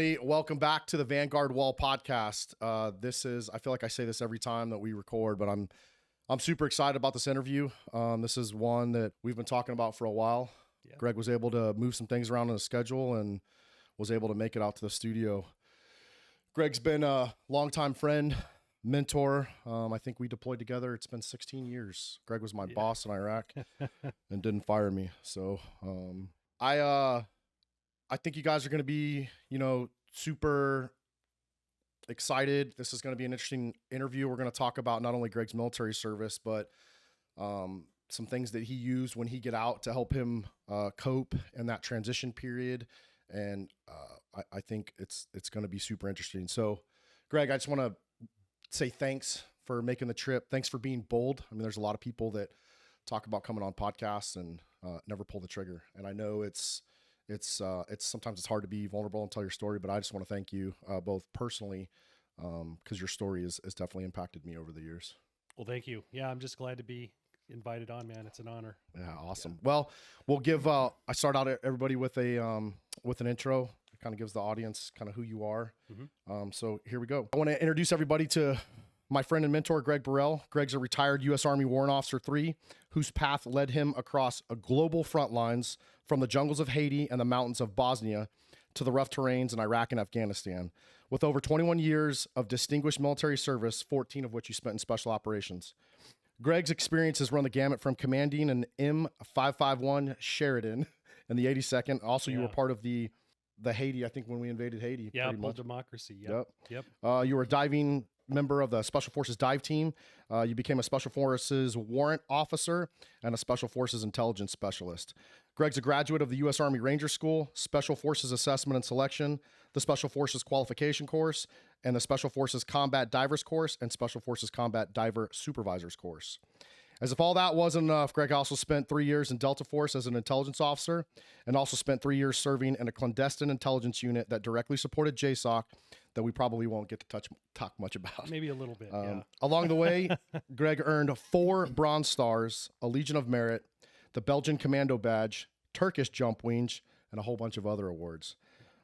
everybody. Welcome back to the Vanguard Wall podcast. I feel like I say this every time that we record, but I'm super excited about this interview. This is one that we've been talking about for a while. Yeah. Greg was able to move some things around in the schedule and was able to make it out to the studio. Greg's been a longtime friend, mentor. I think we deployed together. It's been 16 years. Greg was my boss in Iraq and didn't fire me. So I think you guys are going to be, super excited. This is going to be an interesting interview. We're going to talk about not only Greg's military service, but some things that he used when he get out to help him cope in that transition period. And I think it's going to be super interesting. So, Greg, I just want to say thanks for making the trip. Thanks for being bold. I mean, there's a lot of people that talk about coming on podcasts and never pull the trigger. And I know it's sometimes it's hard to be vulnerable and tell your story, but I just want to thank you both personally because your story has definitely impacted me over the years. Well, thank you. Yeah, I'm just glad to be invited on, man. It's an honor. Yeah, awesome. Yeah. Well, we'll give I start out everybody with an intro. It kind of gives the audience kind of who you are. Mm-hmm. So here we go. I want to introduce everybody to my friend and mentor, Greg Burrill. Greg's a retired U.S. Army Warrant Officer 3, whose path led him across a global front lines from the jungles of Haiti and the mountains of Bosnia to the rough terrains in Iraq and Afghanistan. With over 21 years of distinguished military service, 14 of which you spent in special operations. Greg's experiences run the gamut from commanding an M551 Sheridan in the 82nd. Also, you were part of the Haiti, I think, when we invaded Haiti. Yeah, full democracy. Yep. You were a diving member of the Special Forces dive team. You became a Special Forces Warrant Officer and a Special Forces Intelligence Specialist. Greg's a graduate of the U.S. Army Ranger School, Special Forces Assessment and Selection, the Special Forces Qualification Course, and the Special Forces Combat Divers Course and Special Forces Combat Diver Supervisors Course. As if all that wasn't enough, Greg also spent 3 years in Delta Force as an intelligence officer and also spent 3 years serving in a clandestine intelligence unit that directly supported JSOC that we probably won't get to talk much about. Maybe a little bit, Along the way, Greg earned 4 Bronze Stars, a Legion of Merit, the Belgian Commando Badge, Turkish Jump Wings, and a whole bunch of other awards.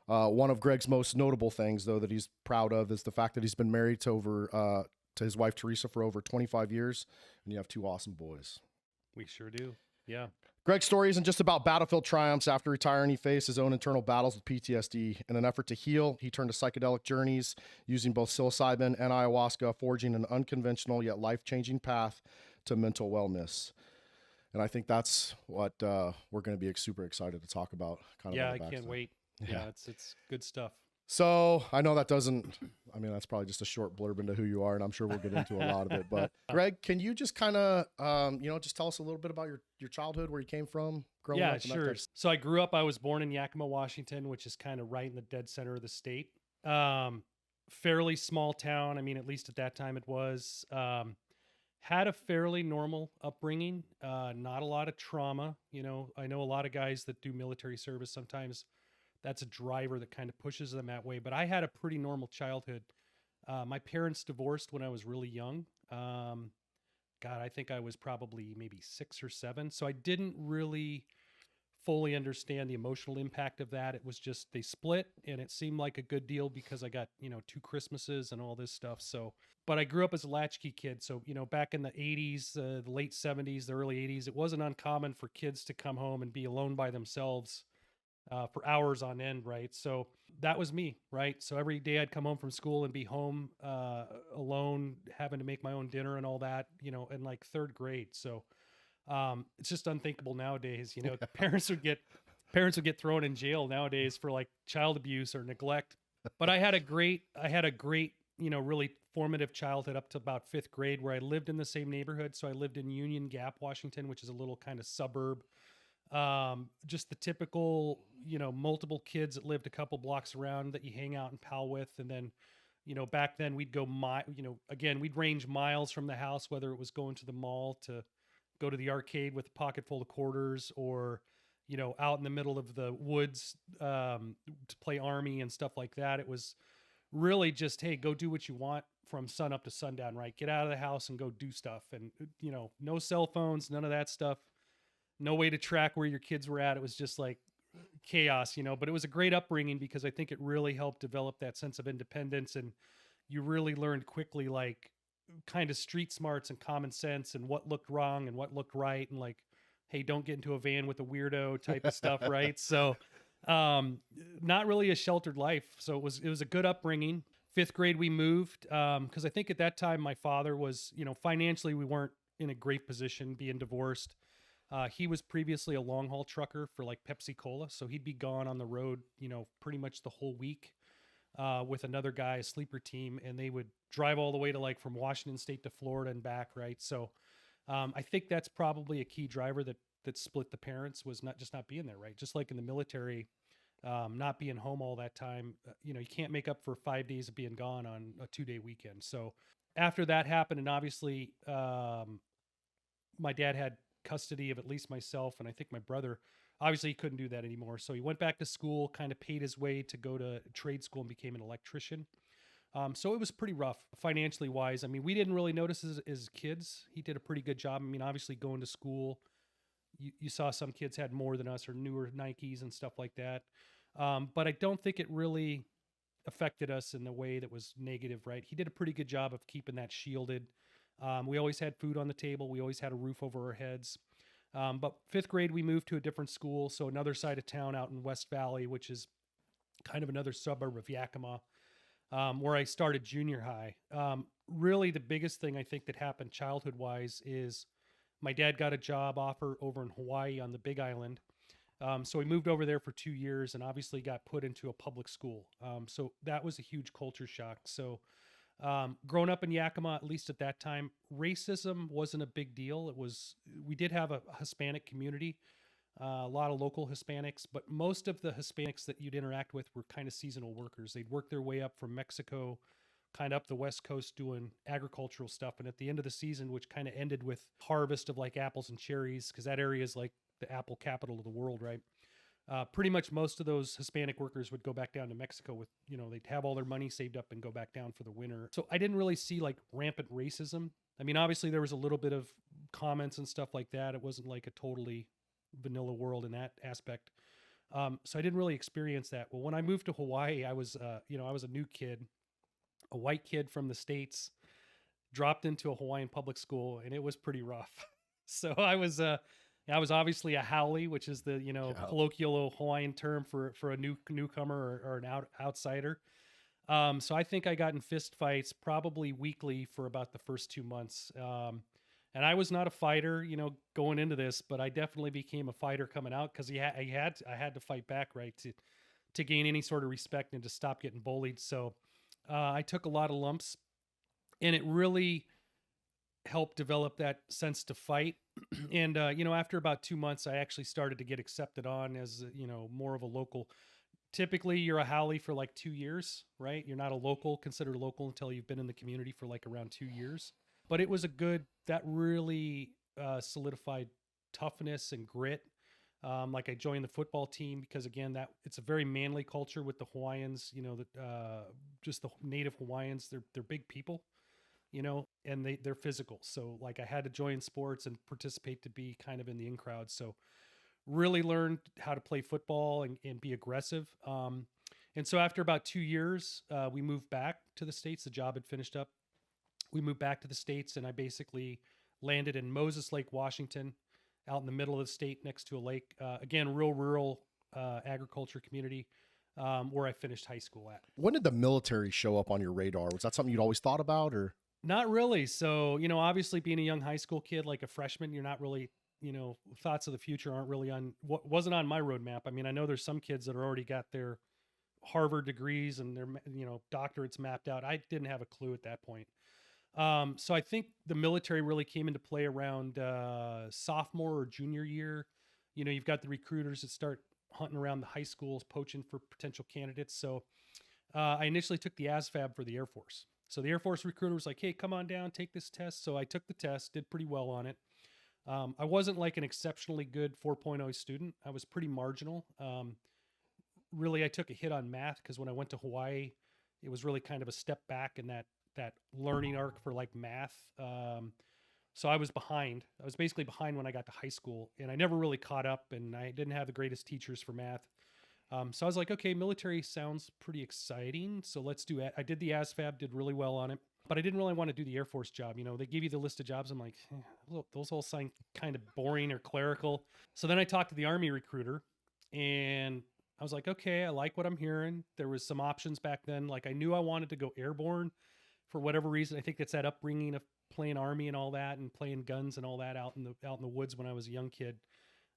One of Greg's most notable things, though, that he's proud of is the fact that he's been married to his wife, Teresa, for over 25 years, and you have 2 awesome boys. We sure do, yeah. Greg's story isn't just about battlefield triumphs. After retiring, he faced his own internal battles with PTSD. In an effort to heal, he turned to psychedelic journeys, using both psilocybin and ayahuasca, forging an unconventional yet life-changing path to mental wellness. And I think that's what we're going to be super excited to talk about. I can't wait. Yeah, it's good stuff. So I know that's probably just a short blurb into who you are, and I'm sure we'll get into a lot of it. But Greg, can you just kind of, just tell us a little bit about your childhood, where you came from, growing up? Yeah, sure. So I was born in Yakima, Washington, which is kind of right in the dead center of the state. Fairly small town. I mean, at least at that time it was. Had a fairly normal upbringing, not a lot of trauma. I know a lot of guys that do military service, sometimes that's a driver that kind of pushes them that way. But I had a pretty normal childhood. My parents divorced when I was really young. I think I was probably maybe 6 or 7. So I didn't really fully understand the emotional impact of that. It was just they split, and it seemed like a good deal because I got 2 Christmases and all this stuff. So, but I grew up as a latchkey kid. So back in the 80s, the late 70s, the early 80s, it wasn't uncommon for kids to come home and be alone by themselves for hours on end, right? So that was me, right? So every day I'd come home from school and be home alone, having to make my own dinner and all that, in like 3rd grade. So it's just unthinkable nowadays. Parents would get thrown in jail nowadays for like child abuse or neglect. But I had a great, really formative childhood up to about 5th grade, where I lived in the same neighborhood. So I lived in Union Gap, Washington, which is a little kind of suburb. Just the typical, multiple kids that lived a couple blocks around that you hang out and pal with. And then, back then we'd go, we'd range miles from the house, whether it was going to the mall to go to the arcade with a pocket full of quarters, or, out in the middle of the woods, to play army and stuff like that. It was really just, hey, go do what you want from sun up to sundown, right? Get out of the house and go do stuff. And, no cell phones, none of that stuff. No way to track where your kids were at. It was just like chaos, but it was a great upbringing because I think it really helped develop that sense of independence. And you really learned quickly, like kind of street smarts and common sense and what looked wrong and what looked right. And like, hey, don't get into a van with a weirdo type of stuff. Right. So, not really a sheltered life. So it was a good upbringing. Fifth grade, we moved. Cause I think at that time my father was, financially, we weren't in a great position being divorced. He was previously a long haul trucker for like Pepsi Cola. So he'd be gone on the road, pretty much the whole week, with another guy, a sleeper team. And they would drive all the way to like from Washington State to Florida and back. Right. So, I think that's probably a key driver that split the parents, was not being there. Right. Just like in the military, not being home all that time, you can't make up for 5 days of being gone on a 2-day weekend. So after that happened, and obviously, my dad had custody of at least myself and I think my brother. Obviously, he couldn't do that anymore. So he went back to school, kind of paid his way to go to trade school and became an electrician. So it was pretty rough financially wise. I mean, we didn't really notice as kids. He did a pretty good job. I mean, obviously going to school, you saw some kids had more than us or newer Nikes and stuff like that. But I don't think it really affected us in the way that was negative, right? He did a pretty good job of keeping that shielded. We always had food on the table. We always had a roof over our heads. But fifth grade, we moved to a different school. So another side of town out in West Valley, which is kind of another suburb of Yakima, where I started junior high. Really, the biggest thing I think that happened childhood wise is my dad got a job offer over in Hawaii on the Big Island. So we moved over there for 2 years and obviously got put into a public school. So that was a huge culture shock. So growing up in Yakima, at least at that time, racism wasn't a big deal. We did have a Hispanic community, a lot of local Hispanics, but most of the Hispanics that you'd interact with were kind of seasonal workers. They'd work their way up from Mexico, kind of up the West Coast doing agricultural stuff. And at the end of the season, which kind of ended with harvest of like apples and cherries, because that area is like the apple capital of the world, right? Pretty much most of those Hispanic workers would go back down to Mexico with, they'd have all their money saved up and go back down for the winter. So I didn't really see like rampant racism. I mean, obviously there was a little bit of comments and stuff like that. It wasn't like a totally vanilla world in that aspect. So I didn't really experience that. Well, when I moved to Hawaii, I was a new kid, a white kid from the States, dropped into a Hawaiian public school, and it was pretty rough. So I was obviously a haole, which is the, colloquial Hawaiian term for a newcomer or an outsider. So I think I got in fist fights probably weekly for about the first 2 months. And I was not a fighter, going into this, but I definitely became a fighter coming out because I had to fight back, right, to gain any sort of respect and to stop getting bullied. So I took a lot of lumps, and it really helped develop that sense to fight. And, after about 2 months, I actually started to get accepted on as, more of a local. Typically, you're a haole for like 2 years, right? You're not considered local until you've been in the community for like around 2 years. But it was that really solidified toughness and grit. Like I joined the football team because, again, it's a very manly culture with the Hawaiians, just the native Hawaiians. They're big people, and they're physical. So like I had to join sports and participate to be kind of in the in crowd. So really learned how to play football and be aggressive. And so after about 2 years, we moved back to the States. The job had finished up. We moved back to the States, and I basically landed in Moses Lake, Washington, out in the middle of the state next to a lake. Again, real rural agriculture community, where I finished high school at. When did the military show up on your radar? Was that something you'd always thought about, or? Not really. So, obviously being a young high school kid, like a freshman, you're not really, thoughts of the future aren't really wasn't on my roadmap. I mean, I know there's some kids that already got their Harvard degrees and their, doctorates mapped out. I didn't have a clue at that point. So I think the military really came into play around sophomore or junior year. You've got the recruiters that start hunting around the high schools, poaching for potential candidates. So I initially took the ASVAB for the Air Force. So the Air Force recruiter was like, hey, come on down, take this test. So I took the test, did pretty well on it. I wasn't like an exceptionally good 4.0 student. I was pretty marginal. Really, I took a hit on math because when I went to Hawaii, it was really kind of a step back in that learning arc for like math. So I was behind. I was basically behind when I got to high school, and I never really caught up, and I didn't have the greatest teachers for math. So I was like, okay, military sounds pretty exciting. So let's do it. I did the ASVAB, did really well on it, but I didn't really want to do the Air Force job. You know, they give you the list of jobs. I'm like, look, those all sound kind of boring or clerical. So then I talked to the Army recruiter, and I was like, okay, I like what I'm hearing. There was some options back then. Like I knew I wanted to go airborne for whatever reason. I think it's that upbringing of playing Army and all that, and playing guns and all that out in the woods when I was a young kid.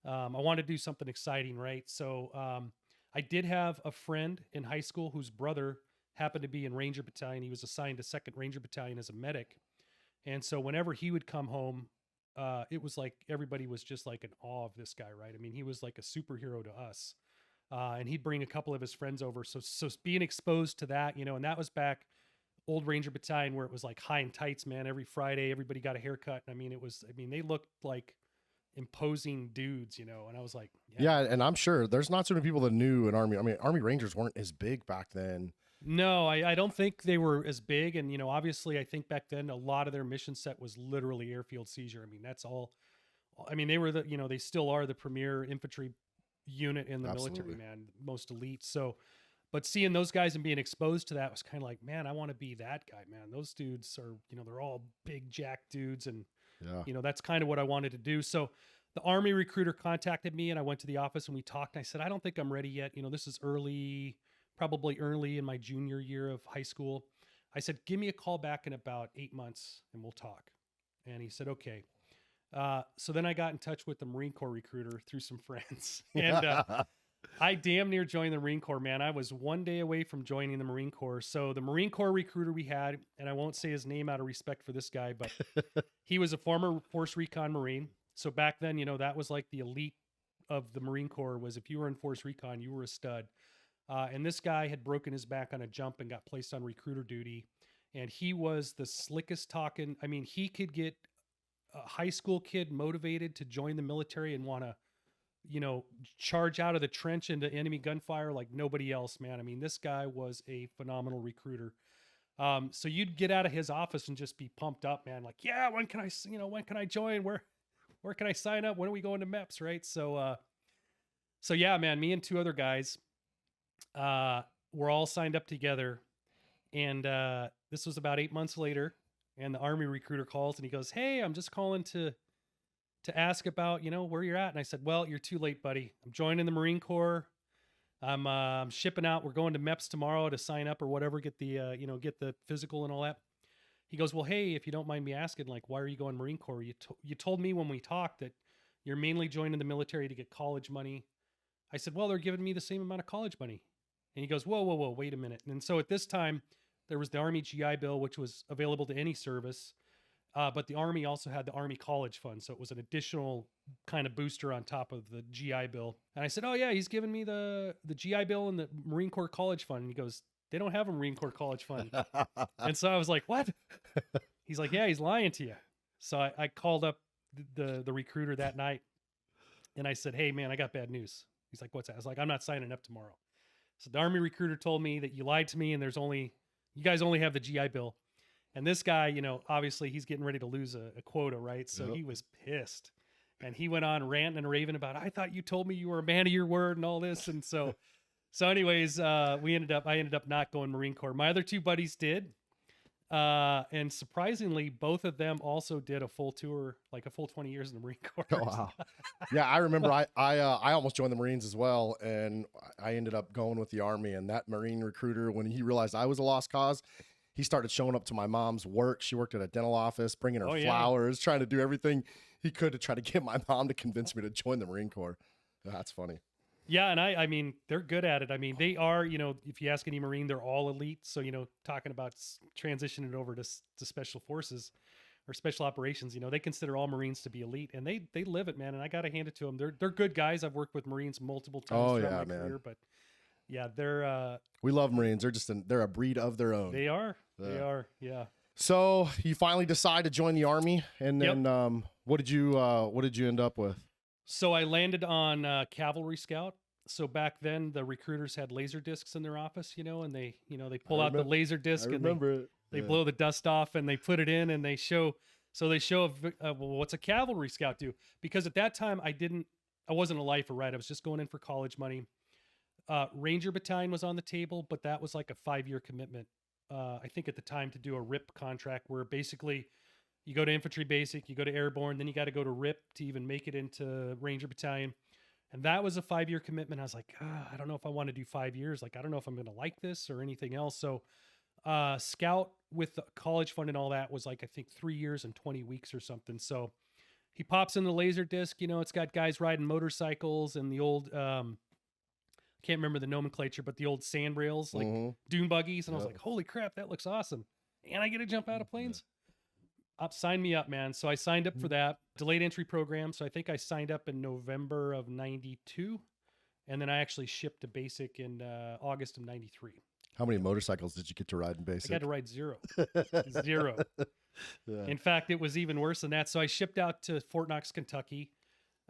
I wanted to do something exciting, right? So I did have a friend in high school whose brother happened to be in Ranger Battalion. He was assigned to 2nd Ranger Battalion as a medic. And so whenever he would come home, it was like everybody was just like in awe of this guy, right? I mean, he was like a superhero to us. And he'd bring a couple of his friends over. So being exposed to that, you know, and that was back old Ranger Battalion where it was like high and tights, man. Every Friday, everybody got a haircut. I mean, they looked like imposing dudes, you know, and I was like, yeah. And I'm sure there's not so many people that knew an Army. I mean, Army Rangers weren't as big back then. No, I don't think they were as big. And, you know, obviously I think back then a lot of their mission set was literally airfield seizure. I mean, that's all. I mean, they were they still are the premier infantry unit in the military, man, most elite. So, but seeing those guys and being exposed to that was kind of like, man, I want to be that guy, man. Those dudes are, you know, they're all big jack dudes. And, you know, that's kind of what I wanted to do. So the Army recruiter contacted me and I went to the office and we talked. And I said, I don't think I'm ready yet. You know, this is probably early in my junior year of high school. I said, give me a call back in about 8 months and we'll talk. And he said, okay. So then I got in touch with the Marine Corps recruiter through some friends. And I damn near joined the Marine Corps, man. I was one day away from joining the Marine Corps. So the Marine Corps recruiter we had, and I won't say his name out of respect for this guy, but he was a former Force Recon Marine. So back then, you know, that was like the elite of the Marine Corps was if you were in Force Recon, you were a stud. And this guy had broken his back on a jump and got placed on recruiter duty. And he was the slickest talking. I mean, he could get a high school kid motivated to join the military and want to, you know, charge out of the trench into enemy gunfire like nobody else, man. I mean, this guy was a phenomenal recruiter. So you'd get out of his office and just be pumped up, man. Like, yeah, when can I join? Where can I sign up? When are we going to MEPS? Right. So yeah, man, me and 2 other guys, we're all signed up together. And, this was about 8 months later, and the Army recruiter calls and he goes, hey, I'm just calling to ask about, you know, where you're at. And I said, well, you're too late, buddy. I'm joining the Marine Corps. I'm shipping out. We're going to MEPS tomorrow to sign up or whatever, get the, get the physical and all that. He goes, well, hey, if you don't mind me asking, like, why are you going Marine Corps? You told me when we talked that you're mainly joining the military to get college money. I said, well, they're giving me the same amount of college money. And he goes, whoa, wait a minute. And so at this time, there was the Army GI Bill, which was available to any service. But the Army also had the Army College Fund. So it was an additional kind of booster on top of the GI Bill. And I said, oh, yeah, he's giving me the GI Bill and the Marine Corps College Fund. And he goes, they don't have a Marine Corps College Fund. And so I was like, what? He's like, yeah, he's lying to you. So I called up the recruiter that night. And I said, hey, man, I got bad news. He's like, what's that? I was like, I'm not signing up tomorrow. So the Army recruiter told me that you lied to me and you guys only have the GI Bill. And this guy, you know, obviously he's getting ready to lose a quota, right? So He was pissed. And he went on ranting and raving about, I thought you told me you were a man of your word and all this. And so anyways, I ended up not going Marine Corps. My other 2 buddies did. And surprisingly, both of them also did a full tour, like a full 20 years in the Marine Corps. Oh, wow. Yeah, I remember I almost joined the Marines as well. And I ended up going with the Army, and that Marine recruiter, when he realized I was a lost cause, he started showing up to my mom's work. She worked at a dental office, bringing her flowers, trying to do everything he could to try to get my mom to convince me to join the Marine Corps. That's funny. Yeah. And I mean, they're good at it. I mean, they are, you know, if you ask any Marine, they're all elite. So, you know, talking about transitioning over to special forces or special operations, you know, they consider all Marines to be elite, and they live it, man. And I got to hand it to them. They're good guys. I've worked with Marines multiple times throughout my career, but yeah, they're, we love Marines. They're just, they're a breed of their own. They are. Yeah. So you finally decide to join the Army, and then, what did you end up with? So I landed on Cavalry Scout. So back then the recruiters had laser discs in their office, you know, and they pull out the laser disc and they blow the dust off and they put it in and they show So they show, well, what's a cavalry scout do? Because at that time, I wasn't a lifer, right? I was just going in for college money. Ranger Battalion was on the table, but that was like a 5-year commitment. I think at the time to do a RIP contract where basically you go to infantry basic, you go to airborne, then you got to go to RIP to even make it into Ranger Battalion. And that was a 5-year commitment. I was like, I don't know if I want to do 5 years. Like, I don't know if I'm going to like this or anything else. So scout with the college fund and all that was like, I think 3 years and 20 weeks or something. So he pops in the laser disc, you know, it's got guys riding motorcycles and the old, can't remember the nomenclature, but the old sand rails, like dune buggies. And I was like, holy crap, that looks awesome. And I get to jump out of planes. Sign me up, man. So I signed up for that delayed entry program. So I think I signed up in November of 92. And then I actually shipped to basic in August of 93. How many motorcycles did you get to ride in basic? I got to ride 0. 0. Yeah. In fact, it was even worse than that. So I shipped out to Fort Knox, Kentucky,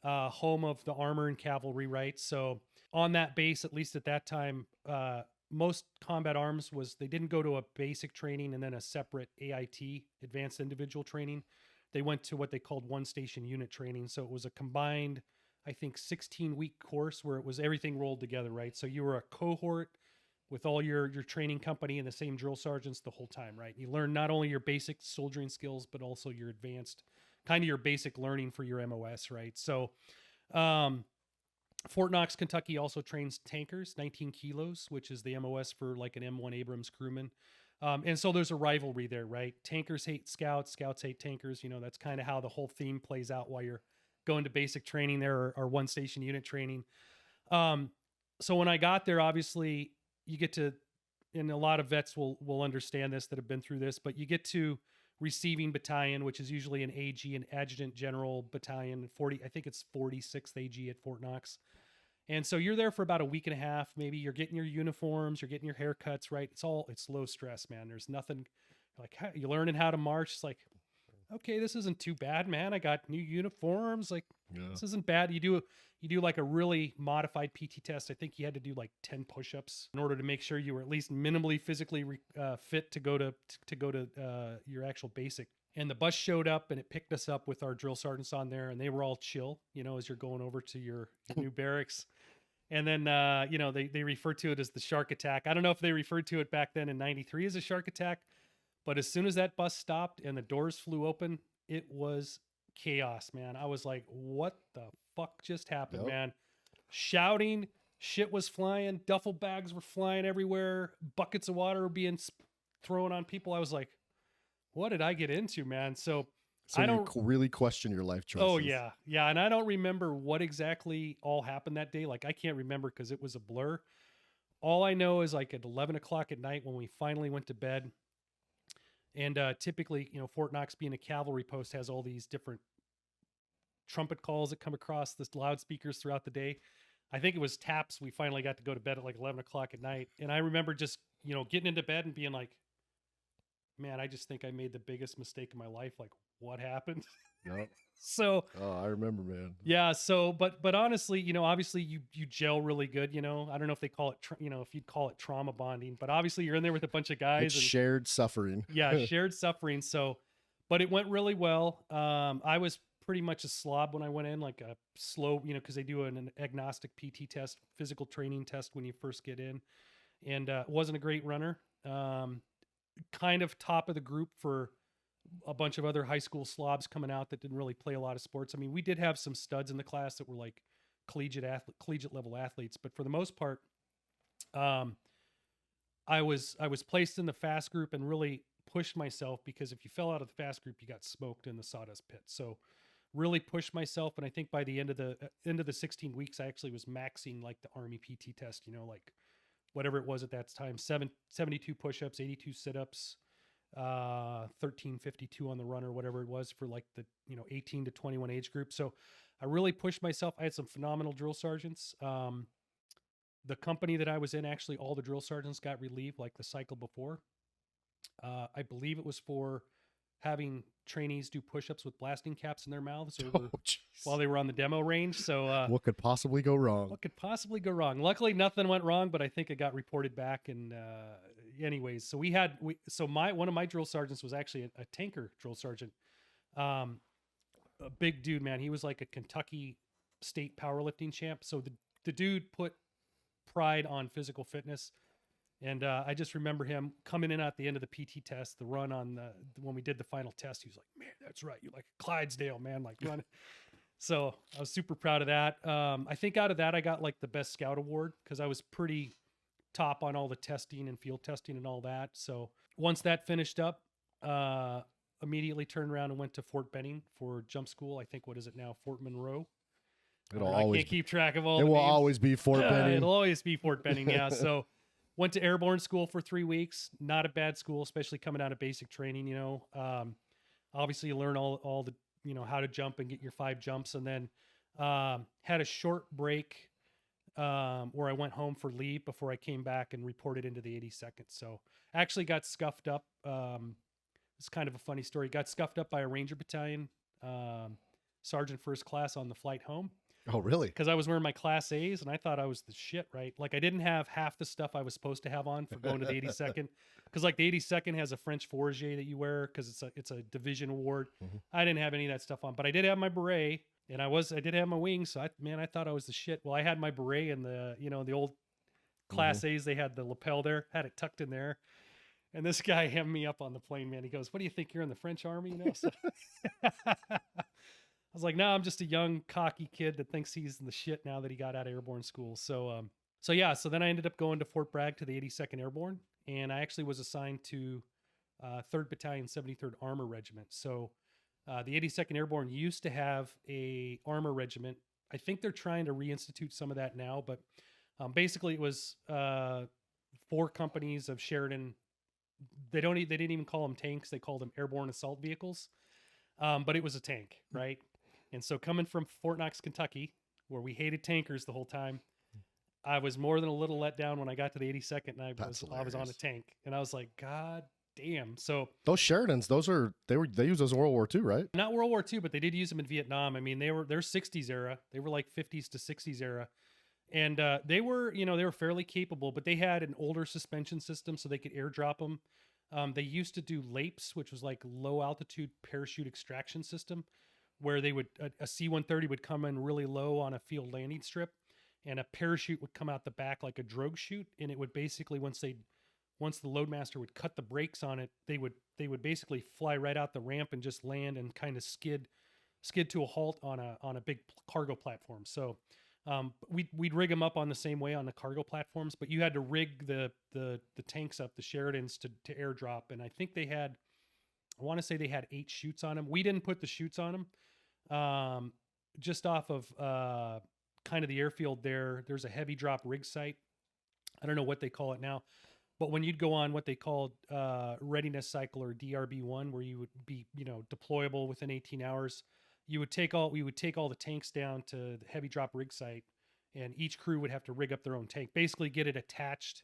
home of the armor and cavalry, right? So on that base, at least at that time, most combat arms they didn't go to a basic training and then a separate AIT, advanced individual training. They went to what they called one station unit training. So it was a combined, I think, 16-week course where it was everything rolled together, right? So you were a cohort with all your training company and the same drill sergeants the whole time, right? You learn not only your basic soldiering skills, but also your advanced, kind of your basic learning for your MOS, right? So Fort Knox, Kentucky also trains tankers, 19 kilos, which is the MOS for like an M1 Abrams crewman. And so there's a rivalry there, right? Tankers hate scouts, scouts hate tankers. You know, that's kind of how the whole theme plays out while you're going to basic training there or one station unit training. So when I got there, obviously you get to, and a lot of vets will understand this that have been through this, but you get to receiving battalion, which is usually an AG, an adjutant general battalion, I think it's 46th AG at Fort Knox. And so you're there for about a week and a half. Maybe you're getting your uniforms, you're getting your haircuts, right? It's low stress, man. There's nothing like you're learning how to march. It's like, okay, this isn't too bad, man. I got new uniforms. Like, This isn't bad. You do like a really modified PT test. I think you had to do like 10 push-ups in order to make sure you were at least minimally physically fit to go to your actual basic. And the bus showed up and it picked us up with our drill sergeants on there, and they were all chill, you know, as you're going over to your new barracks. And then, they refer to it as the shark attack. I don't know if they referred to it back then in 93 as a shark attack, but as soon as that bus stopped and the doors flew open, it was chaos, man. I was like, what the fuck just happened, man? Shouting, shit was flying, duffel bags were flying everywhere, buckets of water were being thrown on people. I was like, what did I get into, man? So I don't really question your life choices. Oh yeah. Yeah. And I don't remember what exactly all happened that day. Like I can't remember because it was a blur. All I know is like at 11 o'clock at night when we finally went to bed, and typically, you know, Fort Knox being a cavalry post has all these different trumpet calls that come across the loudspeakers throughout the day. I think it was taps. We finally got to go to bed at like 11 o'clock at night. And I remember just, you know, getting into bed and being like, man, I just think I made the biggest mistake in my life. Like, what happened? Yep. So, I remember, man. Yeah. So, but honestly, you know, obviously you gel really good. You know, I don't know if they call it, if you'd call it trauma bonding, but obviously you're in there with a bunch of guys. It's shared suffering. Yeah, shared suffering. So, but it went really well. I was pretty much a slob when I went in, like a slow, you know, because they do an agnostic PT test, physical training test when you first get in, and wasn't a great runner. Kind of top of the group for a bunch of other high school slobs coming out that didn't really play a lot of sports. I mean, we did have some studs in the class that were like collegiate level athletes, but for the most part, I was placed in the fast group and really pushed myself, because if you fell out of the fast group, you got smoked in the sawdust pit. So really pushed myself. And I think by the end of the 16 weeks, I actually was maxing like the Army PT test, you know, like whatever it was at that time, 72 push-ups, 82 sit-ups, 1352 on the run or whatever it was for like the, you know, 18 to 21 age group. So I really pushed myself. I had some phenomenal drill sergeants. The company that I was in, actually all the drill sergeants got relieved like the cycle before. I believe it was for having trainees do push-ups with blasting caps in their mouths while they were on the demo range. So what could possibly go wrong? What could possibly go wrong? Luckily, nothing went wrong, but I think it got reported back. And anyways, so one of my drill sergeants was actually a tanker drill sergeant. A big dude, man. He was like a Kentucky state powerlifting champ. So the dude put pride on physical fitness. And I just remember him coming in at the end of the PT test, the run on when we did the final test. He was like, "Man, that's right. You're like a Clydesdale, man, like run." So I was super proud of that. I think out of that, I got like the best scout award because I was pretty top on all the testing and field testing and all that. So once that finished up, immediately turned around and went to Fort Benning for jump school. I think, what is it now? Fort Monroe. I can't keep track of all the names. It will always be Fort Benning. It'll always be Fort Benning, yeah. So went to Airborne school for 3 weeks. Not a bad school, especially coming out of basic training, you know. Obviously, you learn all the, you know, how to jump and get your 5 jumps. And then had a short break where I went home for leave before I came back and reported into the 82nd. So actually got scuffed up. It's kind of a funny story. Got scuffed up by a Ranger battalion, sergeant first class on the flight home. Oh, really? Because I was wearing my Class A's and I thought I was the shit, right? Like I didn't have half the stuff I was supposed to have on for going to the 82nd. Because like the 82nd has a French Fourragère that you wear because it's a division award. Mm-hmm. I didn't have any of that stuff on, but I did have my beret and I did have my wings. So I thought I was the shit. Well, I had my beret and the old Class A's. They had the lapel there, had it tucked in there. And this guy hemmed me up on the plane, man. He goes, "What do you think? You're in the French army?" You know. So I was like, "No, I'm just a young, cocky kid that thinks he's the shit now that he got out of Airborne school." So then I ended up going to Fort Bragg to the 82nd Airborne, and I actually was assigned to 3rd Battalion, 73rd Armor Regiment. So the 82nd Airborne used to have a armor regiment. I think they're trying to reinstitute some of that now, but basically it was 4 companies of Sheridan. They didn't even call them tanks; they called them airborne assault vehicles. But it was a tank, right? And so coming from Fort Knox, Kentucky, where we hated tankers the whole time, I was more than a little let down when I got to the 82nd and I was on a tank. And I was like, God damn. So those Sheridans, they use those in World War II, right? Not World War II, but they did use them in Vietnam. I mean, they're 60s era. They were like 50s to 60s era. And they were fairly capable, but they had an older suspension system so they could airdrop them. They used to do LAPES, which was like low altitude parachute extraction system, where they would a C-130 would come in really low on a field landing strip, and a parachute would come out the back like a drogue chute, and it would basically once the loadmaster would cut the brakes on it, they would basically fly right out the ramp and just land and kind of skid to a halt on a big cargo platform. So we'd rig them up on the same way on the cargo platforms, but you had to rig the tanks up, the Sheridans, to airdrop. And I think I want to say they had 8 chutes on them. We didn't put the chutes on them. Just off of kind of the airfield there's a heavy drop rig site. I don't know what they call it now, but when you'd go on what they called readiness cycle or DRB1, where you would be, deployable within 18 hours, we would take all the tanks down to the heavy drop rig site, and each crew would have to rig up their own tank, basically get it attached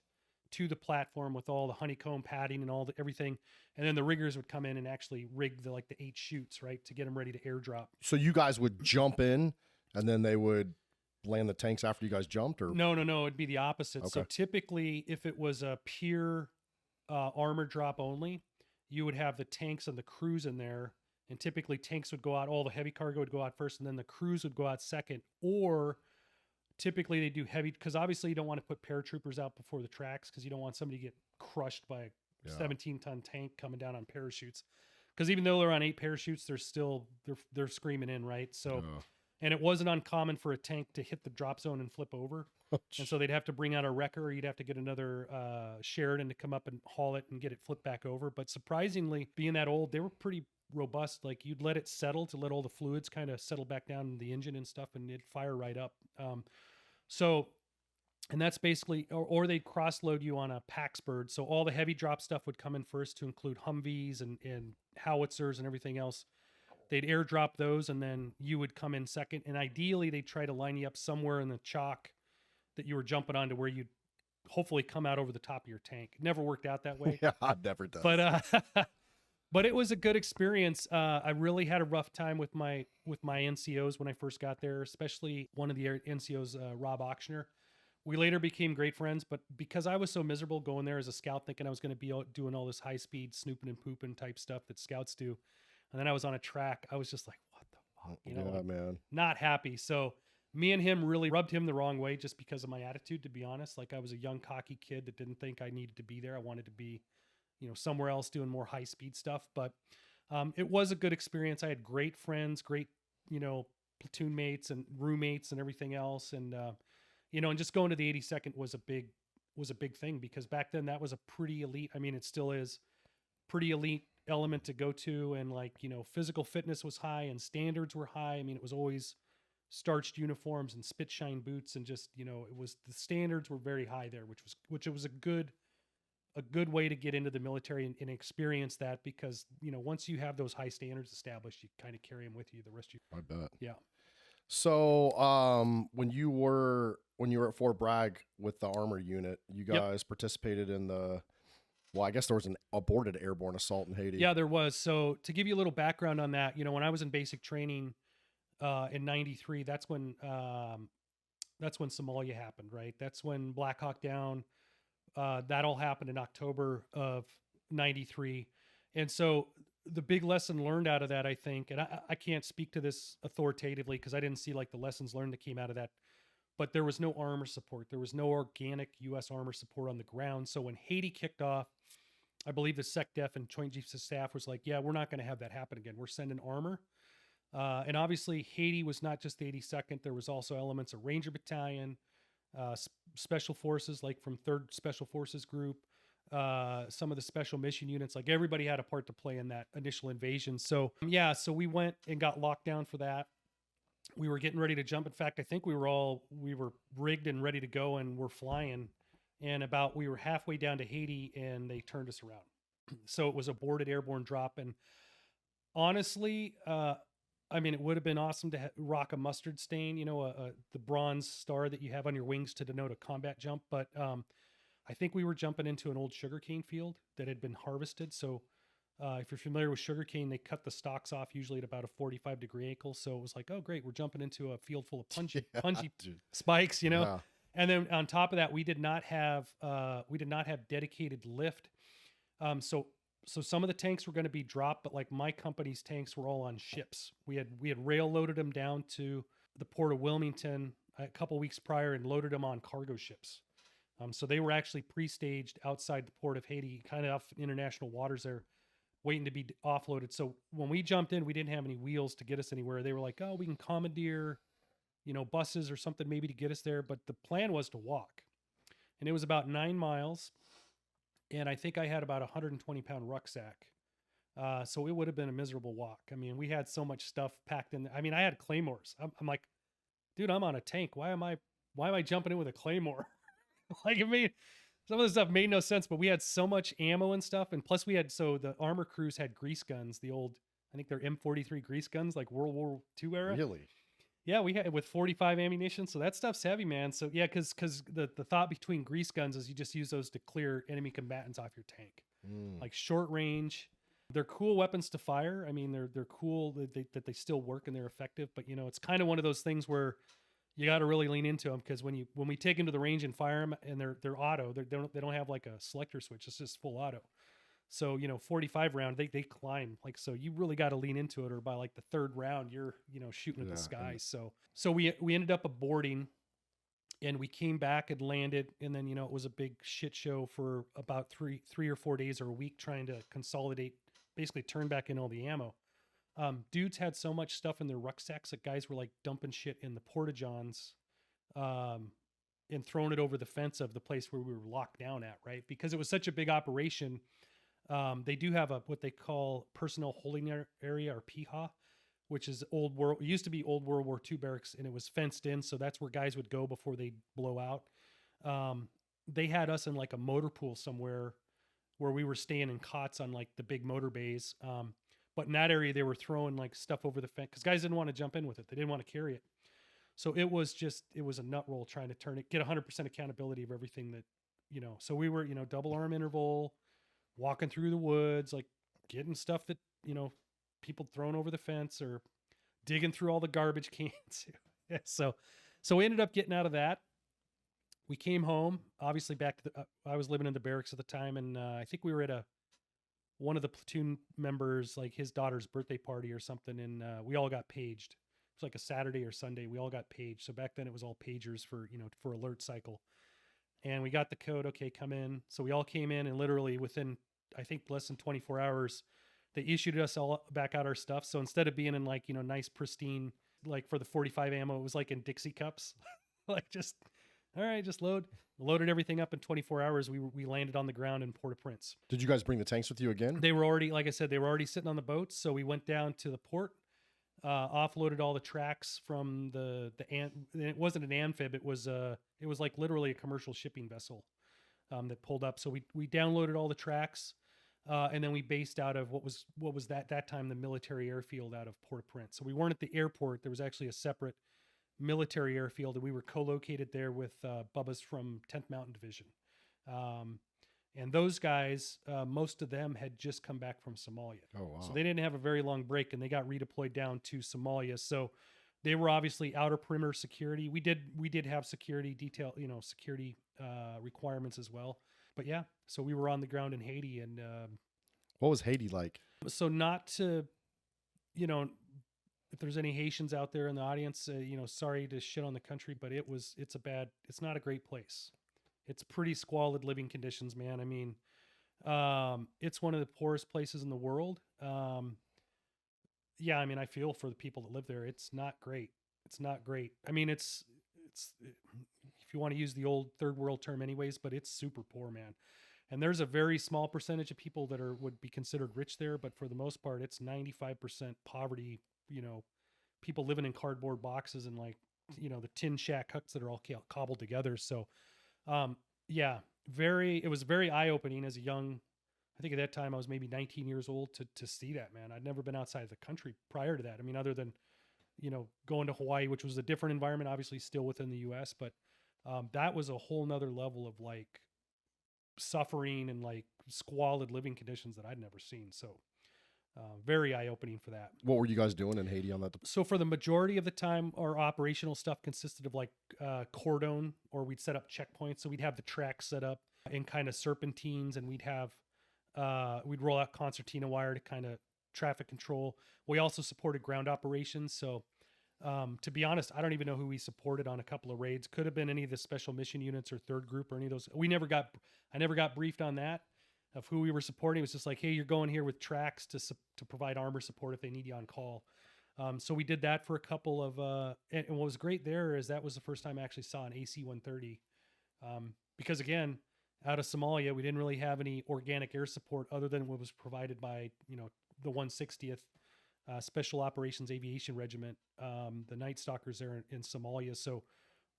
to the platform with all the honeycomb padding and everything. And then the riggers would come in and actually rig the 8 chutes, right, to get them ready to airdrop. So you guys would jump in and then they would land the tanks after you guys jumped, or? No. It'd be the opposite. Okay. So typically if it was a pure armor drop only, you would have the tanks and the crews in there. And typically tanks would go out, all the heavy cargo would go out first, and then the crews would go out second. Or typically they do heavy, because obviously you don't want to put paratroopers out before the tracks, because you don't want somebody to get crushed by a 17-ton tank coming down on parachutes. Because even though they're on 8 parachutes, they're screaming in, right? So, and it wasn't uncommon for a tank to hit the drop zone and flip over. And so they'd have to bring out a wrecker, or you'd have to get another Sheridan to come up and haul it and get it flipped back over. But surprisingly, being that old, they were pretty robust. Like you'd let it settle to let all the fluids kind of settle back down in the engine and stuff, and it'd fire right up. And that's basically, or they'd cross load you on a Paxbird. So all the heavy drop stuff would come in first, to include Humvees and howitzers and everything else. They'd airdrop those, and then you would come in second. And ideally they'd try to line you up somewhere in the chalk that you were jumping onto, where you'd hopefully come out over the top of your tank. It never worked out that way. Yeah, it never does. But it was a good experience. I really had a rough time with my NCOs when I first got there, especially one of the NCOs, Rob Auctioner. We later became great friends, but because I was so miserable going there as a scout, thinking I was going to be out doing all this high-speed snooping and pooping type stuff that scouts do, And then I was on a track. I was just like, what the fuck? You know, Yeah, like, man. not happy. So me and him really rubbed him the wrong way just because of my attitude, to be honest. Like I was a young, cocky kid that didn't think I needed to be there. I wanted to be, you know, somewhere else doing more high speed stuff. But it was a good experience. I had great friends, great, you know, platoon mates and roommates and everything else. And, you know, and just going to the 82nd was a big thing because back then that was a pretty elite. I mean, it still is pretty elite element to go to. And like, you know, physical fitness was high and standards were high. I mean, it was always starched uniforms and spit shine boots. And just, you know, it was, the standards were very high there, which it was a good way to get into the military and experience that because, you know, once you have those high standards established, you kind of carry them with you the rest of your. I bet. Yeah. So, when you were at Fort Bragg with the armor unit, you guys participated in well, I guess there was an aborted airborne assault in Haiti. Yeah, there was. So to give you a little background on that, you know, when I was in basic training in '93, that's when Somalia happened, right? That's when Black Hawk Down, that all happened in October of '93. And so the big lesson learned out of that, I think, and I can't speak to this authoritatively because I didn't see like the lessons learned that came out of that, but there was no armor support. There was no organic U.S. armor support on the ground. So when Haiti kicked off, I believe the SecDef and Joint Chiefs of Staff was like, yeah, we're not going to have that happen again. We're sending armor. And obviously Haiti was not just the 82nd. There was also elements of Ranger Battalion, special forces, like from 3rd Special Forces Group, some of the special mission units, like everybody had a part to play in that initial invasion. So yeah, so we went and got locked down for that. We were getting ready to jump. In fact, I think we were rigged and ready to go and we're flying. And we were halfway down to Haiti and they turned us around. So it was aborted airborne drop. And honestly, I mean, it would have been awesome to rock a mustard stain, you know, the bronze star that you have on your wings to denote a combat jump. But I think we were jumping into an old sugarcane field that had been harvested. So if you're familiar with sugarcane, they cut the stalks off usually at about a 45-degree angle. So it was like, oh, great, we're jumping into a field full of pungy spikes, you know. Yeah. And then on top of that, we did not have dedicated lift. So some of the tanks were going to be dropped, but like my company's tanks were all on ships. We had rail loaded them down to the port of Wilmington a couple weeks prior and loaded them on cargo ships. So they were actually pre-staged outside the port of Haiti, kind of off international waters there, waiting to be offloaded. So when we jumped in, we didn't have any wheels to get us anywhere. They were like, oh, we can commandeer, you know, buses or something maybe to get us there. But the plan was to walk. And it was about 9 miles. And I think I had about a 120-pound rucksack. So it would have been a miserable walk. I mean, we had so much stuff packed in. I mean, I had claymores. I'm like, dude, I'm on a tank. Why am I jumping in with a claymore? Like, it made some of the stuff made no sense, but we had so much ammo and stuff. And plus so the armor crews had grease guns, the old, I think they're M43 grease guns, like World War II era. Really? Yeah, we had it with 45 ammunition. So that stuff's heavy, man. So yeah, cause the thought between grease guns is you just use those to clear enemy combatants off your tank. Like short range. They're cool weapons to fire. I mean, they're cool that they still work and they're effective, but you know, it's kind of one of those things where you got to really lean into them because when we take them to the range and fire them and they're auto, they don't have like a selector switch. It's just full auto. So, you know, 45 round, they climb like, so you really got to lean into it or by like the 3rd round, you're, you know, shooting at the sky. So we ended up aborting and we came back and landed. And then, you know, it was a big shit show for about three or 4 days or a week trying to consolidate, basically turn back in all the ammo. Dudes had so much stuff in their rucksacks that guys were like dumping shit in the porta-johns and throwing it over the fence of the place where we were locked down at, right? Because it was such a big operation. They do have what they call personnel holding area or PHA, which is it used to be old World War II barracks and it was fenced in. So that's where guys would go before they blow out. They had us in like a motor pool somewhere where we were staying in cots on like the big motor bays. But in that area, they were throwing like stuff over the fence because guys didn't want to jump in with it. They didn't want to carry it. So it was a nut roll trying to get 100% accountability of everything that, you know, so we were, you know, double arm interval, walking through the woods, like getting stuff that, you know, people thrown over the fence or digging through all the garbage cans. Yeah, so we ended up getting out of that. We came home, obviously back to I was living in the barracks at the time. And I think we were at one of the platoon members, like his daughter's birthday party or something, and we all got paged. It was like a Saturday or Sunday. We all got paged. So back then it was all pagers for, for alert cycle. And we got the code, okay, come in. So we all came in, and literally within, I think, less than 24 hours, they issued us all back out our stuff. So instead of being in like, nice, pristine, like for the 45 ammo, it was like in Dixie cups. Like just, all right, just loaded everything up in 24 hours. We landed on the ground in Port-au-Prince. Did you guys bring the tanks with you again? They were already, like I said, they were already sitting on the boats. So we went down to the port, offloaded all the tracks from it wasn't an amphib. It was like literally a commercial shipping vessel that pulled up. So we downloaded all the tracks, and then we based out of what was that time the military airfield out of Port-au-Prince. So we weren't at the airport. There was actually a separate military airfield, and we were co-located there with Bubba's from 10th Mountain Division. And those guys, most of them had just come back from Somalia. Oh, wow. So they didn't have a very long break, and they got redeployed down to Somalia. So they were obviously outer perimeter security. We did have security detail, security requirements as well. But yeah, so we were on the ground in Haiti. And what was Haiti like? So not to, if there's any Haitians out there in the audience, sorry to shit on the country, but it's not a great place. It's pretty squalid living conditions, man. I mean, it's one of the poorest places in the world. Yeah, I mean, I feel for the people that live there. It's not great. It's not great. I mean, it's if you want to use the old third world term anyways, but it's super poor, man. And there's a very small percentage of people that would be considered rich there, but for the most part, it's 95% poverty, people living in cardboard boxes and like, the tin shack huts that are all cobbled together. So, yeah, it was very eye-opening as a young, I think at that time I was maybe 19 years old to see that, man. I'd never been outside of the country prior to that. I mean, other than, going to Hawaii, which was a different environment, obviously still within the US, but, that was a whole nother level of like suffering and like squalid living conditions that I'd never seen. So, very eye-opening for that. What were you guys doing in Haiti on that? So for the majority of the time, our operational stuff consisted of like cordon, or we'd set up checkpoints. So we'd have the tracks set up in kind of serpentines, and we'd roll out concertina wire to kind of traffic control. We also supported ground operations. So to be honest, I don't even know who we supported on a couple of raids. Could have been any of the special mission units or third group or any of those. I never got briefed on that, of who we were supporting. It was just like, hey, you're going here with tracks to provide armor support if they need you on call. So we did that for a couple of, and what was great there is that was the first time I actually saw an AC-130. Because again, out of Somalia, we didn't really have any organic air support other than what was provided by, the 160th Special Operations Aviation Regiment, the Night Stalkers there in Somalia. So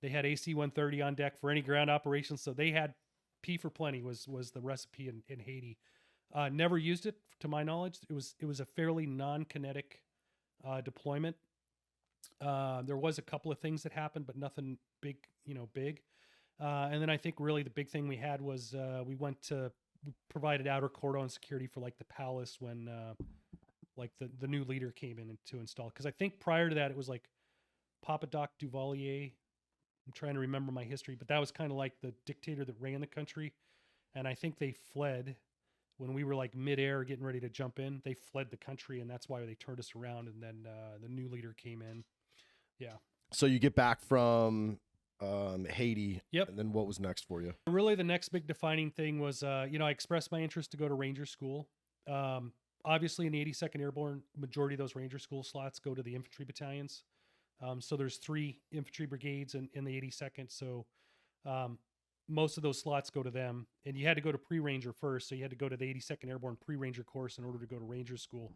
they had AC-130 on deck for any ground operations. So they had P for plenty was the recipe in Haiti. Never used it to my knowledge. It was a fairly non-kinetic deployment. There was a couple of things that happened, but nothing big. And then I think really the big thing we had was we provided outer cordon security for like the palace when like the new leader came in to install. Because I think prior to that it was like Papa Doc Duvalier. I'm trying to remember my history, but that was kind of like the dictator that ran the country. And I think they fled when we were like midair getting ready to jump in. They fled the country, and that's why they turned us around. And then the new leader came in. Yeah. So you get back from Haiti. Yep. And then what was next for you? Really, the next big defining thing was, I expressed my interest to go to Ranger School. Obviously, in the 82nd Airborne, majority of those Ranger School slots go to the infantry battalions. So there's 3 infantry brigades in the 82nd. So most of those slots go to them. And you had to go to pre-Ranger first. So you had to go to the 82nd Airborne pre-Ranger course in order to go to Ranger School.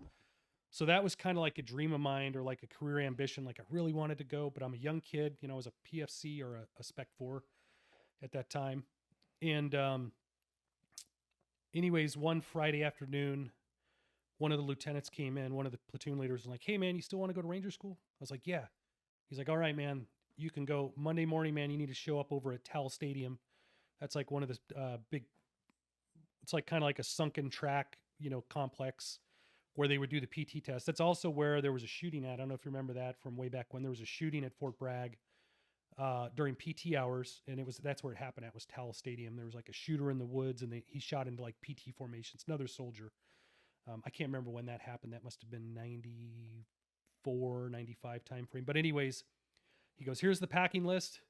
So that was kind of like a dream of mine, or like a career ambition. Like I really wanted to go, but I'm a young kid, I was a PFC or a Spec 4 at that time. And anyways, one Friday afternoon, one of the lieutenants came in, one of the platoon leaders was like, hey man, you still want to go to Ranger School? I was like, yeah. He's like, all right, man, you can go Monday morning, man. You need to show up over at Tal Stadium. That's like one of the it's like kind of like a sunken track, complex where they would do the PT test. That's also where there was a shooting at. I don't know if you remember that from way back when. There was a shooting at Fort Bragg during PT hours, and that's where it happened at, was Tal Stadium. There was like a shooter in the woods, and he shot into like PT formations, another soldier. I can't remember when that happened. That must have been 94, 95 time frame. But anyways, he goes, here's the packing list.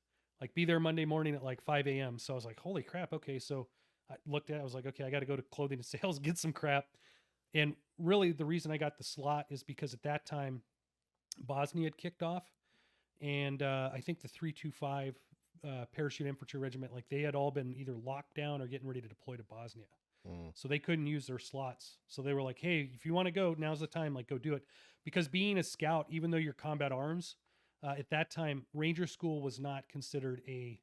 Like, be there Monday morning at like 5 a.m. So I was like, holy crap. Okay. So I looked at it. I was like, okay, I got to go to clothing and sales, get some crap. And really the reason I got the slot is because at that time, Bosnia had kicked off. And I think the 325 Parachute Infantry Regiment, like they had all been either locked down or getting ready to deploy to Bosnia. So they couldn't use their slots. So they were like, hey, if you want to go, now's the time, like go do it. Because being a scout, even though you're combat arms, at that time, Ranger School was not considered a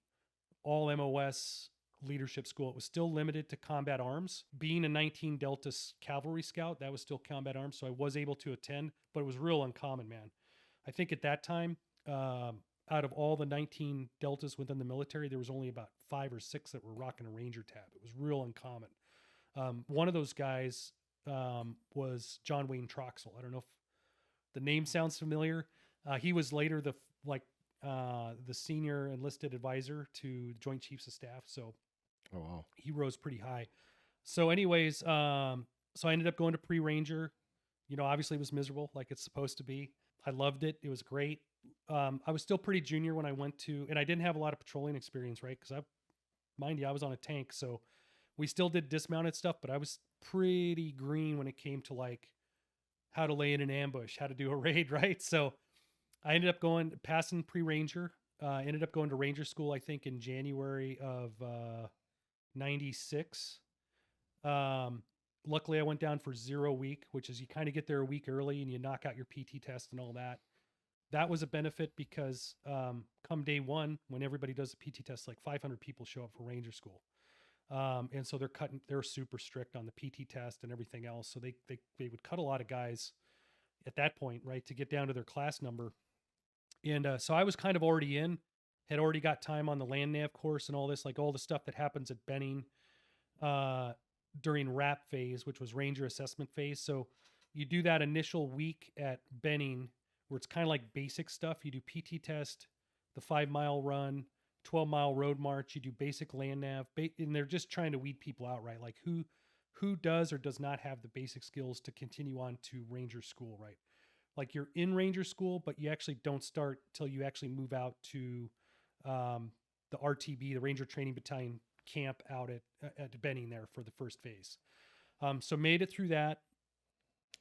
all MOS leadership school. It was still limited to combat arms. Being a 19 Delta cavalry scout, that was still combat arms. So I was able to attend, but it was real uncommon, man. I think at that time, out of all the 19 Deltas within the military, there was only about 5 or 6 that were rocking a Ranger tab. It was real uncommon. One of those guys was John Wayne Troxel. I don't know if the name sounds familiar. He was later the senior enlisted advisor to Joint Chiefs of Staff. So Oh, wow. he rose pretty high. So anyways, so I ended up going to pre-Ranger. You know, obviously it was miserable like it's supposed to be. I loved it. It was great. I was still pretty junior when I went to, and I didn't have a lot of patrolling experience, right? Because mind you, I was on a tank. So we still did dismounted stuff, but I was pretty green when it came to like how to lay in an ambush, how to do a raid, right? So I ended up passing pre-Ranger, ended up going to Ranger School, I think in January of 96. Luckily I went down for 0 week, which is you kind of get there a week early and you knock out your PT test and all that. That was a benefit because come day one, when everybody does a PT test, like 500 people show up for Ranger School. And so they're super strict on the PT test and everything else. So they would cut a lot of guys at that point, right, to get down to their class number. And so I was kind of already had already got time on the land nav course and all this, like all the stuff that happens at Benning during RAP phase, which was Ranger Assessment phase. So you do that initial week at Benning where it's kind of like basic stuff. You do PT test, the 5-mile run, 12-mile road march. You do basic land nav, and they're just trying to weed people out, right? Like who does or does not have the basic skills to continue on to Ranger School, right? Like you're in Ranger School, but you actually don't start till you actually move out to the RTB, the Ranger Training Battalion camp out at Benning there for the first phase. So made it through that.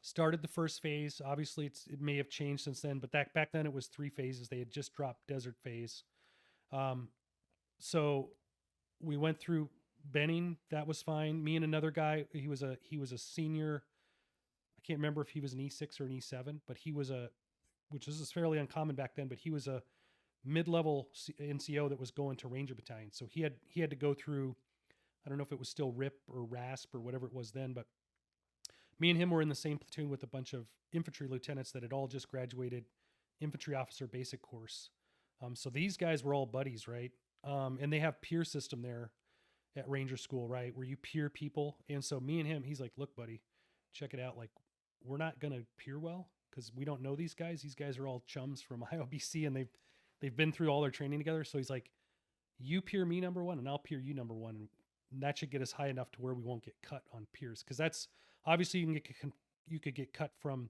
Started the first phase. Obviously, it may have changed since then, but back then it was 3 phases. They had just dropped desert phase. So we went through Benning. That was fine. Me and another guy. He was a senior. I can't remember if he was an E6 or an E7, but he was which is fairly uncommon back then. But he was a mid-level NCO that was going to Ranger Battalion. So he had to go through. I don't know if it was still RIP or RASP or whatever it was then, but me and him were in the same platoon with a bunch of infantry lieutenants that had all just graduated infantry officer basic course. So these guys were all buddies, right? And they have peer system there at Ranger School, right? Where you peer people. And so me and him, he's like, look, buddy, check it out. Like, we're not going to peer well because we don't know these guys. These guys are all chums from IOBC and they've been through all their training together. So he's like, you peer me number 1 and I'll peer you number 1. And that should get us high enough to where we won't get cut on peers. Cause that's obviously you could get cut from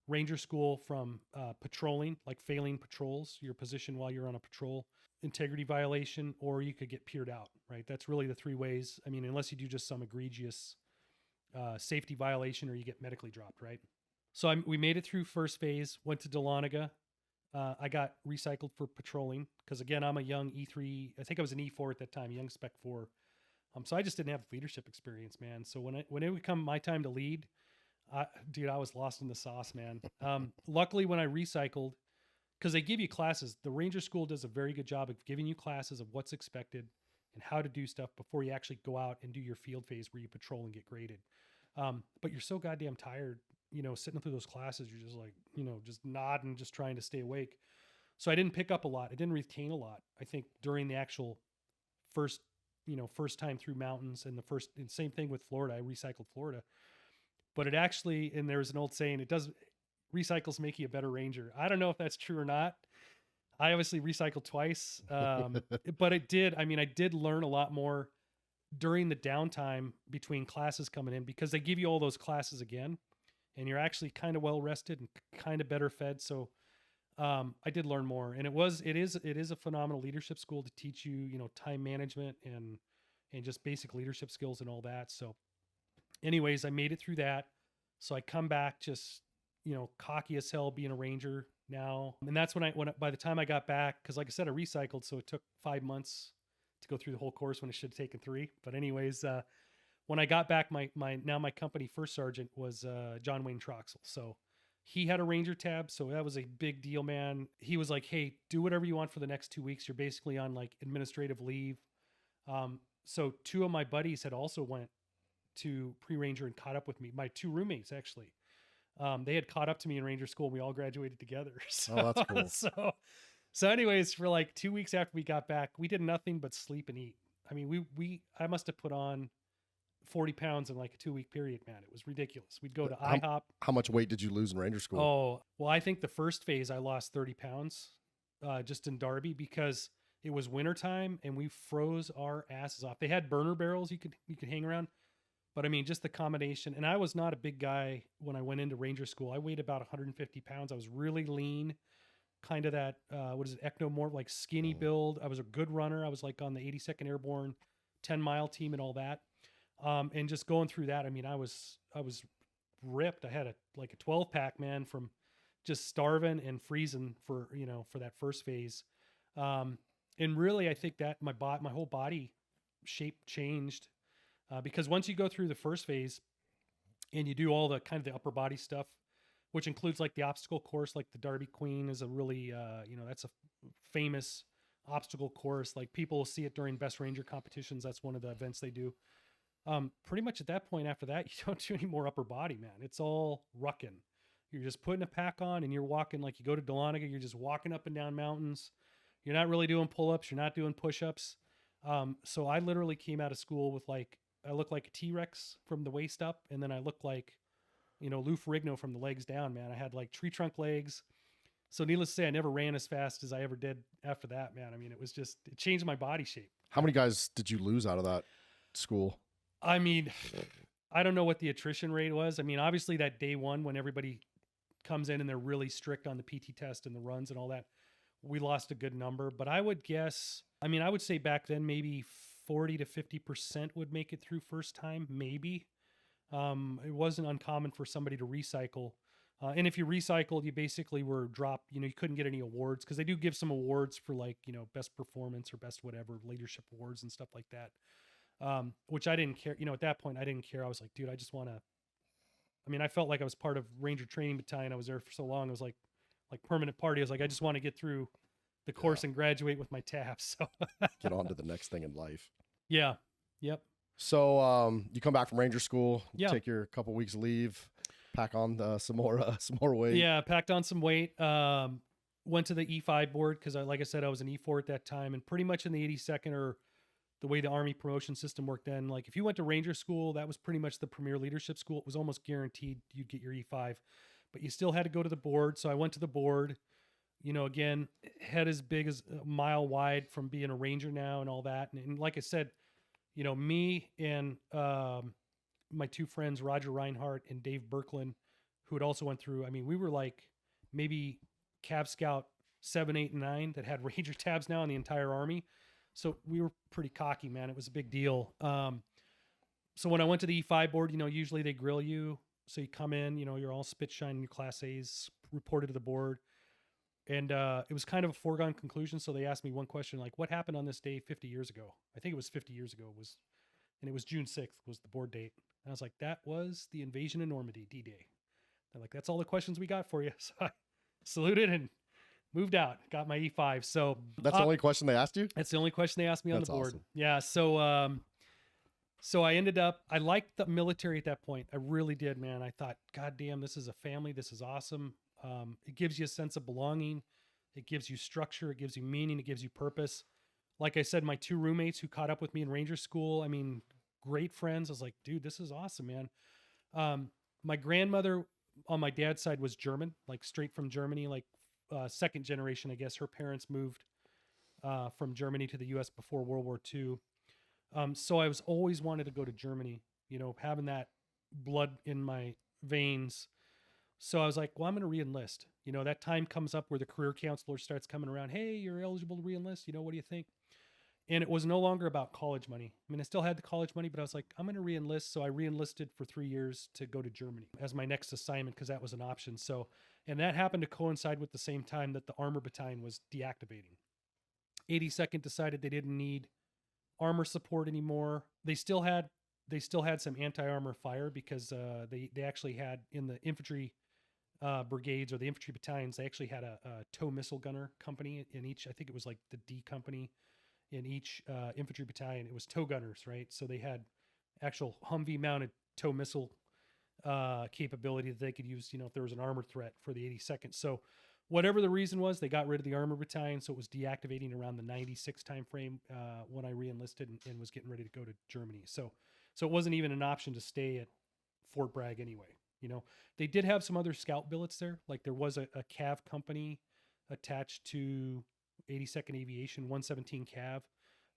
Ranger School from patrolling, like failing patrols, your position while you're on a patrol, integrity violation, or you could get peered out, right? That's really the 3 ways. I mean, unless you do just some egregious safety violation or you get medically dropped, right? So we made it through first phase, went to Dahlonega. I got recycled for patrolling because, again, I'm a young E3. I think I was an E4 at that time, young Spec 4. So I just didn't have leadership experience, man. So when it would come my time to lead, dude, I was lost in the sauce, man. Luckily, when I recycled, because they give you classes, the Ranger School does a very good job of giving you classes of what's expected and how to do stuff before you actually go out and do your field phase where you patrol and get graded. But you're so goddamn tired, sitting through those classes. You're just like, just nodding, just trying to stay awake. So I didn't pick up a lot. I didn't retain a lot. I think during the actual first time through mountains and same thing with Florida. I recycled Florida, but it actually, and there's an old saying, recycles make you a better ranger. I don't know if that's true or not. I obviously recycled twice. But it did. I mean, I did learn a lot more during the downtime between classes coming in, because they give you all those classes again, and you're actually kind of well rested and kind of better fed. So I did learn more, and it is a phenomenal leadership school to teach you, you know, time management and just basic leadership skills and all that. So anyways, I made it through that. So I come back just, you know, cocky as hell being a Ranger now. And that's by the time I got back, cause like I said, I recycled. So it took 5 months to go through the whole course when it should have taken 3. But anyways, when I got back, my company first sergeant was John Wayne Troxel. So he had a Ranger tab. So that was a big deal, man. He was like, hey, do whatever you want for the next 2 weeks. You're basically on like administrative leave. So 2 of my buddies had also went to pre-Ranger and caught up with me. My 2 roommates, actually, they had caught up to me in Ranger school, and we all graduated together. So, Oh, that's cool. So anyways, for like 2 weeks after we got back, we did nothing but sleep and eat. I mean, I must have put on 40 pounds in like a 2-week period, man. It was ridiculous. We'd go to IHOP. How much weight did you lose in Ranger school? Oh, well, I think the first phase I lost 30 pounds just in Darby, because it was wintertime and we froze our asses off. They had burner barrels you could hang around. But I mean, just the combination. And I was not a big guy when I went into Ranger school. I weighed about 150 pounds. I was really lean, kind of that, ectomorph, like skinny build. I was a good runner. I was like on the 82nd Airborne 10-mile team and all that. And just going through that, I mean, I was ripped. I had a 12 pack, man, from just starving and freezing for that first phase. And really, I think that my whole body shape changed, because once you go through the first phase and you do all the kind of the upper body stuff, which includes like the obstacle course, like the Darby Queen is a really, that's a famous obstacle course. Like people see it during Best Ranger competitions. That's one of the events they do. Pretty much at that point after that, you don't do any more upper body, man. It's all rucking. You're just putting a pack on and you're walking, like you go to Dahlonega, you're just walking up and down mountains. You're not really doing pull-ups. You're not doing push-ups. So I literally came out of school with I look like a T-Rex from the waist up. And then I look like, Lou Ferrigno from the legs down, man. I had like tree trunk legs. So needless to say, I never ran as fast as I ever did after that, man. I mean, it changed my body shape. How many guys did you lose out of that school? I mean, I don't know what the attrition rate was. I mean, obviously that day one when everybody comes in and they're really strict on the PT test and the runs and all that, we lost a good number. But I would say back then maybe 40 to 50% would make it through first time, maybe. It wasn't uncommon for somebody to recycle. And if you recycled, you basically were dropped, you couldn't get any awards, because they do give some awards for best performance or best whatever, leadership awards and stuff like that. Which I didn't care. At that point I didn't care. I was like, dude, I just want to, I felt like I was part of Ranger Training Battalion. I was there for so long. It was like permanent party. I was like, I just want to get through the course and graduate with my tabs. So get on to the next thing in life. Yeah. Yep. So, you come back from Ranger school, take your couple weeks leave, pack on some more weight. Yeah. Packed on some weight. Went to the E5 board, cause like I said, I was an E4 at that time, and pretty much in the 82nd, or the way the Army promotion system worked then, like if you went to Ranger school, that was pretty much the premier leadership school. It was almost guaranteed you'd get your E5, but you still had to go to the board. So I went to the board, again, head as big as a mile wide from being a Ranger now and all that. And like I said, me and my 2 friends, Roger Reinhardt and Dave Birkland, who had also went through, we were like maybe Cav Scout 7, 8, and 9 that had Ranger tabs now in the entire Army. So we were pretty cocky, man. It was a big deal. So when I went to the E5 board, usually they grill you. So you come in, you're all spit shining your Class A's, reported to the board. And it was kind of a foregone conclusion. So they asked me one question, like, what happened on this day 50 years ago? I think it was 50 years ago. And it was June 6th was the board date. And I was like, that was the invasion of Normandy, D-Day. They're like, that's all the questions we got for you. So I saluted and moved out, got my E5. So that's the only question they asked you? That's the only question they asked me on the board. Awesome. Yeah. So I ended up, I liked the military at that point. I really did, man. I thought, God damn, this is a family. This is awesome. It gives you a sense of belonging. It gives you structure. It gives you meaning. It gives you purpose. Like I said, my 2 roommates who caught up with me in Ranger school, great friends. I was like, dude, this is awesome, man. My grandmother on my dad's side was German, like straight from Germany, like second generation, I guess. Her parents moved from Germany to the U.S. before World War II. So I was always wanted to go to Germany, you know, having that blood in my veins. So I was like, well, I'm going to re-enlist. You know, that time comes up where the career counselor starts coming around. Hey, you're eligible to re-enlist. You know, what do you think? And it was no longer about college money. I mean, I still had the college money, but I was like, I'm going to re-enlist. So I re-enlisted for 3 years to go to Germany as my next assignment because that was an option. So, and that happened to coincide with the same time that the armor battalion was deactivating. 82nd decided they didn't need armor support anymore. They still had some anti-armor fire because they actually had in the infantry brigades or the infantry battalions, they actually had a tow missile gunner company in each. I think it was like the D company in each infantry battalion. It was tow gunners, right? So they had actual Humvee mounted tow missile capability that they could use, you know, if there was an armor threat for the 82nd. So whatever the reason was, they got rid of the armor battalion. So it was deactivating around the 96 time frame when I re-enlisted and was getting ready to go to Germany. So it wasn't even an option to stay at Fort Bragg anyway. You know, they did have some other scout billets there. Like there was a CAV company attached to 82nd Aviation, 117 CAV.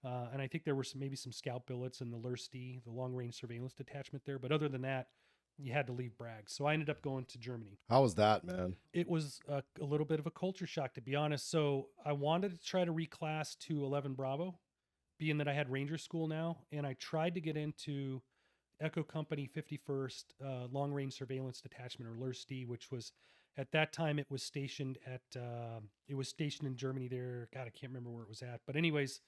And I think there were maybe some scout billets in the LRSD, the long range surveillance detachment there. But other than that, you had to leave Bragg. So I ended up going to Germany. How was that, man? It was a little bit of a culture shock, to be honest. So I wanted to try to reclass to 11 Bravo, being that I had Ranger School now. And I tried to get into Echo Company 51st Long Range Surveillance Detachment, or LRSD, which was at that time it was stationed in Germany there. God, I can't remember where it was at. But anyways,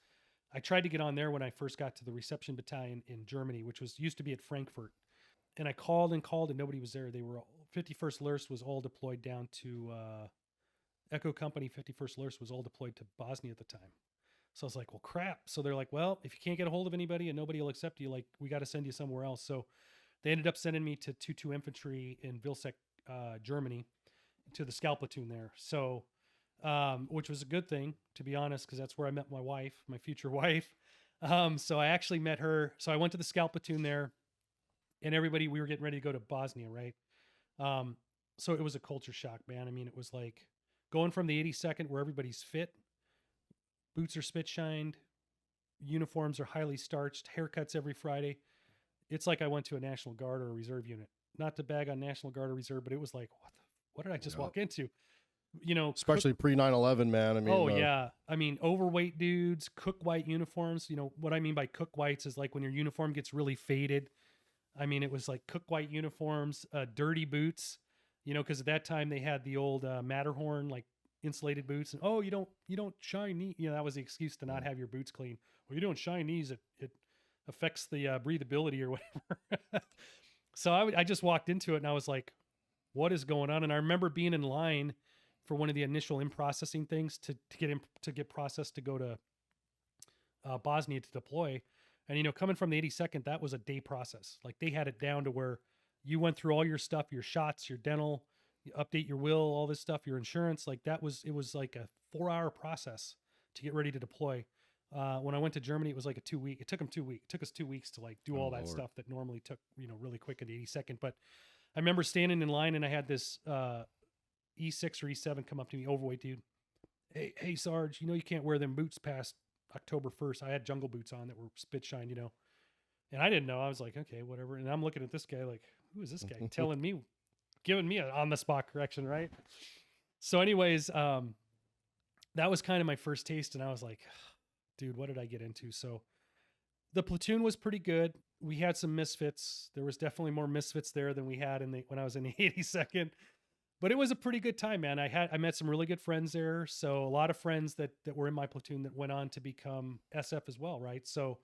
I tried to get on there when I first got to the reception battalion in Germany, which used to be at Frankfurt. And I called and nobody was there. They were 51st LRSD was all deployed down to Echo Company 51st LRSD was all deployed to Bosnia at the time. So I was like, well, crap. So they're like, well, if you can't get a hold of anybody and nobody will accept you, like, we got to send you somewhere else. So they ended up sending me to 2-2 Infantry in Vilseck, Germany, to the scout platoon there. So, which was a good thing, to be honest, because that's where I met my wife, my future wife. So I actually met her. So I went to the scout platoon there, and we were getting ready to go to Bosnia, right? So it was a culture shock, man. I mean, it was like going from the 82nd where everybody's fit, boots are spit shined, uniforms are highly starched, haircuts every Friday. It's like I went to a National Guard or a reserve unit. Not to bag on National Guard or reserve, but it was like, what did I just walk into? You know, especially pre 9/11, man. I mean, yeah. I mean, overweight dudes, cook white uniforms. You know, what I mean by cook whites is like when your uniform gets really faded. I mean, it was like cook white uniforms, dirty boots, you know, because at that time they had the old Matterhorn, like insulated boots. And, you don't shine knee. You know, that was the excuse to not have your boots clean. Well, you don't shine knees. It affects the breathability or whatever. So I just walked into it and I was like, what is going on? And I remember being in line for one of the initial in-processing things to get processed to go to Bosnia to deploy. And, you know, coming from the 82nd, that was a day process. Like they had it down to where you went through all your stuff, your shots, your dental, you update your will, all this stuff, your insurance. Like it was like a 4-hour process to get ready to deploy. When I went to Germany, it was like it took us 2 weeks to like do all that stuff that normally took, you know, really quick in the 82nd. But I remember standing in line and I had this E6 or E7 come up to me, overweight dude. Hey, Sarge, you know, you can't wear them boots past October 1st. I had jungle boots on that were spit shined, you know, and I didn't know. I was like, okay, whatever. And I'm looking at this guy like, who is this guy telling me, giving me an on the spot correction, right? So anyways, that was kind of my first taste. And I was like, dude, what did I get into? So the platoon was pretty good. We had some misfits. There was definitely more misfits there than we had when I was in the 82nd. But it was a pretty good time, man. I met some really good friends there. So a lot of friends that were in my platoon that went on to become SF as well, right? So,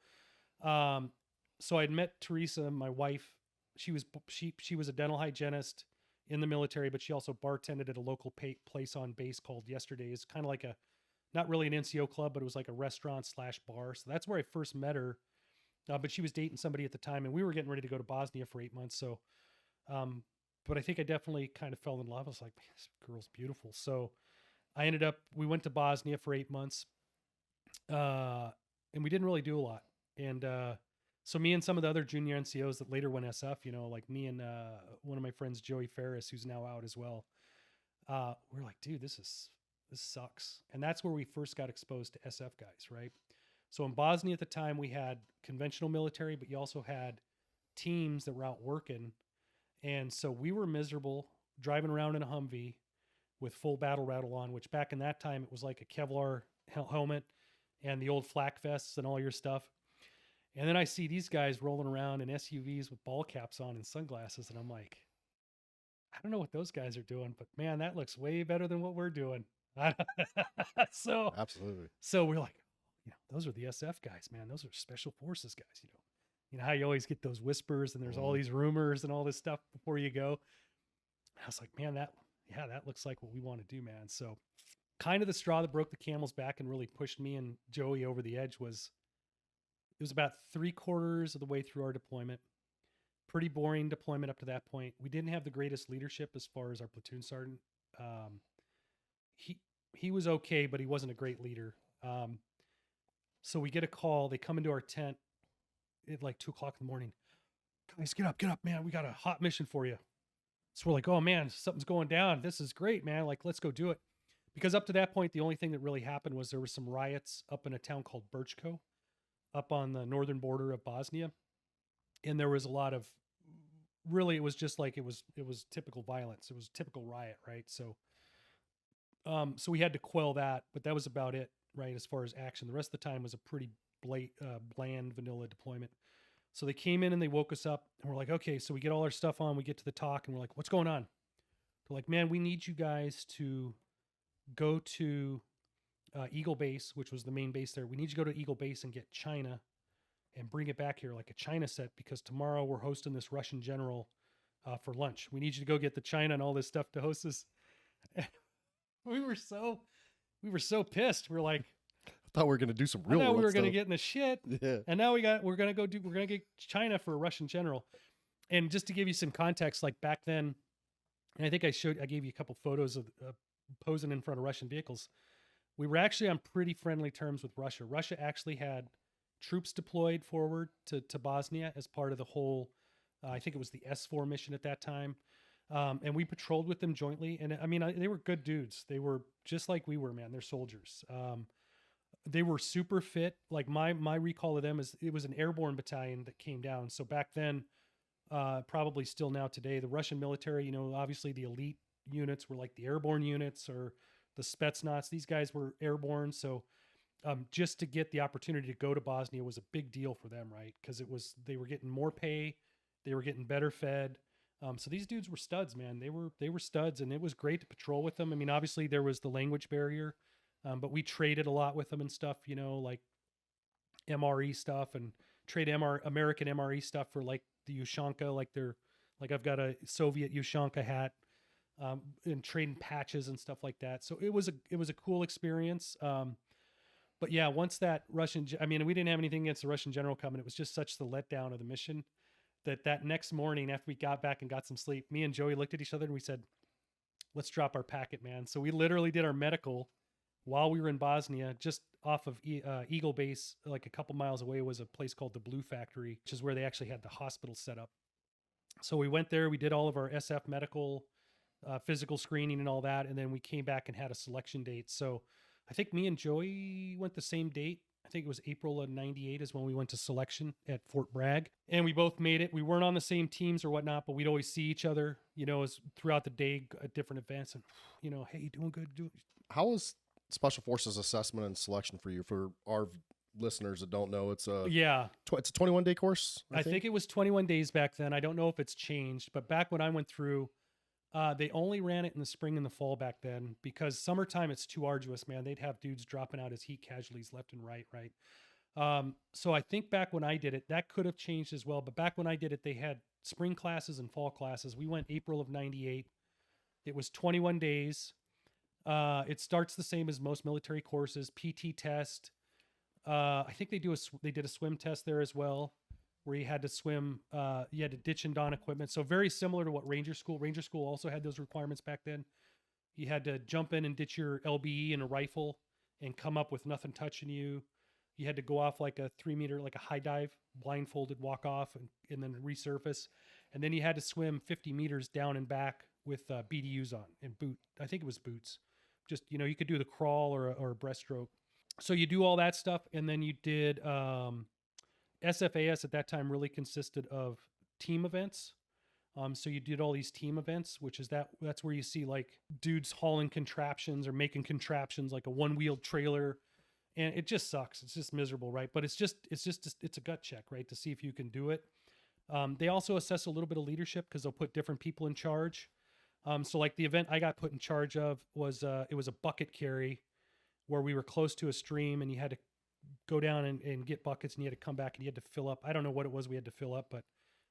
so I'd met Teresa, my wife. She was a dental hygienist in the military, but she also bartended at a local place on base called Yesterday's. Kind of like not really an NCO club, but it was like a restaurant/bar. So that's where I first met her. But she was dating somebody at the time, and we were getting ready to go to Bosnia for 8 months. So, but I think I definitely kind of fell in love. I was like, man, this girl's beautiful. So we went to Bosnia for 8 months, and we didn't really do a lot. And so me and some of the other junior NCOs that later went SF, you know, like me and one of my friends, Joey Ferris, who's now out as well, we're like, dude, this sucks. And that's where we first got exposed to SF guys, right? So in Bosnia at the time, we had conventional military, but you also had teams that were out working. And so we were miserable driving around in a Humvee with full battle rattle on, which back in that time, it was like a Kevlar helmet and the old flak vests and all your stuff. And then I see these guys rolling around in SUVs with ball caps on and sunglasses. And I'm like, I don't know what those guys are doing, but man, that looks way better than what we're doing. so, Absolutely. so we're like, those are the SF guys, man. Those are special forces guys. You know how you always get those whispers and there's all these rumors and all this stuff before you go. I was like, man, that looks like what we want to do, man. So kind of the straw that broke the camel's back and really pushed me and Joey over the edge was, it was about 3/4 of the way through our deployment. Pretty boring deployment up to that point. We didn't have the greatest leadership as far as our platoon sergeant. He was okay, but he wasn't a great leader. So we get a call. They come into our tent at like 2:00 in the morning. Guys, get up, man. We got a hot mission for you. So we're like, oh man, something's going down. This is great, man. Like, let's go do it. Because up to that point, the only thing that really happened was there were some riots up in a town called Birchko, up on the northern border of Bosnia. And there was a lot of, really, it was just like, it was typical violence. It was typical riot, right? So we had to quell that, but that was about it, right? As far as action, the rest of the time was a pretty bland vanilla deployment. So they came in and they woke us up and we're like, okay, so we get all our stuff on, we get to the talk and we're like, what's going on? They're like, man, we need you guys to go to Eagle Base, which was the main base there. We need you to go to Eagle Base and get China and bring it back here like a China set, because tomorrow we're hosting this Russian general for lunch. We need you to go get the China and all this stuff to host us. we were so pissed. We're like, I thought we were going to do some real. I thought we were going to get in the shit. Yeah. And now we're going to get China for a Russian general. And just to give you some context, like back then, and I think I gave you a couple photos of posing in front of Russian vehicles. We were actually on pretty friendly terms with Russia. Russia actually had troops deployed forward to Bosnia as part of the whole, I think it was the S4 mission at that time. And we patrolled with them jointly. And I mean, they were good dudes. They were just like we were, man. They're soldiers. They were super fit. Like my recall of them is it was an airborne battalion that came down. So back then, probably still now today, the Russian military, obviously the elite units were like the airborne units or the Spetsnaz. These guys were airborne. So just to get the opportunity to go to Bosnia was a big deal for them, right? Because they were getting more pay, they were getting better fed. So these dudes were studs, man. They were studs, and it was great to patrol with them. I mean, obviously there was the language barrier, but we traded a lot with them and stuff, like MRE stuff, and trade American MRE stuff for like the Ushanka, like I've got a Soviet Ushanka hat, and trading patches and stuff like that. So it was a cool experience. But yeah, once that we didn't have anything against the Russian general coming. It was just such the letdown of the mission that next morning after we got back and got some sleep, me and Joey looked at each other and we said, let's drop our packet, man. So we literally did our medical while we were in Bosnia, just off of Eagle Base, like a couple miles away was a place called the Blue Factory, which is where they actually had the hospital set up. So we went there, we did all of our SF medical, physical screening and all that. And then we came back and had a selection date. So I think me and Joey went the same date. I think it was April of 98 is when we went to selection at Fort Bragg, and we both made it. We weren't on the same teams or whatnot, but we'd always see each other, as throughout the day at different events, and hey, you doing good? How was Special Forces assessment and selection for you? For our listeners that don't know, it's a 21-day course. I think it was 21 days back then. I don't know if it's changed, but back when I went through, they only ran it in the spring and the fall back then, because summertime it's too arduous, man. They'd have dudes dropping out as heat casualties left and right. So I think back when I did it, that could have changed as well. But back when I did it, they had spring classes and fall classes. We went April of 98. It was 21 days. It starts the same as most military courses, PT test. I think they did a swim test there as well, where you had to swim, you had to ditch and don equipment. So very similar to what Ranger School also had those requirements back then. You had to jump in and ditch your LBE and a rifle and come up with nothing touching you. You had to go off like a 3 meter, like a high dive, blindfolded, walk off and then resurface. And then you had to swim 50 meters down and back with BDUs on and I think it was boots. Just, you could do the crawl or a breaststroke. So you do all that stuff, and then you did SFAS at that time really consisted of team events. So you did all these team events, which is that's where you see like dudes hauling contraptions or making contraptions like a one-wheeled trailer, and it just sucks. It's just miserable, right? But it's a gut check, right, to see if you can do it. They also assess a little bit of leadership because they'll put different people in charge. So like the event I got put in charge of was it was a bucket carry where we were close to a stream and you had to go down and get buckets and you had to come back and you had to fill up. I don't know what it was we had to fill up, but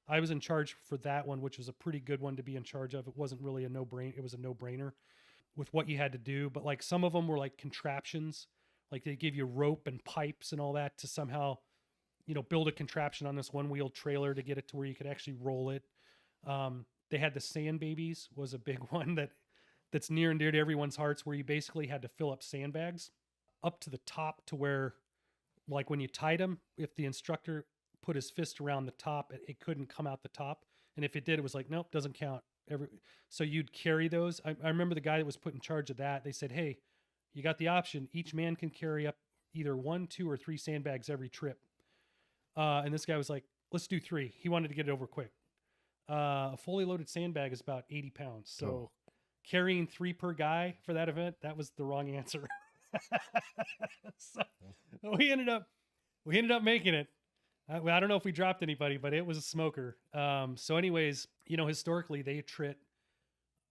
I was in charge for that one, which was a pretty good one to be in charge of. It wasn't really a no-brainer. It was a no-brainer with what you had to do. But like some of them were like contraptions, like they give you rope and pipes and all that to somehow, build a contraption on this one-wheel trailer to get it to where you could actually roll it. They had the sand babies was a big one that's near and dear to everyone's hearts, where you basically had to fill up sandbags up to the top to where, like when you tied them, if the instructor put his fist around the top, it couldn't come out the top. And if it did, it was like, nope, doesn't count. So you'd carry those. I remember the guy that was put in charge of that. They said, hey, you got the option. Each man can carry up either 1, 2, or 3 sandbags every trip. And this guy was like, let's do 3. He wanted to get it over quick. A fully loaded sandbag is about 80 pounds. So carrying 3 per guy for that event, that was the wrong answer. So we ended up making it. I don't know if we dropped anybody, but it was a smoker. So anyways, historically they attrit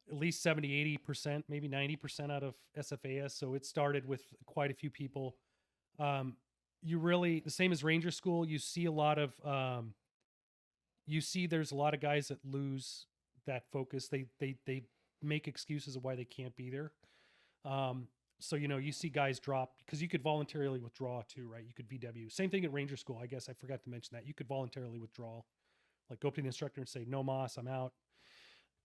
at least 70, 80%, maybe 90% out of SFAS. So it started with quite a few people. The same as Ranger School, you see a lot of, there's a lot of guys that lose that focus. They make excuses of why they can't be there. So, you see guys drop because you could voluntarily withdraw too, right? You could VW. Same thing at Ranger School. I guess I forgot to mention that. You could voluntarily withdraw, like go up to the instructor and say, no moss, I'm out.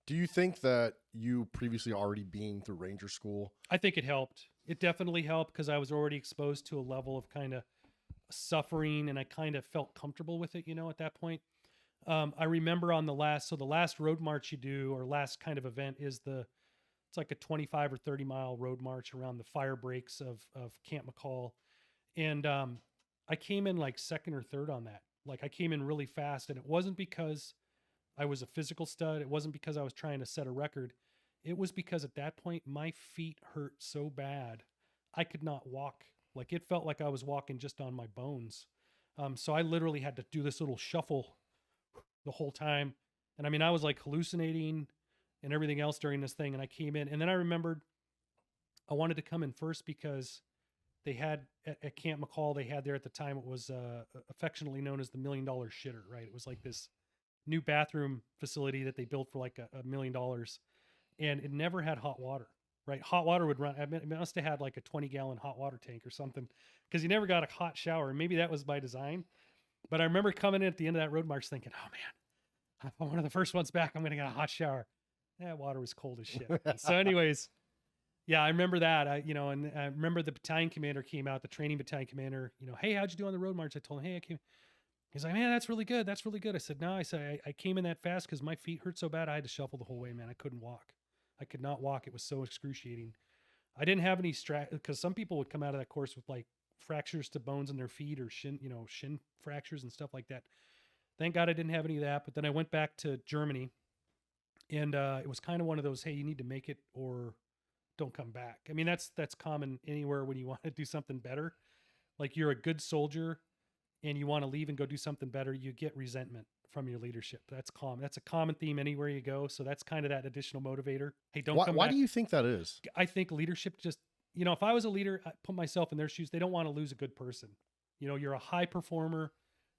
Do you think that you previously already been through Ranger School? I think it helped. It definitely helped because I was already exposed to a level of kind of suffering and I kind of felt comfortable with it, at that point. I remember on the last road march you do, or last kind of event, is it's like a 25 or 30 mile road march around the fire breaks of Camp McCall. And I came in like second or third on that. Like I came in really fast, and it wasn't because I was a physical stud. It wasn't because I was trying to set a record. It was because at that point, my feet hurt so bad, I could not walk. Like it felt like I was walking just on my bones. So I literally had to do this little shuffle the whole time. And I mean, I was like hallucinating and everything else during this thing. And I came in, and then I remembered I wanted to come in first because they had at Camp McCall, they had there at the time, it was affectionately known as the $1 million shitter, right? It was like this new bathroom facility that they built for like $1 million, and it never had hot water, right? Hot water would run. I mean, it must have had like a 20-gallon hot water tank or something, because you never got a hot shower. Maybe that was by design. But I remember coming in at the end of that road march thinking, oh man, if I'm one of the first ones back, I'm going to get a hot shower. That water was cold as shit. So anyways, yeah, I remember that. And I remember the battalion commander came out, the training battalion commander, hey, how'd you do on the road march? I told him, hey, I came. He's like, man, that's really good. That's really good. I said, no, I came in that fast because my feet hurt so bad. I had to shuffle the whole way, man. I couldn't walk. I could not walk. It was so excruciating. I didn't have any because some people would come out of that course with like fractures to bones in their feet, or shin fractures and stuff like that. Thank God I didn't have any of that. But then I went back to Germany, and it was kind of one of those, hey, you need to make it or don't come back. I mean, that's common anywhere when you want to do something better. Like you're a good soldier and you want to leave and go do something better, you get resentment from your leadership. That's common. That's a common theme anywhere you go. So that's kind of that additional motivator. Hey, don't come back. Why do you think that is? I think leadership just, if I was a leader, I put myself in their shoes. They don't want to lose a good person. You're a high performer.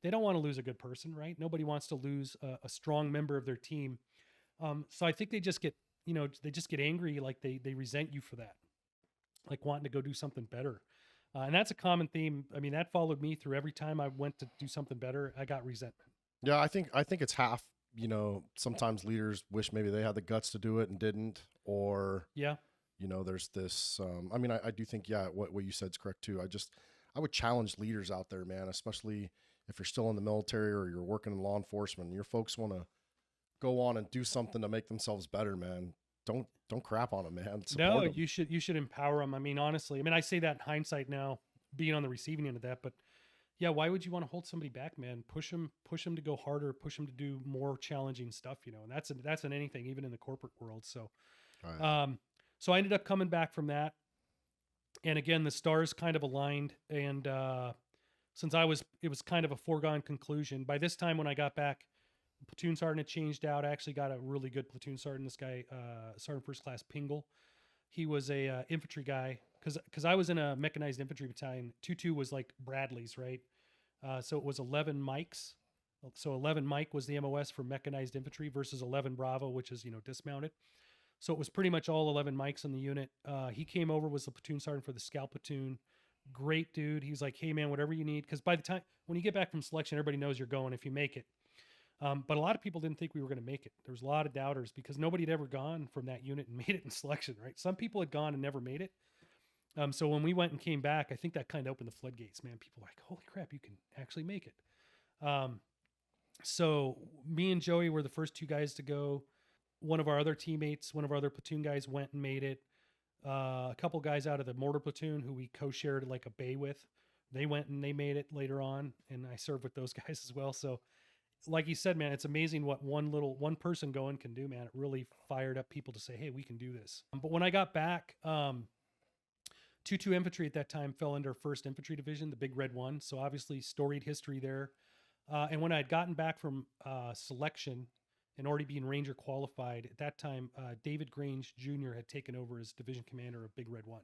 They don't want to lose a good person, right? Nobody wants to lose a strong member of their team. So I think they just get, they just get angry. Like they resent you for that, like wanting to go do something better. And that's a common theme. I mean, that followed me through every time I went to do something better. I got resentment. Yeah, I think it's half. Sometimes leaders wish maybe they had the guts to do it and didn't, or there's this. I do think what you said is correct too. I would challenge leaders out there, man, especially if you're still in the military or you're working in law enforcement. Your folks want to go on and do something to make themselves better, man. Don't crap on them, man. Support them. You should empower them. I mean, honestly, I say that in hindsight now, being on the receiving end of that. But yeah, why would you want to hold somebody back, man? Push them to go harder, push them to do more challenging stuff, you know, and that's in anything, even in the corporate world. So, Right. so I ended up coming back from that. And again, the stars kind of aligned. And, since it was kind of a foregone conclusion by this time when I got back, platoon sergeant had changed out. I actually got a really good platoon sergeant. This guy, Sergeant First Class Pingle. He was a infantry guy because I was in a mechanized infantry battalion. 2-2 was like Bradley's, right? So it was 11 mics. So 11 Mike was the MOS for mechanized infantry versus 11 Bravo, which is, you know, dismounted. So it was pretty much all 11 mics in the unit. He came over, was the platoon sergeant for the scout platoon. Great dude. He's like, hey man, whatever you need. Because by the time when you get back from selection, everybody knows you're going if you make it. But a lot of people didn't think we were going to make it. There was a lot of doubters because nobody had ever gone from that unit and made it in selection, right? Some people had gone and never made it. So when we went and came back, I think that kind of opened the floodgates, man. People were like, holy crap, you can actually make it. So me and Joey were the first two guys to go. One of our other teammates, one of our other platoon guys went and made it. A couple guys out of the mortar platoon who we co-shared like a bay with, they went and they made it later on. And I served with those guys as well. So like you said, man, it's amazing what one person going can do, man. It really fired up people to say, hey, we can do this. But when I got back, 2-2 infantry at that time fell under 1st Infantry Division, the Big Red One. So obviously storied history there. And when I had gotten back from selection and already being Ranger qualified, at that time, David Grange Jr. had taken over as division commander of Big Red One.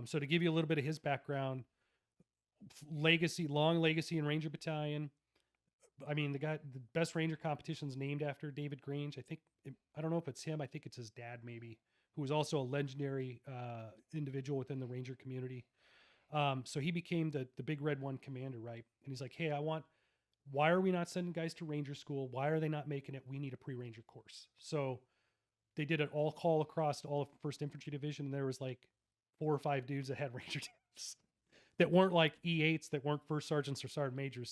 So to give you a little bit of his background, long legacy in Ranger Battalion. I mean, the best Ranger competition's named after David Grange. I don't know if it's him. I think it's his dad, maybe, who was also a legendary individual within the Ranger community. So he became the Big Red One commander, right? And he's like, hey, why are we not sending guys to Ranger school? Why are they not making it? We need a pre-Ranger course. So they did an all call across all of 1st Infantry Division. And there was like 4 or 5 dudes that had Ranger teams that weren't like E8s, that weren't first sergeants or sergeant majors.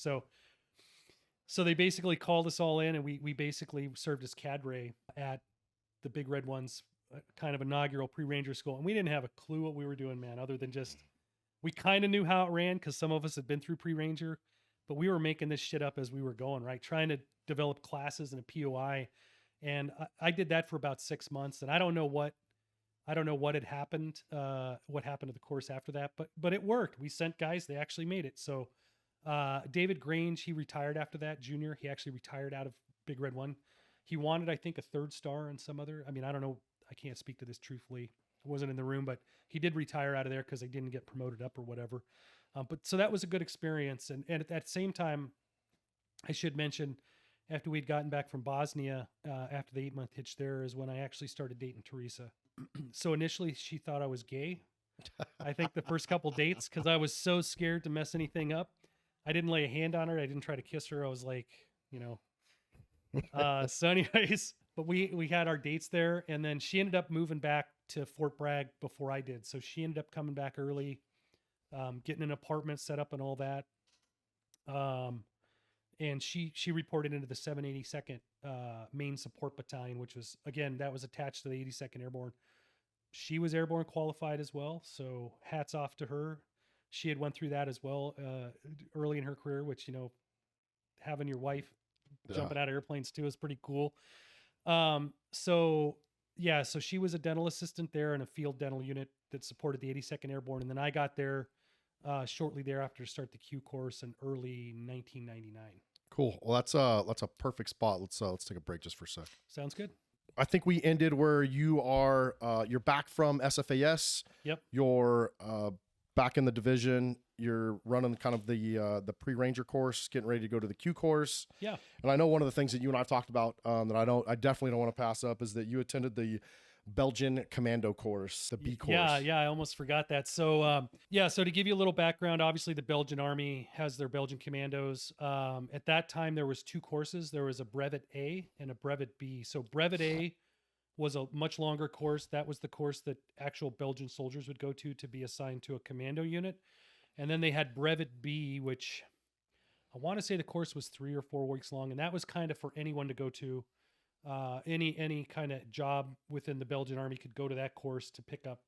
So they basically called us all in, and we basically served as cadre at the Big Red One's kind of inaugural pre-Ranger school. And we didn't have a clue what we were doing, man, other than just, we kind of knew how it ran because some of us had been through pre-Ranger, but we were making this shit up as we were going, right? Trying to develop classes and a POI. And I did that for about 6 months, and I don't know what had happened, what happened to the course after that, but it worked. We sent guys, they actually made it. So David Grange, he retired after that, junior. He actually retired out of Big Red One. He wanted, I think, a 3rd star and some other, I mean, I don't know. I can't speak to this truthfully. I wasn't in the room, but he did retire out of there because they didn't get promoted up or whatever. But so that was a good experience. And at that same time, I should mention, after we'd gotten back from Bosnia, after the 8-month hitch there, is when I actually started dating Teresa. So initially she thought I was gay. I think the first couple dates, because I was so scared to mess anything up. I didn't lay a hand on her. I didn't try to kiss her. I was like, you know. So anyways, but we had our dates there, and then she ended up moving back to Fort Bragg before I did. So she ended up coming back early, getting an apartment set up and all that. And she reported into the 782nd Main Support Battalion, which was, again, that was attached to the 82nd Airborne. She was Airborne qualified as well, so hats off to her. She had went through that as well early in her career, which, you know, having your wife jumping out of airplanes too is pretty cool. So she was a dental assistant there in a field dental unit that supported the 82nd Airborne. And then I got there shortly thereafter to start the Q course in early 1999. Cool. Well, that's a perfect spot. Let's take a break just for a sec. Sounds good. I think we ended where you are, you're back from SFAS. Yep. You're back in the division. You're running kind of the pre-Ranger course, getting ready to go to the Q course. Yeah. And I know one of the things that you and I've talked about that I definitely don't want to pass up is that you attended the Belgian Commando course, the B course. Yeah, I almost forgot that. So, so to give you a little background, obviously the Belgian Army has their Belgian Commandos. At that time, there was 2 courses. There was a Brevet A and a Brevet B. So Brevet A was a much longer course. That was the course that actual Belgian soldiers would go to be assigned to a commando unit. And then they had Brevet B, which I want to say the course was 3 or 4 weeks long. And that was kind of for anyone to go to. Any kind of job within the Belgian Army could go to that course to pick up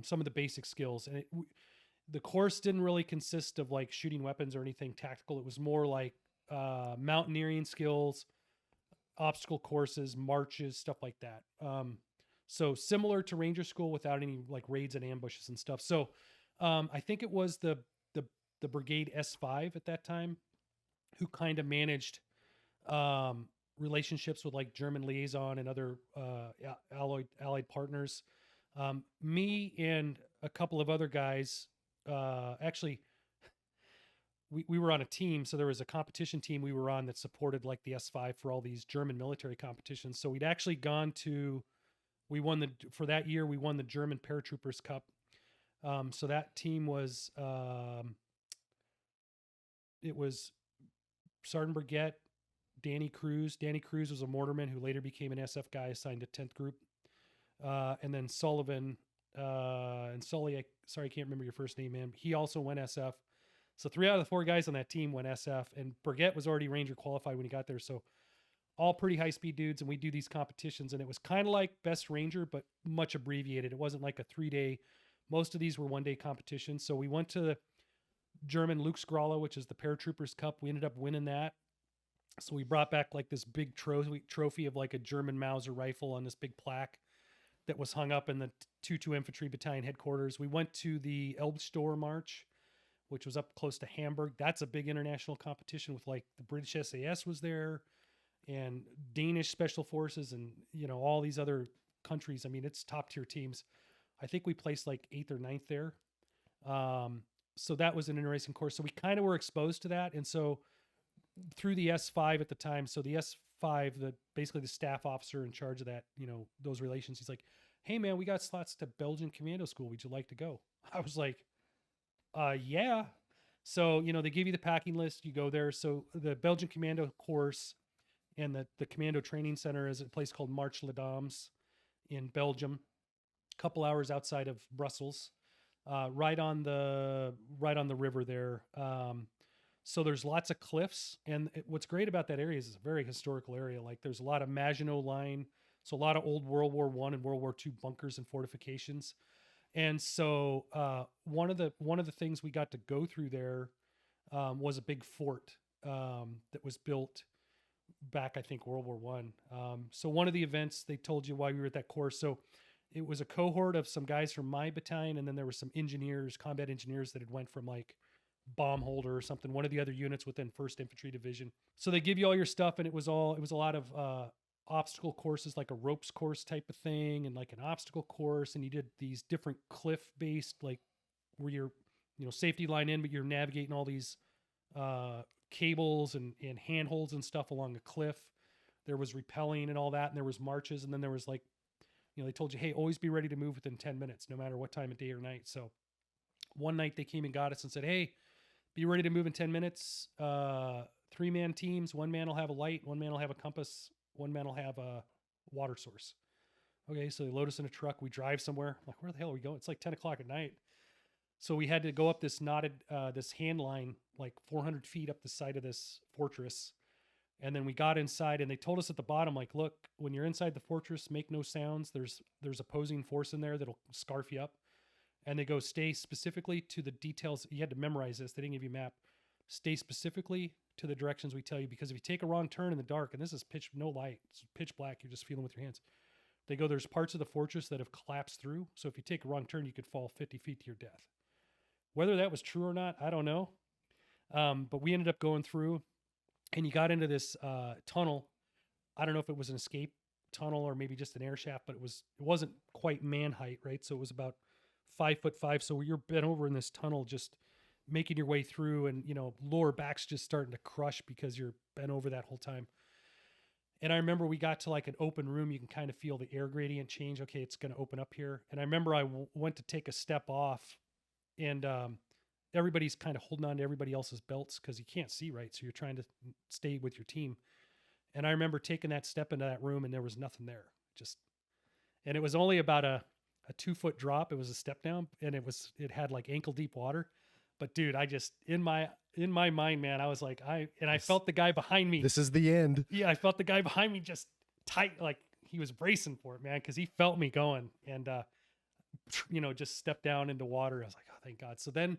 some of the basic skills. And the course didn't really consist of like shooting weapons or anything tactical. It was more like mountaineering skills, obstacle courses, marches, stuff like that. So similar to Ranger School without any like raids and ambushes and stuff. So I think it was the Brigade S5 at that time who kind of managed relationships with like German liaison and other allied partners. Me and a couple of other guys, actually, we were on a team. So there was a competition team we were on that supported like the S5 for all these German military competitions. So we'd actually gone to, for that year, we won the German Paratroopers Cup. So that team was, it was Sergeant Burgett, Danny Cruz. Danny Cruz was a mortarman who later became an SF guy assigned to 10th Group. And then Sullivan, and Sully, sorry, I can't remember your first name, man. He also went SF. So 3 out of the 4 guys on that team went SF, and Burgett was already Ranger qualified when he got there. So all pretty high speed dudes. And we do these competitions, and it was kind of like Best Ranger, but much abbreviated. It wasn't like a 3-day. Most of these were 1-day competitions. So we went to the German Luxgrala, which is the Paratroopers Cup. We ended up winning that. So we brought back like this big trophy of like a German Mauser rifle on this big plaque that was hung up in the 2-2 Infantry Battalion headquarters. We went to the Elbstor March, which was up close to Hamburg. That's a big international competition with like the British SAS was there and Danish Special Forces and, you know, all these other countries. I mean, it's top tier teams. I think we placed like 8th or 9th there. So that was an interesting course. So we kind of were exposed to that. And so through the S5 at the time, so the S5, basically the staff officer in charge of that, you know, those relations, he's like, hey man, we got slots to Belgian Commando School. Would you like to go? I was like, yeah. So, you know, they give you the packing list, you go there. So the Belgian Commando course and the Commando Training Center is a place called March les Dames in Belgium, a couple hours outside of Brussels, right on the river there. So there's lots of cliffs, and what's great about that area is it's a very historical area. Like there's a lot of Maginot Line, so a lot of old World War I and World War II bunkers and fortifications. And so one of the things we got to go through there was a big fort that was built back, I think, World War I. So one of the events they told you while we were at that course. So it was a cohort of some guys from my battalion, and then there were some engineers, combat engineers that had went from like bomb holder or something, one of the other units within 1st Infantry Division. So they give you all your stuff, and it was a lot of obstacle courses, like a ropes course type of thing, and like an obstacle course, and you did these different cliff based, like where you're, you know, safety line in, but you're navigating all these cables and handholds and stuff along a cliff. There was rappelling and all that, and there was marches, and then there was like, you know, they told you, hey, always be ready to move within 10 minutes, no matter what time of day or night. So one night they came and got us and said, hey, be ready to move in 10 minutes. 3-man teams. 1 man will have a light. 1 man will have a compass. 1 man will have a water source. Okay, so they load us in a truck. We drive somewhere. I'm like, where the hell are we going? It's like 10 o'clock at night. So we had to go up this this hand line, like 400 feet up the side of this fortress. And then we got inside, and they told us at the bottom, like, look, when you're inside the fortress, make no sounds. There's opposing force in there that'll scarf you up. And they go, stay specifically to the details. You had to memorize this. They didn't give you a map. Stay specifically to the directions we tell you, because if you take a wrong turn in the dark, and this is no light, it's pitch black, you're just feeling with your hands. They go, there's parts of the fortress that have collapsed through. So if you take a wrong turn, you could fall 50 feet to your death. Whether that was true or not, I don't know. But we ended up going through, and you got into this tunnel. I don't know if it was an escape tunnel or maybe just an air shaft, but it wasn't quite man height, right? So it was about 5'5". So you're bent over in this tunnel, just making your way through, and, you know, lower back's just starting to crush because you're bent over that whole time. And I remember we got to like an open room. You can kind of feel the air gradient change. Okay, it's going to open up here. And I remember I went to take a step off, and everybody's kind of holding on to everybody else's belts because you can't see right. So you're trying to stay with your team. And I remember taking that step into that room, and there was nothing there. And it was only about a 2-foot drop. It was a step down, and it had like ankle deep water. But dude, I just, in my mind, man, I was like, I felt the guy behind me. This is the end. Yeah. I felt the guy behind me just tight. Like he was bracing for it, man. Cause he felt me going, and, just stepped down into water. I was like, oh, thank God. So then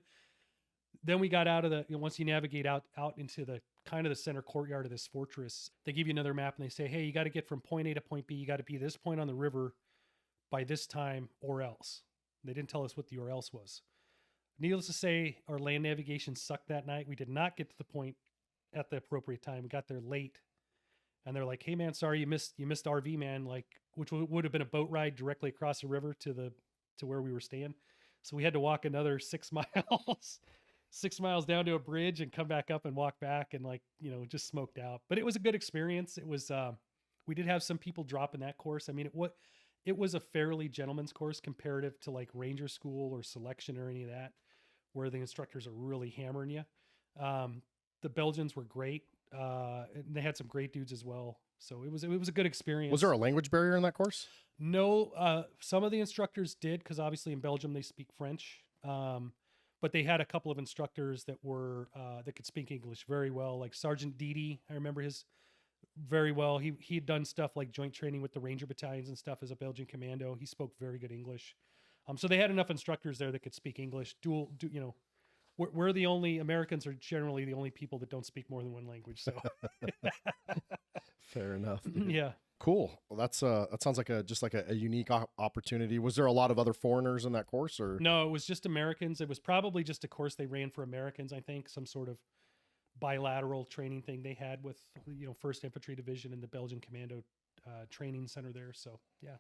we got out of once you navigate out into the kind of the center courtyard of this fortress, they give you another map and they say, hey, you got to get from point A to point B. You got to be this point on the river by this time or else. They didn't tell us what the or else was. Needless to say, our land navigation sucked that night. We did not get to the point at the appropriate time. We got there late, and they're like, hey man, sorry, you missed RV, man, like, which would have been a boat ride directly across the river to where we were staying. So we had to walk another 6 miles 6 miles down to a bridge and come back up and walk back, and just smoked out. But it was a good experience. It was we did have some people drop in that course. I mean, it was a fairly gentleman's course comparative to like ranger school or selection or any of that, where the instructors are really hammering you. The Belgians were great. And they had some great dudes as well. So it was a good experience. Was there a language barrier in that course? No. Some of the instructors did, because obviously in Belgium they speak French. But they had a couple of instructors that were that could speak English very well, like Sergeant Didi. I remember his very well. He'd done stuff like joint training with the Ranger battalions and stuff as a Belgian commando. He spoke very good English. So they had enough instructors there that could speak English. We're the only Americans are generally the only people that don't speak more than one language. So fair enough. Yeah. Cool. Well, that sounds like a unique opportunity. Was there a lot of other foreigners in that course, or? No, it was just Americans. It was probably just a course they ran for Americans. I think some sort of bilateral training thing they had with 1st Infantry Division and the Belgian Commando training center there. So yeah,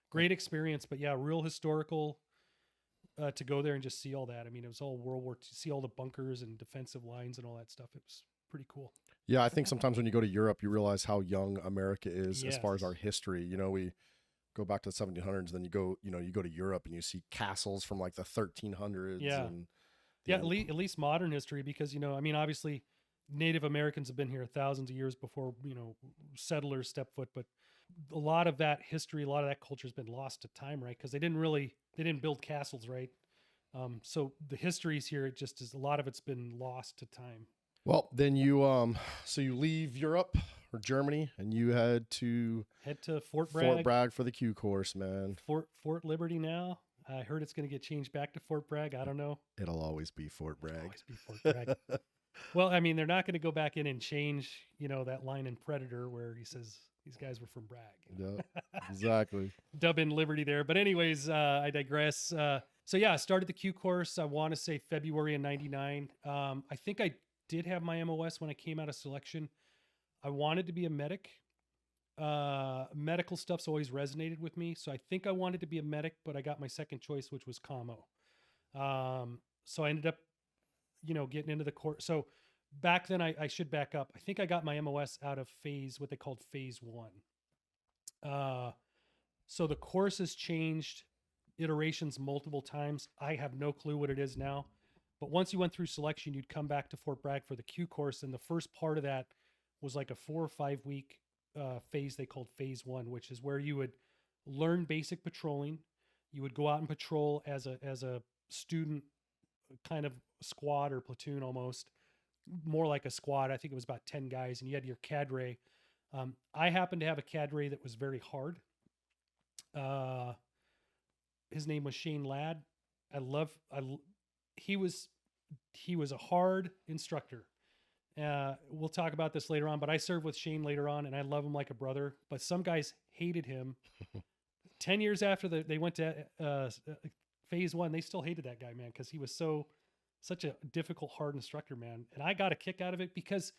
great experience. But yeah, real historical to go there and just see all that. I mean, it was all World War II, see all the bunkers and defensive lines and all that stuff. It was pretty cool. Yeah, I think sometimes when you go to Europe, you realize how young America is as far as our history. We go back to the 1700s, then you go to Europe and you see castles from like the 1300s. Yeah. And, at least modern history, because, obviously Native Americans have been here thousands of years before, settlers step foot, but a lot of that history, a lot of that culture has been lost to time, right? Because they didn't build castles, right? So the histories here, it just is, a lot of it's been lost to time. Well, then you leave Europe or Germany and you head to Fort Bragg. Fort Bragg for the Q course, man. Fort Liberty now. I heard it's going to get changed back to Fort Bragg. I don't know. It'll always be Fort Bragg. Always be Fort Bragg. Well, I mean, they're not going to go back in and change, that line in Predator where he says these guys were from Bragg. Yeah, exactly. Dub in Liberty there. But anyways, I digress. So yeah, I started the Q course. I want to say February of 99. I think I did have my MOS when I came out of selection. I wanted to be a medic. Medical stuff's always resonated with me. So I think I wanted to be a medic, but I got my second choice, which was commo. So I ended up, getting into the course. So back then I should back up. I think I got my MOS out of what they called phase 1. So the course has changed iterations multiple times. I have no clue what it is now. But once you went through selection, you'd come back to Fort Bragg for the Q course. And the first part of that was like a 4 or 5 week phase they called phase 1, which is where you would learn basic patrolling. You would go out and patrol as a student kind of squad or platoon, almost more like a squad. I think it was about 10 guys, and you had your cadre. I happened to have a cadre that was very hard. His name was Shane Ladd. He was a hard instructor. We'll talk about this later on, but I served with Shane later on, and I love him like a brother. But some guys hated him. 10 years after they went to phase 1, they still hated that guy, man, because he was such a difficult, hard instructor, man. And I got a kick out of it because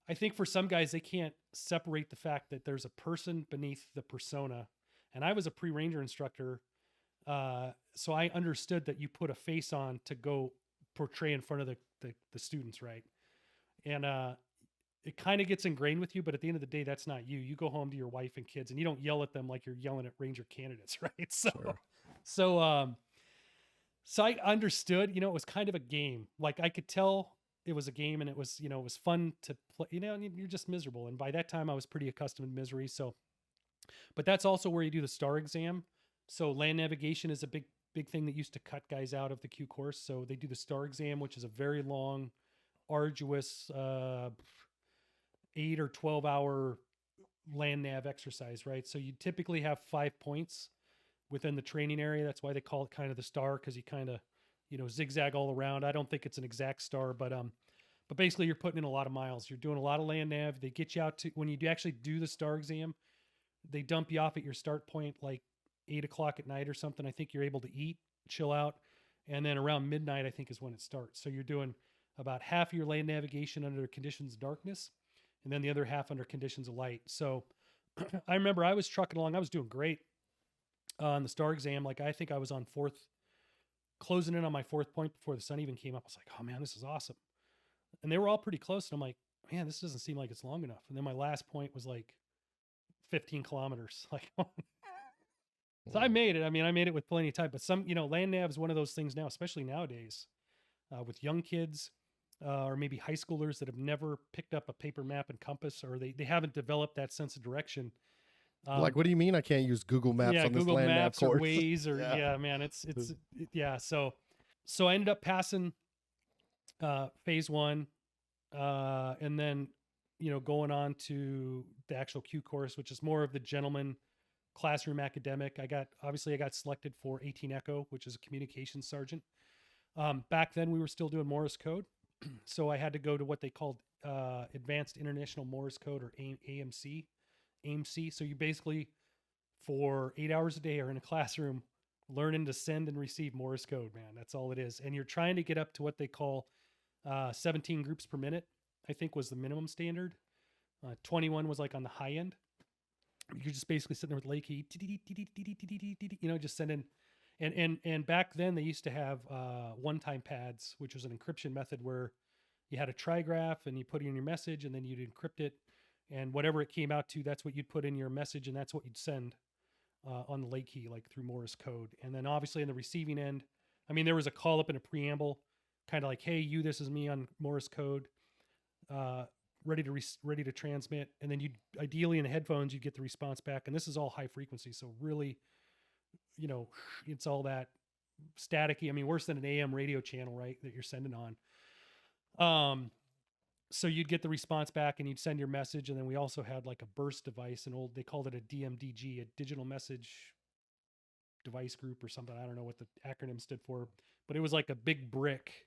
I think for some guys, they can't separate the fact that there's a person beneath the persona. And I was a pre-ranger instructor, so I understood that you put a face on to go portray in front of the students, right? And it kind of gets ingrained with you, but at the end of the day, that's not you. You go home to your wife and kids, and you don't yell at them like you're yelling at Ranger candidates, right? So I understood, it was kind of a game. Like I could tell it was a game, and it was, it was fun to play, and you're just miserable. And by that time I was pretty accustomed to misery. So, but that's also where you do the STAR exam. So land navigation is a big thing that used to cut guys out of the Q course. So they do the STAR exam, which is a very long, arduous, 8 or 12 hour land nav exercise, right? So you typically have 5 points within the training area. That's why they call it kind of the star, because you kind of, zigzag all around. I don't think it's an exact star, but basically you're putting in a lot of miles. You're doing a lot of land nav. They get you out to, when you actually do the star exam, they dump you off at your start point like 8 o'clock at night or something. I think you're able to eat, chill out. And then around midnight, I think, is when it starts. So you're doing about half of your land navigation under conditions of darkness, and then the other half under conditions of light. So I remember I was trucking along. I was doing great on the star exam. Like, I think I was on closing in on my fourth point before the sun even came up. I was like, oh man, this is awesome. And they were all pretty close. And I'm like, man, this doesn't seem like it's long enough. And then my last point was like 15 kilometers. Like, so I made it. I mean, I made it with plenty of time, but some, land nav is one of those things now, especially nowadays, with young kids, or maybe high schoolers that have never picked up a paper map and compass, or they haven't developed that sense of direction. Like, what do you mean I can't use Google Maps on this Google land nav Maps or course? Waze, or man, yeah. So I ended up passing phase one, and then going on to the actual Q course, which is more of the gentleman classroom academic. I got selected for 18 Echo, which is a communications sergeant. Back then we were still doing Morse code. So I had to go to what they called Advanced International Morse Code, or AMC. So you basically, for 8 hours a day, are in a classroom learning to send and receive Morse code, man. That's all it is. And you're trying to get up to what they call 17 groups per minute, I think was the minimum standard. 21 was like on the high end. You're just basically sitting there with Latchkey, just sending. And back then they used to have one-time pads, which was an encryption method where you had a trigraph and you put in your message and then you'd encrypt it. And whatever it came out to, that's what you'd put in your message, and that's what you'd send on the Latchkey, like through Morse code. And then obviously on the receiving end, I mean, there was a call up and a preamble, kind of like, hey, this is me on Morse code, ready to transmit. And then you'd ideally in the headphones, you'd get the response back. And this is all high frequency. So really, it's all that staticky. I mean, worse than an AM radio channel, right, that you're sending on. So you'd get the response back and you'd send your message. And then we also had like a burst device, they called it a DMDG, a digital message device group or something. I don't know what the acronym stood for, but it was like a big brick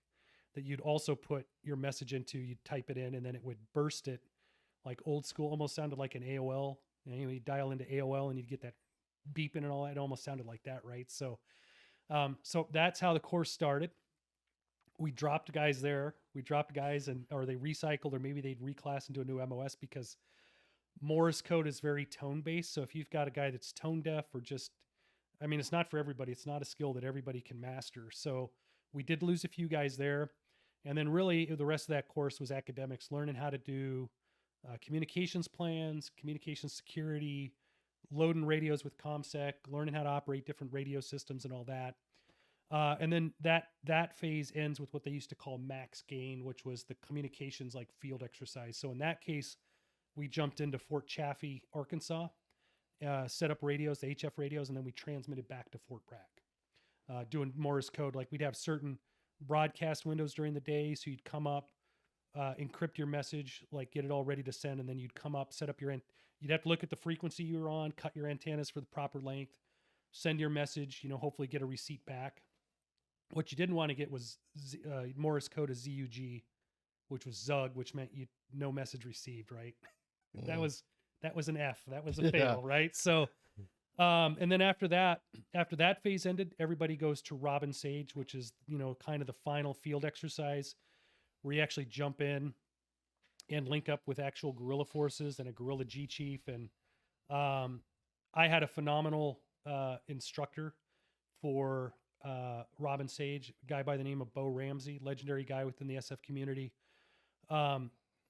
that you'd also put your message into. You'd type it in and then it would burst it, like old school, almost sounded like an AOL. You dial into AOL and you'd get that beeping and all that. It almost sounded like that, right? So that's how the course started. We dropped guys there. Or they recycled, or maybe they'd reclass into a new MOS, because Morse code is very tone based. So if you've got a guy that's tone deaf, or it's not for everybody. It's not a skill that everybody can master. So we did lose a few guys there. And then really the rest of that course was academics, learning how to do communications plans, communication security, loading radios with ComSec, learning how to operate different radio systems and all that. And then that phase ends with what they used to call max gain, which was the communications like field exercise. So in that case, we jumped into Fort Chaffee, Arkansas, set up radios, the HF radios, and then we transmitted back to Fort Bragg, doing Morse code. Like, we'd have certain broadcast windows during the day. So you'd come up, encrypt your message, like get it all ready to send. And then you'd come up, set up you'd have to look at the frequency you were on, cut your antennas for the proper length, send your message, hopefully get a receipt back. What you didn't want to get was Morse code as ZUG, which was Zug, which meant no message received, right? That was an F. That was a fail, right? So, and then after that phase ended, everybody goes to Robin Sage, which is, kind of the final field exercise where you actually jump in and link up with actual guerrilla forces and a guerrilla G chief. And I had a phenomenal instructor for Robin Sage, a guy by the name of Bo Ramsey, legendary guy within the SF community.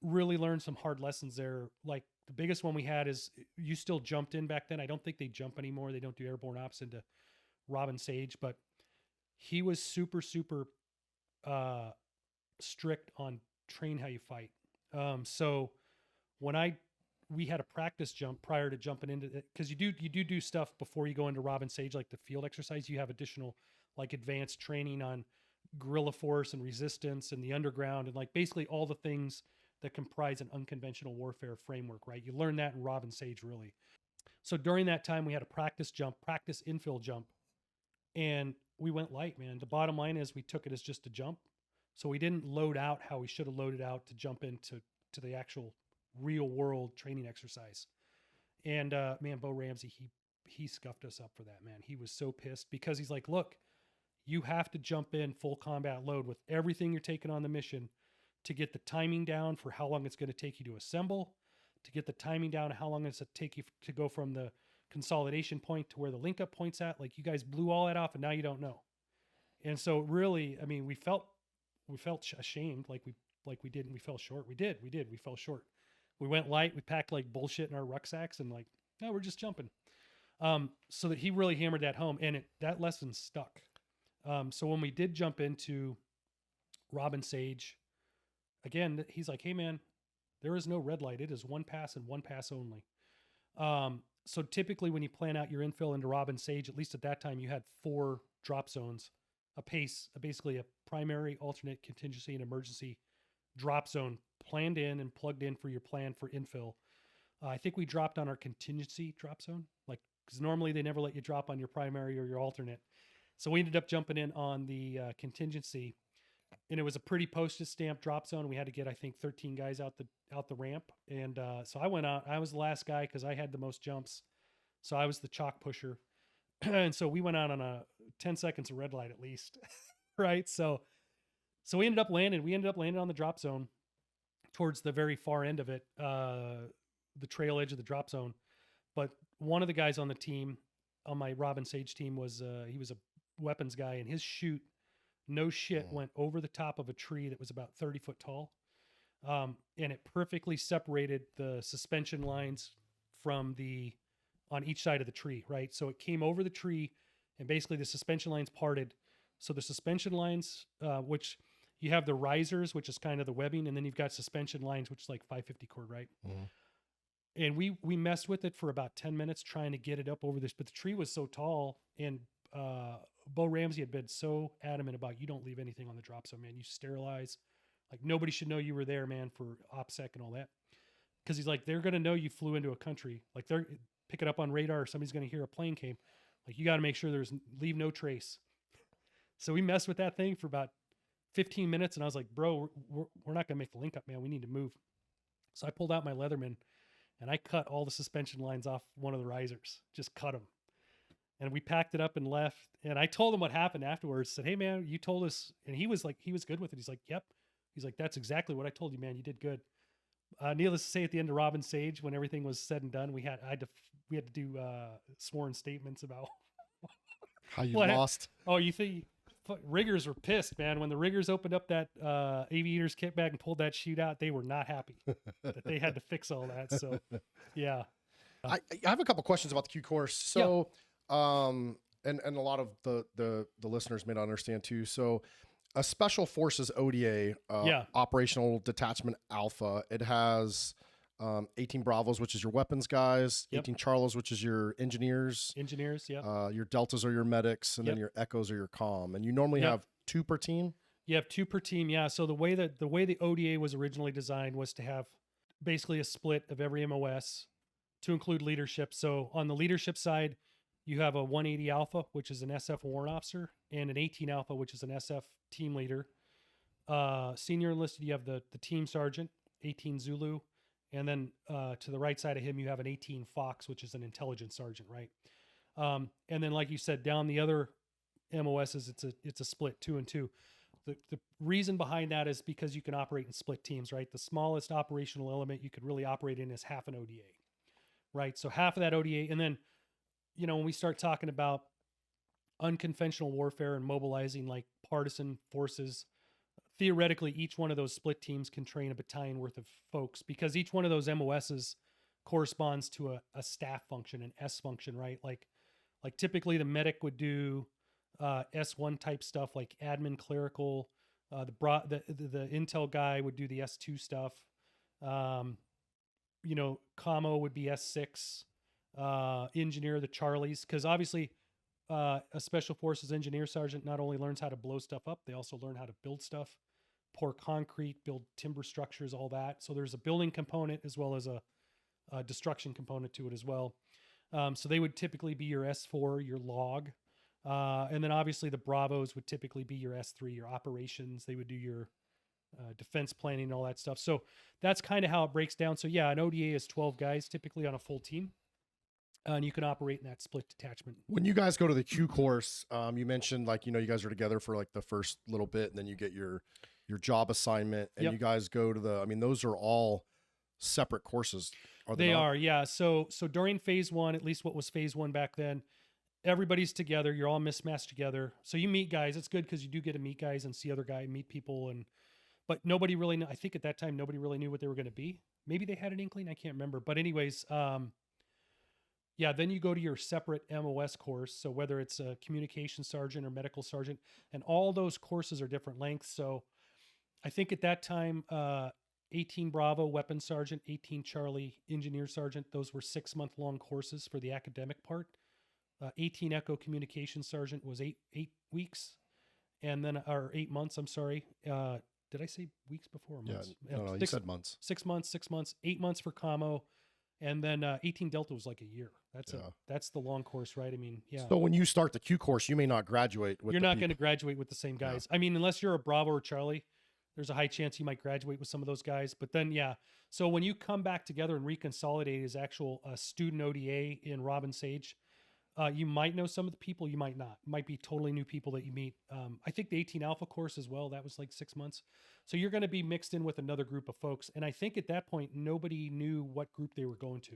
Really learned some hard lessons there. Like, the biggest one we had is, you still jumped in back then. I don't think they jump anymore. They don't do airborne ops into Robin Sage, but he was super, super strict on train how you fight. So when we had a practice jump prior to jumping into it, because you do stuff before you go into Robin Sage, like the field exercise. You have additional, like, advanced training on guerrilla force and resistance and the underground, and like basically all the things that comprise an unconventional warfare framework, right? You learn that in Robin Sage, really. So during that time, we had a practice infill jump, and we went light, man. The bottom line is we took it as just a jump. So we didn't load out how we should have loaded out to jump into the actual real world training exercise. And man, Bo Ramsey, he scuffed us up for that, man. He was so pissed because he's like, look, you have to jump in full combat load with everything you're taking on the mission to get the timing down for how long it's going to take you to assemble, to get the timing down, how long it's going to take you to go from the consolidation point to where the link up point's at. Like, you guys blew all that off and now you don't know. And so really, I mean, we felt ashamed. We fell short. We fell short. We went light. We packed like bullshit in our rucksacks and like, no, we're just jumping. So that he really hammered that home, and that lesson stuck. So when we did jump into Robin Sage, again, he's like, hey man, there is no red light. It is one pass and one pass only. So typically when you plan out your infill into Robin Sage, at least at that time, you had 4 drop zones, basically a primary, alternate, contingency, and emergency drop zone planned in and plugged in for your plan for infill. I think we dropped on our contingency drop zone, like, because normally they never let you drop on your primary or your alternate. So we ended up jumping in on the contingency, and it was a pretty postage stamp drop zone. We had to get, I think, 13 guys out the ramp. And so I went out. I was the last guy because I had the most jumps. So I was the chalk pusher. And so we went out on a 10 seconds of red light at least. Right. So we ended up landing. We ended up landing on the drop zone towards the very far end of it, the trail edge of the drop zone. But one of the guys on the team, on my Robin Sage team, he was a weapons guy, and his chute, no shit, went over the top of a tree that was about 30 foot tall. And it perfectly separated the suspension lines on each side of the tree, right? So it came over the tree, and basically the suspension lines parted. So the suspension lines, which you have the risers, which is kind of the webbing, and then you've got suspension lines, which is like 550 cord, right? Mm-hmm. And we messed with it for about 10 minutes trying to get it up over this, but the tree was so tall, and Bo Ramsey had been so adamant about, you don't leave anything on the drop zone, man. You sterilize. Like, nobody should know you were there, man, for OPSEC and all that. Because he's like, they're going to know you flew into a country. Like, they're pick it up on radar, or somebody's going to hear a plane came. Like, you got to make sure leave no trace. So we messed with that thing for about 15 minutes, and I was like, bro, we're not going to make the link up, man. We need to move. So I pulled out my Leatherman, and I cut all the suspension lines off one of the risers. Just cut them. And we packed it up and left. And I told him what happened afterwards. Said, hey, man, you told us. And he was good with it. He's like, yep. He's like, that's exactly what I told you, man. You did good. Needless to say, at the end of Robin Sage, when everything was said and done, we had to do sworn statements about how you lost. Oh, you think riggers were pissed, man. When the riggers opened up that aviator's kit bag and pulled that chute out, they were not happy that they had to fix all that. So, yeah. I have a couple questions about the Q course. So, and a lot of the listeners may not understand too. So, a Special Forces ODA, Operational Detachment Alpha, it has 18 Bravos, which is your weapons guys, 18 Charlos, which is your engineers. Your Deltas are your medics, and then your Echoes are your comm. And you normally have 2 per team? You have 2 per team, yeah. So the way the ODA was originally designed was to have basically a split of every MOS to include leadership. So on the leadership side, you have a 180 Alpha, which is an SF Warrant Officer, and an 18 Alpha, which is an SF team leader. Senior enlisted, you have the team sergeant, 18 Zulu, and then to the right side of him, you have an 18 Fox, which is an intelligence sergeant, right? And then, like you said, down the other MOSs, it's a split 2 and 2. The reason behind that is because you can operate in split teams, right? The smallest operational element you could really operate in is half an ODA, right? So half of that ODA, and then, you know, when we start talking about unconventional warfare and mobilizing like partisan forces, theoretically, each one of those split teams can train a battalion worth of folks, because each one of those MOSs corresponds to a staff function, an S function, right? Like typically the medic would do S1 type stuff, like admin, clerical. The intel guy would do the S2 stuff. You know, commo would be S6. Engineer, the Charlies, because obviously a Special Forces engineer sergeant not only learns how to blow stuff up, they also learn how to build stuff, pour concrete, build timber structures, all that. So there's a building component as well as a destruction component to it as well. So they would typically be your S4, your log. And then obviously the Bravos would typically be your S3, your operations. They would do your defense planning and all that stuff. So that's kind of how it breaks down. So yeah, an ODA is 12 guys typically on a full team. And you can operate in that split detachment. When you guys go to the Q course, you mentioned like, you guys are together for like the first little bit and then you get your job assignment and Yep. you guys go to those are all separate courses. Are They not? are, yeah. So during phase one, at least what was phase one back then, everybody's together. You're all mismatched together. So you meet guys. It's good because you do get to meet guys and see other guys, meet people. But nobody really, I think at that time, nobody really knew what they were going to be. Maybe they had an inkling. I can't remember. But anyways, yeah, then you go to your separate MOS course. So whether it's a communication sergeant or medical sergeant, and all those courses are different lengths. So I think at that time, 18 Bravo weapons sergeant, 18 Charlie engineer sergeant, those were 6-month long courses for the academic part. 18 Echo communication sergeant was eight weeks, and then or 8 months. I'm sorry. Did I say weeks before? Or months? Yeah, no, you said months. 6 months, 8 months for commo. And then 18 Delta was like a year. That's the long course, right? I mean, yeah. So when you start the Q course, you may not graduate with You're not going to graduate with the same guys. Yeah. I mean, unless you're a Bravo or Charlie, there's a high chance you might graduate with some of those guys. But then, yeah. So when you come back together and reconsolidate as actual student ODA in Robin Sage, you might know some of the people, you might not. It might be totally new people that you meet. I think the 18 Alpha course as well, that was like 6 months. So you're going to be mixed in with another group of folks. And I think at that point, nobody knew what group they were going to.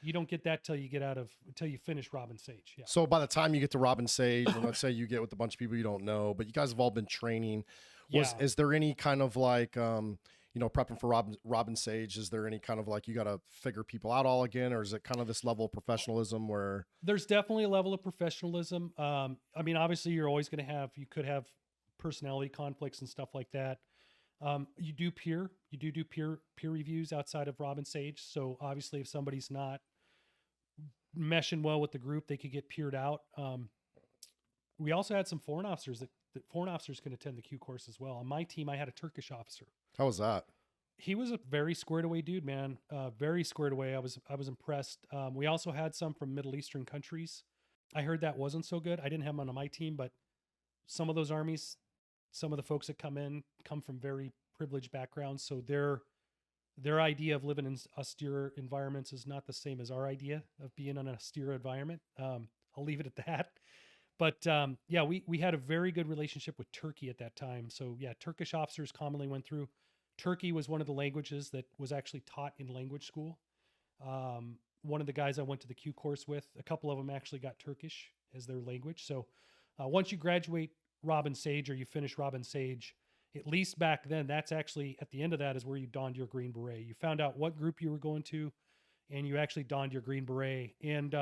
You don't get that till you finish Robin Sage. Yeah. So by the time you get to Robin Sage, and let's say you get with a bunch of people you don't know, but you guys have all been training. Is there any kind of like, prepping for Robin Sage? Is there any kind of like, you got to figure people out all again? Or is it kind of this level of professionalism where? There's definitely a level of professionalism. I mean, obviously you're always going to you could have personality conflicts and stuff like that. You do peer reviews outside of Robin Sage. So obviously if somebody's not meshing well with the group, they could get peered out. We also had some foreign officers that foreign officers can attend the Q course as well. On my team, I had a Turkish officer. How was that? He was a very squared away dude, man. Very squared away. I was impressed. We also had some from Middle Eastern countries. I heard that wasn't so good. I didn't have them on my team, but some of those armies, some of the folks that come from very privileged backgrounds. So their idea of living in austere environments is not the same as our idea of being in an austere environment. I'll leave it at that. But yeah, we had a very good relationship with Turkey at that time. So yeah, Turkish officers commonly went through. Turkey was one of the languages that was actually taught in language school. One of the guys I went to the Q course with, a couple of them actually got Turkish as their language. So once you graduate Robin Sage or you finish Robin Sage, at least back then, that's actually at the end of that is where you donned your green beret. You found out what group you were going to, and you actually donned your green beret. And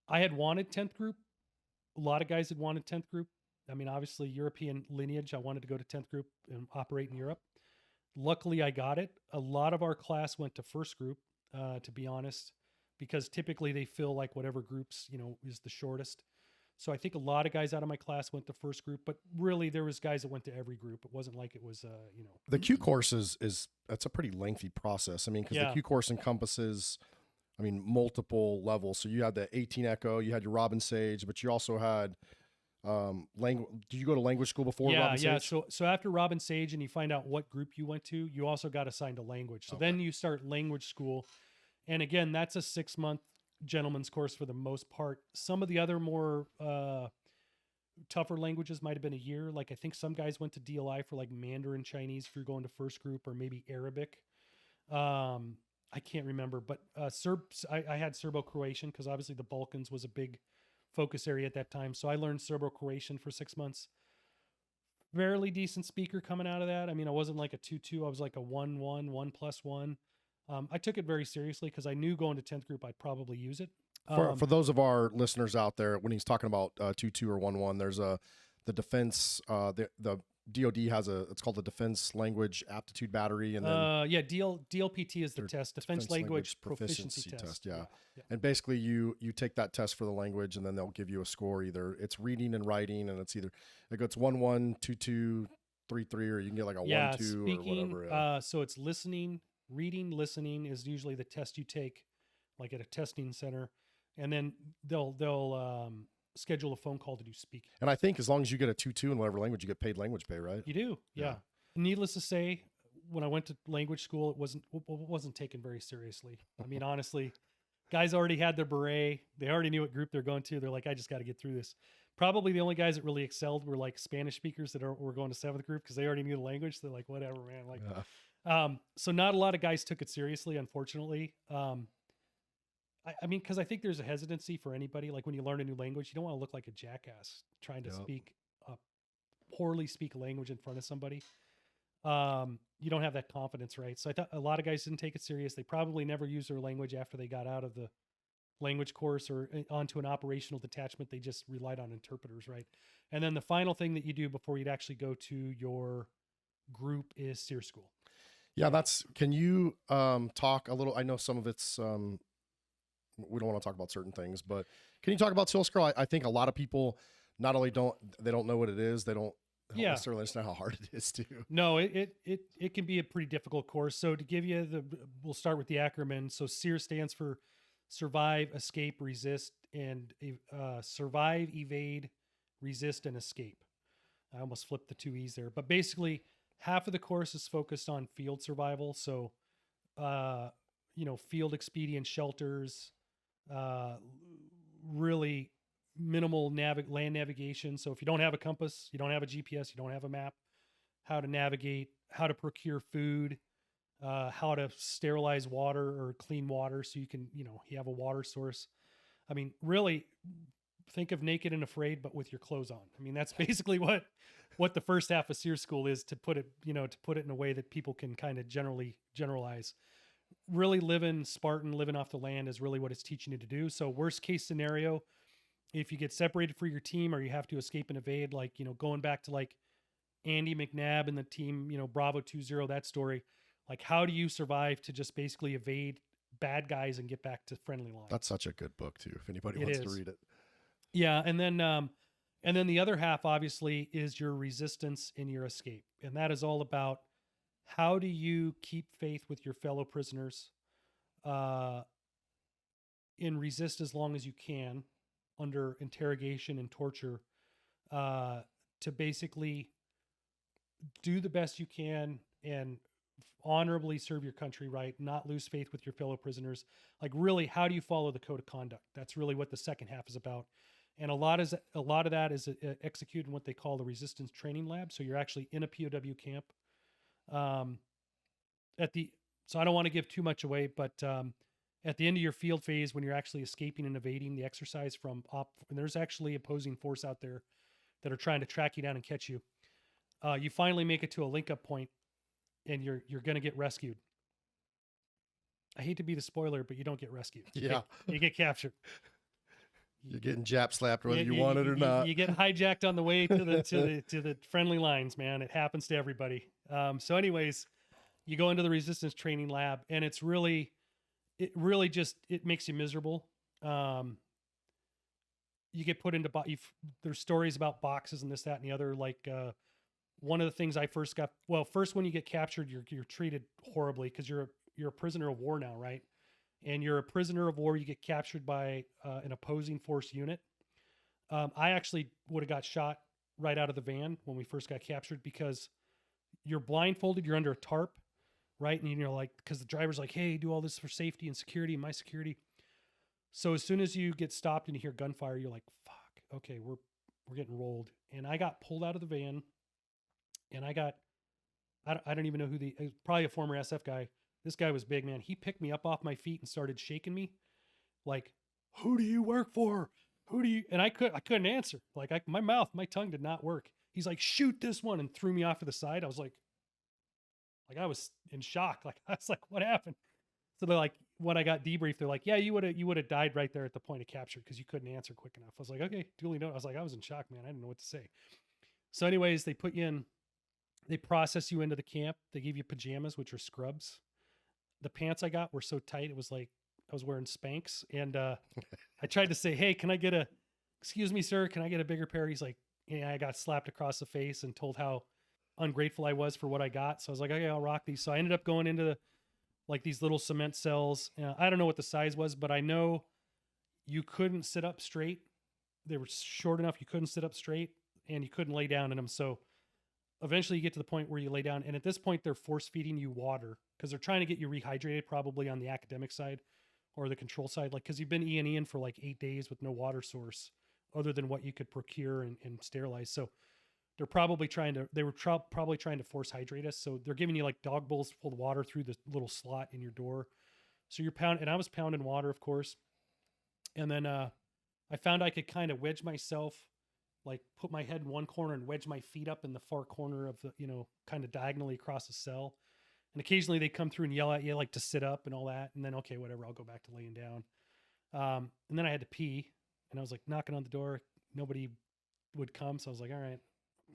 I had wanted 10th group. A lot of guys had wanted 10th group. I mean, obviously European lineage. I wanted to go to 10th group and operate in Europe. Luckily, I got it. A lot of our class went to first group, to be honest, because typically they feel like whatever groups, is the shortest. So I think a lot of guys out of my class went to first group, but really there was guys that went to every group. It wasn't like it was, The Q course that's a pretty lengthy process. I mean, because the Q course encompasses, multiple levels. So you had the 18 Echo, you had your Robin Sage, but you also had language. Did you go to language school before Robin Sage? Yeah. So after Robin Sage and you find out what group you went to, you also got assigned a language. So then you start language school. And again, that's a 6-month gentleman's course for the most part. Some of the other more tougher languages might have been a year. Like I think some guys went to DLI for like Mandarin Chinese if you're going to first group, or maybe Arabic. I can't remember, but I had Serbo-Croatian because obviously the Balkans was a big focus area at that time. So I learned Serbo-Croatian for 6 months. Fairly decent speaker coming out of that. I mean, I wasn't like a 2-2. I was like a 1-1, 1+1. I took it very seriously because I knew going to 10th group, I'd probably use it. For those of our listeners out there, when he's talking about 2-2 or 1-1, there's the defense, the DOD has it's called the Defense Language Aptitude Battery. And then DLPT is the test, Defense Language Proficiency Test. Yeah. And basically you take that test for the language and then they'll give you a score. Either it's reading and writing, and it's 1-1, 2-2, 3-3, or you can get like a 1-2 or whatever. So it's listening. Reading, listening is usually the test you take like at a testing center, and then they'll schedule a phone call to do speaking. And I think as long as you get a 2-2 in whatever language, you get paid language pay, right? You do, yeah. Needless to say, when I went to language school, it wasn't taken very seriously. I mean, honestly, guys already had their beret. They already knew what group they're going to. They're like, I just got to get through this. Probably the only guys that really excelled were like Spanish speakers that were going to 7th group because they already knew the language. They're like, whatever, man. Like, so not a lot of guys took it seriously, unfortunately. I mean, because I think there's a hesitancy for anybody. Like when you learn a new language, you don't want to look like a jackass trying to poorly speak a language in front of somebody. You don't have that confidence, right? So I thought a lot of guys didn't take it serious. They probably never used their language after they got out of the language course or onto an operational detachment. They just relied on interpreters, right? And then the final thing that you do before you'd actually go to your group is SEER school. Yeah, can you talk a little? I know some of it's, we don't want to talk about certain things, but can you talk about SEAL school? I think a lot of people not only don't know what it is, they don't necessarily understand how hard it is too. No, it can be a pretty difficult course. So to give you we'll start with the acronym. So SEER stands for Survive, Escape, Resist, and Survive, Evade, Resist, and Escape. I almost flipped the 2 E's there, but basically half of the course is focused on field survival. So, field expedient shelters, really minimal land navigation. So if you don't have a compass, you don't have a GPS, you don't have a map, how to navigate, how to procure food, how to sterilize water or clean water so you can, you have a water source. I mean, really think of Naked and Afraid, but with your clothes on. I mean, that's basically what the first half of SEER school is, to put it in a way that people can kind of generalize. Really living Spartan, living off the land is really what it's teaching you to do. So worst case scenario, if you get separated from your team or you have to escape and evade, like, going back to like Andy McNabb and the team, Bravo 20, that story, like how do you survive to just basically evade bad guys and get back to friendly lines? That's such a good book too, if anybody wants to read it. Yeah. And then the other half obviously is your resistance and your escape. And that is all about how do you keep faith with your fellow prisoners, and resist as long as you can under interrogation and torture, to basically do the best you can and honorably serve your country, right? Not lose faith with your fellow prisoners. Like really, how do you follow the code of conduct? That's really what the second half is about. And a lot of that is executed in what they call the resistance training lab. So you're actually in a POW camp. So I don't want to give too much away, but at the end of your field phase, when you're actually escaping and evading the exercise and there's actually opposing force out there that are trying to track you down and catch you. You finally make it to a link up point and you're going to get rescued. I hate to be the spoiler, but you don't get rescued. You get captured. You're getting Jap slapped whether you want it or not. You get hijacked on the way to the friendly lines, man. It happens to everybody. So anyways, you go into the resistance training lab and it makes you miserable. You get put into, there's stories about boxes and this, that, and the other. Like, one of the things I first when you get captured, you're treated horribly because you're a prisoner of war now, right? And you're a prisoner of war. You get captured by an opposing force unit. I actually would have got shot right out of the van when we first got captured because you're blindfolded. You're under a tarp, right? And you're like, because the driver's like, hey, do all this for safety and security and my security. So as soon as you get stopped and you hear gunfire, you're like, fuck, okay, we're getting rolled. And I got pulled out of the van and I don't even know who probably a former SF guy. This guy was big, man. He picked me up off my feet and started shaking me like, who do you work for? And I couldn't answer. Like my tongue did not work. He's like, shoot this one, and threw me off to the side. I was like I was in shock. Like, I was like, what happened? So they're like, when I got debriefed, they're like, yeah, you would have died right there at the point of capture because you couldn't answer quick enough. I was like, okay, duly noted. I was in shock, man. I didn't know what to say. So anyways, they put you in, they process you into the camp. They give you pajamas, which are scrubs. The pants I got were so tight. It was like I was wearing Spanx. And I tried to say, hey, excuse me, sir, can I get a bigger pair? He's like, yeah, I got slapped across the face and told how ungrateful I was for what I got. So I was like, okay, I'll rock these. So I ended up going into like these little cement cells. I don't know what the size was, but I know you couldn't sit up straight. They were short enough you couldn't sit up straight, and you couldn't lay down in them. So eventually you get to the point where you lay down, and at this point they're force feeding you water because they're trying to get you rehydrated, probably on the academic side or the control side, like because you've been E&Ing for like 8 days with no water source other than what you could procure and sterilize. So they're probably probably trying to force hydrate us. So they're giving you like dog bowls full of water through the little slot in your door. So you're pounding, and I was pounding water, of course. And then I found I could kind of wedge myself, like put my head in one corner and wedge my feet up in the far corner of the, kind of diagonally across the cell. And occasionally they come through and yell at you like to sit up and all that. And then, okay, whatever, I'll go back to laying down. And then I had to pee, and I was like knocking on the door. Nobody would come. So I was like, all right,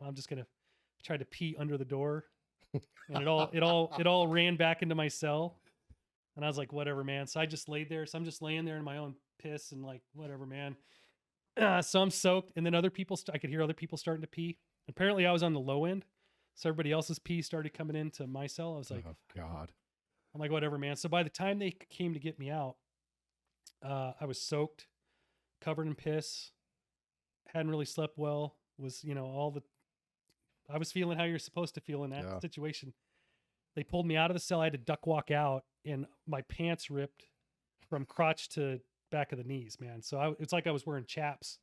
I'm just going to try to pee under the door. And it all ran back into my cell. And I was like, whatever, man. So I just laid there. So I'm just laying there in my own piss and like, whatever, man. So I'm soaked. And then I could hear other people starting to pee. Apparently I was on the low end. So everybody else's pee started coming into my cell. I was like, oh God. I'm like, whatever, man. So by the time they came to get me out, I was soaked, covered in piss, hadn't really slept well, was, I was feeling how you're supposed to feel in that situation. They pulled me out of the cell. I had to duck walk out, and my pants ripped from crotch to back of the knees, man. So it's like I was wearing chaps.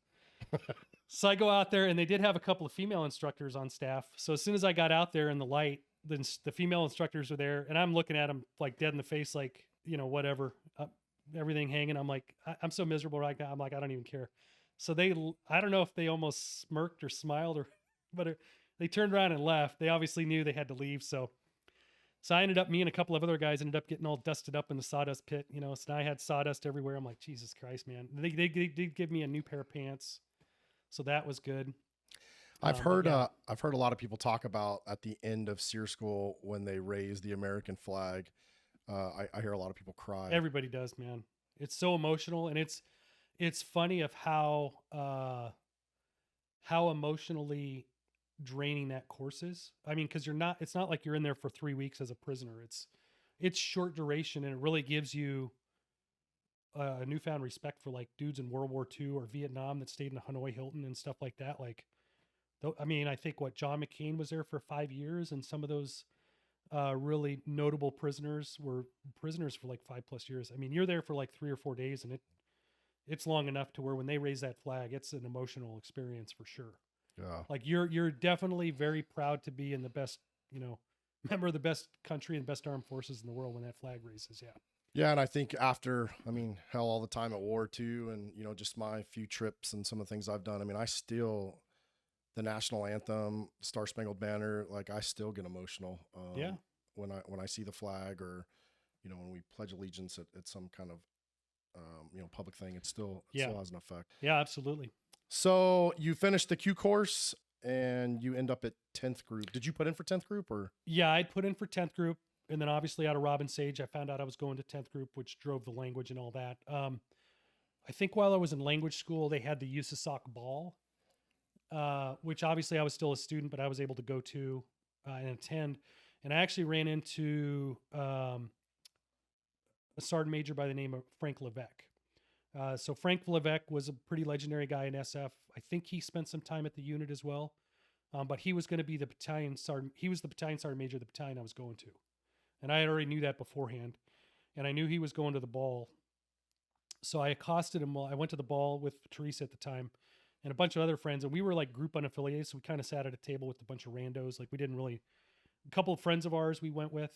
So I go out there, and they did have a couple of female instructors on staff. So as soon as I got out there in the light, then the female instructors are there, and I'm looking at them like dead in the face, like, whatever, everything hanging. I'm like, I'm so miserable right now. I'm like, I don't even care. So I don't know if they almost smirked or smiled but they turned around and left. They obviously knew they had to leave. So me and a couple of other guys ended up getting all dusted up in the sawdust pit, so now I had sawdust everywhere. I'm like, Jesus Christ, man. They did give me a new pair of pants. So that was good. I've heard a lot of people talk about at the end of SEER school when they raise the American flag. I hear a lot of people cry. Everybody does, man. It's so emotional, and it's funny of how emotionally draining that course is. I mean, because it's not like you're in there for 3 weeks as a prisoner. It's short duration, and it really gives you a newfound respect for like dudes in World War II or Vietnam that stayed in a Hanoi Hilton and stuff like that. Like, I mean, I think John McCain was there for 5 years, and some of those really notable prisoners were prisoners for like 5+ years. I mean, you're there for like 3 or 4 days, and it's long enough to where when they raise that flag, it's an emotional experience for sure. Yeah. Like you're definitely very proud to be in the best, member of the best country and best armed forces in the world when that flag raises. Yeah. Yeah. And I think hell, all the time at war too. And, just my few trips and some of the things I've done. I mean, the national anthem, Star Spangled Banner, like I still get emotional. When I see the flag, or, when we pledge allegiance at some kind of, public thing, it still has an effect. Yeah, absolutely. So you finished the Q course and you end up at 10th group. Did you put in for 10th group or? Yeah, I'd put in for 10th group. And then obviously out of Robin Sage, I found out I was going to 10th group, which drove the language and all that. I think while I was in language school, they had the USASOC ball, which obviously I was still a student, but I was able to go to and attend. And I actually ran into a sergeant major by the name of Frank Levesque. So Frank Levesque was a pretty legendary guy in SF. I think he spent some time at the unit as well. But he was going to be the battalion sergeant. He was the battalion sergeant major of the battalion I was going to. And I already knew that beforehand. And I knew he was going to the ball. So I accosted him while I went to the ball with Teresa at the time and a bunch of other friends. And we were like group unaffiliated. So we kind of sat at a table with a bunch of randos. Like we didn't really, a couple of friends of ours we went with.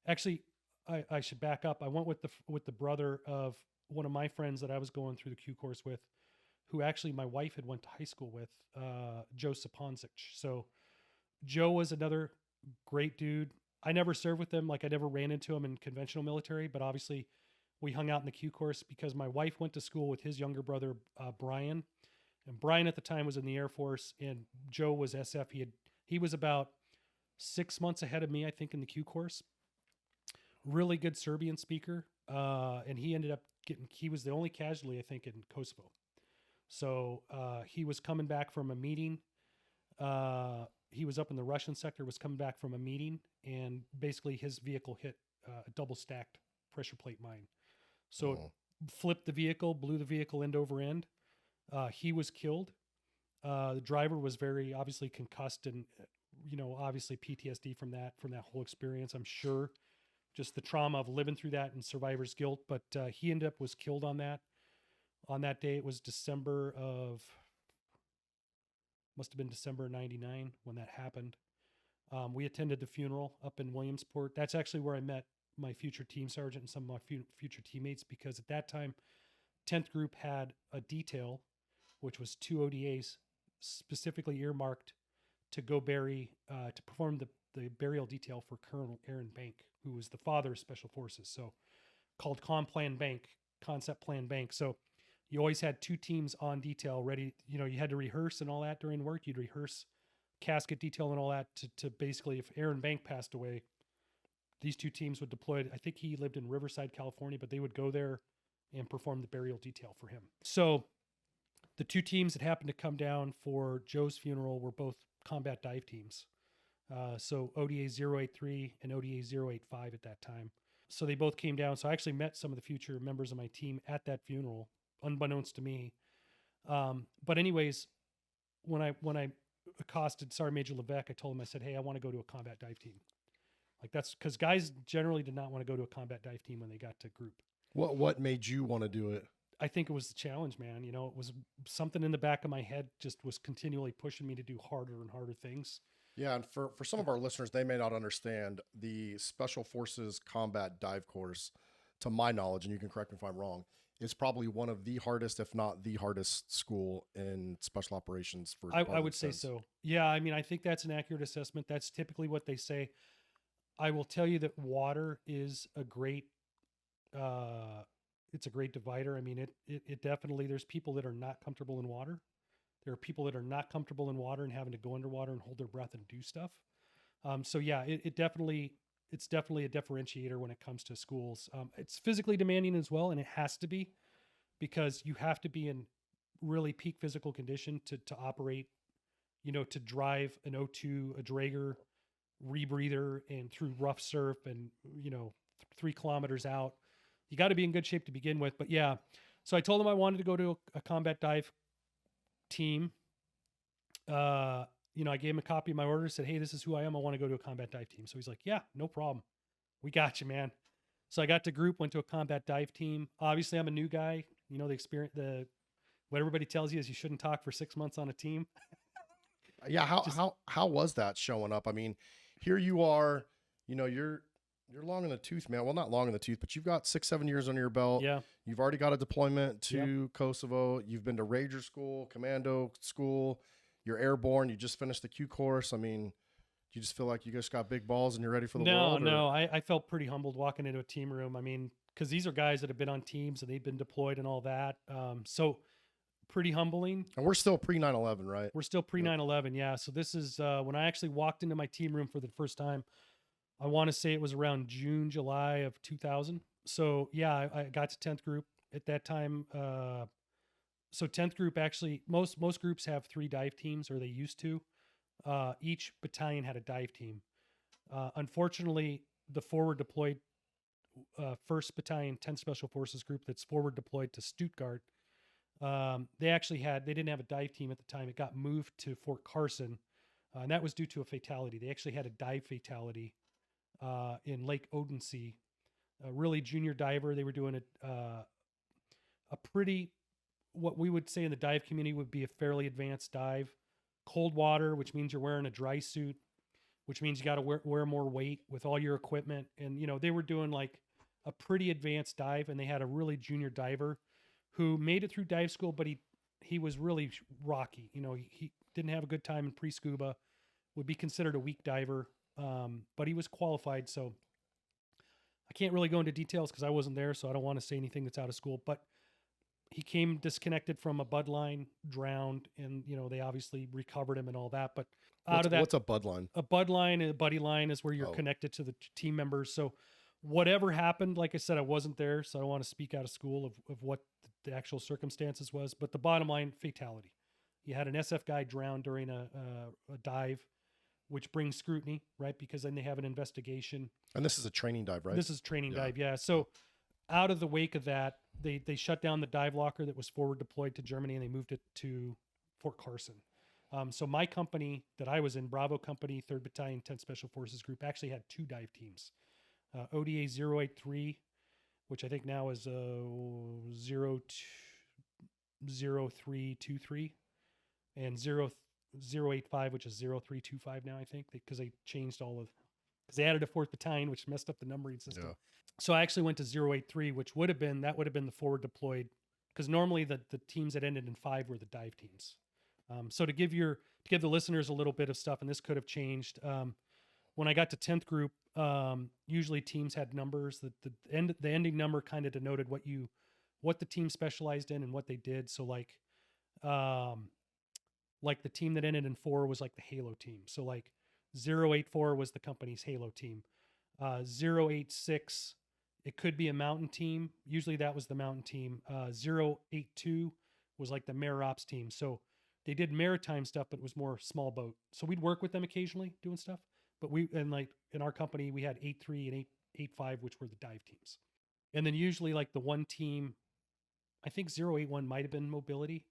Actually, I should back up. I went with the brother of one of my friends that I was going through the Q course with, who actually my wife had went to high school with, Joe Saponsic. So Joe was another great dude. I never served with him. Like I never ran into him in conventional military, but obviously we hung out in the Q course because my wife went to school with his younger brother, Brian. And Brian at the time was in the Air Force and Joe was SF. He was about 6 months ahead of me, I think, in the Q course. Really good Serbian speaker. And he ended up he was the only casualty, I think, in Kosovo. So he was coming back from a meeting. He was up in the Russian sector, was coming back from a meeting, and basically his vehicle hit a double stacked pressure plate mine. So it flipped the vehicle, blew the vehicle end over end. He was killed. The driver was very obviously concussed and, obviously PTSD from that whole experience, I'm sure. Just the trauma of living through that and survivor's guilt. But he ended up was killed on that day. It was must have been December 99 when that happened. We attended the funeral up in Williamsport. That's actually where I met my future team sergeant and some of my future teammates, because at that time, 10th Group had a detail, which was 2 ODAs specifically earmarked to go to perform the burial detail for Colonel Aaron Bank, who was the father of Special Forces. So called Concept Plan Bank. So you always had 2 teams on detail ready. You had to rehearse and all that during work. You'd rehearse casket detail and all that to basically, if Aaron Bank passed away, these 2 teams would deploy. I think he lived in Riverside, California, but they would go there and perform the burial detail for him. So the 2 teams that happened to come down for Joe's funeral were both combat dive teams. So ODA 083 and ODA 085 at that time. So they both came down. So I actually met some of the future members of my team at that funeral, unbeknownst to me. But anyways, when I accosted Sergeant Major Levesque, I told him, I said, hey, I want to go to a combat dive team. Like, that's because guys generally did not want to go to a combat dive team when they got to group. What made you want to do it? I think it was the challenge, man. It was something in the back of my head just was continually pushing me to do harder and harder things. Yeah, and for some of our listeners, they may not understand the Special Forces Combat Dive Course, to my knowledge, and you can correct me if I'm wrong, is probably one of the hardest, if not the hardest school in special operations for I would say so. Yeah, I mean, I think that's an accurate assessment. That's typically what they say. I will tell you that water is a great it's a great divider. I mean, it definitely, there's people that are not comfortable in water. There are people that are not comfortable in water and having to go underwater and hold their breath and do stuff. So yeah, it's definitely a differentiator when it comes to schools. It's physically demanding as well, and it has to be, because you have to be in really peak physical condition to operate, to drive an O2, a dragger, rebreather, and through rough surf and, 3 kilometers out. You got to be in good shape to begin with. But yeah, so I told him I wanted to go to a combat dive team. I gave him a copy of my order, said, hey, this is who I am. I want to go to a combat dive team. So he's like, yeah, no problem. We got you, man. So I got to group, went to a combat dive team. Obviously I'm a new guy. What everybody tells you is you shouldn't talk for 6 months on a team. Yeah. How was that showing up? I mean, here you are, you're long in the tooth, man. Well, not long in the tooth, but you've got 6-7 years under your belt. Yeah. You've already got a deployment to Kosovo. You've been to Ranger school, Commando school. You're airborne. You just finished the Q course. I mean, do you just feel like you just got big balls and you're ready for the world? No. I felt pretty humbled walking into a team room. I mean, because these are guys that have been on teams and they've been deployed and all that. So pretty humbling. And we're still pre 9/11, right? We're still pre 9/11. Yeah. So this is when I actually walked into my team room for the first time. I want to say it was around June, July of 2000. So yeah, I got to 10th Group at that time. So 10th Group, actually, most groups have 3 dive teams, or they used to. Each battalion had a dive team. Unfortunately, the forward deployed 1st Battalion, 10th Special Forces Group that's forward deployed to Stuttgart. They didn't have a dive team at the time. It got moved to Fort Carson, and that was due to a fatality. They actually had a dive fatality in Lake Odensee. A really junior diver. They were doing a pretty, what we would say in the dive community would be a fairly advanced dive. Cold water, which means you're wearing a dry suit, which means you got to wear more weight with all your equipment. And, they were doing like a pretty advanced dive, and they had a really junior diver who made it through dive school, but he was really rocky. He didn't have a good time in pre-scuba, would be considered a weak diver. But he was qualified. So I can't really go into details because I wasn't there. So I don't want to say anything that's out of school, but he came disconnected from a bud line, drowned, and, they obviously recovered him and all that. But what's a bud line? A bud line, a buddy line is where you're connected to the team members. So whatever happened, like I said, I wasn't there, so I don't want to speak out of school of what the actual circumstances was. But the bottom line, fatality. You had an SF guy drown during a dive. which brings scrutiny, right? Because then they have an investigation. And this is a training dive, right? This is training dive, yeah. So out of the wake of that, they shut down the dive locker that was forward deployed to Germany, and they moved it to Fort Carson. So my company that I was in, Bravo Company, 3rd Battalion, 10th Special Forces Group, actually had 2 dive teams. ODA 083, which I think now is 0323, and 085, which is 0325 now, I think, because they changed because they added a 4th Battalion, which messed up the numbering system. Yeah. So I actually went to 083, which would have been the forward deployed, because normally the teams that ended in 5 were the dive teams. So to give the listeners a little bit of stuff, and this could have changed. When I got to 10th group, usually teams had numbers. The ending number kind of denoted what the team specialized in and what they did. So like the team that ended in 4 was like the Halo team. So like 084 was the company's Halo team. 086, it could be a mountain team. Usually that was the mountain team. 082 was like the Mare Ops team. So they did maritime stuff, but it was more small boat. So we'd work with them occasionally doing stuff. But in our company, we had 83 and 85, which were the dive teams. And then usually like the one team, I think 081 might have been mobility,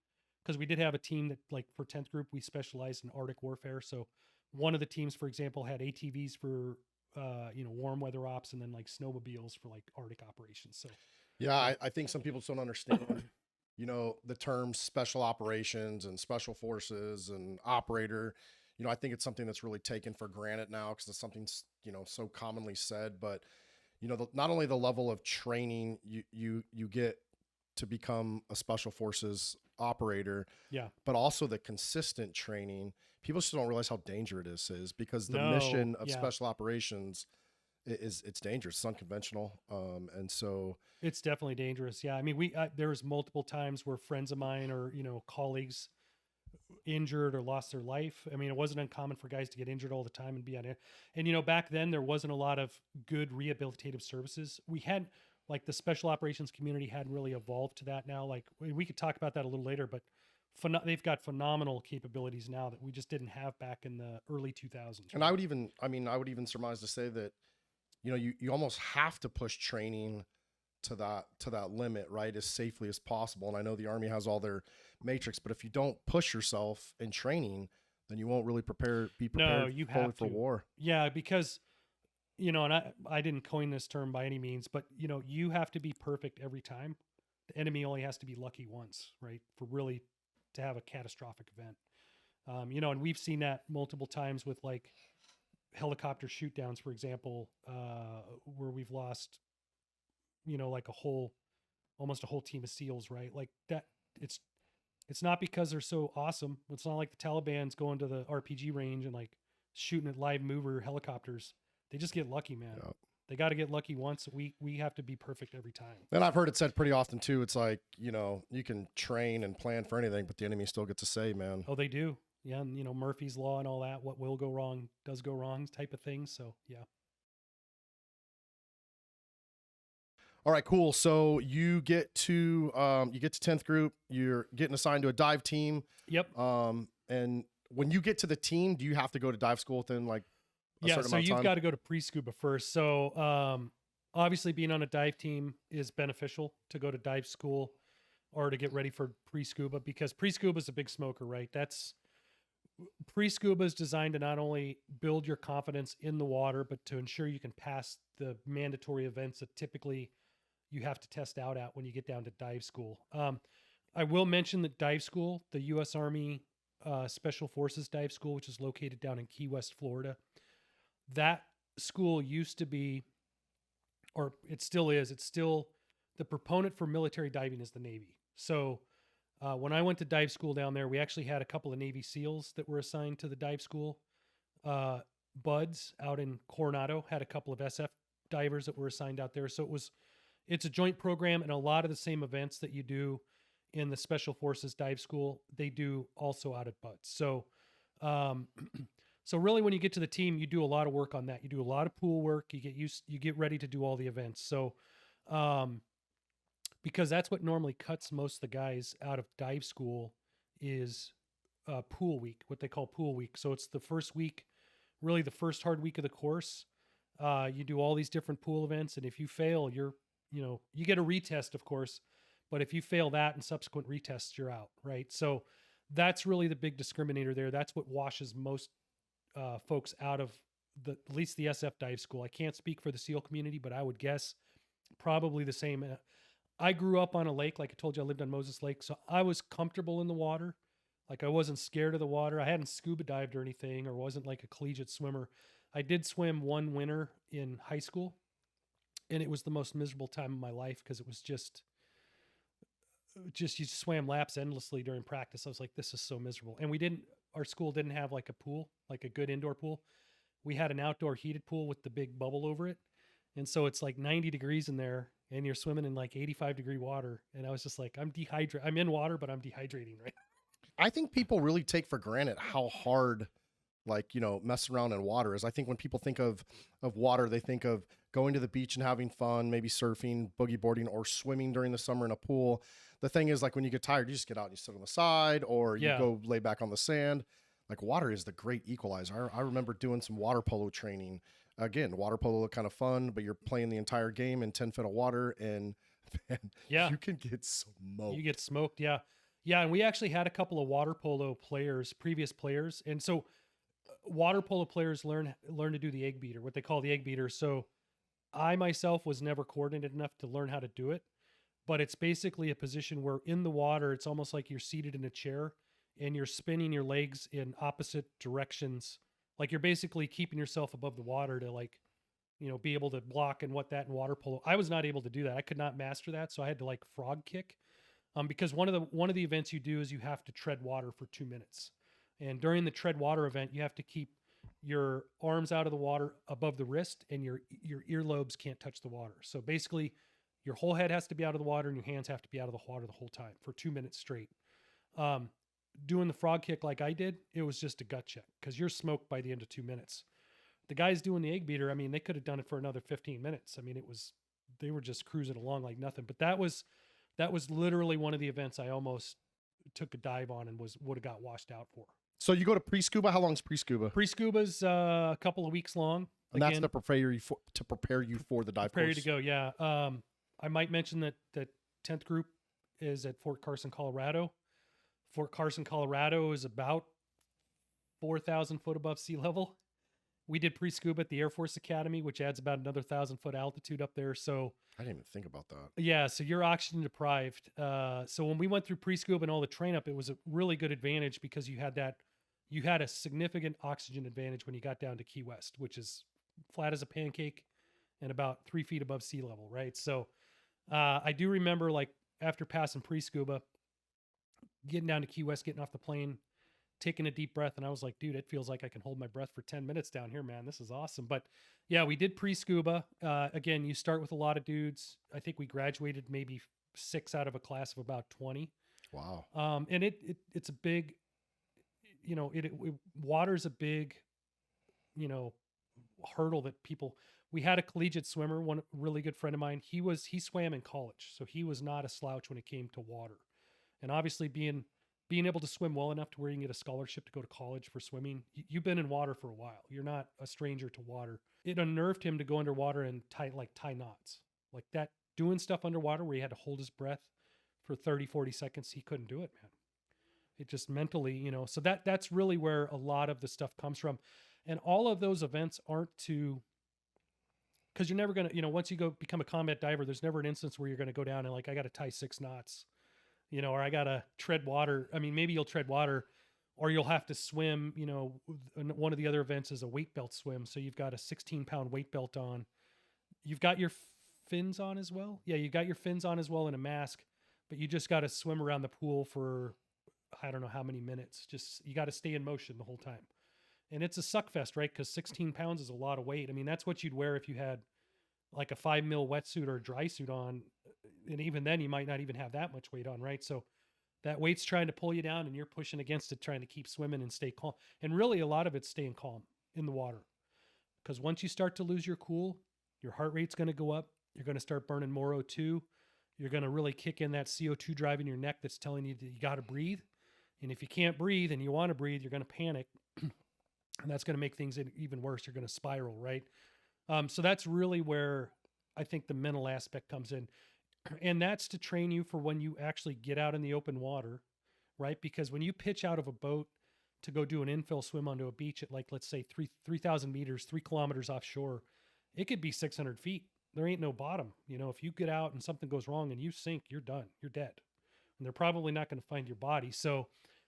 because we did have a team that, like, for 10th group, we specialized in Arctic warfare. So one of the teams, for example, had ATVs for, warm weather ops, and then like snowmobiles for like Arctic operations. So yeah, I think some people don't understand, the terms special operations and special forces and operator. I think it's something that's really taken for granted now, because it's something, so commonly said. But, not only the level of training you get to become a special forces operator, but also the consistent training. People still don't realize how dangerous it is, because the mission of special operations it's dangerous. It's unconventional. And so it's definitely dangerous. Yeah. I mean, there was multiple times where friends of mine or, colleagues injured or lost their life. I mean, it wasn't uncommon for guys to get injured all the time and be on it. And, back then there wasn't a lot of good rehabilitative services. We had, like, the special operations community hadn't really evolved to that now. Like, we could talk about that a little later, but they've got phenomenal capabilities now that we just didn't have back in the early 2000s. And I would even surmise to say that, you almost have to push training to that limit, right, as safely as possible. And I know the Army has all their matrix, but if you don't push yourself in training, then you won't really be prepared fully for war. Yeah, because, and I didn't coin this term by any means, but, you have to be perfect every time. The enemy only has to be lucky once, right, for really to have a catastrophic event. And we've seen that multiple times with, like, helicopter shoot downs, for example, where we've lost, like almost a whole team of SEALs, right? Like that. It's not because they're so awesome. It's not like the Taliban's going to the RPG range and like shooting at live mover helicopters. They just get lucky, man. Yep. They got to get lucky once. We have to be perfect every time. And I've heard it said pretty often too. It's like, you can train and plan for anything, but the enemy still gets to say, man. Oh, they do. Yeah. And, Murphy's Law and all that, what will go wrong does go wrong type of thing. So, yeah. All right, cool. So you get to 10th group, you're getting assigned to a dive team. Yep. And when you get to the team, do you have to go to dive school within like a certain amount of time? So you've got to go to pre-scuba first. So obviously being on a dive team is beneficial to go to dive school or to get ready for pre-scuba, because pre-scuba is a big smoker, right? Pre-scuba is designed to not only build your confidence in the water, but to ensure you can pass the mandatory events that typically you have to test out at when you get down to dive school. I will mention that dive school, the U.S. Army Special Forces Dive School, which is located down in Key West, Florida, that school used to be, or it still is, the proponent for military diving is the Navy. So when I went to dive school down there, we actually had a couple of Navy SEALs that were assigned to the dive school. Buds out in Coronado had a couple of SF divers that were assigned out there. So it's a joint program, and a lot of the same events that you do in the Special Forces Dive School, they do also out at Buds. So, so really when you get to the team, you do a lot of work on that. You do a lot of pool work. You get ready to do all the events. So, because that's what normally cuts most of the guys out of dive school is pool week, what they call pool week. So it's the first week really the first hard week of the course. You do all these different pool events, and if you fail, you get a retest, of course, but if you fail that and subsequent retests, you're out, right? So that's really the big discriminator there. That's what washes most folks out of at least the SF dive school. I can't speak for the SEAL community, but I would guess probably the same. I grew up on a lake. Like I told you, I lived on Moses Lake. So I was comfortable in the water. Like I wasn't scared of the water. I hadn't scuba dived or anything, or wasn't like a collegiate swimmer. I did swim one winter in high school, and it was the most miserable time of my life because it was just you swam laps endlessly during practice. I was like, this is so miserable. And our school didn't have like a pool, like a good indoor pool. We had an outdoor heated pool with the big bubble over it. And so it's like 90 degrees in there and you're swimming in like 85-degree water. And I was just like, I'm dehydrated. I'm in water, but I'm dehydrating, right? I think people really take for granted how hard, like, messing around in water is. I think when people think of water, they think of going to the beach and having fun, maybe surfing, boogie boarding, or swimming during the summer in a pool. The thing is, like, when you get tired, you just get out and you sit on the side, or you go lay back on the sand. Like, water is the great equalizer. I remember doing some water polo training. Again, water polo looked kind of fun, but you're playing the entire game in 10 feet of water, and man, you can get smoked. You get smoked, yeah. Yeah, and we actually had a couple of water polo players, previous players. And so water polo players learn to do the egg beater, what they call the egg beater. So I myself was never coordinated enough to learn how to do it, but it's basically a position where in the water, it's almost like you're seated in a chair and you're spinning your legs in opposite directions. Like you're basically keeping yourself above the water to be able to block and that in water polo. I was not able to do that. I could not master that. So I had to like frog kick. Because one of the events you do is you have to tread water for 2 minutes. And during the tread water event, you have to keep your arms out of the water above the wrist and your earlobes can't touch the water. So basically your whole head has to be out of the water and your hands have to be out of the water the whole time for 2 minutes straight. Doing the frog kick like I did, it was just a gut check because you're smoked by the end of 2 minutes. The guys doing the egg beater, I mean, they could have done it for another 15 minutes. I mean, they were just cruising along like nothing, but that was literally one of the events I almost took a dive on and would have got washed out for. So you go to pre-scuba. How long is pre-scuba? Pre-scuba's a couple of weeks long. And that's to prepare you for the dive course. Prepare you to go, yeah. I might mention that 10th group is at Fort Carson, Colorado. Fort Carson, Colorado is about 4,000 foot above sea level. We did pre-scuba at the Air Force Academy, which adds about another 1,000-foot altitude up there. So I didn't even think about that. Yeah, so you're oxygen deprived. So when we went through pre-scuba and all the train up, it was a really good advantage because you had a significant oxygen advantage when you got down to Key West, which is flat as a pancake and about 3 feet above sea level, right? So I do remember, like, after passing pre-scuba, getting down to Key West, getting off the plane, taking a deep breath, and I was like, dude, it feels like I can hold my breath for 10 minutes down here, man. This is awesome. But yeah, we did pre-scuba. Again, you start with a lot of dudes. I think we graduated maybe 6 out of a class of about 20. Wow. And it's a big, water's a big, hurdle that people. We had a collegiate swimmer, one really good friend of mine. He swam in college, so he was not a slouch when it came to water. And obviously being able to swim well enough to where you can get a scholarship to go to college for swimming, you've been in water for a while. You're not a stranger to water. It unnerved him to go underwater and tie knots. Like that, doing stuff underwater where he had to hold his breath for 30, 40 seconds, he couldn't do it, man. It just mentally, so that's really where a lot of the stuff comes from. And all of those events aren't because you're never going to, once you go become a combat diver, there's never an instance where you're going to go down and like, I got to tie 6 knots. Or I got to tread water. I mean, maybe you'll tread water or you'll have to swim, one of the other events is a weight belt swim. So you've got a 16-pound weight belt on. You've got your fins on as well. Yeah, you've got your fins on as well and a mask, but you just got to swim around the pool for, I don't know how many minutes. Just, you got to stay in motion the whole time. And it's a suck fest, right? Because 16 pounds is a lot of weight. I mean, that's what you'd wear if you had like a 5 mil wetsuit or a dry suit on. And even then you might not even have that much weight on, right? So that weight's trying to pull you down and you're pushing against it, trying to keep swimming and stay calm. And really a lot of it's staying calm in the water. Because once you start to lose your cool, your heart rate's going to go up. You're going to start burning more O2. You're going to really kick in that CO2 drive in your neck that's telling you that you got to breathe. And if you can't breathe and you want to breathe, you're going to panic. and that's going to make things even worse. You're going to spiral, right? So that's really where I think the mental aspect comes in. And that's to train you for when you actually get out in the open water, right? Because when you pitch out of a boat to go do an infill swim onto a beach at, like, let's say 3,000 meters, 3 kilometers offshore, it could be 600 feet. There ain't no bottom. If you get out and something goes wrong and you sink, you're done. You're dead. And they're probably not going to find your body. So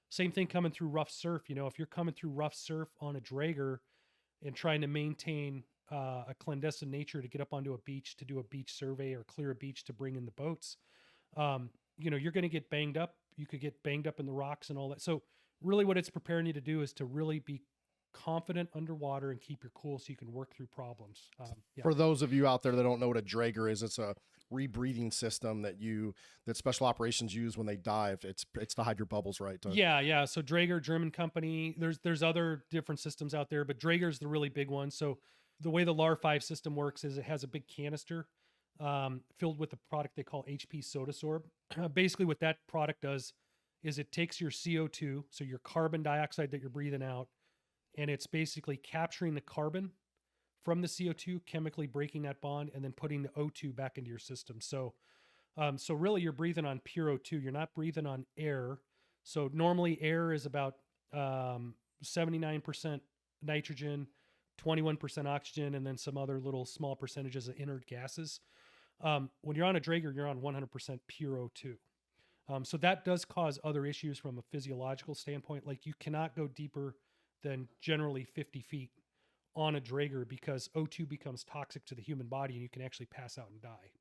same thing coming through rough surf. If you're coming through rough surf on a dragger and trying to maintain a clandestine nature to get up onto a beach to do a beach survey or clear a beach to bring in the boats, you're going to get banged up. You could get banged up in the rocks and all that. So really what it's preparing you to do is to really be confident underwater and keep your cool so you can work through problems. For those of you out there that don't know what a dragger is, it's a rebreathing system that special operations use when they dive. It's to hide your bubbles, right? Yeah. So Draeger, German company. There's other different systems out there, but Draeger's the really big one. So the way the LAR 5 system works is it has a big canister filled with a product they call HP Soda Sorb. Basically what that product does is it takes your CO2, so your carbon dioxide that you're breathing out, and it's basically capturing the carbon from the CO2, chemically breaking that bond, and then putting the O2 back into your system. So really you're breathing on pure O2. You're not breathing on air. So normally air is about 79% nitrogen, 21% oxygen, and then some other little small percentages of inert gases. When you're on a Draeger, you're on 100% pure O2. So that does cause other issues from a physiological standpoint. Like you cannot go deeper than generally 50 feet on a Draeger because O2 becomes toxic to the human body and you can actually pass out and die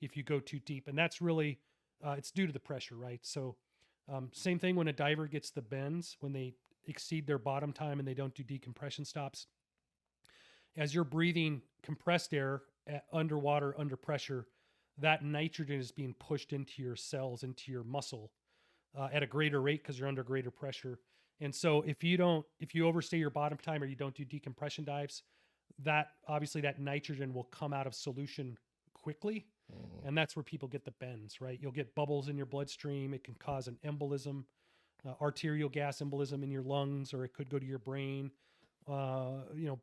if you go too deep. And that's really, it's due to the pressure, right? So same thing when a diver gets the bends, when they exceed their bottom time and they don't do decompression stops. As you're breathing compressed air underwater, under pressure, that nitrogen is being pushed into your cells, into your muscle at a greater rate because you're under greater pressure. And so if you overstay your bottom time or you don't do decompression dives, that obviously that nitrogen will come out of solution quickly. And that's where people get the bends, right? You'll get bubbles in your bloodstream. It can cause an embolism, arterial gas embolism in your lungs, or it could go to your brain.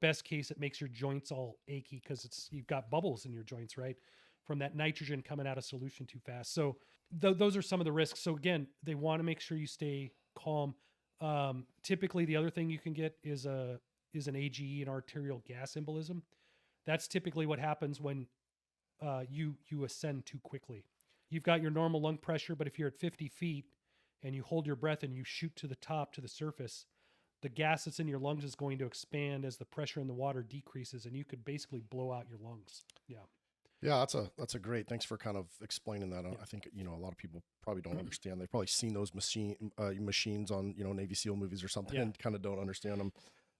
Best case, it makes your joints all achy because you've got bubbles in your joints, right? From that nitrogen coming out of solution too fast. So those are some of the risks. So again, they want to make sure you stay calm. Typically the other thing you can get is an AGE, an arterial gas embolism. That's typically what happens when you ascend too quickly. You've got your normal lung pressure, but if you're at 50 feet and you hold your breath and you shoot to the top, to the surface, the gas that's in your lungs is going to expand as the pressure in the water decreases, and you could basically blow out your lungs. Yeah. Yeah, that's a great. Thanks for kind of explaining that. I think a lot of people probably don't understand. They've probably seen those machines on Navy SEAL movies or something and kind of don't understand them.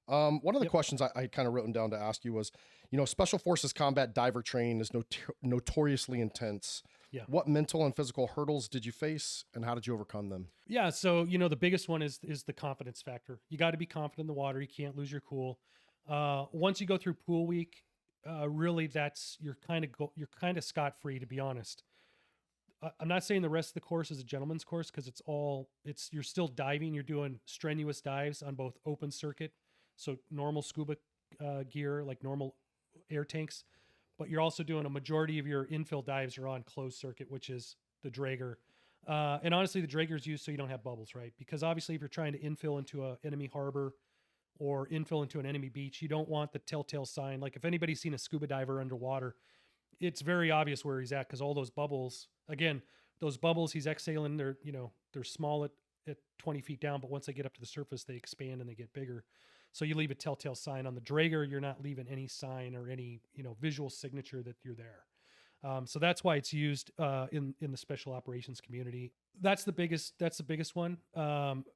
One of the questions I kind of written down to ask you was, Special Forces combat diver training is notoriously intense. Yeah. What mental and physical hurdles did you face, and how did you overcome them? Yeah. So the biggest one is the confidence factor. You got to be confident in the water. You can't lose your cool. Once you go through pool week, really you're kind of scot-free, to be honest. I'm not saying the rest of the course is a gentleman's course because you're still diving. You're doing strenuous dives on both open circuit, so normal scuba gear, like normal air tanks, but you're also doing a majority of your infill dives are on closed circuit, which is the Draeger. And honestly, the Draeger is used so you don't have bubbles, right? Because obviously if you're trying to infill into an enemy harbor or infill into an enemy beach, you don't want the telltale sign. Like if anybody's seen a scuba diver underwater, it's very obvious where he's at because all those bubbles, he's exhaling, they're small at 20 feet down, but once they get up to the surface, they expand and they get bigger. So you leave a telltale sign. On the Draeger, you're not leaving any sign or any, visual signature that you're there. So that's why it's used in the special operations community. That's the biggest one.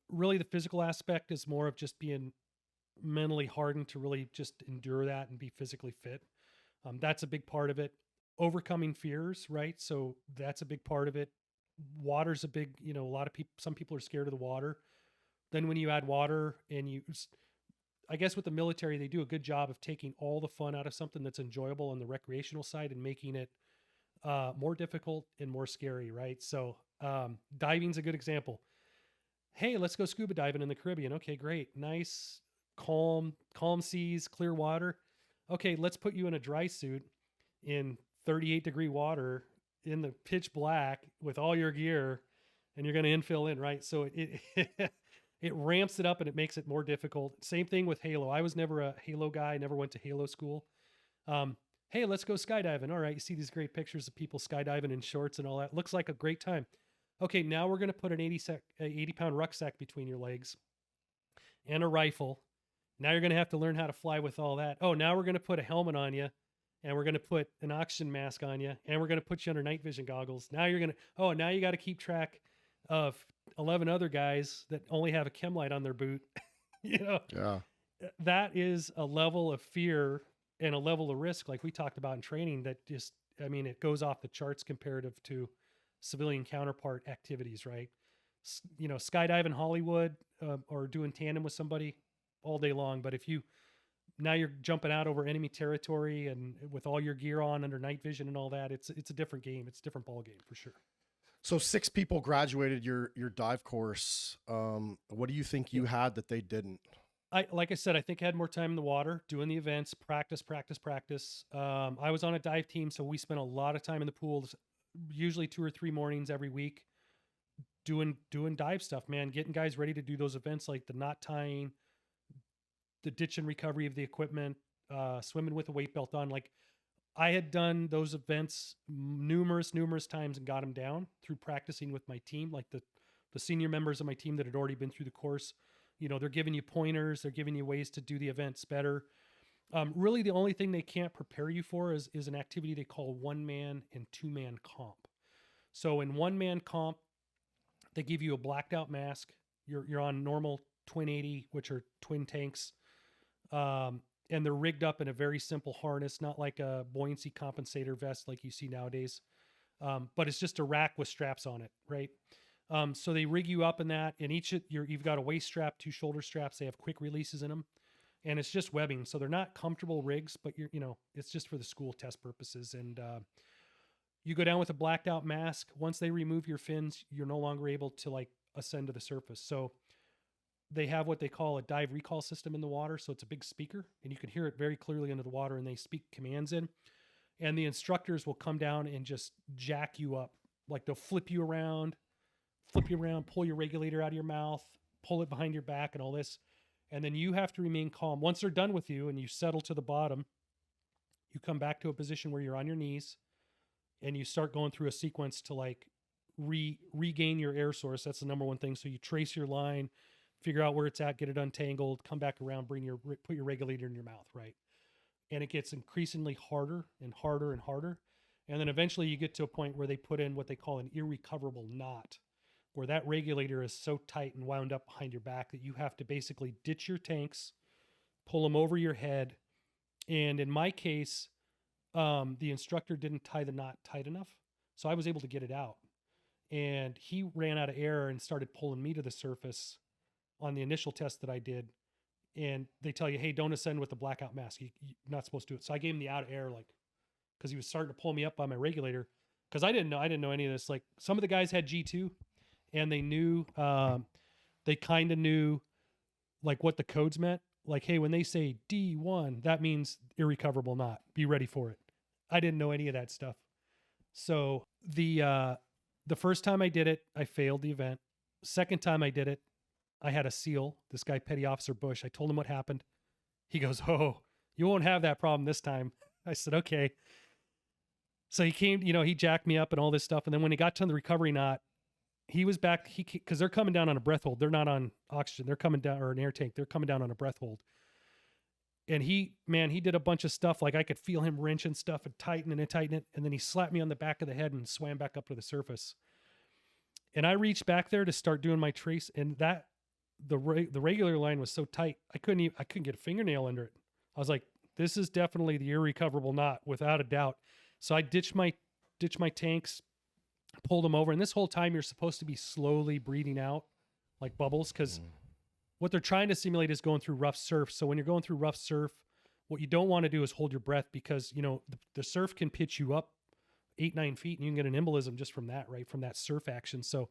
Really the physical aspect is more of just being mentally hardened to really just endure that and be physically fit. That's a big part of it. Overcoming fears, right? So that's a big part of it. Water's a big, some people are scared of the water. Then when you add water and I guess with the military, they do a good job of taking all the fun out of something that's enjoyable on the recreational side and making it more difficult and more scary, right? So diving's a good example. Hey, let's go scuba diving in the Caribbean. Okay, great. Nice. calm seas, clear water. Okay, let's put you in a dry suit in 38-degree water in the pitch black with all your gear, and you're going to infill in, right? So it it ramps it up and it makes it more difficult. Same thing with Halo. I was never a Halo guy. I never went to Halo school. Hey, let's go skydiving. All right, you see these great pictures of people skydiving in shorts and all that. Looks like a great time. Okay, now we're going to put an 80-pound rucksack between your legs and a rifle. Now you're going to have to learn how to fly with all that. Oh, now we're going to put a helmet on you, and we're going to put an oxygen mask on you, and we're going to put you under night vision goggles. Now you're going to, now you got to keep track of 11 other guys that only have a chem light on their boot. Yeah. That is a level of fear and a level of risk, like we talked about in training, that just, it goes off the charts comparative to civilian counterpart activities, right? Skydiving Hollywood or doing tandem with somebody all day long. But if now you're jumping out over enemy territory and with all your gear on under night vision and all that, it's a different game. It's a different ball game for sure. So 6 people graduated your dive course. What do you think you had that they didn't? Like I said, I think I had more time in the water, doing the events, practice. I was on a dive team, so we spent a lot of time in the pools, usually 2 or 3 mornings every week, doing dive stuff, man, getting guys ready to do those events like the knot tying, the ditch and recovery of the equipment, swimming with a weight belt on. Like, I had done those events numerous times and got them down through practicing with my team, like the senior members of my team that had already been through the course. They're giving you pointers, they're giving you ways to do the events better. Really, the only thing they can't prepare you for is an activity they call 1-man and 2-man comp. So in 1-man comp, they give you a blacked out mask. You're on normal twin 80, which are twin tanks. And they're rigged up in a very simple harness, not like a buoyancy compensator vest like you see nowadays. But it's just a rack with straps on it, right? So they rig you up in that, and you've got a waist strap, 2 shoulder straps. They have quick releases in them, and it's just webbing. So they're not comfortable rigs, but it's just for the school test purposes. And, you go down with a blacked out mask. Once they remove your fins, you're no longer able to ascend to the surface. So they have what they call a dive recall system in the water. So it's a big speaker, and you can hear it very clearly under the water, and they speak commands in, and the instructors will come down and just jack you up. Like, they'll flip you around, pull your regulator out of your mouth, pull it behind your back and all this. And then you have to remain calm. Once they're done with you and you settle to the bottom, you come back to a position where you're on your knees and you start going through a sequence to regain your air source. That's the number one thing. So you trace your line, figure out where it's at, get it untangled, come back around, put your regulator in your mouth, right? And it gets increasingly harder and harder and harder. And then eventually you get to a point where they put in what they call an irrecoverable knot, where that regulator is so tight and wound up behind your back that you have to basically ditch your tanks, pull them over your head. And in my case, the instructor didn't tie the knot tight enough, so I was able to get it out. And he ran out of air and started pulling me to the surface on the initial test that I did. And they tell you, hey, don't ascend with the blackout mask. You're not supposed to do it. So I gave him the out of air, because he was starting to pull me up by my regulator. Because I didn't know any of this. Like, some of the guys had G2. And they knew, they kind of knew what the codes meant. Like, hey, when they say D1, that means irrecoverable knot. Be ready for it. I didn't know any of that stuff. So the first time I did it, I failed the event. Second time I did it, I had a SEAL, this guy, Petty Officer Bush. I told him what happened. He goes, oh, you won't have that problem this time. I said, okay. So he came, he jacked me up and all this stuff. And then when he got to the recovery knot, he was back, because they're coming down on a breath hold. They're not on oxygen. They're coming down, or an air tank. They're coming down on a breath hold. And he did a bunch of stuff. Like, I could feel him wrenching stuff and tightening it. And then he slapped me on the back of the head and swam back up to the surface. And I reached back there to start doing my trace. And the regular line was so tight, I couldn't get a fingernail under it. I was like, this is definitely the irrecoverable knot, without a doubt. So I ditched my tanks, pulled them over. And this whole time you're supposed to be slowly breathing out like bubbles, because what they're trying to simulate is going through rough surf. So when you're going through rough surf, what you don't want to do is hold your breath, because, the surf can pitch you up 8-9 feet and you can get an embolism just from that, right? From that surf action. So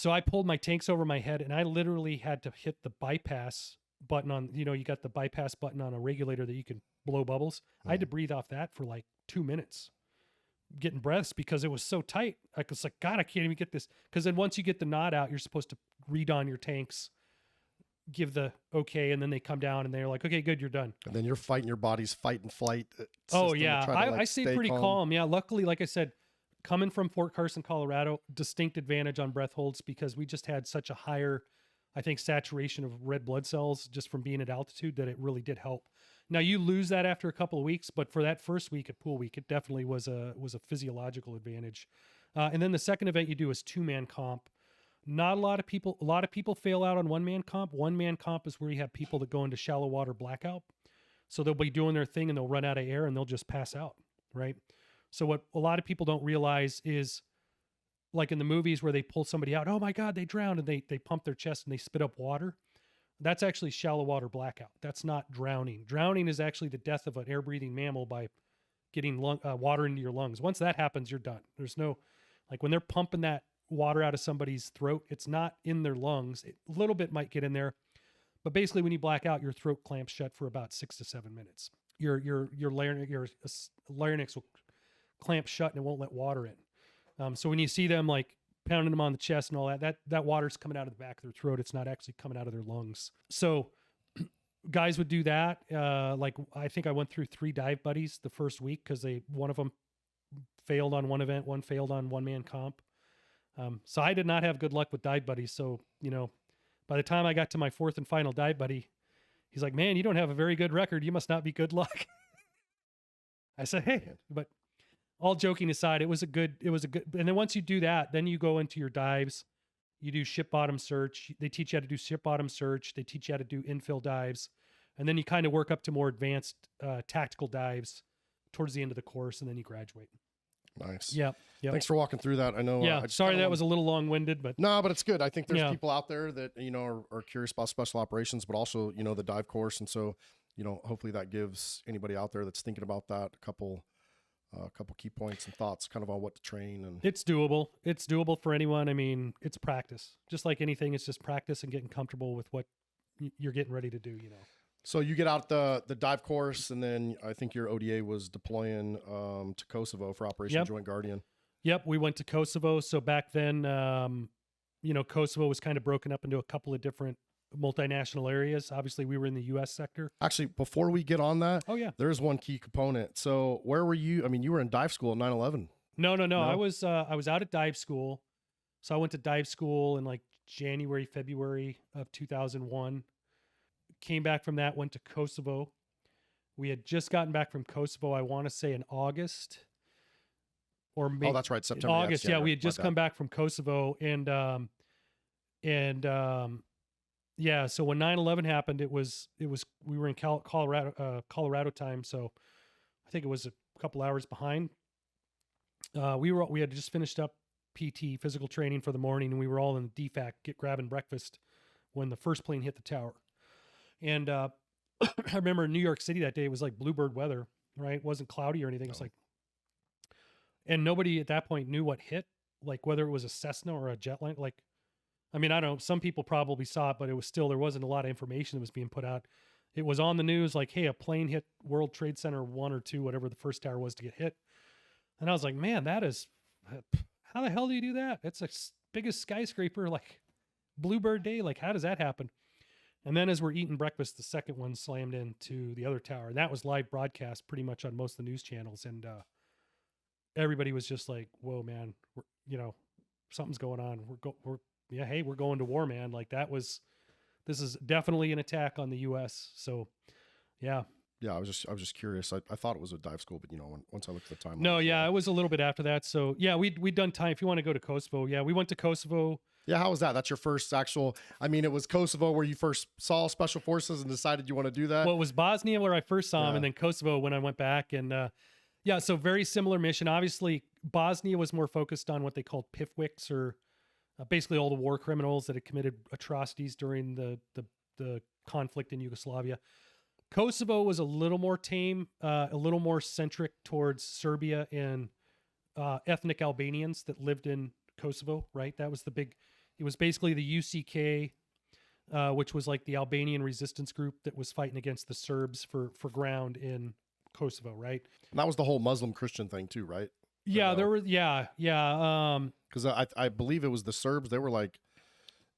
I pulled my tanks over my head and I literally had to hit the bypass button on, you got the bypass button on a regulator that you can blow bubbles. I had to breathe off that for like 2 minutes, getting breaths because it was so tight. I was like, God, I can't even get this. Because then once you get the knot out, you're supposed to read on your tanks, give the okay, and then they come down and they're like, okay, good, you're done. And then you're fighting your body's fight and flight. Oh yeah, I stayed pretty calm. Yeah, luckily, like I said, coming from Fort Carson, Colorado, distinct advantage on breath holds because we just had such a higher, I think, saturation of red blood cells just from being at altitude that it really did help. Now you lose that after a couple of weeks, but for that first week at pool week, it definitely was a physiological advantage. And then the second event you do is 2-man comp. Not a lot of people fail out on 1-man comp. 1-man comp is where you have people that go into shallow water blackout. So they'll be doing their thing and they'll run out of air and they'll just pass out, right? So what a lot of people don't realize is, like in the movies where they pull somebody out, oh my God, they drowned, and they pump their chest and they spit up water. That's actually shallow water blackout. That's not drowning. Drowning is actually the death of an air-breathing mammal by getting water into your lungs. Once that happens, you're done. There's no, like when they're pumping that water out of somebody's throat, it's not in their lungs. A little bit might get in there, but basically when you black out, your throat clamps shut for about 6 to 7 minutes. Your larynx will clamp shut and it won't let water in. So when you see them like pounding them on the chest and all that water's coming out of the back of their throat. It's not actually coming out of their lungs. So guys would do that. Like I think I went through 3 dive buddies the first week because one of them failed on one event, one failed on 1-man comp. So I did not have good luck with dive buddies. So, by the time I got to my 4th and final dive buddy, he's like, man, you don't have a very good record. You must not be good luck. I said, hey, but all joking aside, it was a good, and then once you do that, then you go into your dives, you do ship bottom search. They teach you how to do ship bottom search. They teach you how to do infill dives. And then you kind of work up to more advanced tactical dives towards the end of the course. And then you graduate. Nice. Yeah. Thanks for walking through that. I know. Yeah. Sorry that was a little long-winded, but no, but it's good. I think there's people out there that, are curious about special operations, but also, the dive course. And so, hopefully that gives anybody out there that's thinking about that a couple key points and thoughts kind of on what to train. And it's doable. It's doable for anyone. I mean, it's practice. Just like anything, it's just practice and getting comfortable with what you're getting ready to do, So you get out the dive course, and then I think your ODA was deploying to Kosovo for Operation Joint Guardian. Yep, we went to Kosovo. So back then, Kosovo was kind of broken up into a couple of different multinational areas. Obviously, we were in the U.S. sector. Actually, before we get on that, there's one key component. So where were you? I mean, you were in dive school at 9/11. No. I was out at dive school. So I went to dive school in like January, February of 2001. Came back from that, went to Kosovo. We had just gotten back from Kosovo, I want to say in August. Or maybe that's right, September. August, we had just come back from Kosovo, and so when 9/11 happened, it was we were in Colorado time, so I think it was a couple hours behind. We had just finished up PT physical training for the morning, and we were all in the DFAC grabbing breakfast when the first plane hit the tower. And I remember in New York City that day, it was like bluebird weather, right? It wasn't cloudy or anything. No. It's like, and nobody at that point knew what hit, like whether it was a Cessna or a jet line. Like, I mean, I don't know. Some people probably saw it, but it was still, there wasn't a lot of information that was being put out. It was on the news, like, hey, a plane hit World Trade Center 1 or 2, whatever the first tower was to get hit. And I was like, man, that is, how the hell do you do that? It's the biggest skyscraper, like bluebird day. Like, how does that happen? And then as we're eating breakfast, the second one slammed into the other tower. And that was live broadcast pretty much on most of the news channels. And everybody was just like, whoa, man, something's going on. We're going to war, man. Like this is definitely an attack on the U.S. So, yeah. Yeah, I was just curious. I thought it was a dive school, but once I looked at the timeline. No, it was a little bit after that. So yeah, we'd done time. If you want to go to Kosovo, we went to Kosovo. Yeah, how was that? That's your first actual, it was Kosovo where you first saw Special Forces and decided you want to do that? Well, it was Bosnia where I first saw him, and then Kosovo when I went back. And so very similar mission. Obviously, Bosnia was more focused on what they called PIFWICs, or basically all the war criminals that had committed atrocities during the conflict in Yugoslavia. Kosovo was a little more tame, a little more centric towards Serbia and ethnic Albanians that lived in Kosovo, right? That was it was basically the UCK, which was like the Albanian resistance group that was fighting against the Serbs for ground in Kosovo, right? And that was the whole Muslim Christian thing too, right? Yeah, there were, because I believe it was the Serbs. They were like,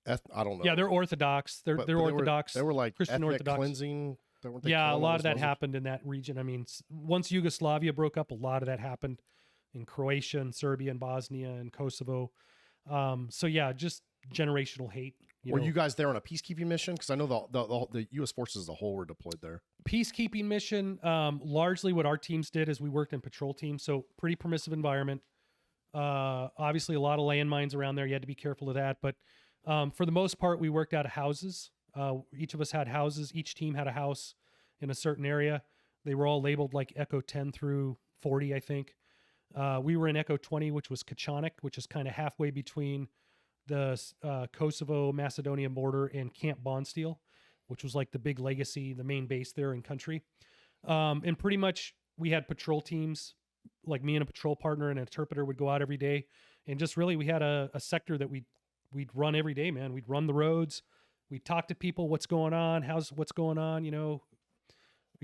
I don't know. Yeah, they're Orthodox. They're Orthodox. They were like Christian ethnic Orthodox cleansing. Yeah, a lot of that happened in that region. I mean, once Yugoslavia broke up, a lot of that happened in Croatia and Serbia and Bosnia and Kosovo. So yeah, just generational hate. Were you guys there on a peacekeeping mission? Because I know the U.S. forces as a whole were deployed there. Peacekeeping mission. Largely, what our teams did is we worked in patrol teams, so pretty permissive environment. Obviously, a lot of landmines around there. You had to be careful of that, but for the most part, we worked out of houses. Each of us had houses. Each team had a house in a certain area. They were all labeled like Echo 10 through 40, I think. We were in Echo 20, which was Kachanik, which is kind of halfway between the Kosovo Macedonian border and Camp Bondsteel, which was like the big legacy, the main base there in country. And pretty much we had patrol teams, like me and a patrol partner and an interpreter would go out every day. And just really, we had a sector that we'd run every day, man. We'd run the roads. We'd talk to people. What's going on? What's going on? You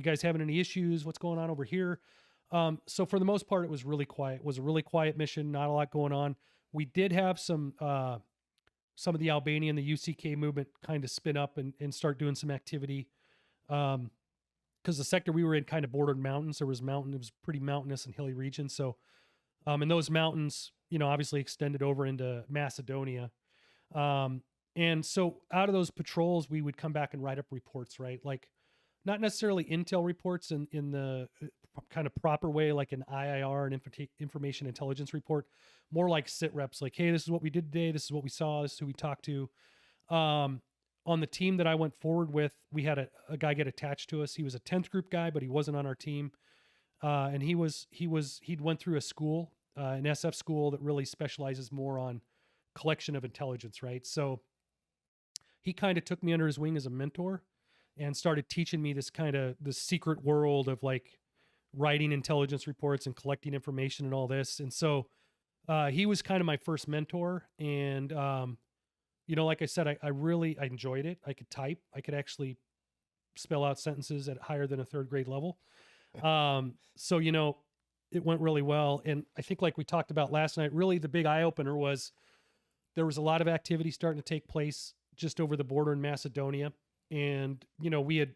guys having any issues? What's going on over here? So for the most part, it was really quiet. It was a really quiet mission. Not a lot going on. We did have some of the Albanian, the UCK movement kind of spin up and start doing some activity. Because the sector we were in kind of bordered mountains. It was pretty mountainous and hilly region. So, and those mountains, obviously extended over into Macedonia. And so out of those patrols, we would come back and write up reports, right? Like not necessarily intel reports in the kind of proper way, like an IIR, an information intelligence report, more like sit reps, like, hey, this is what we did today. This is what we saw. This is who we talked to. On the team that I went forward with, we had a guy get attached to us. He was a 10th group guy, but he wasn't on our team. And he'd went through a school, an SF school that really specializes more on collection of intelligence, right? So he kind of took me under his wing as a mentor and started teaching me this secret world of like writing intelligence reports and collecting information and all this. And so he was kind of my first mentor. And, like I said, I really enjoyed it. I could type. I could actually spell out sentences at higher than a third grade level. So, it went really well. And I think like we talked about last night, really the big eye opener was there was a lot of activity starting to take place just over the border in Macedonia. And, we had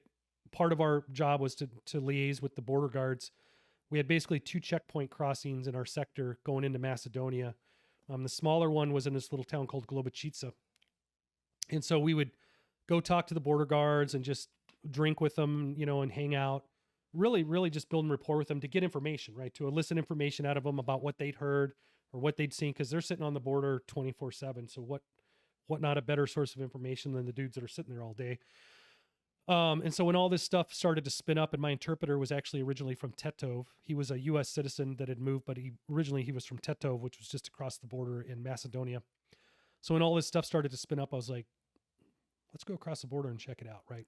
part of our job was to liaise with the border guards. We had basically 2 checkpoint crossings in our sector going into Macedonia. The smaller one was in this little town called Globačica. And so we would go talk to the border guards and just drink with them, and hang out. Really, really just building rapport with them to get information, right? To elicit information out of them about what they'd heard or what they'd seen, because they're sitting on the border 24/7. So what not a better source of information than the dudes that are sitting there all day. And so when all this stuff started to spin up, and my interpreter was actually originally from Tetov. He was a U.S. citizen that had moved, but he was from Tetov, which was just across the border in Macedonia. So when all this stuff started to spin up, I was like, let's go across the border and check it out, right?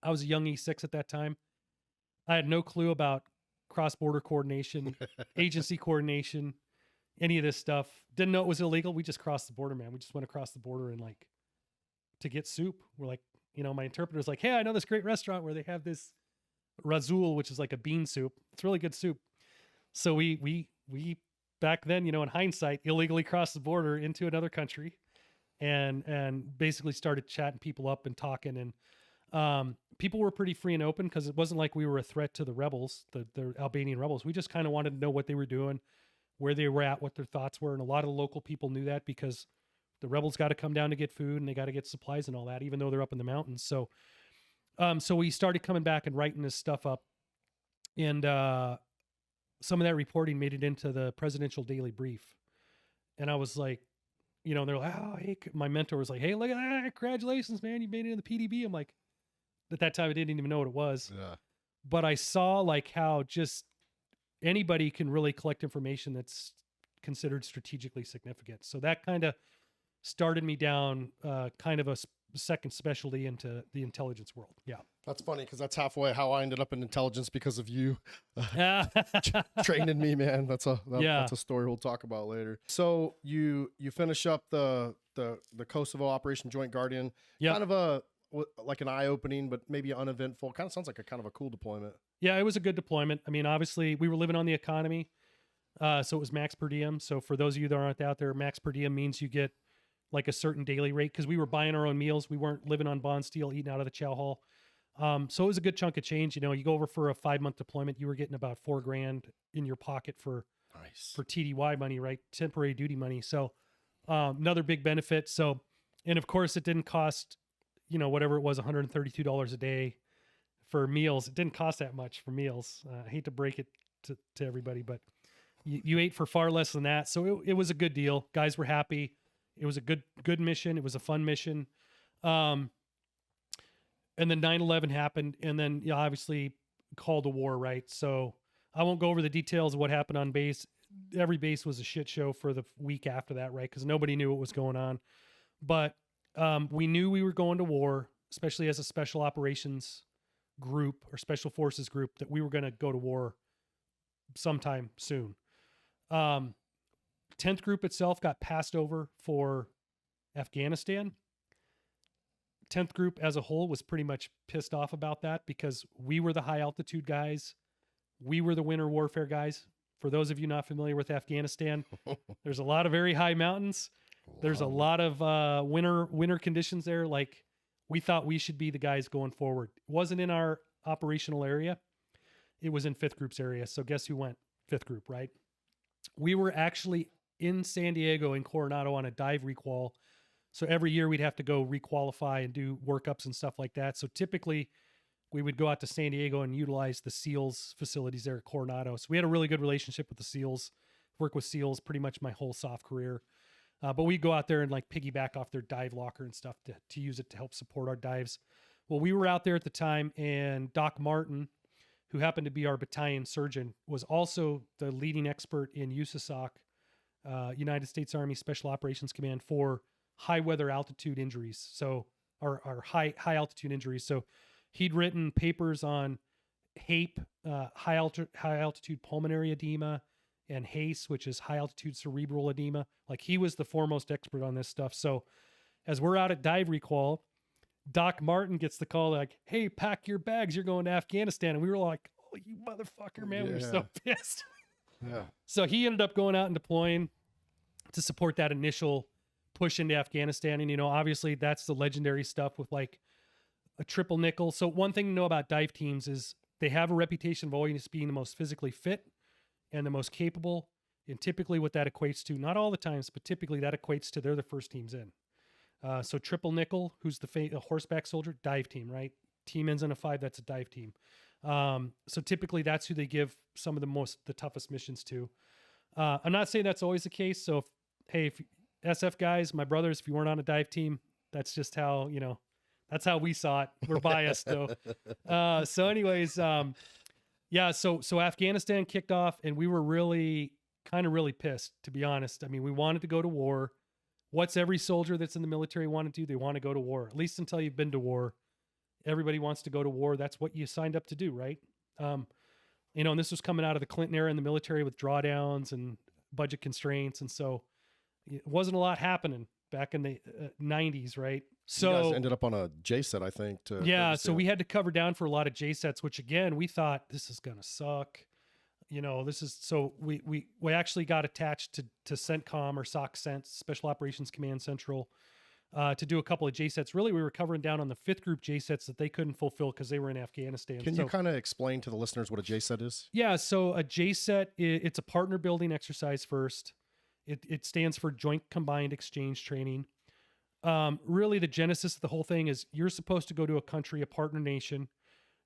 I was a young E6 at that time. I had no clue about cross-border coordination, agency coordination, any of this stuff. Didn't know it was illegal. We just crossed the border, man. We just went across the border and like to get soup. We're like, my interpreter's like, hey, I know this great restaurant where they have this razul, which is like a bean soup. It's really good soup. So we back then, in hindsight, illegally crossed the border into another country and basically started chatting people up and talking. And people were pretty free and open because it wasn't like we were a threat to the rebels, the Albanian rebels. We just kind of wanted to know what they were doing, where they were at, what their thoughts were. And a lot of the local people knew that because the rebels got to come down to get food and they got to get supplies and all that, even though they're up in the mountains. So, so we started coming back and writing this stuff up, and some of that reporting made it into the presidential daily brief. And I was like, they're like, oh, hey, my mentor was like, hey, look at that. Congratulations, man. You made it in the PDB. I'm like, at that time, I didn't even know what it was. Yeah. But I saw like how just anybody can really collect information that's considered strategically significant. So that kind of started me down kind of a second specialty into the intelligence world. Yeah. That's funny because that's halfway how I ended up in intelligence because of you training me, man. That's a story we'll talk about later. So you finish up the the Kosovo Operation Joint Guardian. Yeah. Kind of like an eye-opening, but maybe uneventful. Kind of sounds like a kind of a cool deployment. Yeah, it was a good deployment. I mean, obviously, we were living on the economy, so it was max per diem. So for those of you that aren't out there, max per diem means you get like a certain daily rate because we were buying our own meals. We weren't living on bond steel, eating out of the chow hall. So it was a good chunk of change. You know, you go over for a 5-month deployment, you were getting about $4,000 in your pocket for TDY money, right? Temporary duty money. So another big benefit. So, and of course, it didn't cost, you know, whatever it was, $132 a day for meals. It didn't cost that much for meals. I hate to break it to everybody, but you ate for far less than that. So it was a good deal. Guys were happy. It was a good mission. It was a fun mission. And then 9/11 happened, and then obviously call to war, right? So I won't go over the details of what happened on base. Every base was a shit show for the week after that, right? Because nobody knew what was going on. But we knew we were going to war, especially as a special operations group or special forces group, that we were going to go to war sometime soon. 10th group itself got passed over for Afghanistan. 10th group as a whole was pretty much pissed off about that because we were the high altitude guys. We were the winter warfare guys. For those of you not familiar with Afghanistan, there's a lot of very high mountains. There's a lot of winter conditions there. Like, we thought we should be the guys going forward. It wasn't in our operational area. It was in 5th group's area. So guess who went? 5th group, right? We were actually in San Diego in Coronado on a dive requal. So every year we'd have to go requalify and do workups and stuff like that. So typically we would go out to San Diego and utilize the SEALs facilities there at Coronado. So we had a really good relationship with the SEALs, work with SEALs pretty much my whole soft career. But we'd go out there and like piggyback off their dive locker and stuff to use it to help support our dives. Well, we were out there at the time, and Doc Martin, who happened to be our battalion surgeon, was also the leading expert in USASOC, United States Army Special Operations Command, for high weather altitude injuries. So our high altitude injuries. So he'd written papers on HAPE, high altitude pulmonary edema, and HACE, which is high altitude cerebral edema. Like, he was the foremost expert on this stuff. So as we're out at dive requal, Doc Martin gets the call like, "Hey, pack your bags. You're going to Afghanistan." And we were like, "Oh, you motherfucker, man." We were so pissed. Yeah. So he ended up going out and deploying to support that initial push into Afghanistan. And, you know, obviously that's the legendary stuff with like a triple nickel. So one thing to know about dive teams is they have a reputation of always being the most physically fit and the most capable. And typically what that equates to, not all the times, but typically that equates to they're the first teams in. So triple nickel, who's the horseback soldier, dive team, right? Team ends in a 5, that's a dive team. So typically that's who they give some of the toughest missions to. I'm not saying that's always the case. So if SF guys, my brothers, if you weren't on a dive team, that's just how, you know, that's how we saw it. We're biased though. So anyways, yeah, so Afghanistan kicked off, and we were really pissed, to be honest. I mean, we wanted to go to war. What's every soldier that's in the military want to do? They want to go to war, at least until you've been to war. Everybody wants to go to war. That's what you signed up to do, right? You know, and this was coming out of the Clinton era in the military with drawdowns and budget constraints. And so it wasn't a lot happening back in the 90s, right? So you guys ended up on a J set, I think. So we had to cover down for a lot of J sets, which again, we thought this is going to suck. You know, this is, so we actually got attached to CENTCOM or SOC Cent, Special Operations Command Central, to do a couple of J sets. Really, we were covering down on the 5th group J sets that they couldn't fulfill because they were in Afghanistan. Can you kind of explain to the listeners what a J set is? Yeah. So a J set, it's a partner building exercise first. It stands for Joint Combined Exchange Training. Really, the genesis of the whole thing is you're supposed to go to a country, a partner nation.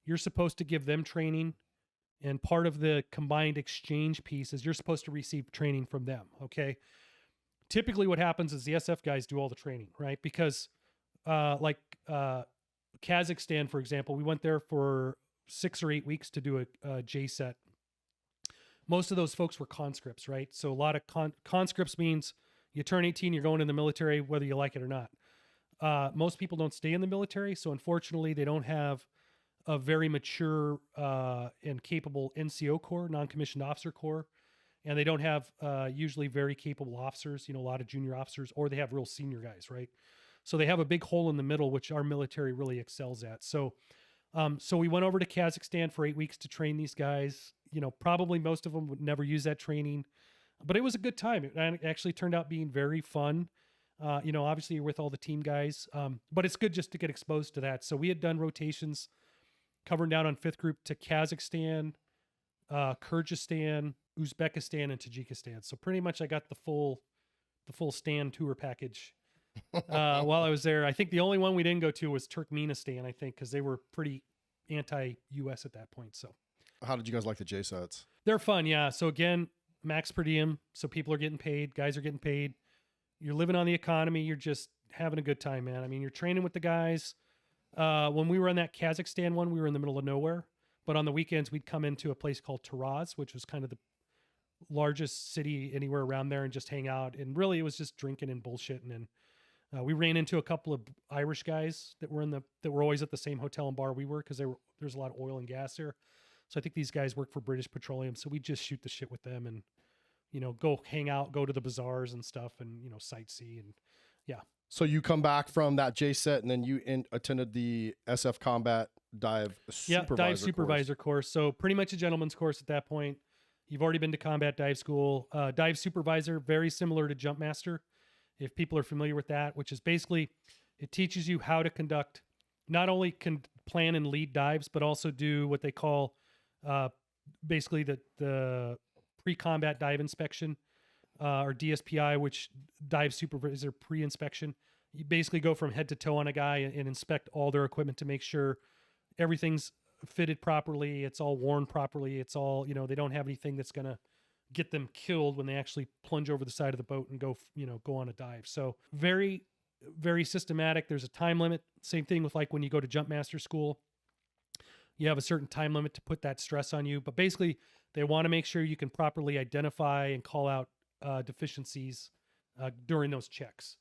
You're supposed to give them training. And part of the combined exchange piece is you're supposed to receive training from them. Okay. Typically what happens is the SF guys do all the training, right? Because, Kazakhstan, for example, we went there for 6 or 8 weeks to do a J set. Most of those folks were conscripts, right? So a lot of conscripts means you turn 18, you're going in the military, whether you like it or not. Most people don't stay in the military. So unfortunately they don't have a very mature and capable NCO corps, non-commissioned officer corps. and they don't have usually very capable officers, a lot of junior officers, or they have real senior guys, right? So they have a big hole in the middle, which our military really excels at. So we went over to Kazakhstan for 8 weeks to train these guys. Probably most of them would never use that training, but it was a good time. It actually turned out being very fun. Obviously you're with all the team guys, but it's good just to get exposed to that. So we had done rotations covering down on 5th Group to Kazakhstan, Kyrgyzstan, Uzbekistan, and Tajikistan. So pretty much I got the full stand tour package while I was there. I think the only one we didn't go to was Turkmenistan, I think, because they were pretty anti-US at that point. So How did you guys like the J sets? they're fun, yeah. So again, max per diem, so people are getting paid, guys are getting paid. You're living on the economy. You're just having a good time, man. I mean, you're training with the guys. When we were on that Kazakhstan one, we were in the middle of nowhere. But on the weekends, we'd come into a place called Taraz, which was kind of the largest city anywhere around there, and just hang out. And really, it was just drinking and bullshitting. And we ran into a couple of Irish guys that were always at the same hotel and bar we were, because there's a lot of oil and gas there. So I think these guys work for British Petroleum. So we just shoot the shit with them and go hang out, go to the bazaars and stuff, and sightsee, and yeah. So you come back from that J set, and then you attended the SF Combat Dive Supervisor Dive Supervisor course. So pretty much a gentleman's course at that point. You've already been to combat dive school. Dive Supervisor, very similar to Jump Master, if people are familiar with that, which is basically, it teaches you how to conduct, not only plan and lead dives, but also do what they call basically the pre-combat dive inspection, or DSPI, which dive supervisor pre-inspection. You basically go from head to toe on a guy and inspect all their equipment to make sure everything's fitted properly, it's all worn properly, it's all, they don't have anything that's going to get them killed when they actually plunge over the side of the boat and go on a dive. So very, very systematic. There's a time limit. Same thing with like when you go to Jump Master school, you have a certain time limit to put that stress on you, but basically they want to make sure you can properly identify and call out deficiencies during those checks.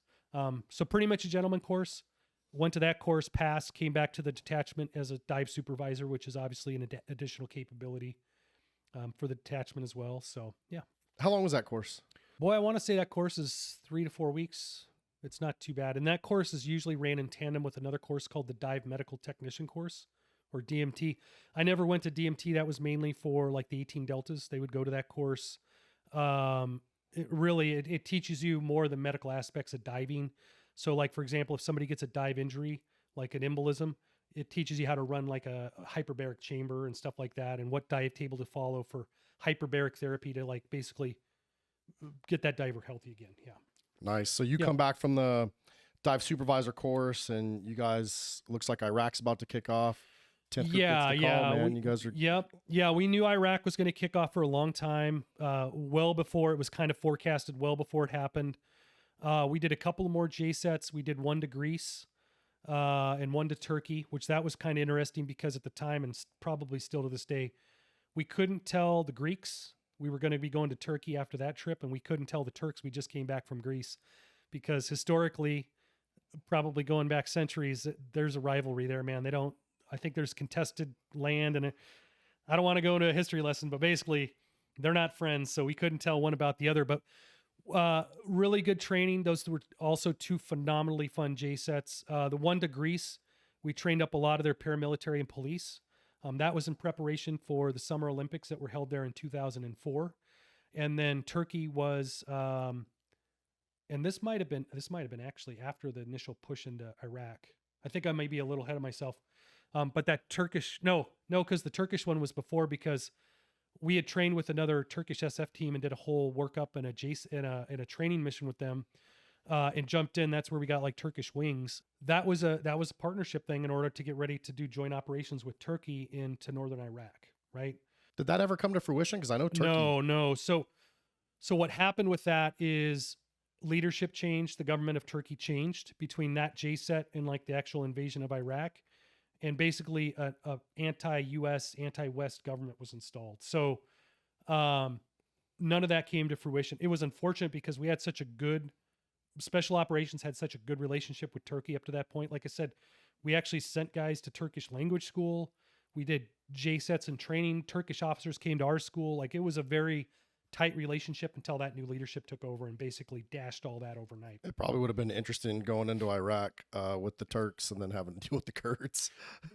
So pretty much a gentleman course. Went to that course, passed, came back to the detachment as a dive supervisor, which is obviously an additional capability for the detachment as well. So yeah. How long was that course? Boy, I want to say that course is 3 to 4 weeks. It's not too bad. And that course is usually ran in tandem with another course called the Dive Medical Technician course, or DMT. I never went to DMT. That was mainly for like the 18 Deltas. They would go to that course. It teaches you more of the medical aspects of diving. So like, for example, if somebody gets a dive injury, like an embolism, it teaches you how to run like a hyperbaric chamber and stuff like that, and what dive table to follow for hyperbaric therapy to like basically get that diver healthy again. Yeah. Nice. So you come back from the dive supervisor course, and you guys, looks like Iraq's about to kick off. 10th group gets the call, man. You guys are... Yeah, we knew Iraq was going to kick off for a long time, well before it was kind of forecasted, well before it happened. We did a couple more J sets. We did one to Greece and one to Turkey, which that was kind of interesting because at the time, and probably still to this day, we couldn't tell the Greeks we were going to be going to Turkey after that trip, and we couldn't tell the Turks we just came back from Greece, because historically, probably going back centuries, there's a rivalry there, man. I think there's contested land, and I don't want to go into a history lesson, but basically they're not friends. So we couldn't tell one about the other, but really good training. Those were also 2 phenomenally fun J sets. The one to Greece, we trained up a lot of their paramilitary and police. That was in preparation for the Summer Olympics that were held there in 2004. And then Turkey was, and this might have been actually after the initial push into Iraq. I think I may be a little ahead of myself. But that Turkish, because the Turkish one was before, because we had trained with another Turkish SF team and did a whole workup and a training mission with them, and jumped in. That's where we got like Turkish wings. That was a partnership thing in order to get ready to do joint operations with Turkey into northern Iraq, right? Did that ever come to fruition? Because I know Turkey. No. So what happened with that is leadership changed. The government of Turkey changed between that J set and like the actual invasion of Iraq. And basically a anti-US, anti-West government was installed. So none of that came to fruition. It was unfortunate because we had such a good, special operations had such a good relationship with Turkey up to that point. Like I said, we actually sent guys to Turkish language school. We did J sets and training. Turkish officers came to our school. Like, it was a very tight relationship until that new leadership took over and basically dashed all that overnight. It probably would have been interesting going into Iraq with the Turks and then having to deal with the Kurds.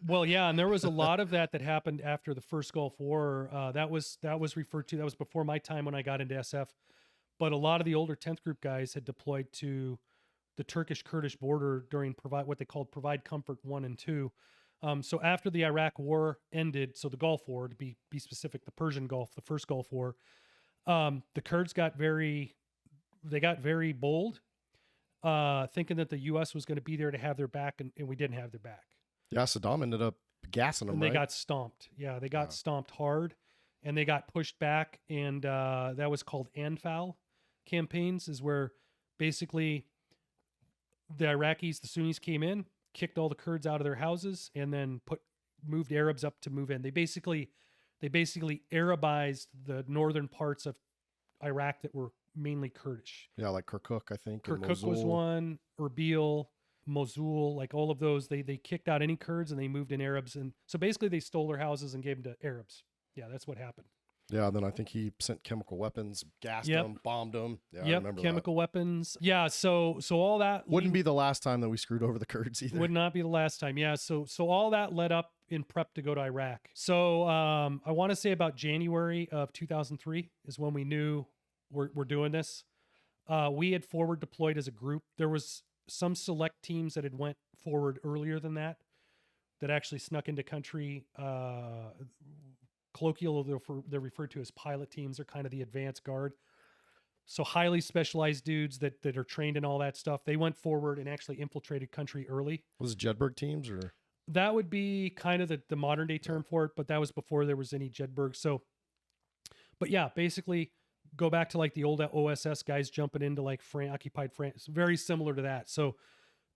Well, yeah, and there was a lot of that happened after the first Gulf War. That was referred to. That was before my time when I got into SF. But a lot of the older 10th Group guys had deployed to the Turkish-Kurdish border during what they called Provide Comfort 1 and 2. So after the Iraq War ended, so the Gulf War, to be specific, the Persian Gulf, the first Gulf War, the Kurds got very bold, thinking that the U.S. was going to be there to have their back, and we didn't have their back. Yeah, Saddam ended up gassing them, and right? They got stomped. Yeah, they got stomped hard, and they got pushed back, and that was called Anfal campaigns, is where basically the Iraqis, the Sunnis came in, kicked all the Kurds out of their houses, and then moved Arabs up to move in. They basically Arabized the northern parts of Iraq that were mainly Kurdish. Yeah, like Kirkuk, I think. Kirkuk was one, Erbil, Mosul, like all of those. They kicked out any Kurds and they moved in Arabs. And so basically they stole their houses and gave them to Arabs. Yeah, that's what happened. Yeah, and then I think he sent chemical weapons, gassed them, bombed them. Yeah, I remember chemical that. weapons. Yeah, so all that wouldn't be the last time that we screwed over the Kurds either. Would not be the last time. Yeah, so all that led up in prep to go to Iraq. So I want to say about January of 2003 is when we knew we're doing this. We had forward deployed as a group. There was some select teams that had went forward earlier than that actually snuck into country. Colloquially, they're referred to as pilot teams. They're kind of the advanced guard. So highly specialized dudes that are trained in all that stuff. They went forward and actually infiltrated country early. Was it Jedburgh teams or? That would be kind of the modern day term for it, but that was before there was any Jedburgh. So, but yeah, basically go back to like the old OSS guys jumping into like occupied France. Very similar to that. So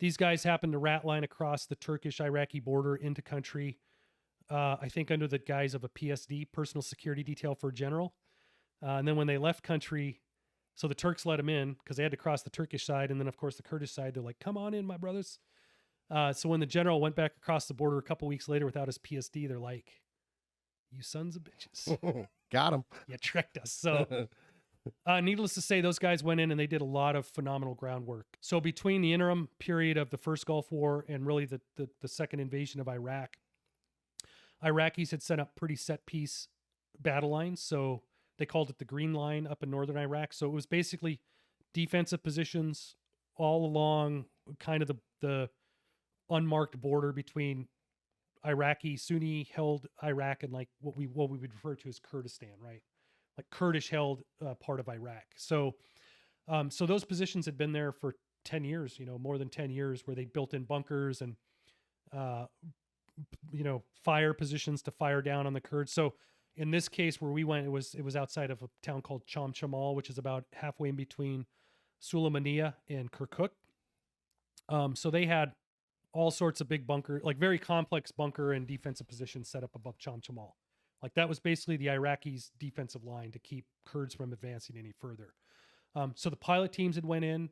these guys happened to rat line across the Turkish-Iraqi border into country. I think under the guise of a PSD, personal security detail for a general. And then when they left country, so the Turks let them in because they had to cross the Turkish side. And then of course the Kurdish side, they're like, come on in, my brothers. So when the general went back across the border a couple weeks later without his PSD, they're like, you sons of bitches. Got him. You tricked us. So needless to say, those guys went in and they did a lot of phenomenal groundwork. So between the interim period of the first Gulf War and really the second invasion of Iraq, Iraqis had set up pretty set piece battle lines. So they called it the Green Line up in northern Iraq. So it was basically defensive positions all along kind of the unmarked border between Iraqi, Sunni held Iraq and like what we would refer to as Kurdistan, right? Like Kurdish held part of Iraq. So those positions had been there for 10 years, more than 10 years, where they built in bunkers and, fire positions to fire down on the Kurds. So in this case where we went, it was outside of a town called Cham Chamal, which is about halfway in between Sulaymaniyah and Kirkuk. So they had all sorts of big bunker, like very complex bunker and defensive positions set up above Cham Chamal. Like that was basically the Iraqis' defensive line to keep Kurds from advancing any further. So the pilot teams had went in.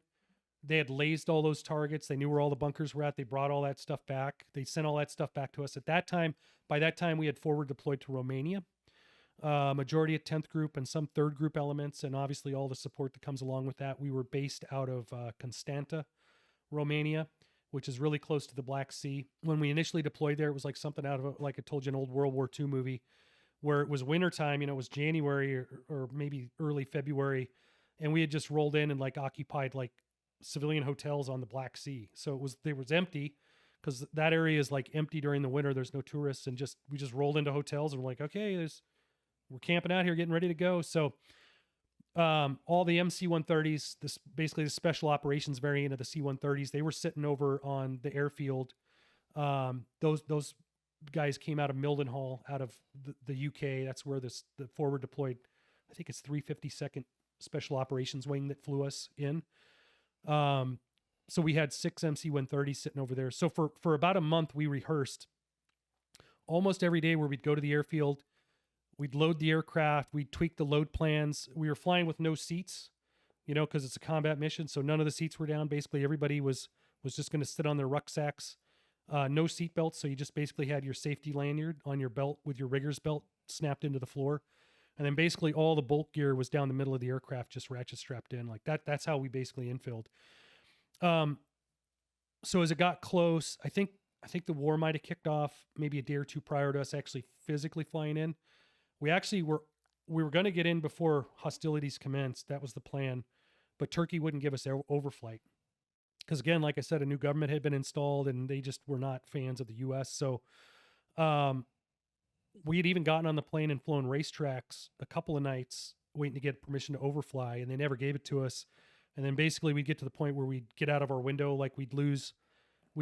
They had lased all those targets. They knew where all the bunkers were at. They brought all that stuff back. They sent all that stuff back to us. By that time, we had forward deployed to Romania. Majority of 10th Group and some 3rd Group elements, and obviously all the support that comes along with that. We were based out of Constanta, Romania, which is really close to the Black Sea. When we initially deployed there, it was like something out of, like I told you, an old World War II movie, where it was wintertime, it was January or maybe early February, and we had just rolled in and like occupied like civilian hotels on the Black Sea. So it was empty because that area is like empty during the winter. There's no tourists, and we just rolled into hotels and we're like, okay, we're camping out here, getting ready to go. So all the MC-130s, basically the special operations variant of the C-130s, they were sitting over on the airfield. Those guys came out of Mildenhall, out of the UK. That's where the forward deployed, I think it's 352nd Special Operations Wing that flew us in. So we had 6 MC-130s sitting over there. So for about a month, we rehearsed almost every day, where we'd go to the airfield, we'd load the aircraft, we'd tweak the load plans. We were flying with no seats, because it's a combat mission. So none of the seats were down. Basically, everybody was just going to sit on their rucksacks. No seat belts. So you just basically had your safety lanyard on your belt with your rigger's belt snapped into the floor. And then basically all the bulk gear was down the middle of the aircraft, just ratchet strapped in like that. That's how we basically infilled. So as it got close, I think the war might've kicked off maybe a day or two prior to us actually physically flying in. We were going to get in before hostilities commenced. That was the plan, but Turkey wouldn't give us overflight. Because again, like I said, a new government had been installed and they just were not fans of the U.S. So we had even gotten on the plane and flown racetracks a couple of nights waiting to get permission to overfly, and they never gave it to us. And then basically we'd get to the point where we'd get out of our window, like we'd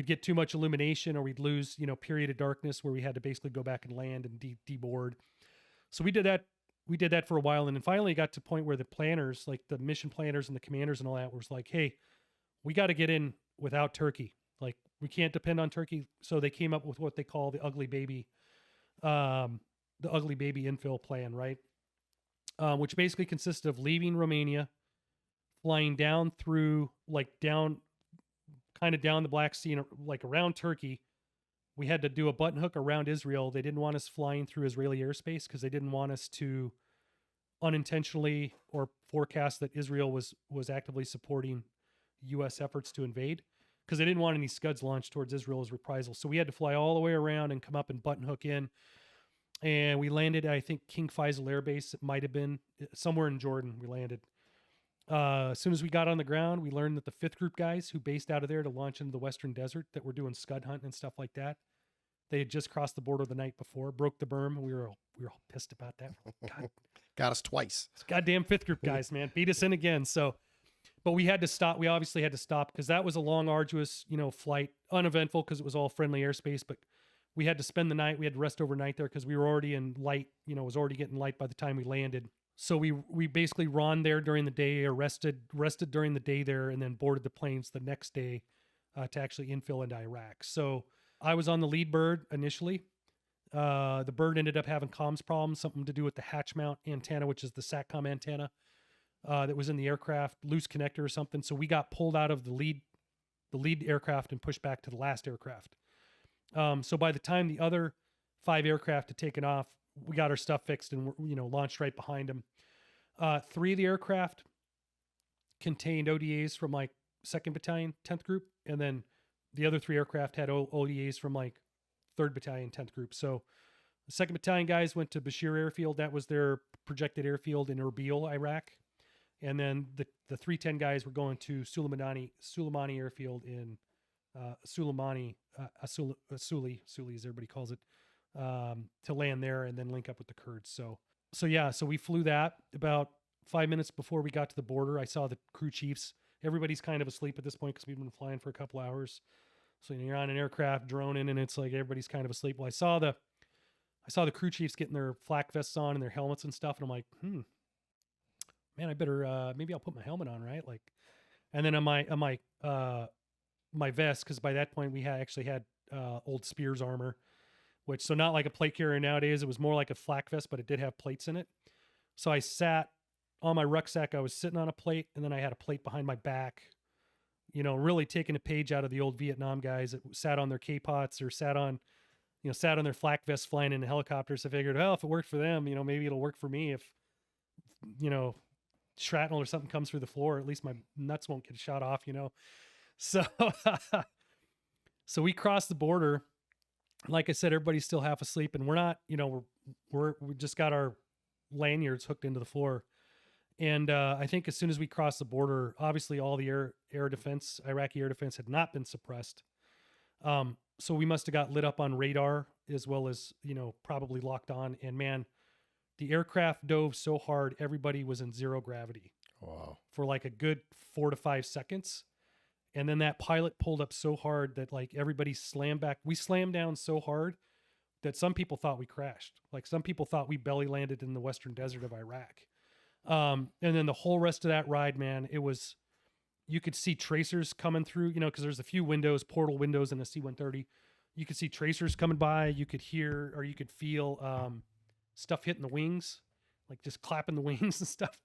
get too much illumination, or we'd lose, period of darkness where we had to basically go back and land and deboard. So we did that. We did that for a while. And then finally got to the point where the planners, like the mission planners and the commanders and all that, was like, hey, we got to get in without Turkey. Like, we can't depend on Turkey. So they came up with what they call the ugly baby infill plan, right? Which basically consisted of leaving Romania, flying down through, kind of down the Black Sea, like around Turkey. We had to do a button hook around Israel. They didn't want us flying through Israeli airspace because they didn't want us to unintentionally or forecast that Israel was actively supporting U.S. efforts to invade, because they didn't want any Scuds launched towards Israel as reprisal. So we had to fly all the way around and come up and button hook in. And we landed at, I think, King Faisal Air Base. It might have been somewhere in Jordan. We landed. As soon as we got on the ground, we learned that the 5th Group guys who based out of there to launch into the Western Desert that were doing Scud hunting and stuff like that, they had just crossed the border the night before, broke the berm, and we were all pissed about that. God, Got us twice. goddamn 5th Group guys, man, beat us in again. So, but we had to stop. We obviously had to stop because that was a long, arduous, flight, uneventful because it was all friendly airspace. But we had to spend the night. We had to rest overnight there because we were already in light. It was already getting light by the time we landed. So we basically ran there during the day, or rested during the day there, and then boarded the planes the next day to actually infill into Iraq. So I was on the lead bird initially. The bird ended up having comms problems, something to do with the hatch mount antenna, which is the SATCOM antenna that was in the aircraft, loose connector or something. So we got pulled out of the lead aircraft and pushed back to the last aircraft. So by the time the other 5 aircraft had taken off, we got our stuff fixed and launched right behind them. 3 of the aircraft contained ODAs from 2nd Battalion, 10th Group, and then the other 3 aircraft had ODAs from 3rd Battalion, 10th Group. So the 2nd Battalion guys went to Bashir Airfield. That was their projected airfield in Erbil, Iraq. And then the 310 guys were going to Suleimani Airfield in Asuli, as everybody calls it, to land there and then link up with the Kurds. So we flew that. About 5 minutes before we got to the border, I saw the crew chiefs. Everybody's kind of asleep at this point because we've been flying for a couple hours. So you're on an aircraft droning and it's like everybody's kind of asleep. Well, I saw the crew chiefs getting their flak vests on and their helmets and stuff, and I'm like, man, I better maybe I'll put my helmet on, right? And then on my vest, because by that point we actually had old Spears armor, which, so not like a plate carrier nowadays. It was more like a flak vest, but it did have plates in it. So I sat on my rucksack. I was sitting on a plate, and then I had a plate behind my back, really taking a page out of the old Vietnam guys that sat on their K-pots or sat on their flak vests flying in helicopters. I figured, well, if it worked for them, maybe it'll work for me. If, shrapnel or something comes through the floor, at least my nuts won't get shot off, So, so we crossed the border. Like I said, everybody's still half asleep, and we're not, we just got our lanyards hooked into the floor. And I think as soon as we crossed the border, obviously all the air defense, Iraqi air defense, had not been suppressed. So we must have got lit up on radar as well as, probably locked on. And man, the aircraft dove so hard, everybody was in 0 gravity. Wow. For a good 4 to 5 seconds. And then that pilot pulled up so hard that everybody slammed back. We slammed down so hard that some people thought we crashed. Some people thought we belly landed in the Western Desert of Iraq. And then the whole rest of that ride, man, you could see tracers coming through, because there's a few portal windows in a C-130. You could see tracers coming by. You could hear, or you could feel stuff hitting the wings, just clapping the wings and stuff.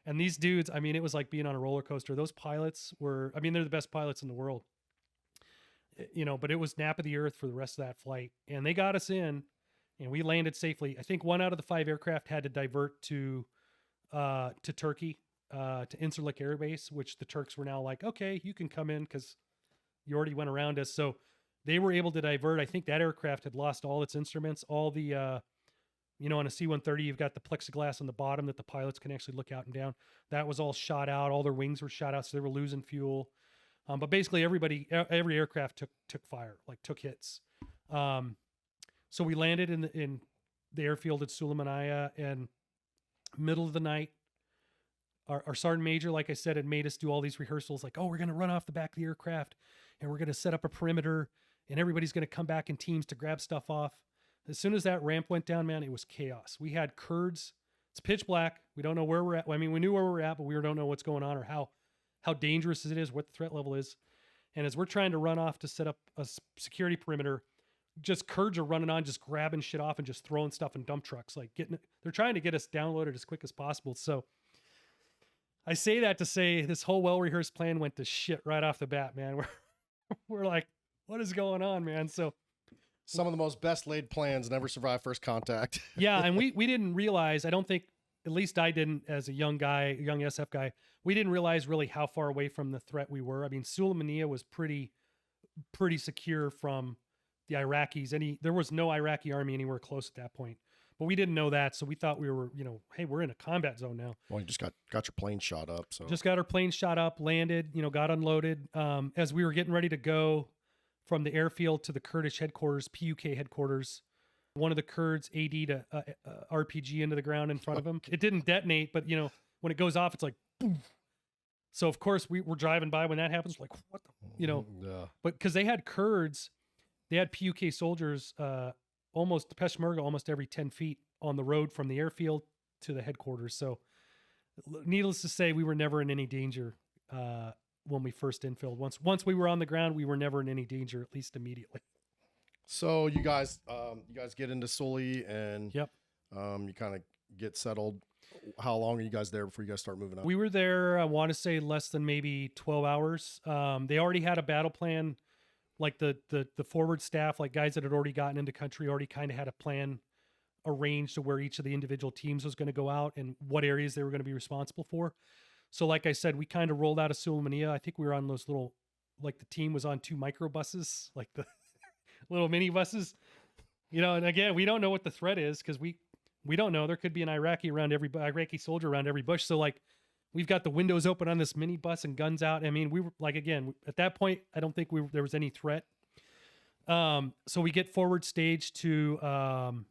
And these dudes, it was like being on a roller coaster. Those pilots were, they're the best pilots in the world, but it was nap of the earth for the rest of that flight. And they got us in, and we landed safely. I think 1 out of the 5 aircraft had to divert to Turkey, to Incirlik Air Base, which the Turks were now like, okay, you can come in because you already went around us. So they were able to divert. I think that aircraft had lost all its instruments, all the, on a C-130, you've got the plexiglass on the bottom that the pilots can actually look out and down. That was all shot out. All their wings were shot out, so they were losing fuel. But basically every aircraft took fire, like took hits. So we landed in the airfield at Sulaymaniyah, and middle of the night, our sergeant major, like I said, had made us do all these rehearsals, like, oh, we're going to run off the back of the aircraft and we're going to set up a perimeter and everybody's going to come back in teams to grab stuff off. As soon as that ramp went down, man, it was chaos. We had Kurds. It's pitch black. We don't know where we're at. I mean, we knew where we were at, but we don't know what's going on or how dangerous it is, what the threat level is. And as we're trying to run off to set up a security perimeter, just Kurds are running on, just grabbing shit off and just throwing stuff in dump trucks, like they're trying to get us downloaded as quick as possible. So I say that to say this whole well-rehearsed plan went to shit right off the bat, man. We're like, what is going on, man? So some of the most best laid plans never survive first contact. Yeah. And we didn't realize, I don't think, at least I didn't as a young SF guy, we didn't realize really how far away from the threat we were. I mean, Sulaymaniyah was pretty secure from the Iraqis. There was no Iraqi army anywhere close at that point, but we didn't know that. So we thought we were, hey, we're in a combat zone now. Well, you just got your plane shot up. So just got our plane shot up, landed, got unloaded. As we were getting ready to go from the airfield to the Kurdish headquarters, PUK headquarters, one of the Kurds AD'd a RPG into the ground in front of him. It didn't detonate, but when it goes off, it's like boom. So of course we were driving by when that happens, like what the, yeah. But because they had Kurds, they had PUK soldiers, almost Peshmerga, almost every 10 feet on the road from the airfield to the headquarters. So needless to say, we were never in any danger when we first infilled. Once we were on the ground, we were never in any danger, at least immediately. So you guys get into Sully and yep. You kind of get settled. How long are you guys there before you guys start moving up? We were there, I want to say less than maybe 12 hours. They already had a battle plan. Like the forward staff, like guys that had already gotten into country, already kind of had a plan arranged to where each of the individual teams was going to go out and what areas they were going to be responsible for. So like I said, we kind of rolled out of Sulaymaniyah. I think we were on those little, like the team was on 2 microbuses, like the little mini buses, and again, we don't know what the threat is because we don't know. There could be an Iraqi soldier around every bush. So like we've got the windows open on this mini bus and guns out. I mean, we were like, again, at that point, I don't think there was any threat. So we get forward stage to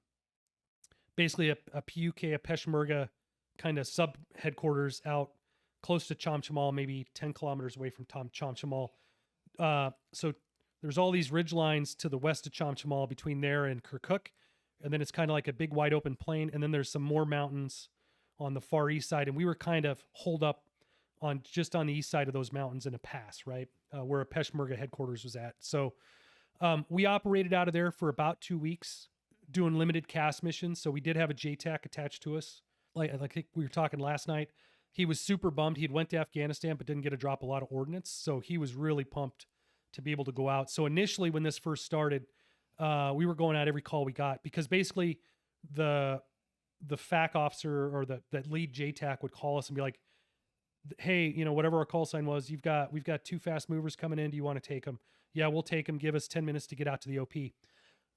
basically a PUK, a Peshmerga kind of sub headquarters out close to Chamchamal, maybe 10 kilometers away from Chamchamal. So there's all these ridge lines to the west of Chamchamal between there and Kirkuk. And then it's kind of like a big wide open plain. And then there's some more mountains on the far east side. And we were kind of holed up just on the east side of those mountains in a pass, right? Where a Peshmerga headquarters was at. So we operated out of there for about 2 weeks doing limited CAS missions. So we did have a JTAC attached to us. Like I think we were talking last night, he was super bummed. He'd went to Afghanistan, but didn't get to drop a lot of ordnance. So he was really pumped to be able to go out. So initially when this first started, we were going out every call we got because basically the FAC officer or that lead JTAC would call us and be like, hey, whatever our call sign was, we've got 2 fast movers coming in. Do you want to take them? Yeah, we'll take them. Give us 10 minutes to get out to the OP.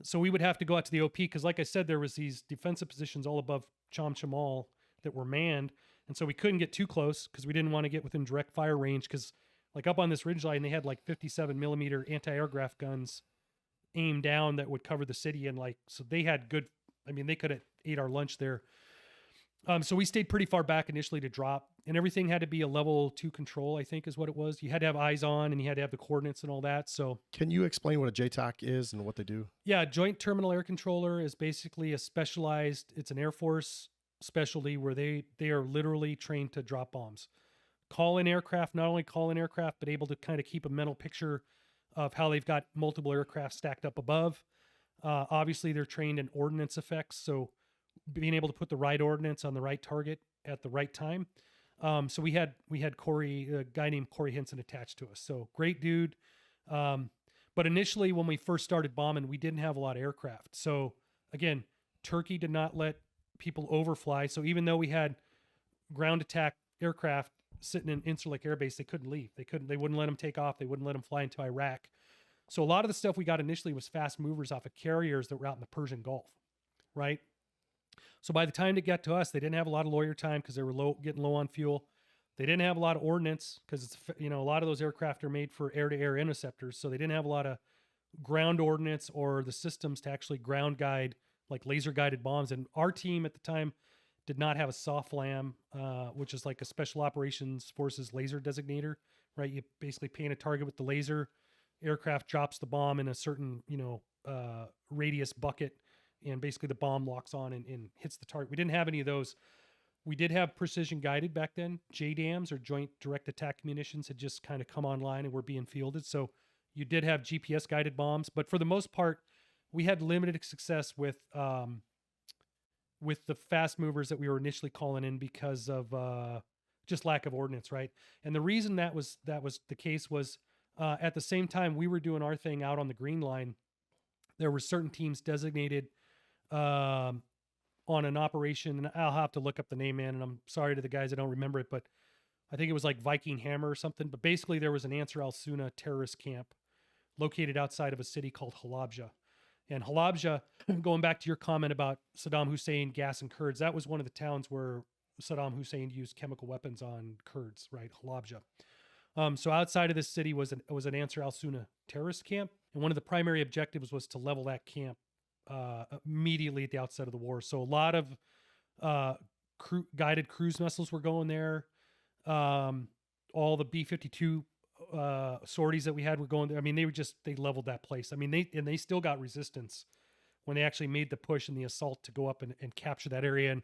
So we would have to go out to the OP because like I said, there was these defensive positions all above Chamchamal that were manned. And so we couldn't get too close because we didn't want to get within direct fire range because like up on this ridgeline, they had like 57 millimeter anti-aircraft guns aimed down that would cover the city. And like, so they had they could have ate our lunch there. So we stayed pretty far back initially to drop, and everything had to be a level 2 control, I think is what it was. You had to have eyes on and you had to have the coordinates and all that. So can you explain what a JTAC is and what they do? Yeah. Joint Terminal Air Controller is basically it's an Air Force specialty where they are literally trained to drop bombs. Not only call in aircraft, but able to kind of keep a mental picture of how they've got multiple aircraft stacked up above. Obviously they're trained in ordnance effects. So being able to put the right ordnance on the right target at the right time. So we had Corey, a guy named Corey Henson attached to us. So great dude. But initially when we first started bombing, we didn't have a lot of aircraft. So again, Turkey did not let people overfly. So even though we had ground attack aircraft sitting in Incirlik Air Base, they couldn't leave. They wouldn't let them take off. They wouldn't let them fly into Iraq. So a lot of the stuff we got initially was fast movers off of carriers that were out in the Persian Gulf, right? So by the time it got to us, they didn't have a lot of lawyer time because they were getting low on fuel. They didn't have a lot of ordnance because it's, a lot of those aircraft are made for air-to-air interceptors. So they didn't have a lot of ground ordnance or the systems to actually ground guide like laser guided bombs. And our team at the time did not have a SOFLAM, which is like a Special Operations Forces laser designator, right? You basically paint a target with the laser, aircraft drops the bomb in a certain, radius bucket, and basically the bomb locks on and hits the target. We didn't have any of those. We did have precision guided back then. JDAMs, or Joint Direct Attack Munitions, had just kind of come online and were being fielded. So you did have GPS guided bombs, but for the most part, we had limited success with the fast movers that we were initially calling in because of just lack of ordnance, right? And the reason that was the case was at the same time we were doing our thing out on the Green Line, there were certain teams designated on an operation, and I'll have to look up the name, man, and I'm sorry to the guys, I don't remember it, but I think it was like Viking Hammer or something. But basically there was an Ansar al-Sunna terrorist camp located outside of a city called Halabja. And Halabja, going back to your comment about Saddam Hussein gassing Kurds, that was one of the towns where Saddam Hussein used chemical weapons on Kurds, right? Halabja. So outside of this city was an Ansar al-Sunna terrorist camp. And one of the primary objectives was to level that camp immediately at the outset of the war. So a lot of guided cruise missiles were going there. All the B-52 sorties that we had were going there. I mean, they leveled that place. I mean, they still got resistance when they actually made the push and the assault to go up and capture that area. And,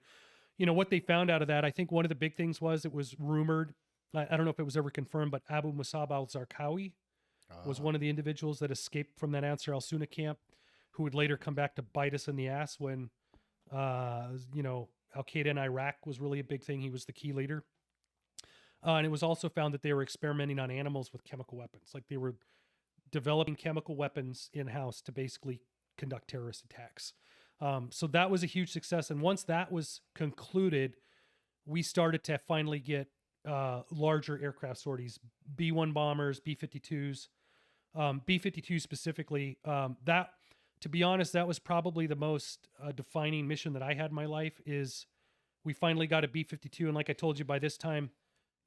what they found out of that, I think one of the big things was it was rumored, I don't know if it was ever confirmed, but Abu Musab al-Zarqawi was one of the individuals that escaped from that Ansar al-Sunna camp, who would later come back to bite us in the ass when, Al-Qaeda in Iraq was really a big thing. He was the key leader. And it was also found that they were experimenting on animals with chemical weapons. Like they were developing chemical weapons in-house to basically conduct terrorist attacks. So that was a huge success. And once that was concluded, we started to finally get larger aircraft sorties, B-1 bombers, B-52s, B-52 specifically. That, to be honest, that was probably the most defining mission that I had in my life. Is we finally got a B-52. And like I told you, by this time,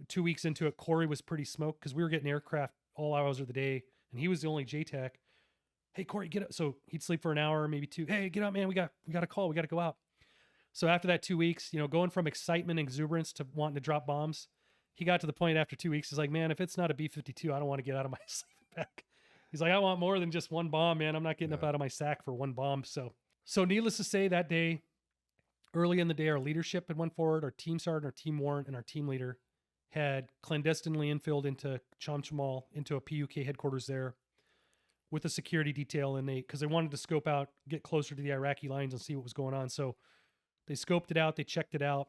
2 weeks into it, Corey was pretty smoked because we were getting aircraft all hours of the day, and he was the only JTAC. Hey, Corey, get up. So he'd sleep for an hour, maybe two. Hey, get up, man. We got a call. We got to go out. So after that 2 weeks, going from excitement and exuberance to wanting to drop bombs, he got to the point after 2 weeks. He's like, man, if it's not a B-52, I don't want to get out of my sleeping bag. He's like, I want more than just one bomb, man. I'm not getting up out of my sack for one bomb. So needless to say, that day, early in the day, our leadership had went forward. Our team sergeant, our team warrant, and our team leader had clandestinely infilled into Chamchamal, into a PUK headquarters there with a security detail. And because they wanted to scope out, get closer to the Iraqi lines and see what was going on. So they scoped it out. They checked it out.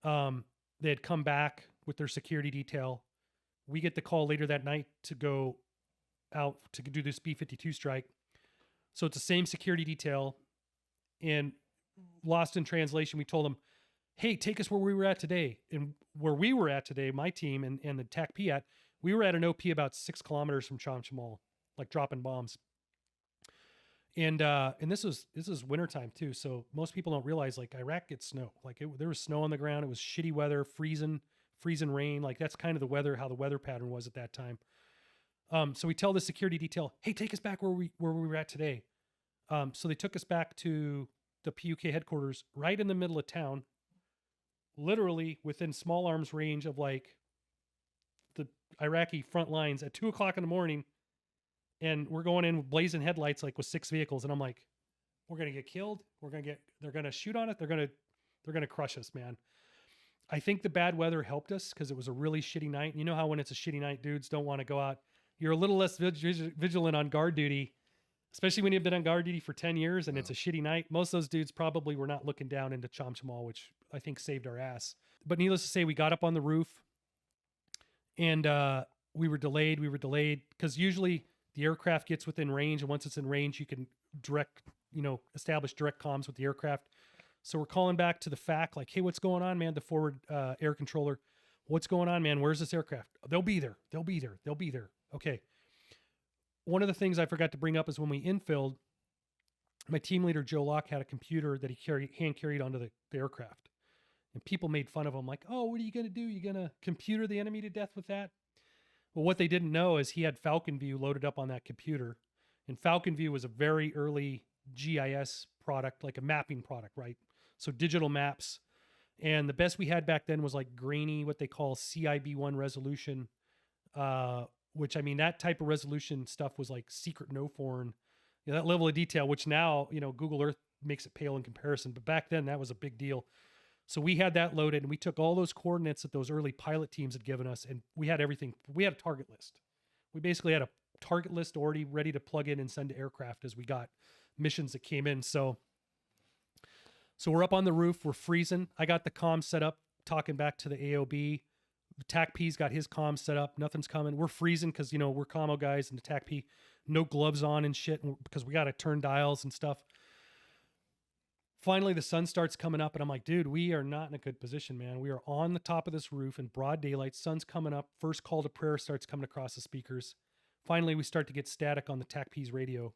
They had come back with their security detail. We get the call later that night to go out to do this B-52 strike. So it's the same security detail. And lost in translation, we told them, hey, take us where we were at today. And where we were at today, my team and the TAC-P we were at an OP about 6 kilometers from Chamchamal, like dropping bombs. And this is wintertime too. So most people don't realize, like, Iraq gets snow. Like there was snow on the ground. It was shitty weather, freezing rain. Like that's kind of how the weather pattern was at that time. So we tell the security detail, hey, take us back where we were at today. So they took us back to the PUK headquarters right in the middle of town, literally within small arms range of like the Iraqi front lines at 2:00 in the morning. And we're going in with blazing headlights, like with 6 vehicles. And I'm like, we're going to get killed. They're going to shoot on it. They're going to crush us, man. I think the bad weather helped us because it was a really shitty night. You know how when it's a shitty night, dudes don't want to go out. You're a little less vigilant on guard duty, especially when you've been on guard duty for 10 years and it's a shitty night. Most of those dudes probably were not looking down into Chamchamal, which I think saved our ass. But needless to say, we got up on the roof and we were delayed because usually the aircraft gets within range, and once it's in range, you can direct, establish direct comms with the aircraft. So we're calling back to the FAC, like, hey, what's going on, man? The forward air controller. What's going on, man? Where's this aircraft? They'll be there. They'll be there. They'll be there. Okay. One of the things I forgot to bring up is when we infilled, my team leader, Joe Locke, had a computer that he hand carried onto the aircraft. And people made fun of him like, oh, what are you going to do? You going to computer the enemy to death with that? Well, what they didn't know is he had Falcon View loaded up on that computer. And Falcon View was a very early GIS product, like a mapping product, right? So digital maps. And the best we had back then was like grainy, what they call CIB1 resolution, which, I mean, that type of resolution stuff was like secret no foreign, that level of detail, which now, Google Earth makes it pale in comparison. But back then that was a big deal. So we had that loaded, and we took all those coordinates that those early pilot teams had given us, and we had everything. We had a target list. We basically had a target list already ready to plug in and send to aircraft as we got missions that came in. So we're up on the roof. We're freezing. I got the comms set up, talking back to the AOB. TACP's got his comms set up. Nothing's coming. We're freezing because, we're commo guys, and the TACP, no gloves on and shit, because we got to turn dials and stuff. Finally, the sun starts coming up, and I'm like, dude, we are not in a good position, man. We are on the top of this roof in broad daylight. Sun's coming up. First call to prayer starts coming across the speakers. Finally, we start to get static on the TACP's radio.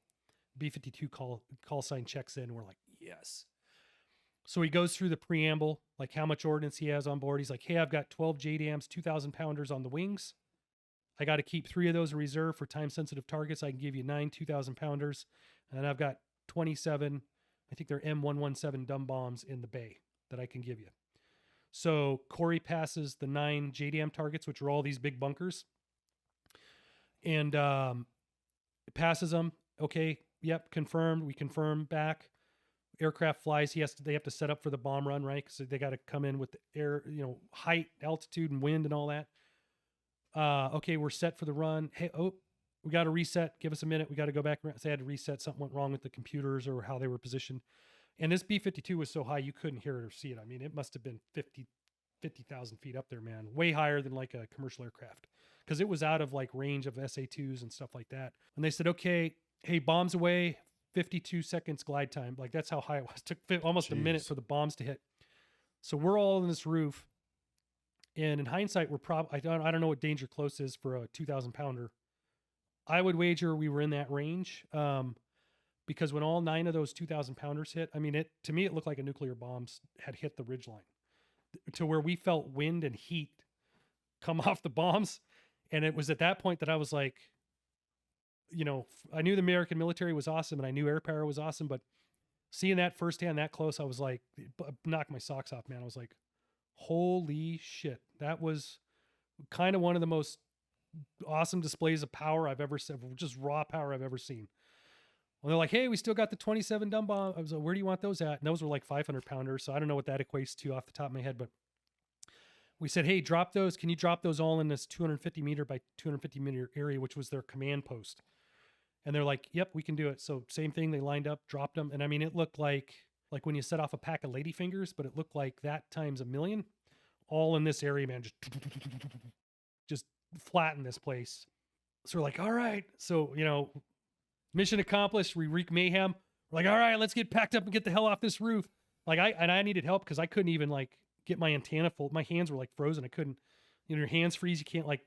B-52 call sign checks in. And we're like, yes. So he goes through the preamble, like how much ordnance he has on board. He's like, hey, I've got 12 JDAMs, 2,000 pounders on the wings. I got to keep 3 of those in reserve for time-sensitive targets. I can give you 9 2,000 pounders. And I've got 27, I think they're M117 dumb bombs in the bay that I can give you. So Corey passes the 9 JDAM targets, which are all these big bunkers. And passes them. Okay, yep, confirmed. We confirm back. Aircraft flies. They have to set up for the bomb run, right? Because they got to come in with the air, height, altitude, and wind and all that. Okay, we're set for the run. Hey, we got to reset. Give us a minute. We got to go back. So they had to reset. Something went wrong with the computers or how they were positioned. And this B-52 was so high you couldn't hear it or see it. I mean, it must have been 50,000 feet up there, man. Way higher than like a commercial aircraft, because it was out of like range of SA-2s and stuff like that. And they said, okay, hey, bombs away. 52 seconds glide time. Like, that's how high it was. It took almost a minute for the bombs to hit. So we're all on this roof. And in hindsight, we're probably, I don't know what danger close is for a 2,000 pounder. I would wager we were in that range. Because when all 9 of those 2,000 pounders hit, I mean, to me, it looked like a nuclear bombs had hit the ridgeline to where we felt wind and heat come off the bombs. And it was at that point that I was like, I knew the American military was awesome and I knew air power was awesome, but seeing that firsthand that close, I was like, knocked my socks off, man. I was like, holy shit. That was kind of one of the most awesome displays of power I've ever seen, just raw power I've ever seen. Well, they're like, hey, we still got the 27 dumb bomb. I was like, where do you want those at? And those were like 500 pounders. So I don't know what that equates to off the top of my head, but we said, hey, drop those. Can you drop those all in this 250 meter by 250 meter area, which was their command post? And they're like, yep, we can do it. So same thing. They lined up, dropped them. And I mean, it looked like when you set off a pack of ladyfingers, but it looked like that times a million, all in this area, man, just flatten this place. So we're like, all right. So, mission accomplished. We wreak mayhem. We're like, all right, let's get packed up and get the hell off this roof. Like I needed help because I couldn't even like get my antenna full. My hands were like frozen. I couldn't, your hands freeze. You can't like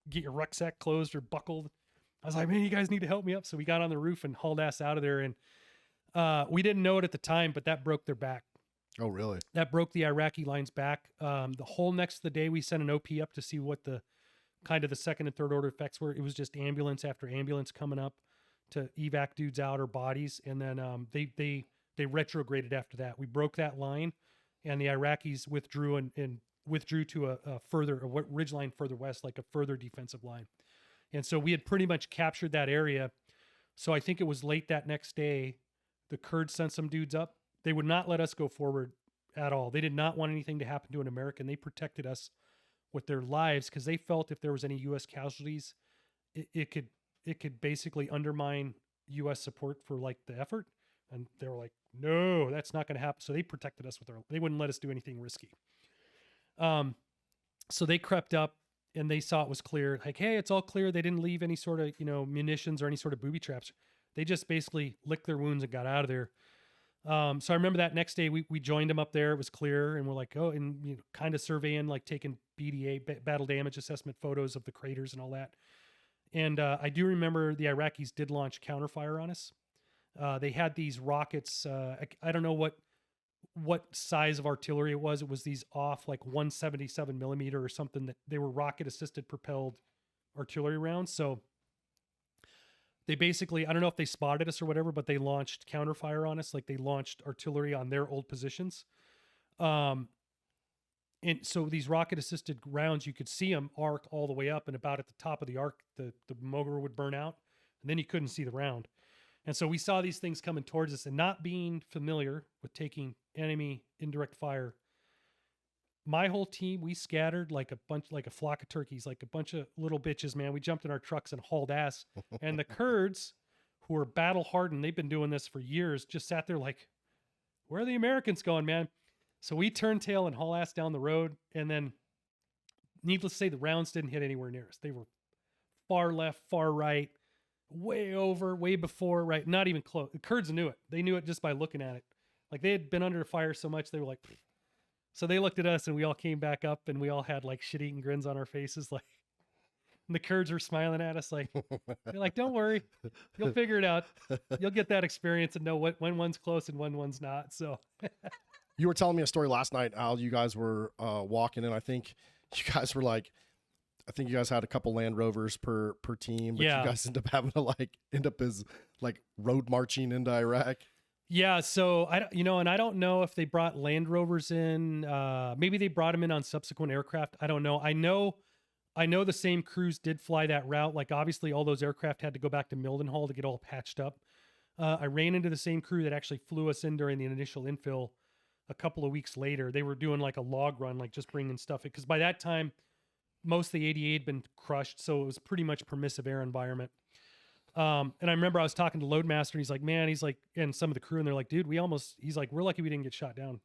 get your rucksack closed or buckled. I was like, man, you guys need to help me up. So we got on the roof and hauled ass out of there. And we didn't know it at the time, but that broke their back. Oh, really? That broke the Iraqi line's back. The whole next the day, we sent an OP up to see what the kind of the second and third order effects were. It was just ambulance after ambulance coming up to evac dudes out or bodies. And then they retrograded after that. We broke that line, and the Iraqis withdrew and withdrew to a ridge line further west, like a further defensive line. And so we had pretty much captured that area. So I think it was late that next day, the Kurds sent some dudes up. They would not let us go forward at all. They did not want anything to happen to an American. They protected us with their lives because they felt if there was any U.S. casualties, it could basically undermine U.S. support for like the effort. And they were like, no, that's not going to happen. So they protected us they wouldn't let us do anything risky. So they crept up and they saw it was clear. Like, hey, it's all clear. They didn't leave any sort of, munitions or any sort of booby traps. They just basically licked their wounds and got out of there. So I remember that next day we joined them up there. It was clear, and we're like, oh, and kind of surveying, like taking BDA, battle damage assessment photos of the craters and all that. And I do remember the Iraqis did launch counterfire on us. They had these rockets. I don't know what size of artillery it was. It was these off like 177 millimeter or something, that they were rocket assisted propelled artillery rounds. So they basically, I don't know if they spotted us or whatever, but they launched counterfire on us. Like they launched artillery on their old positions. And so these rocket assisted rounds, you could see them arc all the way up, and about at the top of the arc, the motor would burn out, and then you couldn't see the round. And so we saw these things coming towards us, and not being familiar with taking enemy indirect fire, my whole team, we scattered like a flock of turkeys, like a bunch of little bitches, man. We jumped in our trucks and hauled ass. And the Kurds, who are battle hardened, they've been doing this for years, just sat there like, where are the Americans going, man? So we turned tail and haul ass down the road. And then, needless to say, the rounds didn't hit anywhere near us. They were far left, far right, way over, way before, right? Not even close. The Kurds knew it. They knew it just by looking at it. Like they had been under fire so much, they were like, pfft. So they looked at us and we all came back up, and we all had like shit-eating grins on our faces. Like, and the Kurds were smiling at us. Like, they're like, don't worry, you'll figure it out. You'll get that experience and know when one's close and when one's not. So You were telling me a story last night, how you guys were walking in. I think you guys were like, I think you guys had a couple Land Rovers per team, but Yeah. you guys end up having to end up as like road marching into Iraq. yeah, so I don't know if they brought Land Rovers in. Maybe they brought them in on subsequent aircraft. I don't know. I know the same crews did fly that route. Like obviously all those aircraft had to go back to Mildenhall to get all patched up. I ran into the same crew that actually flew us in during the initial infill a couple of weeks later. They were doing like a log run, like just bringing stuff in. Because by that time, most of the 88 had been crushed. So it was pretty much permissive air environment. And I remember I was talking to Loadmaster, and he's like, man, he's like, and some of the crew, and they're like, dude, he's like, we're lucky we didn't get shot down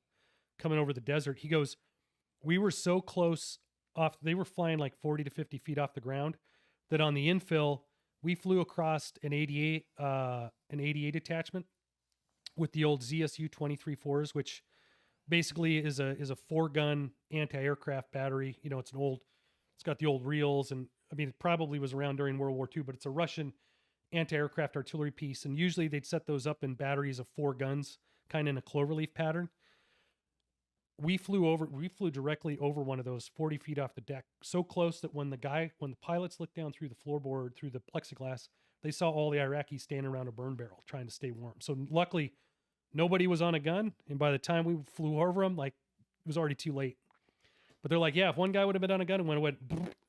coming over the desert. He goes, we were so close off, they were flying like 40 to 50 feet off the ground, that on the infill, we flew across an 88 attachment with the old ZSU 23-4s, which basically is a 4-gun anti-aircraft battery. It's got the old reels, and I mean, it probably was around during World War II, but it's a Russian anti-aircraft artillery piece. And usually they'd set those up in batteries of 4 guns, kind of in a cloverleaf pattern. We flew directly over one of those 40 feet off the deck, so close that when the pilots looked down through the floorboard, through the plexiglass, they saw all the Iraqis standing around a burn barrel trying to stay warm. So luckily nobody was on a gun. And by the time we flew over them, like it was already too late. But they're like, yeah, if one guy would have been on a gun and when it went,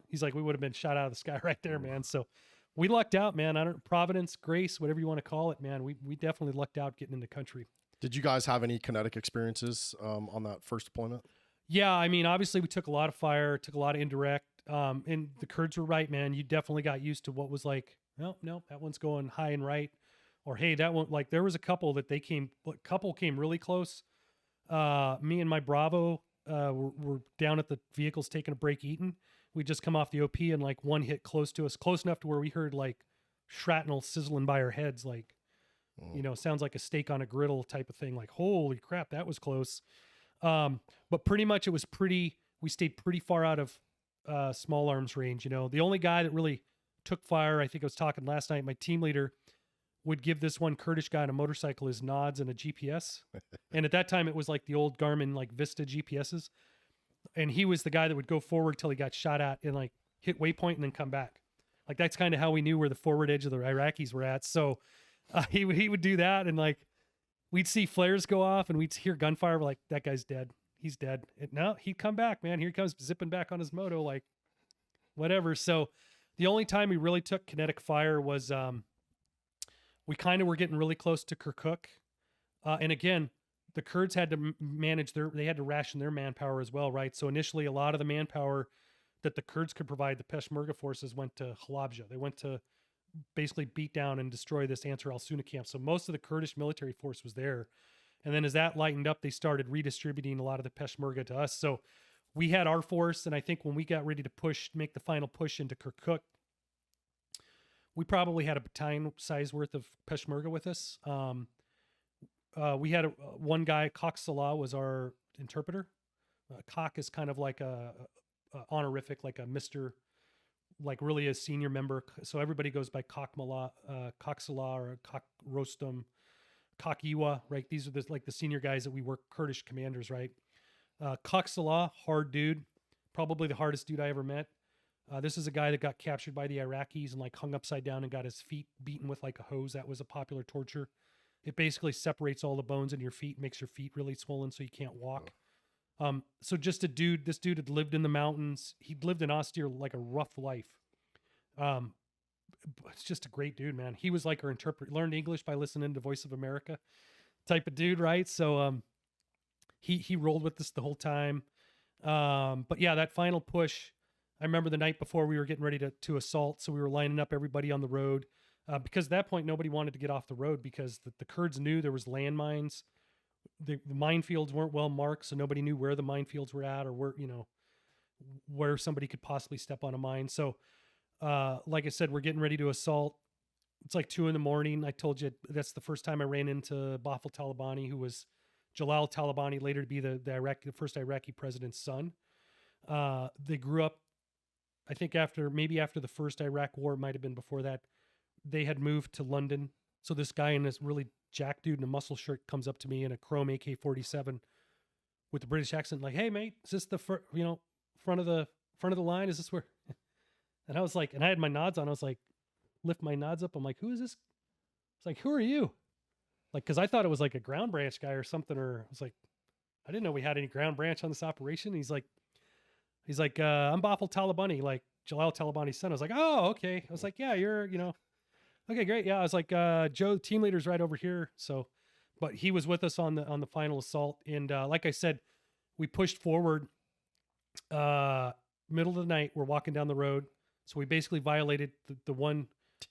he's like, we would have been shot out of the sky right there, man. So we lucked out, man. Providence, grace, whatever you want to call it, man. We definitely lucked out getting into country. Did you guys have any kinetic experiences on that first deployment? Yeah, I mean, obviously we took a lot of fire, took a lot of indirect, and the Kurds were right, man. You definitely got used to what was like, no, that one's going high and right, or hey, that one, like there was a couple that came really close. Me and my Bravo were down at the vehicles taking a break eating. We just come off the OP, and like one hit close to us, close enough to where we heard like shrapnel sizzling by our heads, like, sounds like a steak on a griddle type of thing. Like, holy crap, that was close. But pretty much we stayed pretty far out of small arms range. The only guy that really took fire, I think I was talking last night, my team leader would give this one Kurdish guy on a motorcycle his nods and a GPS. And at that time it was like the old Garmin, like Vista GPSs. And he was the guy that would go forward till he got shot at and like hit waypoint and then come back. Like that's kind of how we knew where the forward edge of the Iraqis were at. So he would do that, and like we'd see flares go off and we'd hear gunfire. We're like, that guy's dead. He's dead. And no, he'd come back, man. Here he comes zipping back on his moto, like whatever. So the only time we really took kinetic fire was we kind of were getting really close to Kirkuk. And again, the Kurds had to they had to ration their manpower as well, right? So initially, a lot of the manpower that the Kurds could provide, the Peshmerga forces went to Halabja. They went to basically beat down and destroy this Ansar al-Sunna camp. So most of the Kurdish military force was there. And then as that lightened up, they started redistributing a lot of the Peshmerga to us. So we had our force, and I think when we got ready to make the final push into Kirkuk, we probably had a battalion size worth of Peshmerga with us. We had one guy, Cock Salah, was our interpreter. Cock is kind of like a honorific, like a Mr., like really a senior member. So everybody goes by Cock Salah or Cock Rostam, Cock Iwa, right? These are like the senior guys that we work, Kurdish commanders, right? Cock Salah, hard dude, probably the hardest dude I ever met. This is a guy that got captured by the Iraqis and like hung upside down and got his feet beaten with like a hose. That was a popular torture. It basically separates all the bones in your feet, makes your feet really swollen so you can't walk. So just this dude had lived in the mountains. He'd lived in austere, like a rough life. It's just a great dude, man. He was like our interpreter, learned English by listening to Voice of America type of dude, right? So he rolled with us the whole time. But yeah, that final push, I remember the night before we were getting ready to assault. So we were lining up everybody on the road. Because at that point, nobody wanted to get off the road because the Kurds knew there was landmines. The minefields weren't well marked, so nobody knew where the minefields were at or where somebody could possibly step on a mine. So, like I said, we're getting ready to assault. It's like 2 a.m. I told you that's the first time I ran into Bafel Talabani, who was Jalal Talabani, later to be the first Iraqi president's son. They grew up, I think maybe after the first Iraq war, it might have been before that. They had moved to London. So this guy in this really jack dude in a muscle shirt comes up to me in a chrome AK-47 with a British accent, like, "Hey mate, is this the front of the line? Is this where?" And I was like, and I had my nods on. I was like, lift my nods up. I'm like, "Who is this?" It's like, "Who are you?" Like, because I thought it was like a ground branch guy or something. Or I was like, I didn't know we had any ground branch on this operation. He's like, I'm Bafel Talabani, like Jalal Talabani's son. I was like, "Oh, okay." I was like, "Yeah, you're, okay, great." Yeah, I was like, "Joe, team leader's right over here." So, but he was with us on the final assault, and like I said, we pushed forward. Middle of the night, we're walking down the road, so we basically violated the one,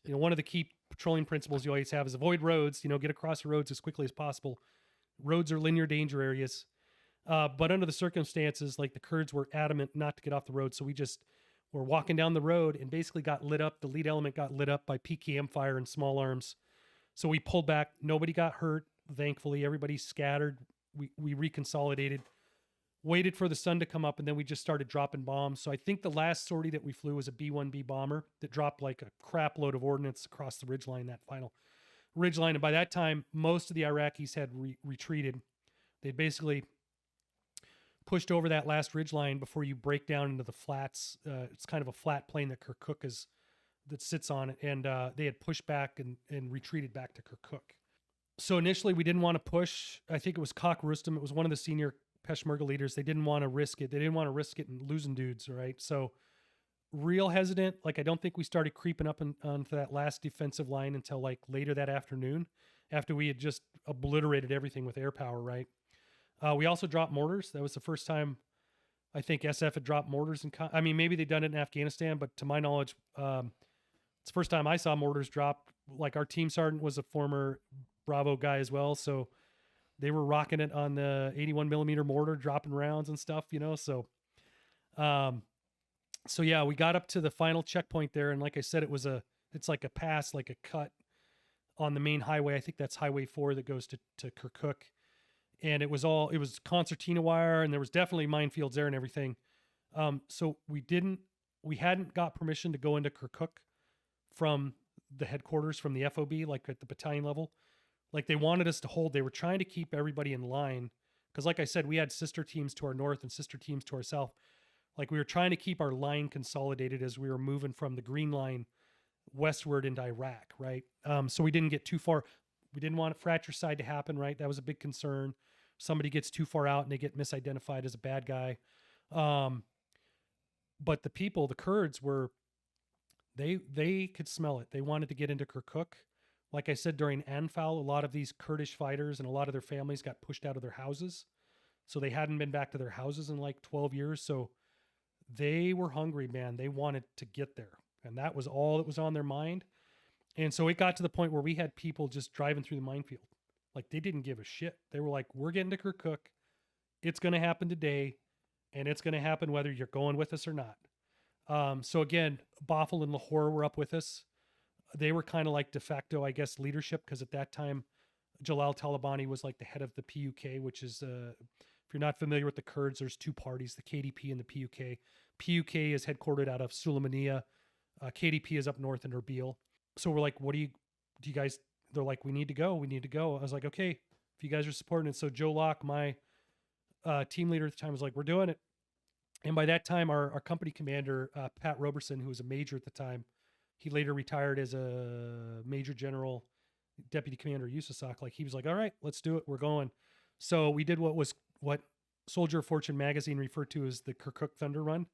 one of the key patrolling principles you always have is avoid roads. Get across the roads as quickly as possible. Roads are linear danger areas, but under the circumstances, like the Kurds were adamant not to get off the road, so we're walking down the road and basically got lit up. The lead element got lit up by PKM fire and small arms. So we pulled back. Nobody got hurt. Thankfully, everybody scattered. We reconsolidated, waited for the sun to come up, and then we just started dropping bombs. So I think the last sortie that we flew was a B-1B bomber that dropped like a crap load of ordnance across the ridgeline, that final ridgeline. And by that time, most of the Iraqis had retreated. They basically pushed over that last ridgeline before you break down into the flats. It's kind of a flat plain that Kirkuk that sits on it. And they had pushed back and retreated back to Kirkuk. So initially we didn't want to push. I think it was Kak Rustam. It was one of the senior Peshmerga leaders. They didn't want to risk it. They didn't want to risk it and losing dudes, right? So real hesitant. Like, I don't think we started creeping up onto that last defensive line until like later that afternoon, after we had just obliterated everything with air power, right? We also dropped mortars. That was the first time I think SF had dropped mortars. Maybe they'd done it in Afghanistan, but to my knowledge, it's the first time I saw mortars dropped. Like, our team sergeant was a former Bravo guy as well, so they were rocking it on the 81 millimeter mortar, dropping rounds and stuff, So, so yeah, we got up to the final checkpoint there, and like I said, it's like a pass, like a cut on the main highway. I think that's Highway 4 that goes to Kirkuk. And it was concertina wire, and there was definitely minefields there and everything. So we hadn't got permission to go into Kirkuk from the headquarters, from the FOB, like at the battalion level. Like, they wanted us to hold. They were trying to keep everybody in line. Because like I said, we had sister teams to our north and sister teams to our south. Like, we were trying to keep our line consolidated as we were moving from the green line westward into Iraq, right? So we didn't get too far. We didn't want fratricide to happen, right? That was a big concern. Somebody gets too far out and they get misidentified as a bad guy. But the Kurds they could smell it. They wanted to get into Kirkuk. Like I said, during Anfal, a lot of these Kurdish fighters and a lot of their families got pushed out of their houses. So they hadn't been back to their houses in like 12 years. So they were hungry, man. They wanted to get there. And that was all that was on their mind. And so it got to the point where we had people just driving through the minefield. Like, they didn't give a shit. They were like, "We're getting to Kirkuk. It's going to happen today. And it's going to happen whether you're going with us or not." So again, Bafel and Lahore were up with us. they were kind of like de facto, I guess, leadership, because at that time, Jalal Talabani was like the head of the PUK, which is, if you're not familiar with the Kurds, there's two parties, the KDP and the PUK. PUK is headquartered out of Sulaymaniyah. KDP is up north in Erbil. So we're like, do you guys, they're like, we need to go. I was like, okay, if you guys are supporting it. So Joe Locke, my team leader at the time, was like, we're doing it. And by that time, our company commander, Pat Roberson, who was a major at the time, he later retired as a major general, deputy commander at USASOC. Like, he was like, all right, let's do it. We're going. So we did what Soldier of Fortune magazine referred to as the Kirkuk Thunder Run,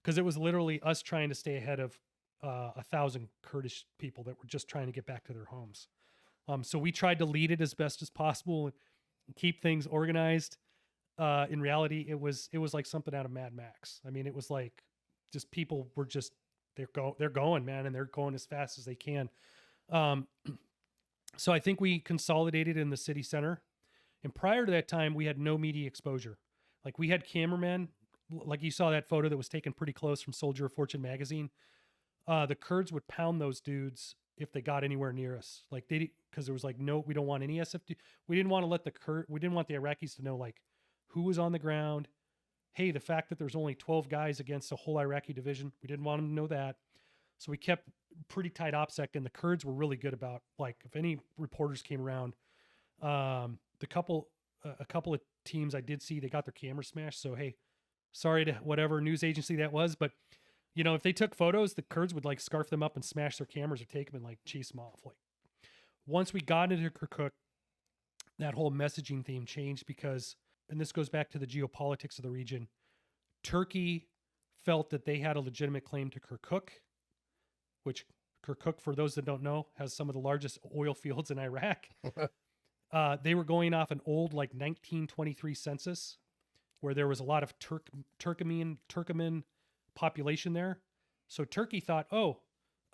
because it was literally us trying to stay ahead of 1,000 Kurdish people that were just trying to get back to their homes. So we tried to lead it as best as possible and keep things organized. In reality, it was like something out of Mad Max. I mean, it was like just people were just, they're going, man, and they're going as fast as they can. So I think we consolidated in the city center. And prior to that time, we had no media exposure. Like, we had cameramen, like you saw that photo that was taken pretty close from Soldier of Fortune magazine. The Kurds would pound those dudes if they got anywhere near us. Like, because there was like, no, we don't want any SFD. We didn't want to let we didn't want the Iraqis to know like who was on the ground. Hey, the fact that there's only 12 guys against a whole Iraqi division, we didn't want them to know that. So we kept pretty tight OPSEC, and the Kurds were really good about, like, if any reporters came around, a couple of teams I did see, they got their cameras smashed. So, hey, sorry to whatever news agency that was, but you know, if they took photos, the Kurds would like scarf them up and smash their cameras or take them and like chase them off. Like, once we got into Kirkuk, that whole messaging theme changed because, and this goes back to the geopolitics of the region, Turkey felt that they had a legitimate claim to Kirkuk, which Kirkuk, for those that don't know, has some of the largest oil fields in Iraq. They were going off an old like 1923 census where there was a lot of Turkmen population there. So Turkey thought,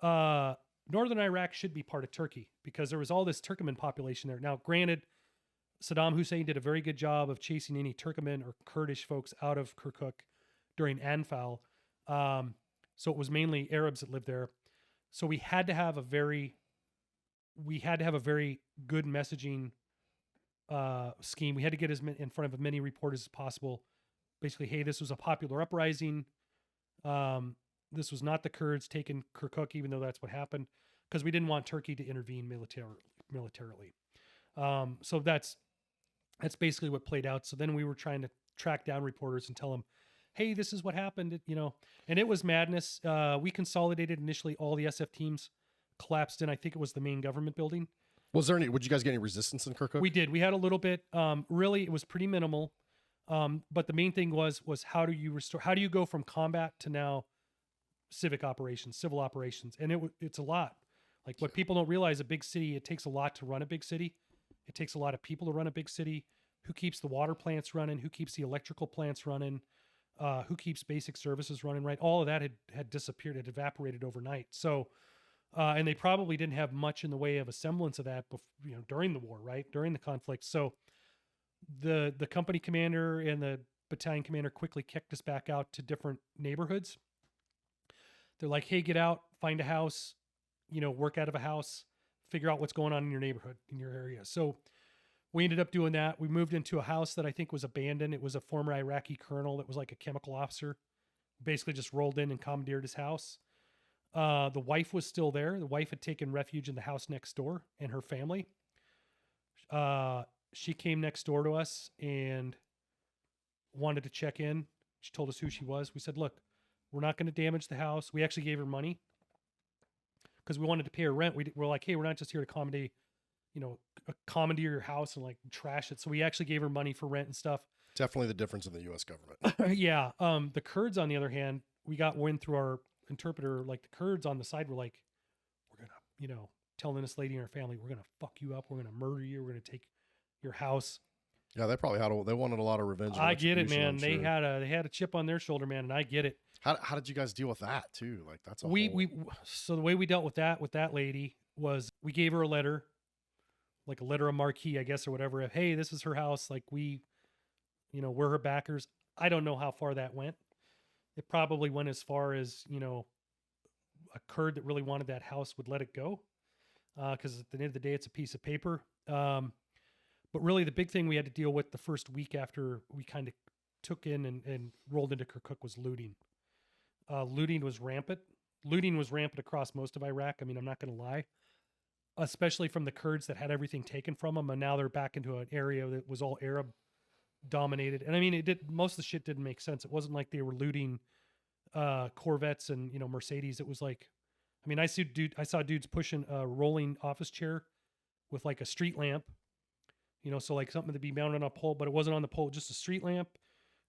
northern Iraq should be part of Turkey because there was all this Turkmen population there. Now, granted, Saddam Hussein did a very good job of chasing any Turkmen or Kurdish folks out of Kirkuk during Anfal. So it was mainly Arabs that lived there. So we had to have a very good messaging scheme. We had to get in front of as many reporters as possible. Basically, hey, this was a popular uprising. This was not the Kurds taking Kirkuk, even though that's what happened, because we didn't want Turkey to intervene militarily. So that's basically what played out. So then we were trying to track down reporters and tell them, hey, this is what happened, you know, and it was madness. We consolidated initially. All the SF teams collapsed in, I think it was the main government building. Would you guys get any resistance in Kirkuk? We did. We had a little bit. Really, it was pretty minimal. But the main thing was how do you go from combat to now civil operations? And it's a lot. Like, what people don't realize, a big city, it takes a lot to run a big city. It takes a lot of people to run a big city. Who keeps the water plants running? Who keeps the electrical plants running? Who keeps basic services running, right? All of that had disappeared. It evaporated overnight. So, and they probably didn't have much in the way of a semblance of that, during the war, right? During the conflict. So the company commander and the battalion commander quickly kicked us back out to different neighborhoods. They're like, hey, get out, find a house, work out of a house, figure out what's going on in your neighborhood, in your area. So we ended up doing that. We moved into a house that I think was abandoned. It was a former Iraqi colonel that was like a chemical officer, basically just rolled in and commandeered his house. The wife was still there. The wife had taken refuge in the house next door, and her family. She came next door to us and wanted to check in. She told us who she was. We said, look, we're not going to damage the house. We actually gave her money because we wanted to pay her rent. We're like, hey, we're not just here to commandeer your house and like trash it. So we actually gave her money for rent and stuff. Definitely the difference in the U.S. government. Yeah. The Kurds, on the other hand, we got wind through our interpreter. Like, the Kurds on the side were like, we're going to, telling this lady and her family, we're going to fuck you up. We're going to murder you. We're going to take your house. Yeah, they probably they wanted a lot of revenge. I get it, man. They had a chip on their shoulder, man, and I get it. How did you guys deal with that too? Like, that's so the way we dealt with that lady was we gave her a letter, like a letter of marque, I guess, or whatever. Of, hey, this is her house. Like, we're her backers. I don't know how far that went. It probably went as far as, a Kurd that really wanted that house would let it go. Because at the end of the day, it's a piece of paper. But really the big thing we had to deal with the first week after we kind of took in and rolled into Kirkuk was looting. Looting was rampant. Looting was rampant across most of Iraq. I mean, I'm not going to lie, especially from the Kurds that had everything taken from them. And now they're back into an area that was all Arab dominated. And I mean, most of the shit didn't make sense. It wasn't like they were looting Corvettes and, Mercedes. It was like, I mean, I saw dudes pushing a rolling office chair with like a street lamp, so like something to be mounted on a pole, but it wasn't on the pole, just a street lamp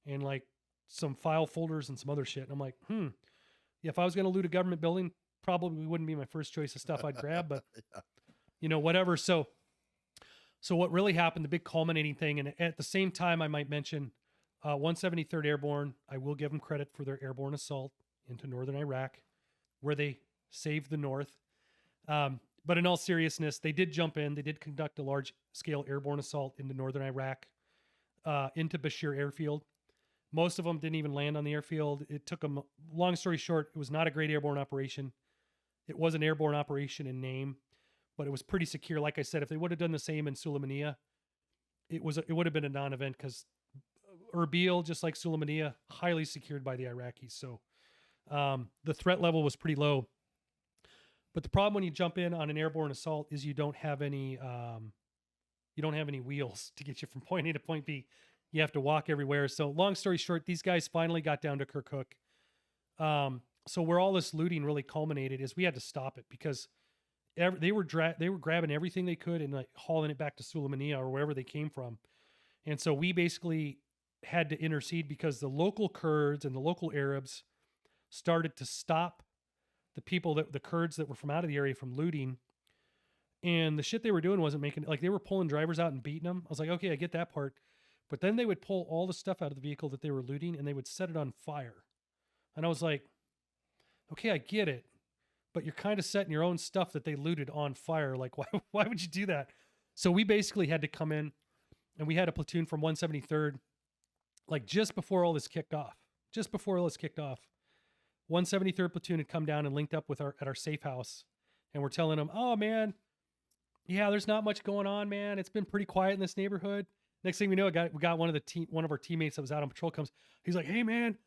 and like some file folders and some other shit. And I'm like, yeah, if I was going to loot a government building, probably wouldn't be my first choice of stuff I'd grab, but Yeah. Whatever. So what really happened, the big culminating thing, and at the same time, I might mention 173rd Airborne, I will give them credit for their airborne assault into northern Iraq, where they saved the north. But in all seriousness, they did jump in. They did conduct a large-scale airborne assault into northern Iraq, into Bashir Airfield. Most of them didn't even land on the airfield. It took them, long story short, it was not a great airborne operation. It was an airborne operation in name, but it was pretty secure. Like I said, if they would have done the same in Sulaymaniyah, it would have been a non-event because Erbil, just like Sulaymaniyah, highly secured by the Iraqis. So the threat level was pretty low. But the problem when you jump in on an airborne assault is you don't have any wheels to get you from point A to point B. You have to walk everywhere. So long story short, these guys finally got down to Kirkuk. So where all this looting really culminated is we had to stop it because they were grabbing everything they could and like hauling it back to Sulaymaniyah or wherever they came from. And so we basically had to intercede because the local Kurds and the local Arabs started to stop the Kurds that were from out of the area from looting. And the shit they were doing wasn't making, like they were pulling drivers out and beating them. I was like, okay, I get that part. But then they would pull all the stuff out of the vehicle that they were looting and they would set it on fire. And I was like, okay, I get it. But you're kind of setting your own stuff that they looted on fire. Like, why would you do that? So we basically had to come in and we had a platoon from 173rd, like just before all this kicked off. 173rd platoon had come down and linked up with at our safe house. And we're telling them, oh man, yeah, there's not much going on, man. It's been pretty quiet in this neighborhood. Next thing we know, we got one of our teammates that was out on patrol comes. He's like, hey man,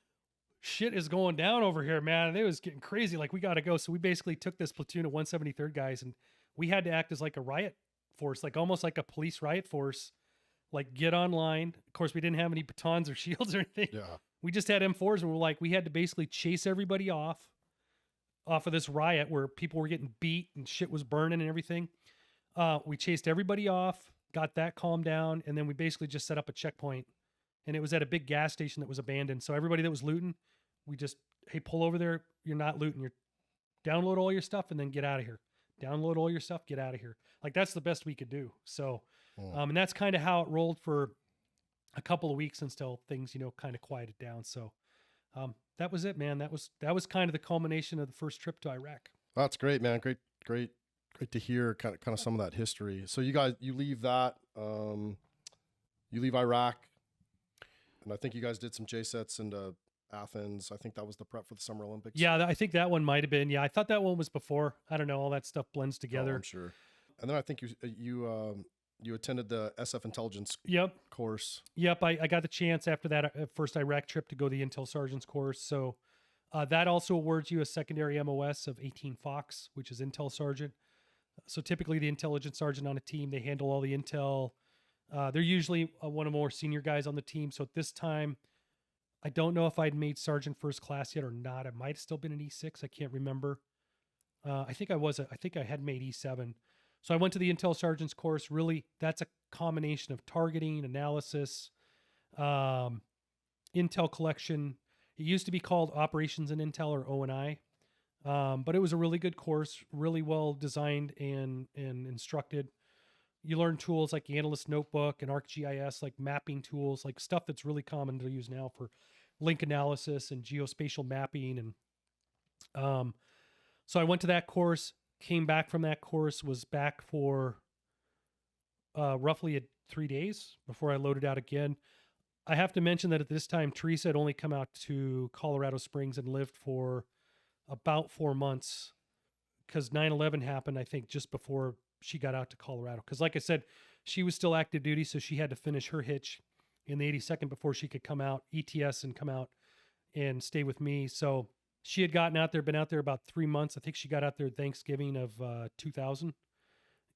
shit is going down over here, man. And it was getting crazy. Like we got to go. So we basically took this platoon of 173rd guys and we had to act as like a riot force, like almost like a police riot force, like get online. Of course, we didn't have any batons or shields or anything. Yeah. We just had M4s and we had to basically chase everybody off of this riot where people were getting beat and shit was burning and everything. We chased everybody off, got that calmed down. And then we basically just set up a checkpoint and it was at a big gas station that was abandoned. So everybody that was looting, we just, hey, pull over there. You're not looting. You're download all your stuff and then get out of here. Download all your stuff, get out of here. Like that's the best we could do. So, and that's kind of how it rolled for a couple of weeks until things, kind of quieted down. So, that was it, man. That was kind of the culmination of the first trip to Iraq. That's great, man. Great to hear kind of some of that history. So you leave that, you leave Iraq, and I think you guys did some JSETs into Athens. I think that was the prep for the Summer Olympics. Yeah, I think that one might have been. Yeah, I thought that one was before. I don't know. All that stuff blends together. Oh, I'm sure. And then I think you attended the SF intelligence course. Yep. I got the chance after that first Iraq trip to go the Intel Sergeant's course. So that also awards you a secondary MOS of 18 Fox, which is Intel Sergeant. So typically the intelligence sergeant on a team, they handle all the intel. They're usually one of the more senior guys on the team. So at this time, I don't know if I'd made Sergeant First Class yet or not. I might have still been an E6. I can't remember. I think I had made E7. So I went to the Intel Sergeant's course. Really, that's a combination of targeting, analysis, intel collection. It used to be called Operations in Intel or O&I, but it was a really good course, really well designed and instructed. You learn tools like the Analyst Notebook and ArcGIS, like mapping tools, like stuff that's really common to use now for link analysis and geospatial mapping. And so I went to that course. Came back from that course, was back for roughly 3 days before I loaded out again. I have to mention that at this time, Teresa had only come out to Colorado Springs and lived for about 4 months, because 9/11 happened, I think, just before she got out to Colorado. Because like I said, she was still active duty, so she had to finish her hitch in the 82nd before she could come out, ETS, and come out and stay with me. So she had gotten out there, been out there about 3 months. I think she got out there Thanksgiving of 2000.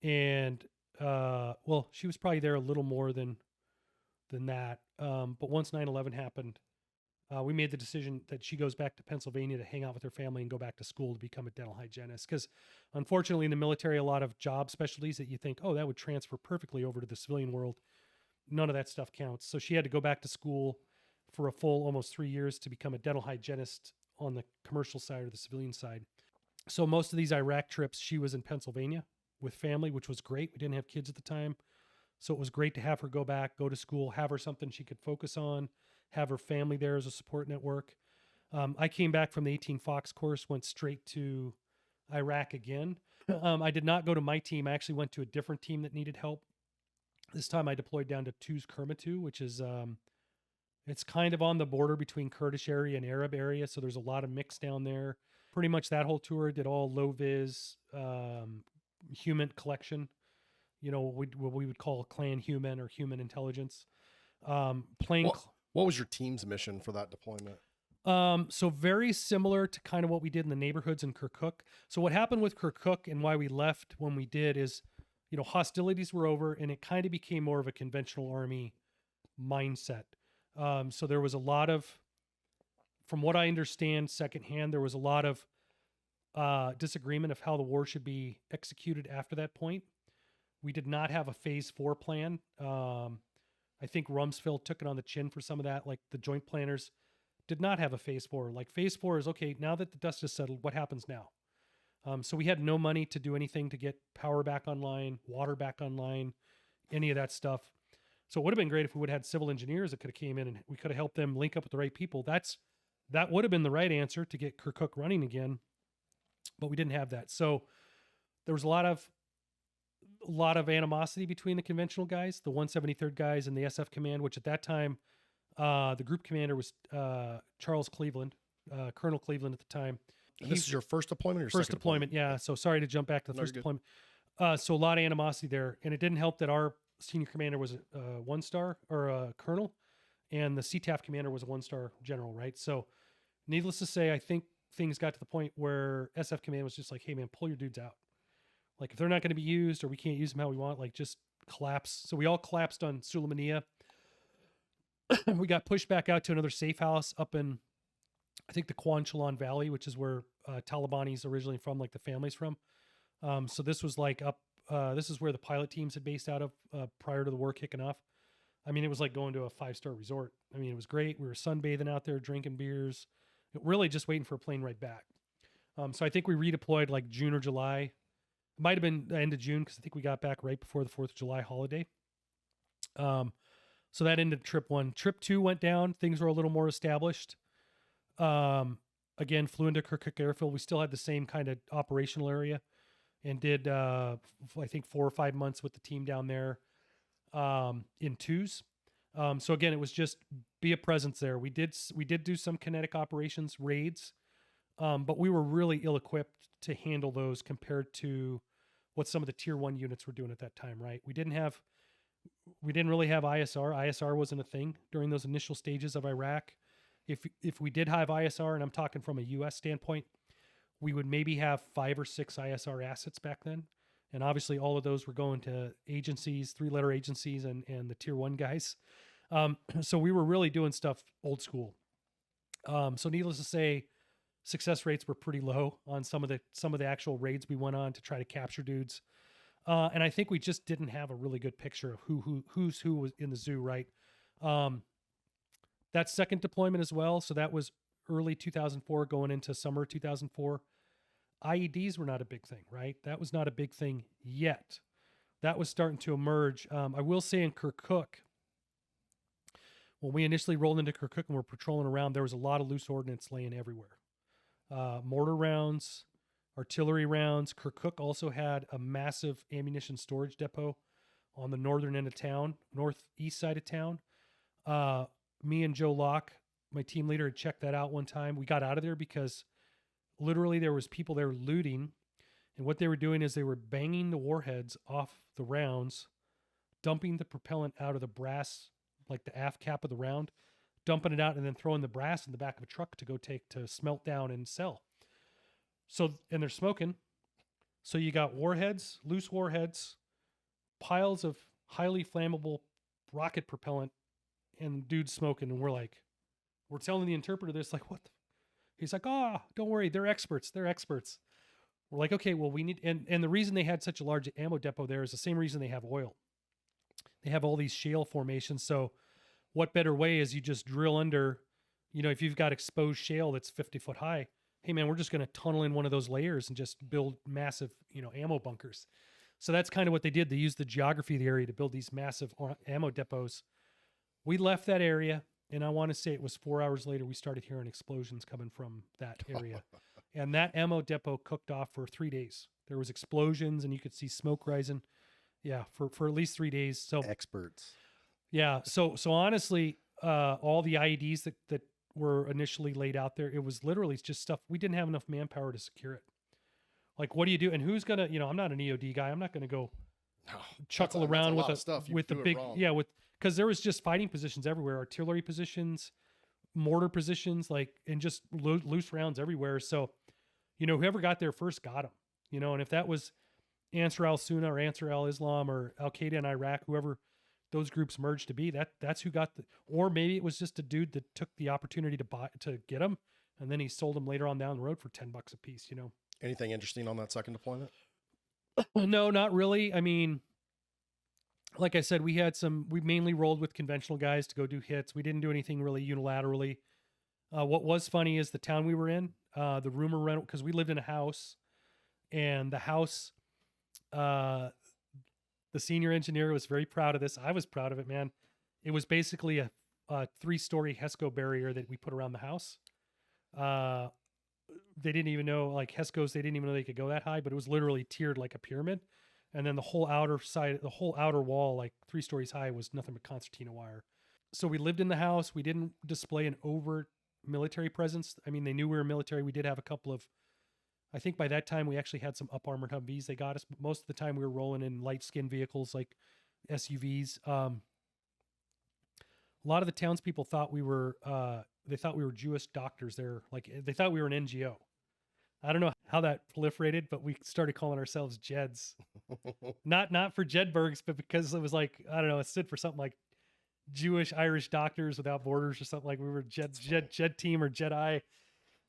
And, well, she was probably there a little more than that. But once 9/11 happened, we made the decision that she goes back to Pennsylvania to hang out with her family and go back to school to become a dental hygienist. Because unfortunately in the military, a lot of job specialties that you think, oh, that would transfer perfectly over to the civilian world, none of that stuff counts. So she had to go back to school for a full almost 3 years to become a dental hygienist on the commercial side or the civilian side. So most of these Iraq trips, she was in Pennsylvania with family, which was great. We didn't have kids at the time. So it was great to have her go back, go to school, have her something she could focus on, have her family there as a support network. I came back from the 18 Fox course, went straight to Iraq again. I did not go to my team. I actually went to a different team that needed help. This time I deployed down to Tuz Kermatu, which is, it's kind of on the border between Kurdish area and Arab area. So there's a lot of mix down there. Pretty much that whole tour did all low vis, human collection, what we would call clan human or human intelligence. What was your team's mission for that deployment? So very similar to kind of what we did in the neighborhoods in Kirkuk. So what happened with Kirkuk and why we left when we did is, hostilities were over and it kind of became more of a conventional army mindset. So there was a lot of, from what I understand secondhand, there was a lot of disagreement of how the war should be executed after that point. We did not have a phase 4 plan. I think Rumsfeld took it on the chin for some of that. Like the joint planners did not have a phase 4. Like phase 4 is, okay, now that the dust has settled, what happens now? So we had no money to do anything to get power back online, water back online, any of that stuff. So it would have been great if we would have had civil engineers that could have came in and we could have helped them link up with the right people. That would have been the right answer to get Kirkuk running again, but we didn't have that. So there was a lot of animosity between the conventional guys, the 173rd guys and the SF command, which at that time, the group commander was Charles Cleveland, Colonel Cleveland at the time. This is your first deployment or first second deployment? Yeah. So sorry to jump back to the first deployment. So a lot of animosity there, and it didn't help that our senior commander was a 1-star or a colonel, and the CTAF commander was a 1-star general, right? So needless to say, I think things got to the point where SF command was just like, hey man, pull your dudes out. Like if they're not going to be used or we can't use them how we want, like just collapse. So we all collapsed on Sulaymaniyah. We got pushed back out to another safe house up in, I think, the Quan Chalan Valley, which is where Taliban's originally from, like the family's from. So this was like this is where the pilot teams had based out of prior to the war kicking off. I mean, it was like going to a 5-star resort. I mean, it was great. We were sunbathing out there, drinking beers, really just waiting for a plane ride back. So I think we redeployed like June or July. It might have been the end of June because I think we got back right before the 4th of July holiday. So that ended trip 1. Trip 2 went down. Things were a little more established. Again, flew into Kirkuk Airfield. We still had the same kind of operational area and did, I think, 4 or 5 months with the team down there in twos. So again, it was just be a presence there. We did do some kinetic operations, raids, but we were really ill-equipped to handle those compared to what some of the tier 1 units were doing at that time, right? We didn't really have ISR. ISR wasn't a thing during those initial stages of Iraq. If we did have ISR, and I'm talking from a U.S. standpoint, we would maybe have 5 or 6 ISR assets back then. And obviously all of those were going to agencies, 3-letter agencies and the tier 1 guys. So we were really doing stuff old school. So needless to say, success rates were pretty low on some of the actual raids we went on to try to capture dudes. And I think we just didn't have a really good picture of who's who was in the zoo, right? That second deployment as well. So that was early 2004 going into summer 2004. IEDs were not a big thing, right? That was not a big thing yet. That was starting to emerge. I will say in Kirkuk, when we initially rolled into Kirkuk and were patrolling around, there was a lot of loose ordnance laying everywhere. Mortar rounds, artillery rounds. Kirkuk also had a massive ammunition storage depot on the northern end of town, northeast side of town. Me and Joe Locke, my team leader, had checked that out one time. We got out of there because literally there was people there looting, and what they were doing is they were banging the warheads off the rounds, dumping the propellant out of the brass, like the aft cap of the round, dumping it out, and then throwing the brass in the back of a truck to go take to smelt down and sell. So, and they're smoking. So you got warheads, loose warheads, piles of highly flammable rocket propellant, and dudes smoking. And we're telling the interpreter this, like, what the? He's like, don't worry, they're experts. They're experts. We're like, okay, well, we need, and the reason they had such a large ammo depot there is the same reason they have oil. They have all these shale formations. So what better way is you just drill under, if you've got exposed shale that's 50 foot high, hey man, we're just going to tunnel in one of those layers and just build massive, ammo bunkers. So that's kind of what they did. They used the geography of the area to build these massive ammo depots. We left that area, and I want to say it was 4 hours later, we started hearing explosions coming from that area. And that ammo depot cooked off for 3 days. There was explosions, and you could see smoke rising. Yeah, for at least 3 days. So Experts. yeah. So honestly, all the IEDs that were initially laid out there, it was literally just stuff. We didn't have enough manpower to secure it. Like, what do you do? And who's gonna? I'm not an EOD guy. I'm not gonna go chuckle around with the big because there was just fighting positions everywhere, artillery positions, mortar positions, and just loose rounds everywhere. So, whoever got there first got them. And if that was Ansar al-Sunna or Ansar al-Islam or Al-Qaeda in Iraq, whoever those groups merged to be, that's who got or maybe it was just a dude that took the opportunity to get them, and then he sold them later on down the road for $10 a piece. Anything interesting on that second deployment? No, not really. I mean, like I said, we mainly rolled with conventional guys to go do hits. We didn't do anything really unilaterally. What was funny is the town we were in, the rumor rental, because we lived in a house, and the house, the senior engineer was very proud of this. I was proud of it, man. It was basically a 3-story HESCO barrier that we put around the house. They didn't even know, like HESCOs, they didn't even know they could go that high, but it was literally tiered like a pyramid. And then the whole outer wall, like 3 stories high, was nothing but concertina wire. So we lived in the house. We didn't display an overt military presence. I mean, they knew we were military. We did have a couple of, I think by that time we actually had some up armored Humvees they got us, but most of the time we were rolling in light skinned vehicles like SUVs. A lot of the townspeople thought we were, they thought we were Jewish doctors there. Like they thought we were an NGO. I don't know how that proliferated, but we started calling ourselves Jeds. Not for Jedburgs, but because it was like, I don't know, it stood for something like Jewish Irish Doctors Without Borders or something. Like we were Jed Team or Jedi.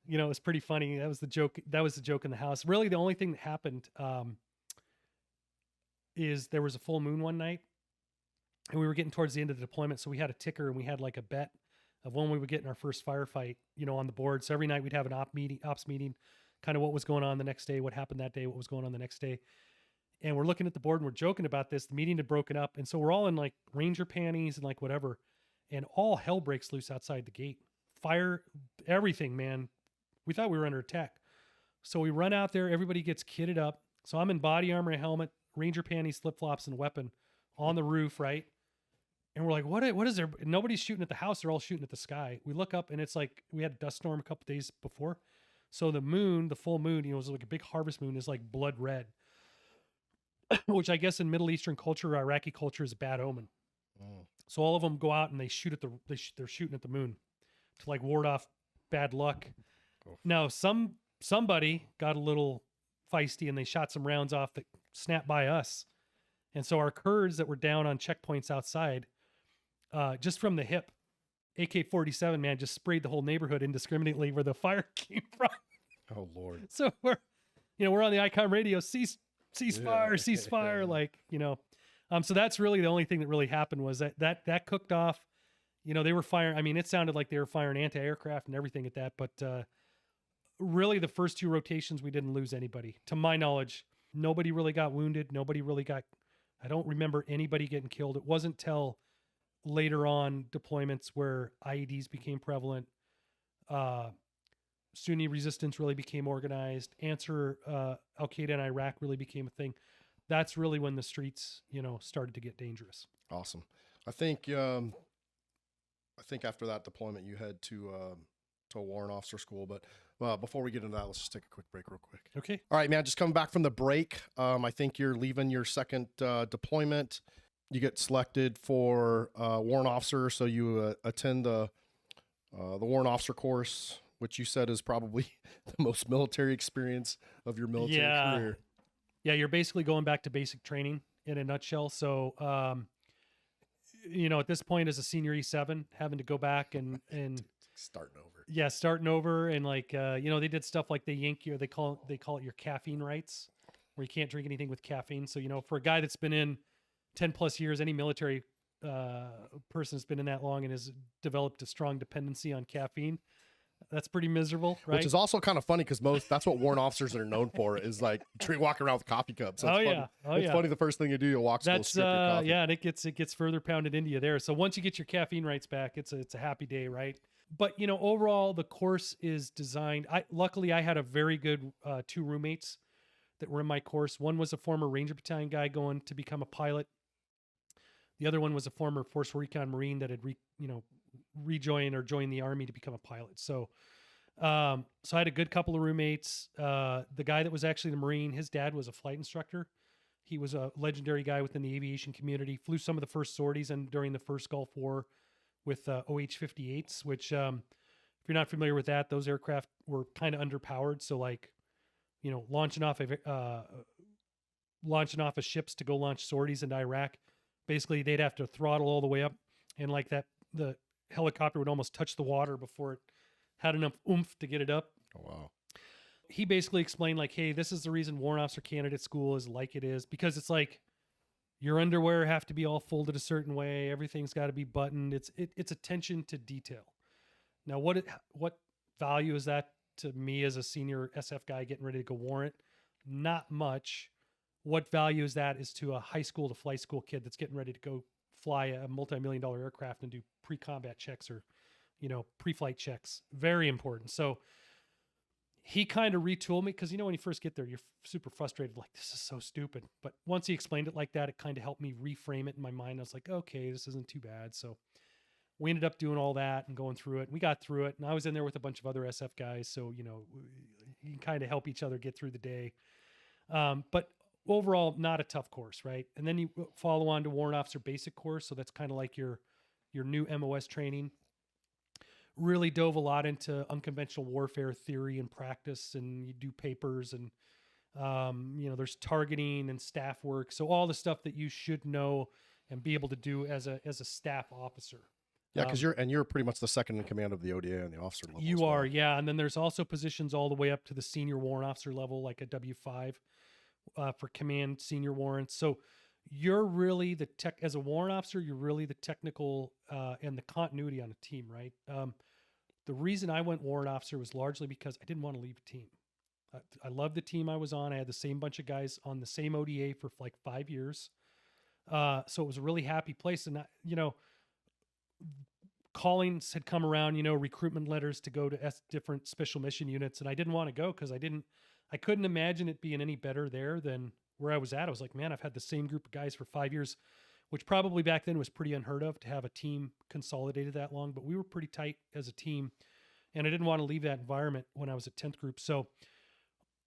It was pretty funny. That was the joke. That was the joke in the house. Really, the only thing that happened is there was a full moon one night, and we were getting towards the end of the deployment. So we had a ticker, and we had like a bet of when we would get in our first firefight, on the board. So every night we'd have an ops meeting, kind of what was going on the next day, what happened that day, what was going on the next day. And we're looking at the board and we're joking about this. The meeting had broken up. And so we're all in like ranger panties and like whatever. And all hell breaks loose outside the gate. Fire, everything, man. We thought we were under attack. So we run out there. Everybody gets kitted up. So I'm in body armor, a helmet, ranger panties, flip-flops, and a weapon on the roof, right? And we're like, what is there? Nobody's shooting at the house. They're all shooting at the sky. We look up and it's like we had a dust storm a couple days before. So the moon, the full moon, it was like a big harvest moon, is like blood red, which I guess in Middle Eastern culture, Iraqi culture is a bad omen. Mm. So all of them go out and they shoot at they're shooting at the moon to like ward off bad luck. Oh. Now somebody got a little feisty and they shot some rounds off that snapped by us. And so our Kurds that were down on checkpoints outside, just from the hip, AK-47, man, just sprayed the whole neighborhood indiscriminately where the fire came from. Oh Lord! So we're on the ICOM radio, ceasefire, like. So that's really the only thing that really happened was that cooked off. They were firing. I mean, it sounded like they were firing anti-aircraft and everything at that, but really the first 2 rotations we didn't lose anybody, to my knowledge. Nobody really got wounded. I don't remember anybody getting killed. It wasn't till later on deployments where IEDs became prevalent. Sunni resistance really became organized. Al-Qaeda in Iraq really became a thing. That's really when the streets, started to get dangerous. Awesome. I think after that deployment, you head to to a warrant officer school. But before we get into that, let's just take a quick break real quick. Okay. All right, man, just coming back from the break. I think you're leaving your second deployment. You get selected for warrant officer, so you attend the warrant officer course, which you said is probably the most military experience of your military career. Yeah, you're basically going back to basic training in a nutshell. So, at this point as a senior E7, having to go back and starting over. Yeah, starting over. And they did stuff like they yank you, they call it your caffeine rights, where you can't drink anything with caffeine. So, for a guy that's been in 10 plus years, any military person has been in that long and has developed a strong dependency on caffeine. That's pretty miserable, right? Which is also kind of funny because that's what warrant officers are known for, is like walking around with coffee cups. So it's funny. The first thing you do, you walk school, strip your coffee. Yeah, and it gets further pounded into you there. So once you get your caffeine rights back, it's a happy day, right? But overall the course is designed. Luckily I had a very good 2 roommates that were in my course. One was a former Ranger Battalion guy going to become a pilot. The other one was a former Force Recon Marine that had rejoined or joined the Army to become a pilot. So I had a good couple of roommates. The guy that was actually the Marine, his dad was a flight instructor. He was a legendary guy within the aviation community, flew some of the first sorties and during the first Gulf War with OH-58s, which if you're not familiar with that, those aircraft were kind of underpowered. So launching off of ships to go launch sorties into Iraq, basically they'd have to throttle all the way up, and the helicopter would almost touch the water before it had enough oomph to get it up. Oh, wow. He basically explained hey, this is the reason warrant officer candidate school is like it is, because it's your underwear have to be all folded a certain way. Everything's got to be buttoned. It's attention to detail. Now, what value is that to me as a senior SF guy getting ready to go warrant? Not much. What value is that is to a high school to flight school kid that's getting ready to go fly a multi-million-dollar aircraft and do pre-combat checks or, pre-flight checks. Very important. So he kind of retooled me because, when you first get there, you're super frustrated. This is so stupid. But once he explained it like that, it kind of helped me reframe it in my mind. I was like, okay, this isn't too bad. So we ended up doing all that and going through it. We got through it. And I was in there with a bunch of other SF guys. So, you can kind of help each other get through the day. But overall, not a tough course, right? And then you follow on to warrant officer basic course. So that's kind of like your new MOS training. Really dove a lot into unconventional warfare theory and practice, and you do papers and, there's targeting and staff work. So all the stuff that you should know and be able to do as a staff officer. Yeah, because you're pretty much the second in command of the ODA and the officer level. You are, yeah. And then there's also positions all the way up to the senior warrant officer level, like a W5 for command senior warrants. So you're really as a warrant officer, you're really the technical and the continuity on a team, right? The reason I went warrant officer was largely because I didn't want to leave a team. I loved the team I was on. I had the same bunch of guys on the same ODA for 5 years. So it was a really happy place. And, callings had come around, recruitment letters to go to different special mission units. And I didn't want to go because I couldn't imagine it being any better there than where I was at. I was like, man, I've had the same group of guys for 5 years, which probably back then was pretty unheard of to have a team consolidated that long, but we were pretty tight as a team. And I didn't want to leave that environment when I was at 10th group. So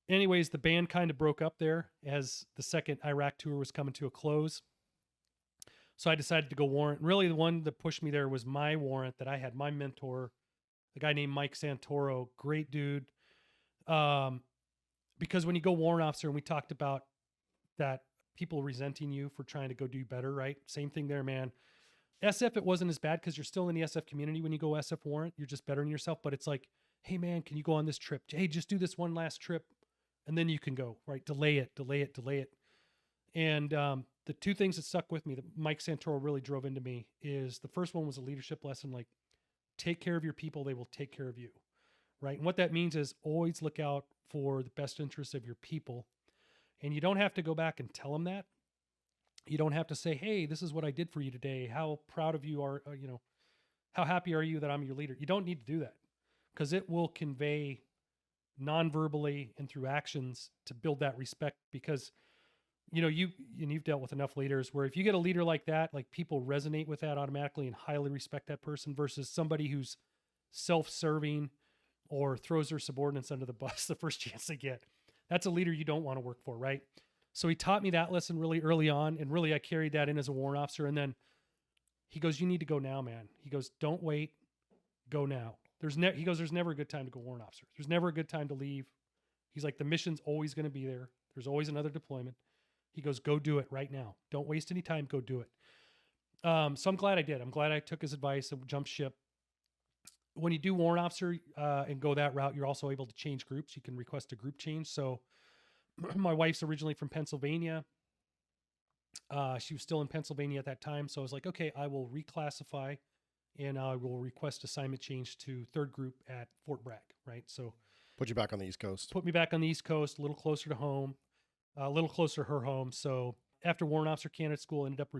anyways, the band kind of broke up there as the second Iraq tour was coming to a close. So I decided to go warrant. Really, the one that pushed me there was my warrant that I had, my mentor, a guy named Mike Santoro, great dude. Because when you go warrant officer, and we talked about that, people resenting you for trying to go do better, right? Same thing there, man. SF, it wasn't as bad because you're still in the SF community when you go SF warrant. You're just bettering yourself. But it's like, hey, man, can you go on this trip? Hey, just do this one last trip, and then you can go, right? Delay it. And the two things that stuck with me that Mike Santoro really drove into me is the first one was a leadership lesson, like take care of your people, they will take care of you, right? And what that means is always look out for the best interests of your people. And you don't have to go back and tell them that. You don't have to say, hey, this is what I did for you today. How proud of you are, how happy are you that I'm your leader? You don't need to do that because it will convey non-verbally and through actions to build that respect because you've dealt with enough leaders where if you get a leader like that, like people resonate with that automatically and highly respect that person versus somebody who's self-serving, or throws their subordinates under the bus the first chance they get. That's a leader you don't want to work for, right? So he taught me that lesson really early on, and really I carried that in as a warrant officer. And then he goes, "You need to go now, man." He goes, "Don't wait, go now." He goes, "There's never a good time to go warrant officer. There's never a good time to leave." He's like, "The mission's always going to be there. There's always another deployment." He goes, "Go do it right now. Don't waste any time. Go do it." So I'm glad I did. I'm glad I took his advice and jumped ship. When you do warrant officer and go that route, you're also able to change groups. You can request a group change. So my wife's originally from Pennsylvania. She was still in Pennsylvania at that time. So I was like, okay, I will reclassify and I will request assignment change to 3rd Group at Fort Bragg, right? So Put you back on the East Coast. put me back on the East Coast, a little closer to home, a little closer to her home. So after Warrant Officer Candidate School, ended up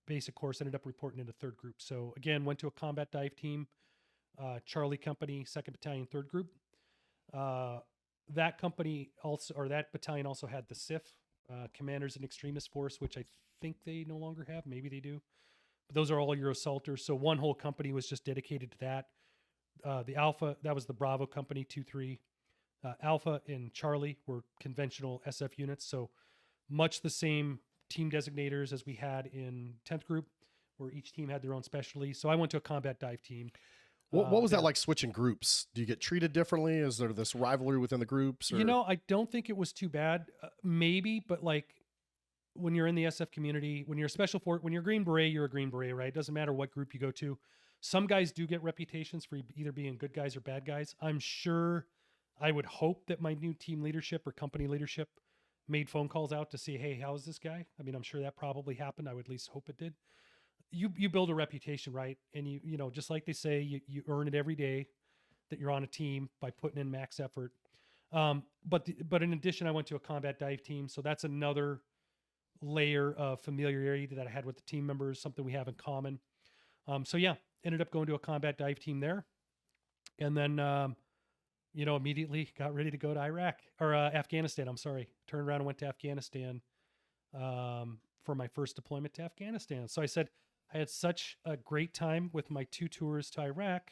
basic course, ended up reporting into 3rd Group. So again, went to a combat dive team, Charlie Company, 2nd Battalion, 3rd Group. That company also, or that battalion also had the SIF, Commanders and Extremist Force, which I think they no longer have. Maybe they do. But those are all your assaulters. So one whole company was just dedicated to that. The Alpha, that was the Bravo Company, 2-3. Alpha and Charlie were conventional SF units. So much the same team designators as we had in 10th Group, where each team had their own specialty. So I went to a combat dive team. What was that like switching groups? Do you get treated differently? Is there this rivalry within the groups? Or? You know, I don't think it was too bad. Maybe, but like when you're in the SF community, when you're a special force, when you're a Green Beret, you're a Green Beret, right? It doesn't matter what group you go to. Some guys do get reputations for either being good guys or bad guys. I'm sure, I would hope that my new team leadership or company leadership made phone calls out to see, hey, how's this guy? I mean, I'm sure that probably happened. I would at least hope it did. You build a reputation, right? And you know, just like they say, you earn it every day that you're on a team by putting in max effort. But in addition, I went to a combat dive team. So that's another layer of familiarity that I had with the team members, something we have in common. So yeah, ended up going to a combat dive team there. And then, you know, immediately got ready to go to Afghanistan. I'm sorry. Turned around and went to Afghanistan for my first deployment to Afghanistan. So I said, I had such a great time with my 2 tours to Iraq.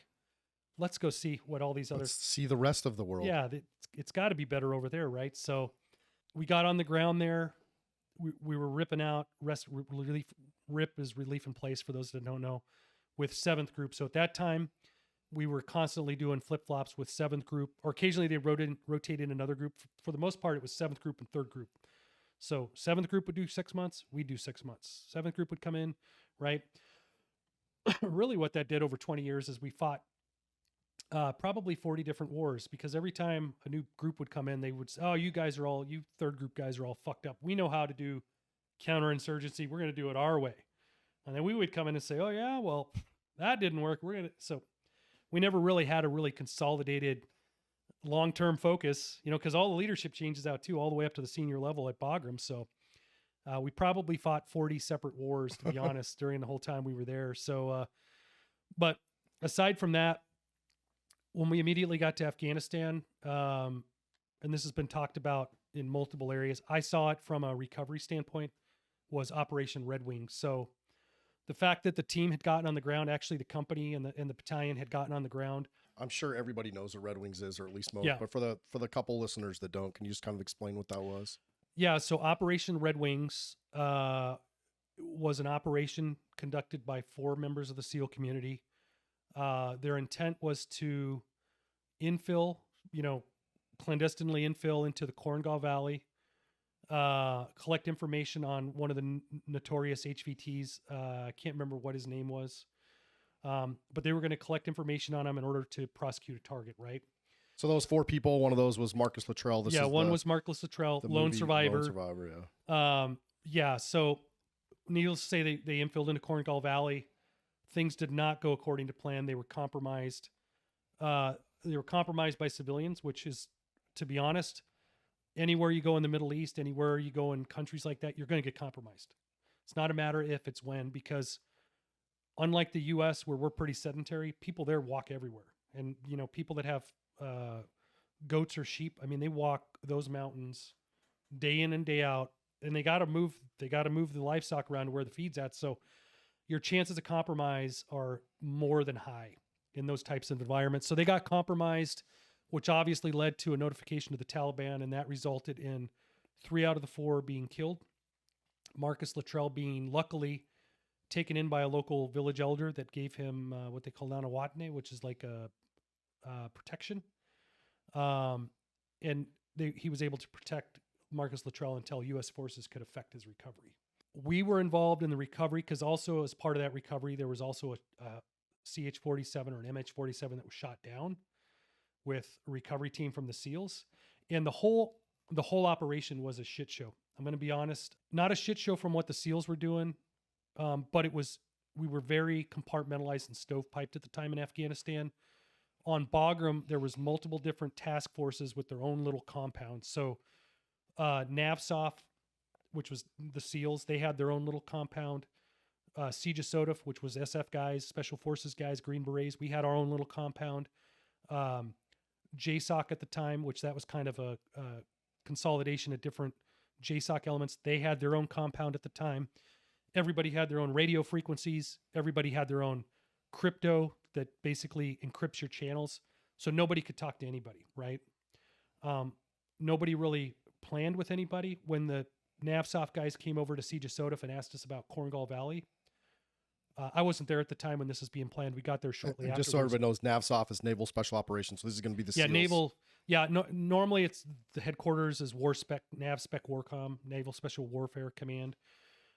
Let's go see what all these Let's see the rest of the world. Yeah, it's got to be better over there, right? So we got on the ground there. We were ripping out relief. RIP is relief in place for those that don't know, with 7th Group. So at that time, we were constantly doing flip-flops with 7th Group, or occasionally they rotated in another group. For the most part, it was 7th Group and 3rd Group. So 7th Group would do 6 months, we'd do 6 months. 7th Group would come in, right? Really what that did over 20 years is we fought probably 40 different wars, because every time a new group would come in, they would say, oh, you 3rd Group guys are all fucked up. We know how to do counterinsurgency. We're going to do it our way. And then we would come in and say, oh yeah, well, that didn't work. So we never really had a really consolidated long-term focus, you know, because all the leadership changes out too, all the way up to the senior level at Bagram. So we probably fought 40 separate wars, to be honest, during the whole time we were there. So, but aside from that, when we immediately got to Afghanistan, and this has been talked about in multiple areas, I saw it from a recovery standpoint, was Operation Red Wing. So the fact that the team had gotten on the ground, actually the company and the battalion had gotten on the ground. I'm sure everybody knows what Red Wings is, or at least most. Yeah. But for the couple listeners that don't, can you just kind of explain what that was? Yeah. So Operation Red Wings was an operation conducted by 4 members of the SEAL community. Their intent was to infill, you know, clandestinely infill into the Korengal Valley, collect information on one of the notorious HVTs. I can't remember what his name was. But they were going to collect information on him in order to prosecute a target, right? So those 4 people, one of those was Marcus Luttrell. One was Marcus Luttrell, lone survivor. Lone survivor, yeah. Yeah, so needless to say, they infilled into Korengal Valley. Things did not go according to plan. They were compromised. They were compromised by civilians, which is, to be honest, anywhere you go in the Middle East, anywhere you go in countries like that, you're going to get compromised. It's not a matter if, it's when, because unlike the US, where we're pretty sedentary, people there walk everywhere. And, you know, people that have goats or sheep, I mean, they walk those mountains day in and day out, and they got to move the livestock around to where the feed's at. So your chances of compromise are more than high. in those types of environments. So they got compromised, which obviously led to a notification to the Taliban, and that resulted in 3 out of the 4 being killed. Marcus Luttrell being luckily taken in by a local village elder that gave him what they call nanawatne, which is like a protection. And he was able to protect Marcus Luttrell until U.S. forces could effect his recovery. We were involved in the recovery because also as part of that recovery, there was also a CH-47 or an MH-47 that was shot down with a recovery team from the SEALs. And the whole operation was a shit show. I'm going to be honest, not a shit show from what the SEALs were doing, but we were very compartmentalized and stovepiped at the time in Afghanistan. On Bagram, there was multiple different task forces with their own little compounds. So NAVSOF, which was the SEALs, they had their own little compound. CJSOTF, which was SF guys, Special Forces guys, Green Berets, we had our own little compound. JSOC at the time, which that was kind of a consolidation of different JSOC elements, they had their own compound at the time. Everybody had their own radio frequencies. Everybody had their own crypto that basically encrypts your channels. So nobody could talk to anybody, right? Nobody really planned with anybody. When the NAVSOF guys came over to CJSOTF and asked us about Korengal Valley, I wasn't there at the time when this was being planned. We got there shortly after. Just so everybody knows, NAVSOF is Naval Special Operations. So this is going to be the SEALs. Naval. Yeah, normally it's the headquarters is Nav Spec Warcom, Naval Special Warfare Command.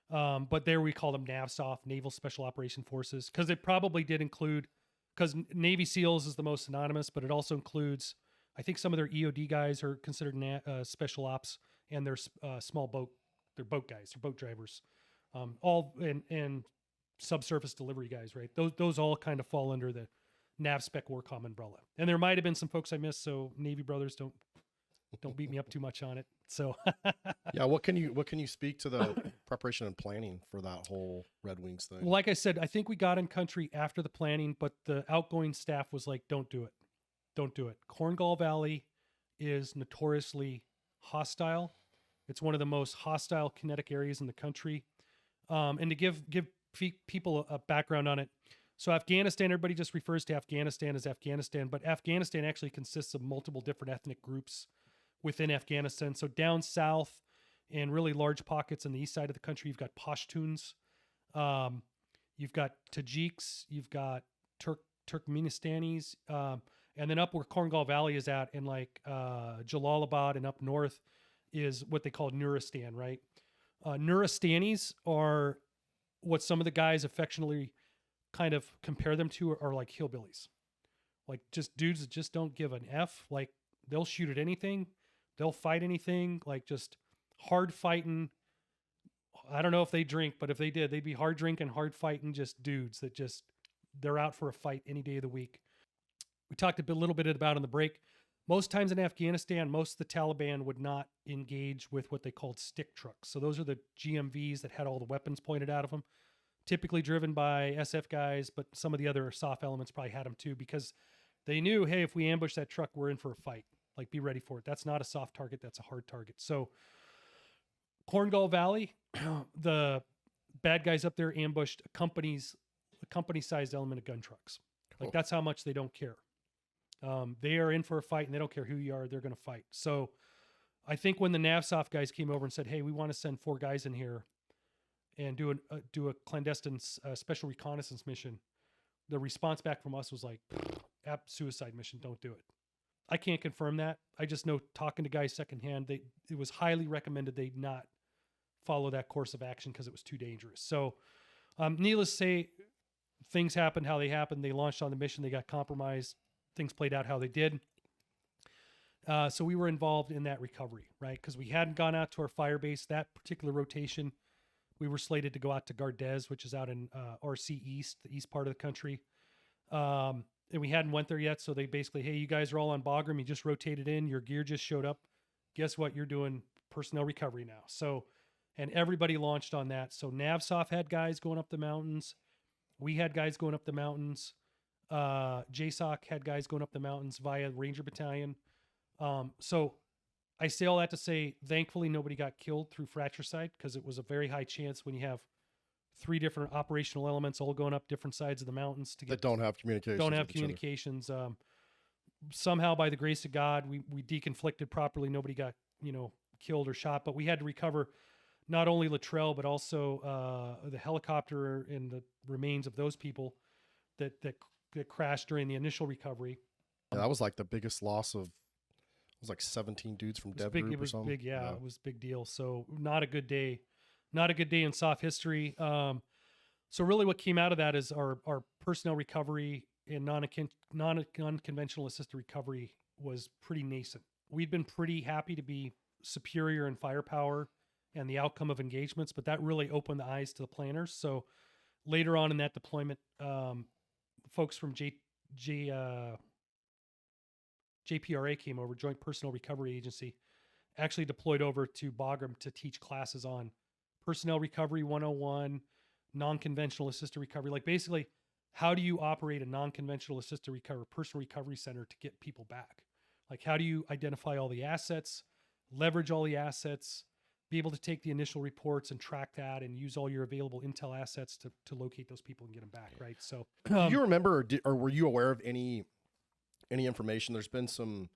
But there we call them NAVSOF, Naval Special Operation Forces, because it probably did include, because Navy SEALs is the most synonymous, but it also includes, I think some of their EOD guys are considered special ops, and their small boat, they're boat guys, they're boat drivers, all and subsurface delivery guys, right? Those all kind of fall under the Nav Spec Warcom umbrella. And there might have been some folks I missed, so Navy brothers don't beat me up too much on it. So yeah, what can you speak to the preparation and planning for that whole Red Wings thing? Well, like I said, I think we got in country after the planning, but the outgoing staff was like, don't do it. Don't do it. Korengal Valley is notoriously hostile. It's one of the most hostile kinetic areas in the country. And to give people a background on it. So Afghanistan, everybody just refers to Afghanistan as Afghanistan, but Afghanistan actually consists of multiple different ethnic groups within Afghanistan. So down south and really large pockets on the east side of the country, you've got Pashtuns, you've got Tajiks, you've got Turkmenistanis, and then up where Korengal Valley is at in like Jalalabad and up north is what they call Nuristan, right? Nuristanis are what some of the guys affectionately kind of compare them to are like hillbillies. Like just dudes that just don't give an F. Like they'll shoot at anything. They'll fight anything. Like just hard fighting. I don't know if they drink, but if they did, they'd be hard drinking, hard fighting, just dudes that just, they're out for a fight any day of the week. We talked a little bit about on the break. Most times in Afghanistan, most of the Taliban would not engage with what they called stick trucks. So those are the GMVs that had all the weapons pointed out of them, typically driven by SF guys, but some of the other soft elements probably had them too, because they knew, hey, if we ambush that truck, we're in for a fight. Like, be ready for it. That's not a soft target. That's a hard target. So Korengal Valley, the bad guys up there ambushed a company-sized element of gun trucks. Like, that's how much they don't care. They are in for a fight, and they don't care who you are. They're going to fight. So I think when the NAVSOF guys came over and said, hey, we want to send 4 guys in here and do a clandestine special reconnaissance mission, the response back from us was like, suicide mission, don't do it. I can't confirm that. I just know, talking to guys secondhand, it was highly recommended they not follow that course of action because it was too dangerous. So needless to say, things happened how they happened. They launched on the mission. They got compromised. Things played out how they did. So we were involved in that recovery, right? Because we hadn't gone out to our fire base. That particular rotation, we were slated to go out to Gardez, which is out in RC East, the east part of the country. And we hadn't went there yet. So they basically, hey, you guys are all on Bagram. You just rotated in. Your gear just showed up. Guess what? You're doing personnel recovery now. So, and everybody launched on that. So NAVSOF had guys going up the mountains. We had guys going up the mountains. JSOC had guys going up the mountains via Ranger Battalion. So I say all that to say, thankfully, nobody got killed through fratricide, because it was a very high chance when you have 3 different operational elements all going up different sides of the mountains to get That don't have communications. don't have with each other. communications. Somehow, by the grace of God, we deconflicted properly. Nobody got, killed or shot, but we had to recover not only Luttrell, but also the helicopter and the remains of those people that crashed during the initial recovery. Yeah, that was like the biggest loss of, it was like 17 dudes from Dev Group It was or something. big, yeah, it was a big deal. So not a good day in SOF history. So really what came out of that is our personnel recovery and non-conventional assisted recovery was pretty nascent. We'd been pretty happy to be superior in firepower and the outcome of engagements, but that really opened the eyes to the planners. So later on in that deployment, folks from JPRA came over, Joint Personnel Recovery Agency, actually deployed over to Bagram to teach classes on personnel recovery 101, non-conventional assisted recovery. Like basically, how do you operate a non-conventional assisted recovery, personal recovery center to get people back? Like how do you identify all the assets, leverage all the assets, be able to take the initial reports and track that and use all your available intel assets to locate those people and get them back, right? So do you remember or were you aware of any information? There's been some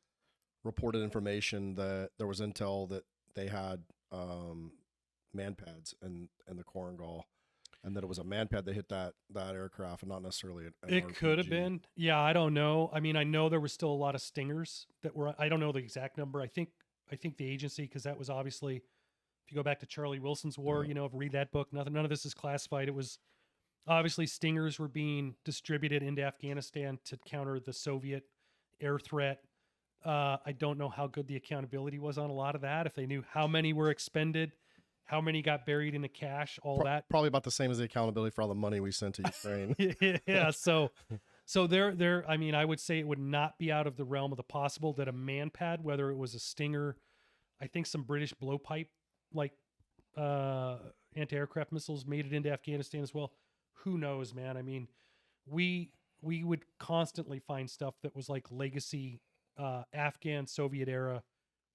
reported information that there was intel that they had man pads in the Korengal, and that it was a man pad that hit that aircraft and not necessarily an it could have RPG. been. Yeah, I don't know. I mean, I know there was still a lot of stingers that were, I don't know the exact number. I think the agency, because that was obviously, if you go back to Charlie Wilson's war, read that book, none of this is classified. It was obviously stingers were being distributed into Afghanistan to counter the Soviet air threat. I don't know how good the accountability was on a lot of that. If they knew how many were expended, how many got buried in the cache, all that. Probably about the same as the accountability for all the money we sent to Ukraine. Yeah. So there, I mean, I would say it would not be out of the realm of the possible that a man pad, whether it was a Stinger, I think some British blowpipe, like anti-aircraft missiles made it into Afghanistan as well. Who knows, man? I mean, we would constantly find stuff that was like legacy Afghan Soviet era,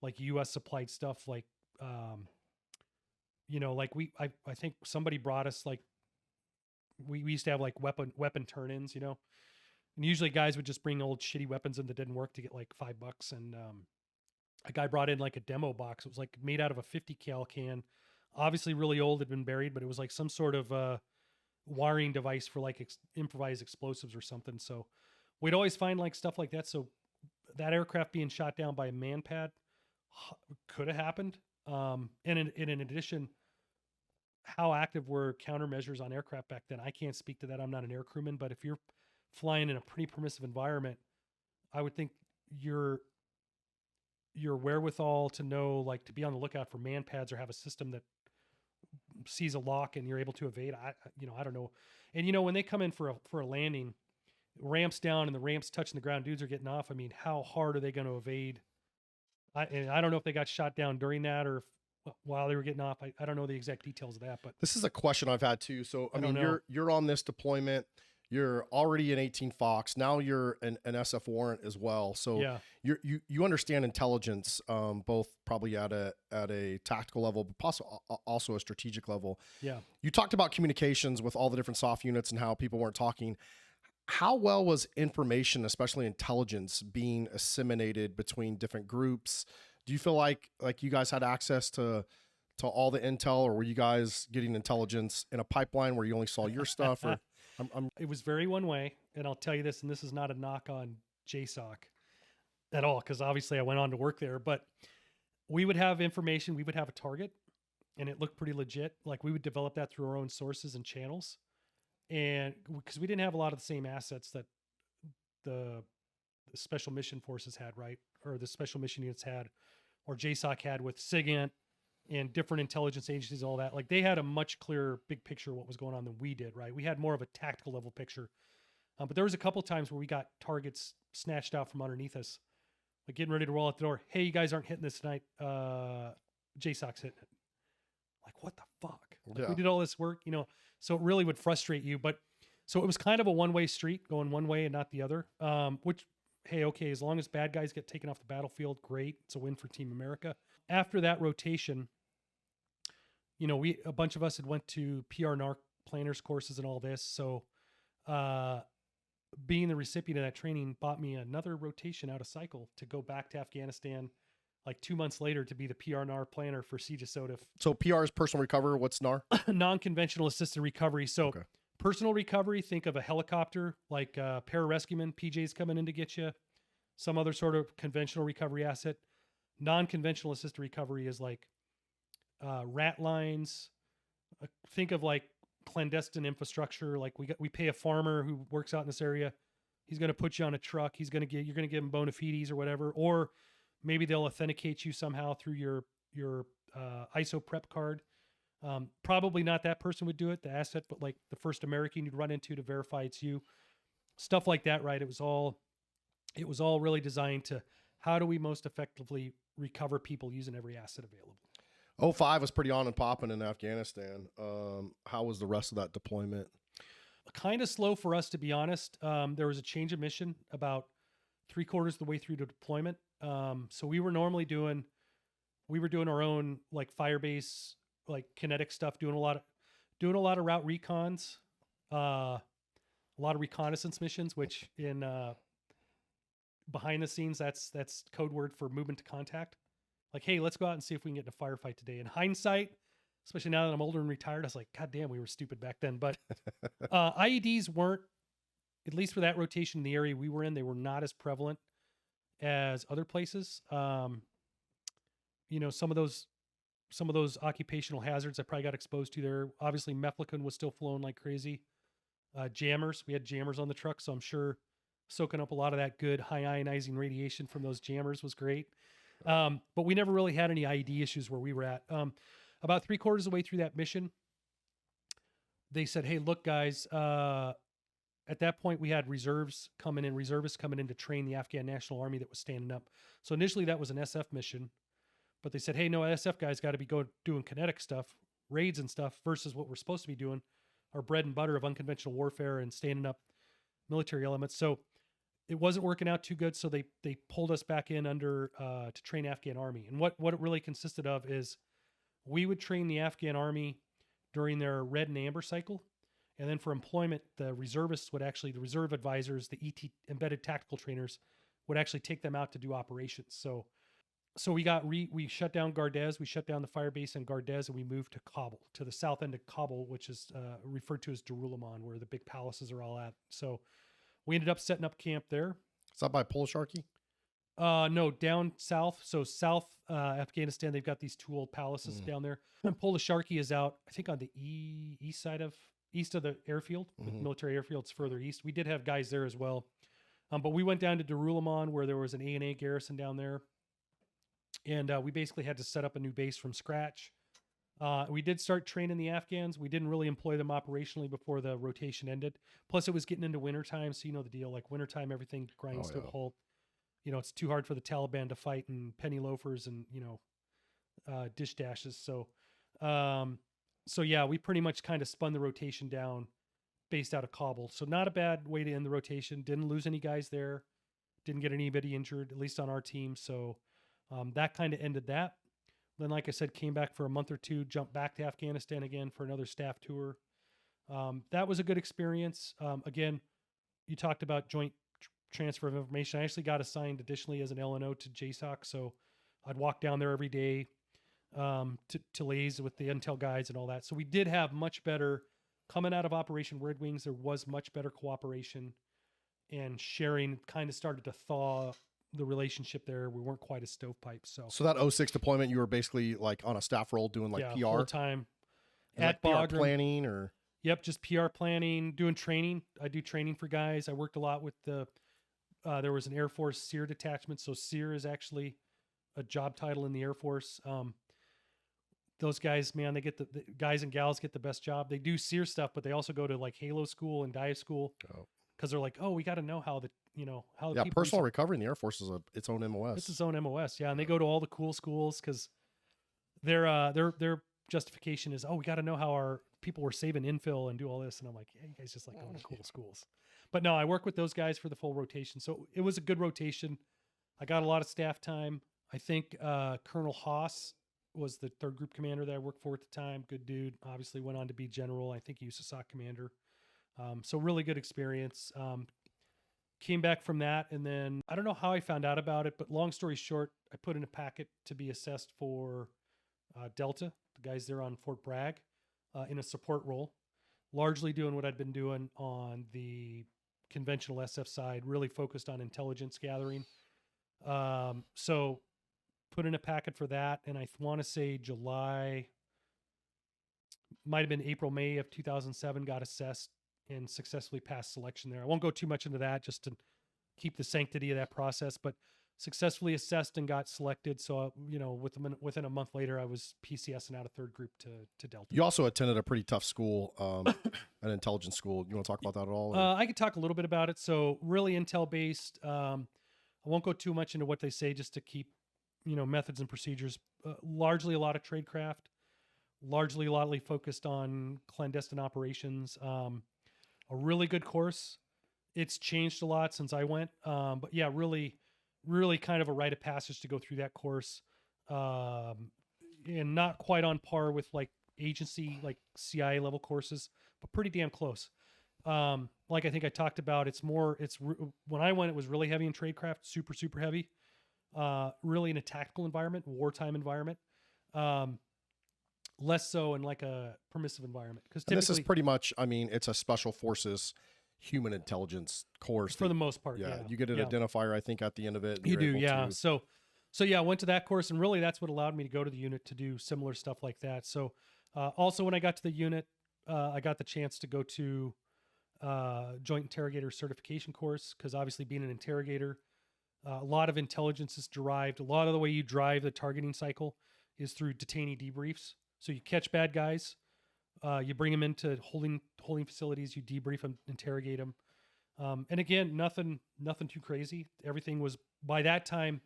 like U.S. supplied stuff, like like I think somebody brought us, like we used to have like weapon turn-ins, and usually guys would just bring old shitty weapons in that didn't work to get like $5, and a guy brought in like a demo box. It was like made out of a 50 cal can, obviously really old, had been buried, but it was like some sort of wiring device for like improvised explosives or something. So we'd always find like stuff like that. So that aircraft being shot down by a man pad could have happened. And in addition, how active were countermeasures on aircraft back then? I can't speak to that. I'm not an air crewman, but if you're flying in a pretty permissive environment, I would think your wherewithal to know, like, to be on the lookout for man pads or have a system that sees a lock and you're able to evade. I don't know. And when they come in for a landing, ramps down and the ramps touching the ground, dudes are getting off. I mean, how hard are they going to evade? I don't know if they got shot down during that or while they were getting off. I don't know the exact details of that, but this is a question I've had too. So I mean, know. you're on this deployment. You're already an 18 Fox. Now you're an SF warrant as well. So yeah. you understand intelligence, both probably at a tactical level, but also a strategic level. Yeah. You talked about communications with all the different soft units and how people weren't talking. How well was information, especially intelligence, being disseminated between different groups? Do you feel like you guys had access to all the intel, or were you guys getting intelligence in a pipeline where you only saw your stuff? Or It was very one way, and I'll tell you this, and this is not a knock on JSOC at all, because obviously I went on to work there, but we would have information, we would have a target, and it looked pretty legit. Like we would develop that through our own sources and channels, and because we didn't have a lot of the same assets that the special mission forces had, right, or the special mission units had, or JSOC had with SIGINT and different intelligence agencies, all that. Like they had a much clearer big picture of what was going on than we did, right? We had more of a tactical level picture. But there was a couple times where we got targets snatched out from underneath us, like getting ready to roll out the door. Hey, you guys aren't hitting this tonight. JSOC's hitting it. Like, what the fuck? Like, we did all this work, so it really would frustrate you. But so it was kind of a one-way street, going one way and not the other, which, hey, okay, as long as bad guys get taken off the battlefield, great. It's a win for Team America. After that rotation, a bunch of us had went to planners courses and all this. So, being the recipient of that training bought me another rotation out of cycle to go back to Afghanistan like 2 months later to be the PRNR planner for CJSOTF. So PR is personal recovery. What's NAR? Non-conventional assisted recovery. So personal recovery, think of a helicopter, like pararescueman, PJ's coming in to get you, some other sort of conventional recovery asset. Non-conventional assisted recovery is like rat lines. Think of like clandestine infrastructure. Like we pay a farmer who works out in this area. He's going to put you on a truck. You're going to give him bona fides or whatever, or maybe they'll authenticate you somehow through your ISO prep card. Probably not that person would do it, the asset, but like the first American you'd run into to verify it's you. Stuff like that, right? It was all really designed to how do we most effectively recover people using every asset available. 05 was pretty on and popping in Afghanistan. How was the rest of that deployment? Kind of slow for us, to be honest. There was a change of mission about 3/4 of the way through the deployment. So we were doing our own like Firebase, like kinetic stuff, doing a lot of route recons, a lot of reconnaissance missions, which in behind the scenes, that's code word for movement to contact. Like, hey, let's go out and see if we can get in a firefight today. In hindsight, especially now that I'm older and retired, I was like, God damn, we were stupid back then. But IEDs weren't, at least for that rotation in the area we were in, they were not as prevalent as other places. Some of those occupational hazards I probably got exposed to there. Obviously, mefloquine was still flowing like crazy. Jammers, we had jammers on the truck, so I'm sure soaking up a lot of that good high ionizing radiation from those jammers was great. But we never really had any IED issues where we were at. About 3/4 of the way through that mission, they said, hey, look, guys, at that point we had reservists coming in to train the Afghan National Army that was standing up. So initially that was an SF mission, but they said, hey, no, SF guys got to be doing kinetic stuff, raids and stuff versus what we're supposed to be doing, our bread and butter of unconventional warfare and standing up military elements. So it wasn't working out too good. So they pulled us back in under to train Afghan Army. And what it really consisted of is we would train the Afghan Army during their red and amber cycle. And then for employment, the reservists the reserve advisors, the ET embedded tactical trainers would actually take them out to do operations. So we shut down Gardez, we shut down the fire base in Gardez, and we moved to Kabul, to the south end of Kabul, which is referred to as Darulaman, where the big palaces are all at. So we ended up setting up camp there. Is that by Polisharky? No, down south. So south Afghanistan, they've got these two old palaces down there. And Polisharky is out, I think, on the east of the airfield. The military airfield's further east. We did have guys there as well. But we went down to Darulaman, where there was an A&A garrison down there. And we basically had to set up a new base from scratch. We did start training the Afghans. We didn't really employ them operationally before the rotation ended. Plus, it was getting into wintertime, so you know the deal. Like wintertime, everything grinds to a halt. It's too hard for the Taliban to fight and penny loafers and dish dashes. So yeah, we pretty much kind of spun the rotation down based out of Kabul. So not a bad way to end the rotation. Didn't lose any guys there. Didn't get anybody injured, at least on our team. So that kind of ended that. Then, like I said, came back for a month or two, jumped back to Afghanistan again for another staff tour. That was a good experience. Again, you talked about joint transfer of information. I actually got assigned additionally as an LNO to JSOC. So I'd walk down there every day to liaise with the intel guys and all that. So we did have much better, coming out of Operation Red Wings, there was much better cooperation and sharing, kind of started to thaw the relationship there. We weren't quite as stovepipe. So that 06 deployment, you were basically like on a staff role doing like PR full time at like PR planning or. Yep. Just PR planning, doing training. I do training for guys. I worked a lot with there was an Air Force SEER detachment. So SEER is actually a job title in the Air Force. Those guys, man, they get the guys and gals get the best job. They do SEER stuff, but they also go to like Halo school and dive school. Cause they're like, we got to know how the personal recovery in the Air Force is its own MOS. It's its own MOS. Yeah. And they go to all the cool schools cause their justification is, we got to know how our people were saving infill and do all this. And I'm like, yeah, you guys just like going to cool schools. But no, I work with those guys for the full rotation. So it was a good rotation. I got a lot of staff time. I think Colonel Haas was the third group commander that I worked for at the time. Good dude. Obviously went on to be general. I think he was a SOC commander. So really good experience. Came back from that, and then I don't know how I found out about it, but long story short, I put in a packet to be assessed for Delta, the guys there on Fort Bragg, in a support role, largely doing what I'd been doing on the conventional SF side, really focused on intelligence gathering. So put in a packet for that, and I want to say July, might have been April, May of 2007, got assessed and successfully passed selection there. I won't go too much into that just to keep the sanctity of that process, but successfully assessed and got selected. So, within a month later, I was PCSing out of third group to Delta. You also attended a pretty tough school, an intelligence school. You want to talk about that at all? I could talk a little bit about it. So really intel based. I won't go too much into what they say just to keep, methods and procedures, largely a lot of tradecraft, largely a lot focused on clandestine operations. A really good course. It's changed a lot since I went. But yeah, really kind of a rite of passage to go through that course. And not quite on par with like agency, like CIA level courses, but pretty damn close. Like I think I talked about, when I went, it was really heavy in tradecraft, super, super heavy, really in a tactical environment, wartime environment. Less so in like a permissive environment. Because this is pretty much, it's a special forces human intelligence course. For the most part, yeah. You get an identifier, I think, at the end of it. You do, yeah. So yeah, I went to that course, and really that's what allowed me to go to the unit to do similar stuff like that. So also when I got to the unit, I got the chance to go to joint interrogator certification course, because obviously being an interrogator, a lot of intelligence is derived. A lot of the way you drive the targeting cycle is through detainee debriefs. So you catch bad guys, you bring them into holding facilities, you debrief them, interrogate them. And again, nothing too crazy. Everything was, by that time,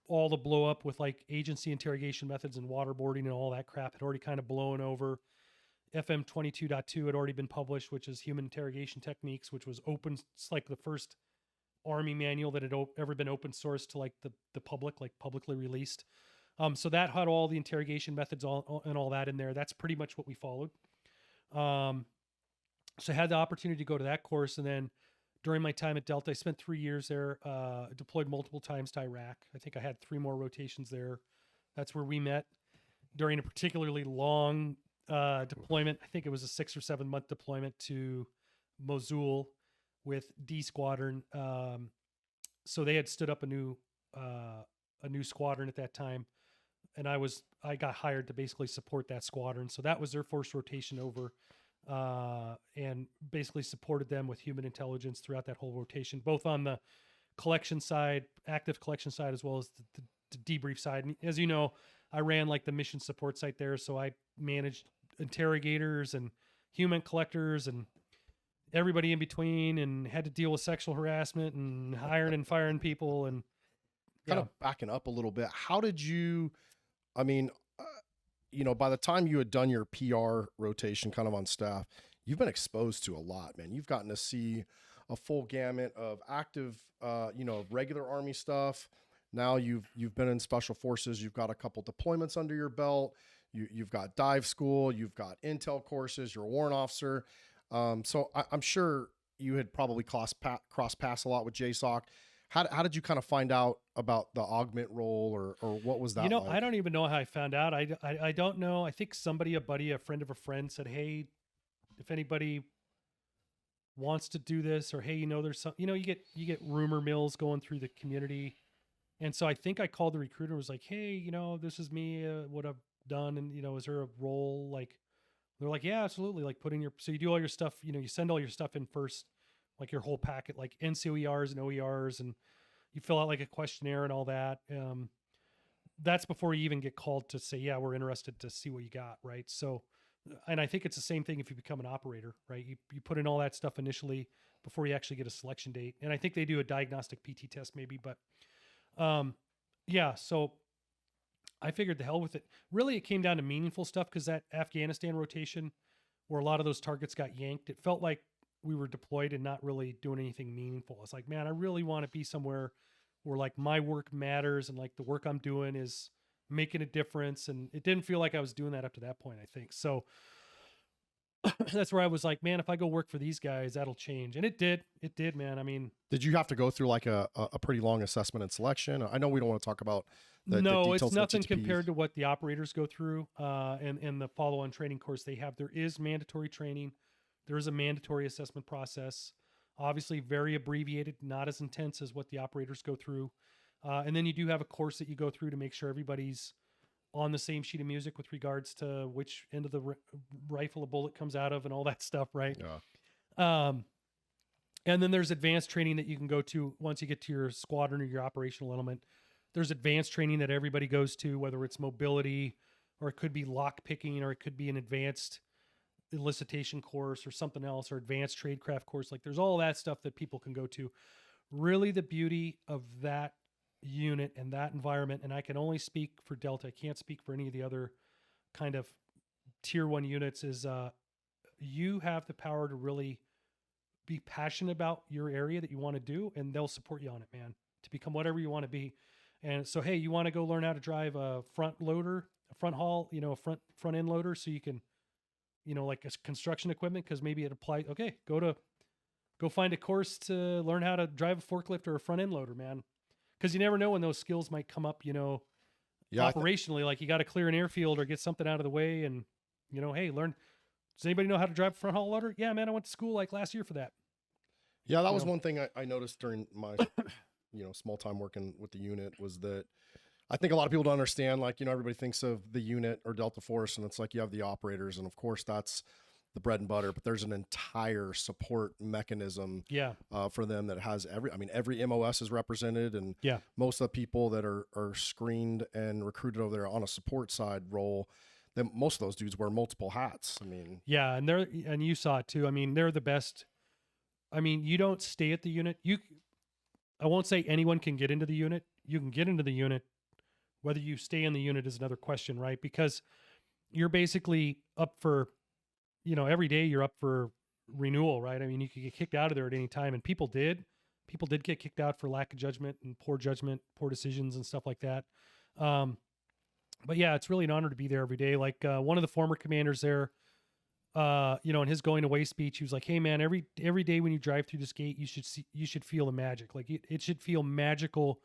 all the blow up with like agency interrogation methods and waterboarding and all that crap had already kind of blown over. FM 22.2 had already been published, which is human interrogation techniques, which was open. It's like the first Army manual that had ever been open source to like the public, like publicly released. So that had all the interrogation methods and all that in there. That's pretty much what we followed. So I had the opportunity to go to that course. And then during my time at Delta, I spent 3 years there, deployed multiple times to Iraq. I think I had 3 more rotations there. That's where we met during a particularly long deployment. I think it was a 6 or 7 month deployment to Mosul with D Squadron. So they had stood up a new squadron at that time. And I got hired to basically support that squadron. So that was their first rotation over, and basically supported them with human intelligence throughout that whole rotation, both on the collection side, active collection side, as well as the debrief side. And as you know, I ran like the mission support site there. So I managed interrogators and human collectors and everybody in between, and had to deal with sexual harassment and hiring and firing people. And kind of backing up a little bit, how did you, by the time you had done your PR rotation kind of on staff, you've been exposed to a lot, man. You've gotten to see a full gamut of active, regular Army stuff. Now you've been in special forces. You've got a couple deployments under your belt. You've got dive school. You've got intel courses. You're a warrant officer. So I'm sure you had probably cross paths a lot with JSOC. How did you kind of find out about the augment role, or what was that like? I don't even know how I found out. I don't know. I think somebody, a buddy, a friend of a friend said, hey, if anybody wants to do this, or, hey, there's some, you get rumor mills going through the community. And so I think I called the recruiter and was like, hey, this is me, what I've done. And, is there a role? Like, they're like, yeah, absolutely. Like so you do all your stuff, you send all your stuff in first, like your whole packet, like NCOERs and OERs, and you fill out like a questionnaire and all that. That's before you even get called to say, yeah, we're interested to see what you got. Right. So, and I think it's the same thing if you become an operator, right? You put in all that stuff initially before you actually get a selection date. And I think they do a diagnostic PT test maybe, but so I figured the hell with it. Really, it came down to meaningful stuff, because that Afghanistan rotation where a lot of those targets got yanked, it felt like we were deployed and not really doing anything meaningful. It's like, man, I really want to be somewhere where like my work matters, and like the work I'm doing is making a difference. And it didn't feel like I was doing that up to that point, I think. So that's where I was like, man, if I go work for these guys, that'll change. And it did, man. I mean, Did you have to go through like a pretty long assessment and selection? I know we don't want to talk about the no, details it's nothing of the compared to what the operators go through, and the follow-on training course they have. There is mandatory training. There is a mandatory assessment process, obviously very abbreviated, not as intense as what the operators go through. And then you do have a course that you go through to make sure everybody's on the same sheet of music with regards to which end of the rifle a bullet comes out of and all that stuff, right? Yeah. And then there's advanced training that you can go to once you get to your squadron or your operational element. There's advanced training that everybody goes to, whether it's mobility or it could be lock picking or it could be an advanced elicitation course or something else or advanced tradecraft course. Like there's all that stuff that people can go to. Really the beauty of that unit and that environment, and I can only speak for Delta, I can't speak for any of the other kind of tier 1 units, is you have the power to really be passionate about your area that you want to do, and they'll support you on it, man, to become whatever you want to be. And so, hey, you want to go learn how to drive a front loader, a front haul, a front end loader, so you can, like a construction equipment, because maybe it applies. Okay, go find a course to learn how to drive a forklift or a front end loader, man. Because you never know when those skills might come up, operationally, like you got to clear an airfield or get something out of the way. And, hey, learn. Does anybody know how to drive a front haul loader? Yeah, man, I went to school like last year for that. Yeah, that was one thing I noticed during my, small time working with the unit, was that I think a lot of people don't understand, like, everybody thinks of the unit or Delta Force and it's like you have the operators, and of course that's the bread and butter, but there's an entire support mechanism for them that has every MOS is represented, and most of the people that are screened and recruited over there on a support side role, then most of those dudes wear multiple hats. And you saw it too. I mean, they're the best. I mean, you don't stay at the unit. I won't say anyone can get into the unit. You can get into the unit. Whether you stay in the unit is another question, right? Because you're basically up for, every day you're up for renewal, right? I mean, you could get kicked out of there at any time, and people did get kicked out for lack of judgment and poor decisions and stuff like that. But yeah, it's really an honor to be there every day. Like one of the former commanders there, in his going away speech, he was like, "Hey man, every day when you drive through this gate, you should feel the magic. Like it should feel magical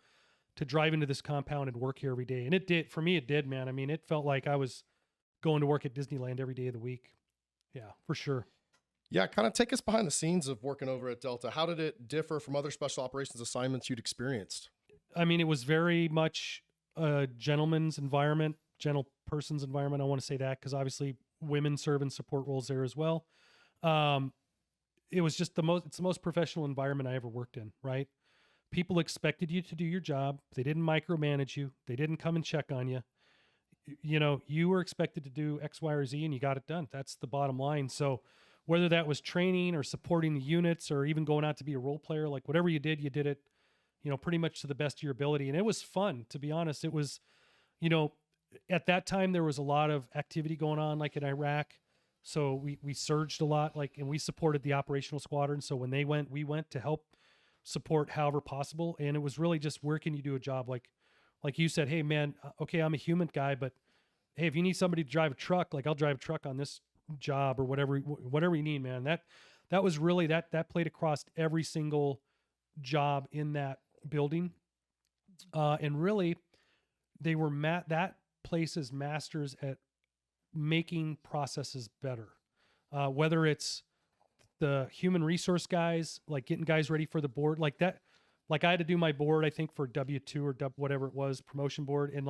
to drive into this compound and work here every day." And it did for me. It did, man. I mean, it felt like I was going to work at Disneyland every day of the week. Yeah, for sure. Yeah, kind of take us behind the scenes of working over at Delta. How did it differ from other special operations assignments you'd experienced? I mean, it was very much a gentleman's environment, gentle person's environment. I want to say that because obviously women serve in support roles there as well. It was just it's the most professional environment I ever worked in, right? People expected you to do your job. They didn't micromanage you. They didn't come and check on you. You were expected to do X, Y, or Z, and you got it done. That's the bottom line. So whether that was training or supporting the units or even going out to be a role player, like whatever you did it, pretty much to the best of your ability. And it was fun, to be honest. It was, at that time there was a lot of activity going on, like in Iraq. So we surged a lot, and we supported the operational squadron. So when they went, we went to help support however possible. And it was really just, where can you do a job? Like you said, hey man, okay, I'm a human guy, but hey, if you need somebody to drive a truck, like I'll drive a truck on this job or whatever you need, man. That was really, that played across every single job in that building. And really they were that place is masters at making processes better. Whether it's the human resource guys, like getting guys ready for the board, like that. Like I had to do my board, I think for W2 or whatever it was, promotion board. And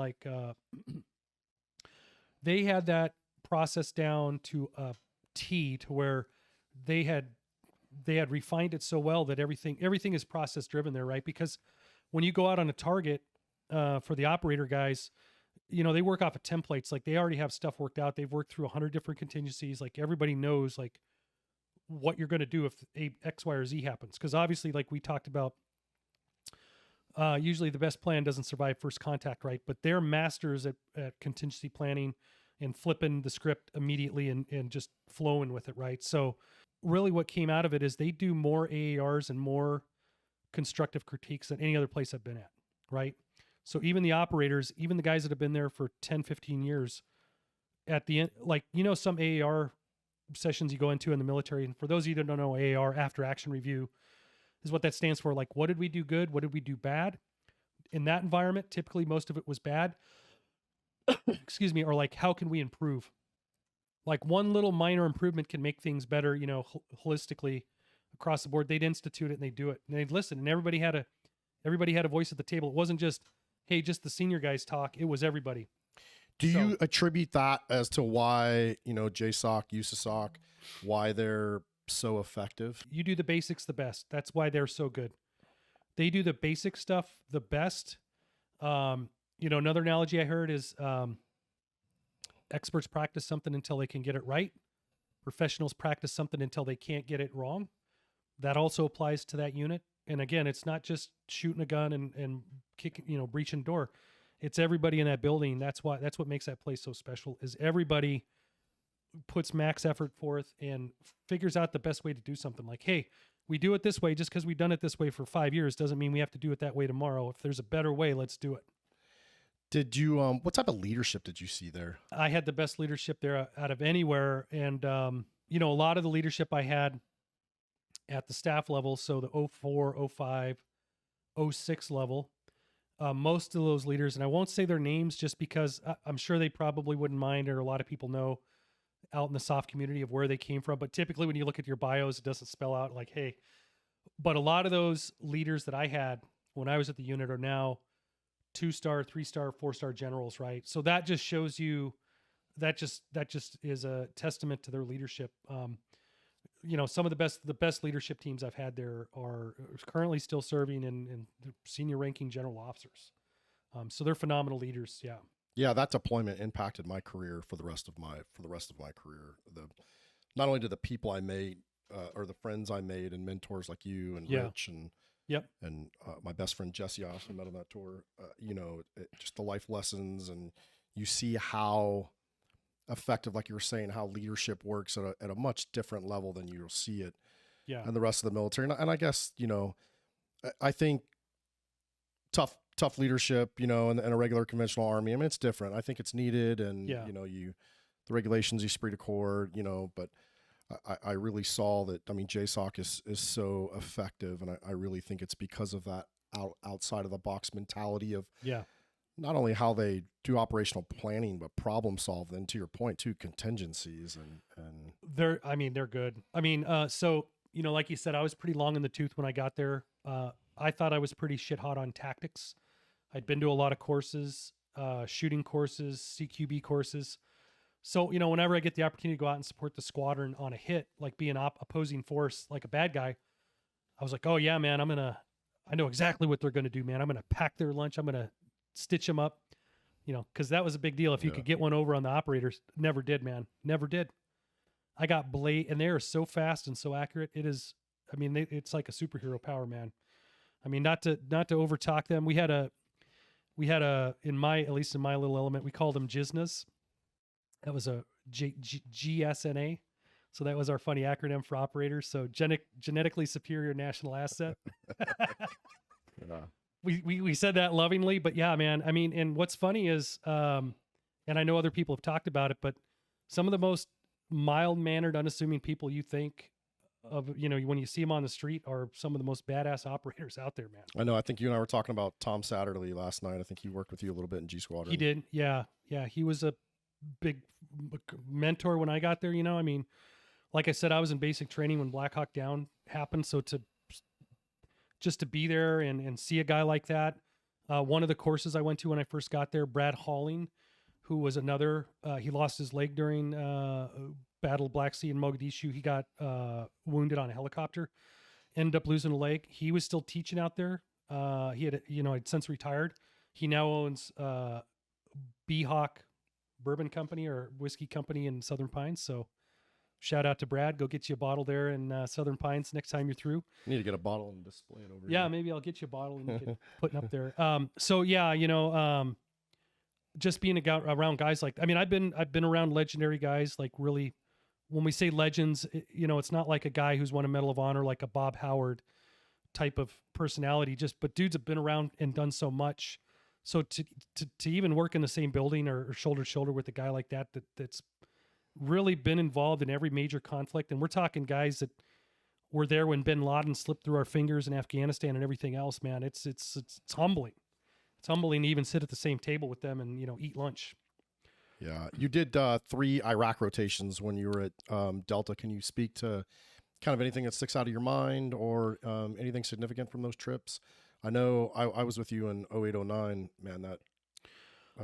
they had that process down to a T, to where they had refined it so well that everything is process driven there, right? Because when you go out on a target for the operator guys, they work off of templates. Like they already have stuff worked out. They've worked through 100 different contingencies. Like everybody knows like what you're going to do if X, Y, or Z happens. Because obviously, like we talked about, usually the best plan doesn't survive first contact, right? But they're masters at contingency planning and flipping the script immediately and just flowing with it, right? So really what came out of it is they do more AARs and more constructive critiques than any other place I've been at, right? So even the operators, even the guys that have been there for 10, 15 years, at the end, like, some AAR sessions you go into in the military, and for those of you that don't know, AAR, after action review, is what that stands for. Like, what did we do good? What did we do bad? In that environment, typically most of it was bad. Excuse me. Or like, how can we improve? Like one little minor improvement can make things better, holistically across the board. They'd institute it and they'd do it and they'd listen, and everybody had a voice at the table. It wasn't just, hey, just the senior guys talk. It was everybody. Do you attribute that as to why, JSOC, USASOC, why they're so effective? You do the basics the best. That's why they're so good. They do the basic stuff the best. Another analogy I heard is experts practice something until they can get it right. Professionals practice something until they can't get it wrong. That also applies to that unit. And again, it's not just shooting a gun and kicking, breaching door. It's everybody in that building. That's what makes that place so special, is everybody puts max effort forth and figures out the best way to do something. Like, hey, we do it this way. Just because we've done it this way for 5 years doesn't mean we have to do it that way tomorrow. If there's a better way, let's do it. Did you, what type of leadership did you see there? I had the best leadership there out of anywhere. And, a lot of the leadership I had at the staff level, so the 04, 05, 06 level, most of those leaders, and I won't say their names just because I'm sure they probably wouldn't mind, or a lot of people know out in the soft community of where they came from. But typically when you look at your bios, it doesn't spell out like, hey, but a lot of those leaders that I had when I was at the unit are now 2-star, 3-star, 4-star generals, right? So that just shows you, that just is a testament to their leadership. Some of the best leadership teams I've had there are currently still serving in senior ranking general officers. So they're phenomenal leaders. Yeah. Yeah. That deployment impacted my career for the rest of my career. Not only did the people I made, or the friends I made and mentors like you and Rich and, yep. And my best friend Jesse, I also met on that tour, just the life lessons, and you see how effective, like you were saying, how leadership works at a much different level than you'll see it in the rest of the military. And I guess, I think tough leadership, in a regular conventional army, I mean, it's different. I think it's needed. And, the regulations, esprit de corps, but I really saw that. I mean, JSOC is so effective. And I really think it's because of that outside of the box mentality of, not only how they do operational planning, but problem solve. Then to your point too, contingencies and they're good. I mean, so, like you said, I was pretty long in the tooth when I got there. I thought I was pretty shit hot on tactics. I'd been to a lot of courses, shooting courses, CQB courses. So, whenever I get the opportunity to go out and support the squadron on a hit, like be an opposing force, like a bad guy, I was like, oh yeah, man, I know exactly what they're going to do, man. I'm going to pack their lunch. I'm going to stitch them up, because that was a big deal. If you could get one over on the operators, never did, man. Never did. I got and they are so fast and so accurate. It is, I mean, it's like a superhero power, man. I mean, not to overtalk them. We had a, at least in my little element, we called them Jiznas. That was a GSNA. So that was our funny acronym for operators. So genetically superior national asset. We said that lovingly, but yeah, man. I mean, and what's funny is, and I know other people have talked about it, but some of the most mild-mannered, unassuming people you think of, when you see them on the street, are some of the most badass operators out there, man. I know. I think you and I were talking about Tom Satterley last night. I think he worked with you a little bit in G Squadron. He did. Yeah. Yeah. He was a big mentor when I got there. I mean, like I said, I was in basic training when Black Hawk Down happened. So just to be there and see a guy like that. One of the courses I went to when I first got there, Brad Halling, who was another, he lost his leg during Battle of Black Sea in Mogadishu. He got wounded on a helicopter, ended up losing a leg. He was still teaching out there. He had, had since retired. He now owns B-Hawk Bourbon Company or whiskey company in Southern Pines. So shout out to Brad. Go get you a bottle there in Southern Pines next time you're through. You need to get a bottle and display it over here. here. Maybe I'll get you a bottle and you can put it up there. So yeah, just being around guys like, I mean, I've been around legendary guys, like really, when we say legends, it's not like a guy who's won a Medal of Honor, like a Bob Howard type of personality, but dudes have been around and done so much So to even work in the same building or shoulder to shoulder with a guy like that's really been involved in every major conflict, and we're talking guys that were there when Bin Laden slipped through our fingers in Afghanistan and everything else, man. It's humbling. It's humbling to even sit at the same table with them and, eat lunch. Yeah. You did 3 Iraq rotations when you were at Delta. Can you speak to kind of anything that sticks out of your mind or anything significant from those trips? I know I was with you in 0809, man, that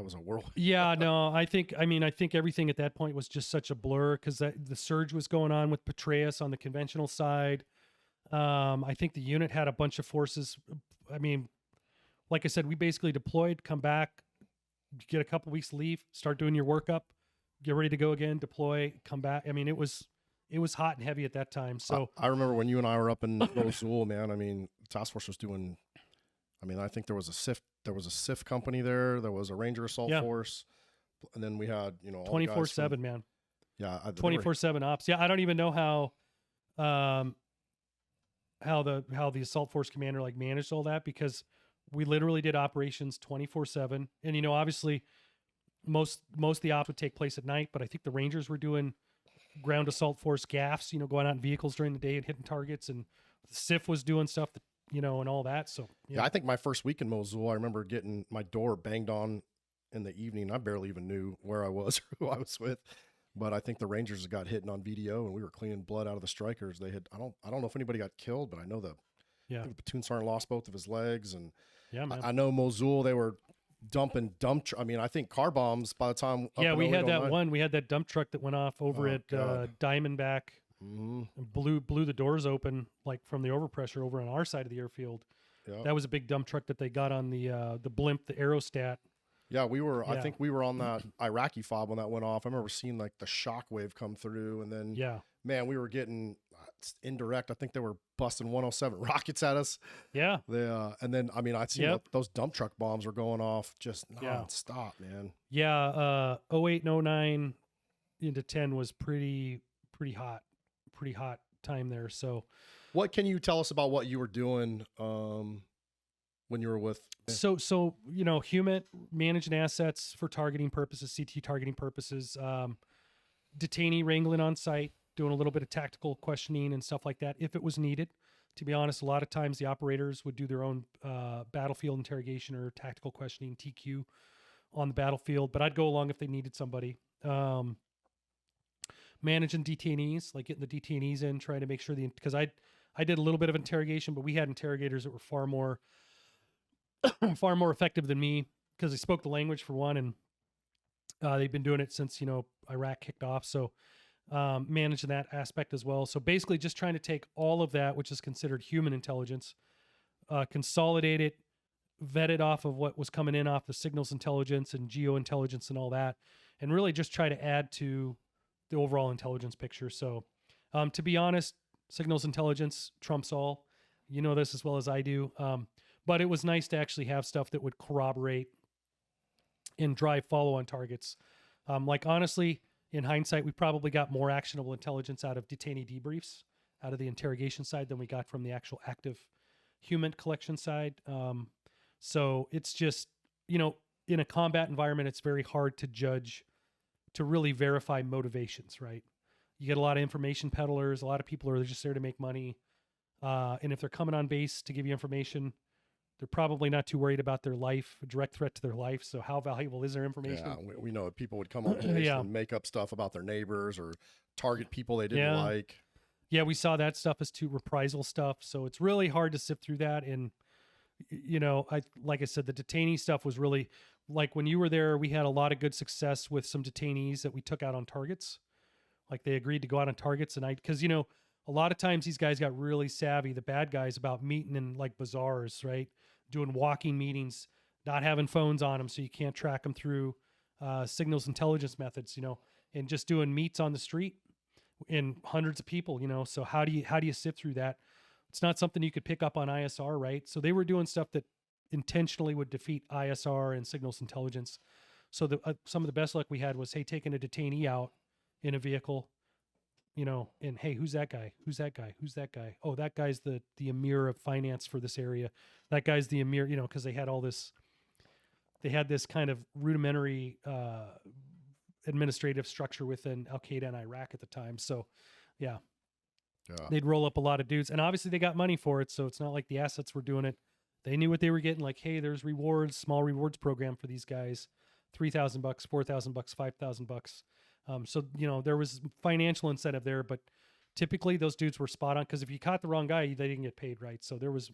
was a whirlwind. Yeah, no, I think everything at that point was just such a blur because the surge was going on with Petraeus on the conventional side. I think the unit had a bunch of forces. I mean, like I said, we basically deployed, come back, get a couple weeks leave, start doing your workup, get ready to go again, deploy, come back. I mean, it was hot and heavy at that time. So I remember when you and I were up in Mosul, man. I mean, task force was doing. I mean, I think there was a SIF. There was a SIF company there. There was a Ranger Assault Force, and then we had 24/7, man. Yeah, 24/7 ops. Yeah, I don't even know how the assault force commander managed all that because we literally did operations 24/7, and obviously most of the ops would take place at night, but I think the Rangers were doing ground assault force gaffs, going out in vehicles during the day and hitting targets, and the SIF was doing stuff that and all that. So yeah, I think my first week in Mosul, I remember getting my door banged on in the evening. I barely even knew where I was or who I was with, but I think the Rangers got hit on VDO, and we were cleaning blood out of the strikers. They had I don't know if anybody got killed, but I know I think the platoon sergeant lost both of his legs, and man. I know Mosul they were dumping I mean, I think car bombs by the time. We had that one. We had that dump truck that went off over at Diamondback. Mm-hmm. And blew the doors open from the overpressure over on our side of the airfield. Yep. That was a big dump truck that they got on the blimp, the Aerostat. Yeah, we were. Yeah. I think we were on that Iraqi fob when that went off. I remember seeing the shock wave come through, and then man, we were getting indirect. I think they were busting 107 rockets at us. Yeah. They and then I mean I'd seen those dump truck bombs were going off just nonstop, man. Yeah. 08 and 09 into 10 was pretty hot. Pretty hot time there. So what can you tell us about what you were doing when you were with so HUMIT, managing assets for targeting purposes, CT targeting purposes, detainee wrangling on site, doing a little bit of tactical questioning and stuff like that if it was needed. To be honest, a lot of times the operators would do their own battlefield interrogation or tactical questioning, TQ, on the battlefield, but I'd go along if they needed somebody. Managing detainees, getting the detainees in, trying to make sure because I did a little bit of interrogation, but we had interrogators that were far more effective than me because they spoke the language for one, and they've been doing it since Iraq kicked off. So managing that aspect as well. So basically, just trying to take all of that, which is considered human intelligence, consolidate it, vet it off of what was coming in off the signals intelligence and geo intelligence and all that, and really just try to add to the overall intelligence picture. So to be honest, signals intelligence trumps all. You know this as well as I do. But it was nice to actually have stuff that would corroborate and drive follow-on targets. Honestly, in hindsight, we probably got more actionable intelligence out of detainee debriefs, out of the interrogation side, than we got from the actual active human collection side. So it's just, in a combat environment, it's very hard to judge, to really verify motivations, right? You get a lot of information peddlers, a lot of people are just there to make money. And if they're coming on base to give you information, they're probably not too worried about their life, a direct threat to their life. So how valuable is their information? Yeah, we know people would come on base and make up stuff about their neighbors or target people they didn't like. Yeah, we saw that stuff as too reprisal stuff. So it's really hard to sift through that. And, like I said, the detainee stuff was really, when you were there, we had a lot of good success with some detainees that we took out on targets. They agreed to go out on targets, and because a lot of times these guys got really savvy, the bad guys, about meeting in bazaars, right? Doing walking meetings, not having phones on them, so you can't track them through signals intelligence methods, and just doing meets on the street in hundreds of people, So how do you sift through that? It's not something you could pick up on ISR, right? So they were doing stuff that intentionally would defeat ISR and signals intelligence. So some of the best luck we had was, hey, taking a detainee out in a vehicle, and hey, who's that guy? Who's that guy? Who's that guy? Oh, that guy's the emir of finance for this area. That guy's the emir, because they had all this they had this kind of rudimentary administrative structure within Al-Qaeda in Iraq at the time. So yeah, they'd roll up a lot of dudes, and obviously they got money for it. So it's not like the assets were doing it. They knew what they were getting. Like, hey, there's rewards, small rewards program for these guys, $3,000, $4,000, $5,000. So, you know, there was financial incentive there, but typically those dudes were spot on, because if you caught the wrong guy, they didn't get paid, right? So there was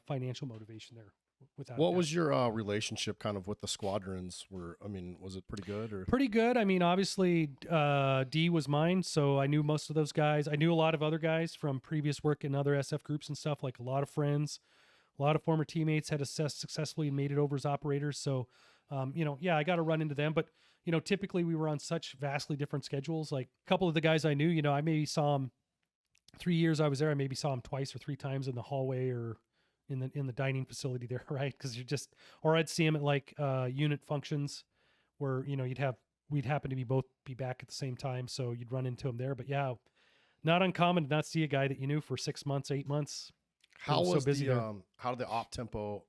financial motivation there. What was your relationship kind of with the squadrons? Was it pretty good or? Pretty good. I mean, obviously, D was mine, so I knew most of those guys. I knew a lot of other guys from previous work in other SF groups and stuff, like a lot of friends, a lot of former teammates had assessed successfully and made it over as operators. So, you know, yeah, I got to run into them, but you know, typically we were on such vastly different schedules. Like a couple of the guys I knew, you know, I maybe saw them 3 years I was there. I maybe saw them twice or 3 times in the hallway or in the dining facility there, right? Because or I'd see them at like unit functions where, you know, we'd happen to be back at the same time, so you'd run into them there. But yeah, not uncommon to not see a guy that you knew for 6 months, 8 months. How was so busy how did the op tempo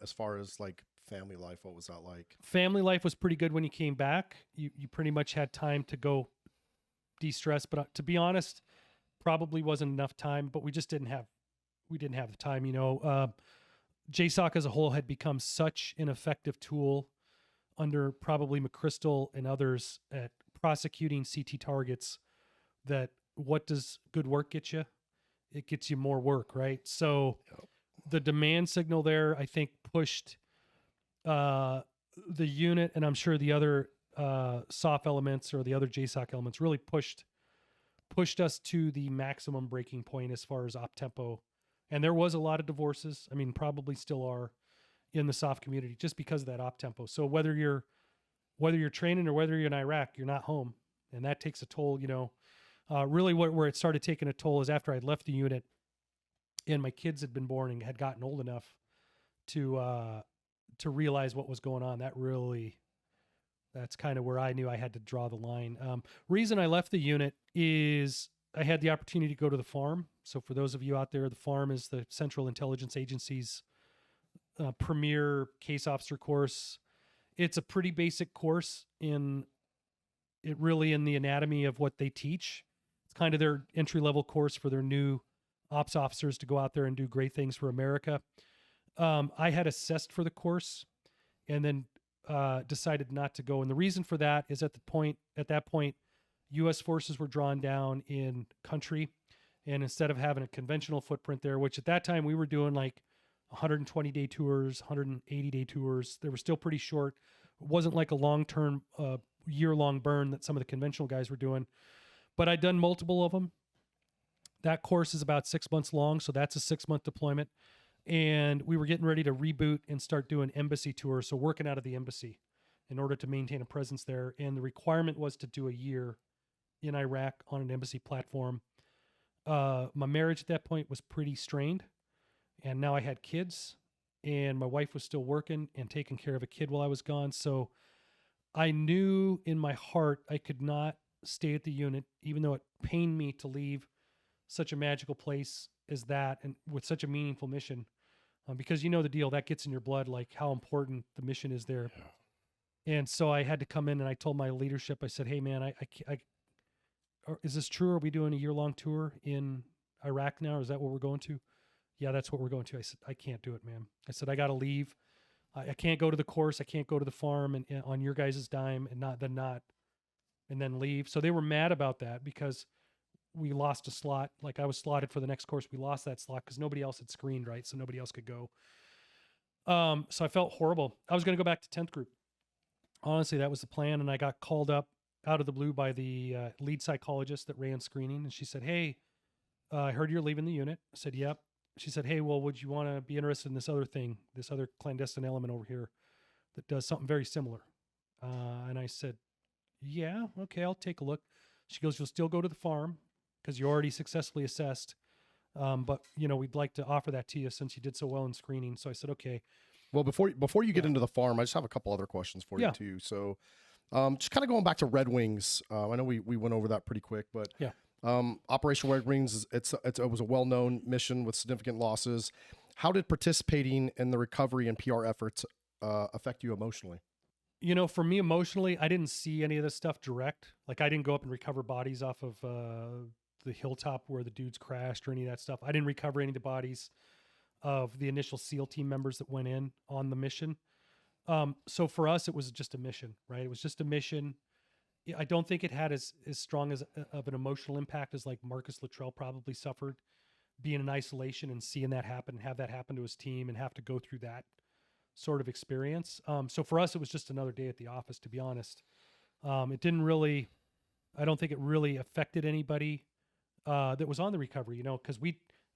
as far as like family life, what was that like? Family life was pretty good when you came back. You pretty much had time to go de-stress, but to be honest, probably wasn't enough time, but we just didn't have the time, you know. JSOC as a whole had become such an effective tool under probably McChrystal and others at prosecuting CT targets that what does good work get you? It gets you more work, right? So the demand signal there, I think, pushed the unit, and I'm sure the other SOF elements or the other JSOC elements really pushed us to the maximum breaking point as far as op tempo. And there was a lot of divorces. I mean, probably still are in the SOF community just because of that op tempo. So whether you're training or whether you're in Iraq, you're not home, and that takes a toll. You know, really where it started taking a toll is after I'd left the unit, and my kids had been born and had gotten old enough to realize what was going on. That's kind of where I knew I had to draw the line. Reason I left the unit is I had the opportunity to go to the farm. So for those of you out there, the farm is the Central Intelligence Agency's premier case officer course. It's a pretty basic course in the anatomy of what they teach. It's kind of their entry-level course for their new ops officers to go out there and do great things for America. I had assessed for the course and then decided not to go. And the reason for that is at that point, U.S. forces were drawn down in country. And instead of having a conventional footprint there, which at that time we were doing like 120-day tours, 180-day tours, they were still pretty short. It wasn't like a long-term, year-long burn that some of the conventional guys were doing. But I'd done multiple of them. That course is about 6 months long, so that's a 6-month deployment. And we were getting ready to reboot and start doing embassy tours, so working out of the embassy in order to maintain a presence there. And the requirement was to do a year in Iraq on an embassy platform. My marriage at that point was pretty strained, and now I had kids, and my wife was still working and taking care of a kid while I was gone. So I knew in my heart I could not stay at the unit, even though it pained me to leave such a magical place as that and with such a meaningful mission, because you know the deal, that gets in your blood, like how important the mission is there. Yeah. And so I had to come in and I told my leadership, I said, hey man, is this true? Are we doing a year-long tour in Iraq now? Or is that what we're going to? Yeah, that's what we're going to. I said, I can't do it, man. I said, I got to leave. I can't go to the course. I can't go to the farm and on your guys' dime and then leave. So they were mad about that because we lost a slot. Like I was slotted for the next course. We lost that slot because nobody else had screened, right? So nobody else could go. So I felt horrible. I was going to go back to 10th group. Honestly, that was the plan. And I got called up out of the blue by the lead psychologist that ran screening. And she said, hey, I heard you're leaving the unit. I said, yep. She said, hey, well, would you want to be interested in this other thing, this other clandestine element over here that does something very similar? And I said, yeah, okay, I'll take a look. She goes, you'll still go to the farm because you're already successfully assessed. But, you know, we'd like to offer that to you since you did so well in screening. So I said, okay. Well, before you get into the farm, I just have a couple other questions for you too. So just kind of going back to Red Wings. I know we went over that pretty quick, but yeah. Operation Red Wings, it was a well-known mission with significant losses. How did participating in the recovery and PR efforts affect you emotionally? You know, for me emotionally, I didn't see any of this stuff direct. Like I didn't go up and recover bodies off of the hilltop where the dudes crashed or any of that stuff. I didn't recover any of the bodies of the initial SEAL team members that went in on the mission. So for us, it was just a mission, right? It was just a mission. I don't think it had as strong as of an emotional impact as like Marcus Luttrell probably suffered, being in isolation and seeing that happen and have that happen to his team and have to go through that sort of experience. So for us, it was just another day at the office, to be honest. It didn't really, I don't think it really affected anybody that was on the recovery, you know, because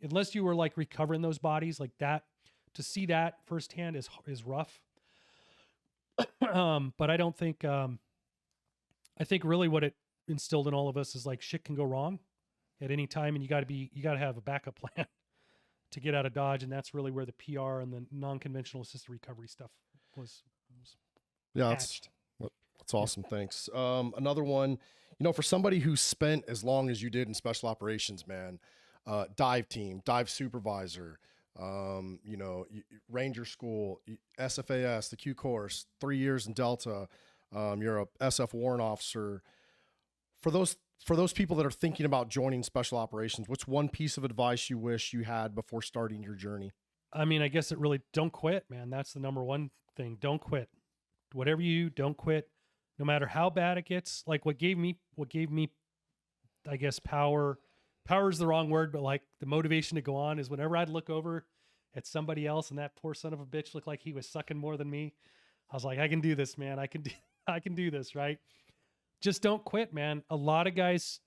unless you were like recovering those bodies like that, to see that firsthand is rough. But I don't think, I think really what it instilled in all of us is like shit can go wrong at any time, and you got to have a backup plan to get out of Dodge. And that's really where the PR and the non-conventional assisted recovery stuff was Yeah, hatched. that's awesome. Thanks. Another one, you know, for somebody who spent as long as you did in special operations, man, dive team, dive supervisor, you know, Ranger School, SFAS, the Q course, 3 years in Delta. You're a SF Warrant Officer. For those people that are thinking about joining special operations, what's one piece of advice you wish you had before starting your journey? I mean, I guess it really, don't quit, man. That's the number one thing. Don't quit. Whatever you do, don't quit. No matter how bad it gets. Like what gave me, I guess, power is the wrong word, but like the motivation to go on is whenever I'd look over at somebody else and that poor son of a bitch looked like he was sucking more than me, I was like, I can do this, man. I can do this, right? Just don't quit, man. A lot of guys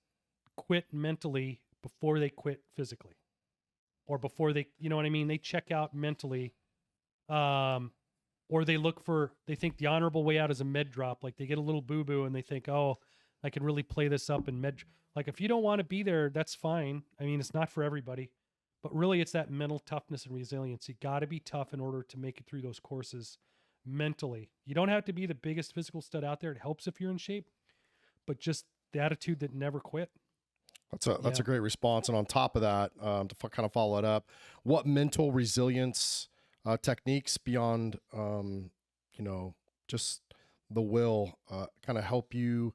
quit mentally before they quit physically, or before they, you know what I mean? They check out mentally, or they think the honorable way out is a med drop. Like they get a little boo-boo and they think, oh, I can really play this up in med. Like if you don't want to be there, that's fine. I mean, it's not for everybody, but really it's that mental toughness and resilience. You got to be tough in order to make it through those courses mentally. You don't have to be the biggest physical stud out there. It helps if you're in shape, but just the attitude that never quit. That's a great response. And on top of that, to kind of follow it up, what mental resilience techniques beyond, you know, just the will, kind of help you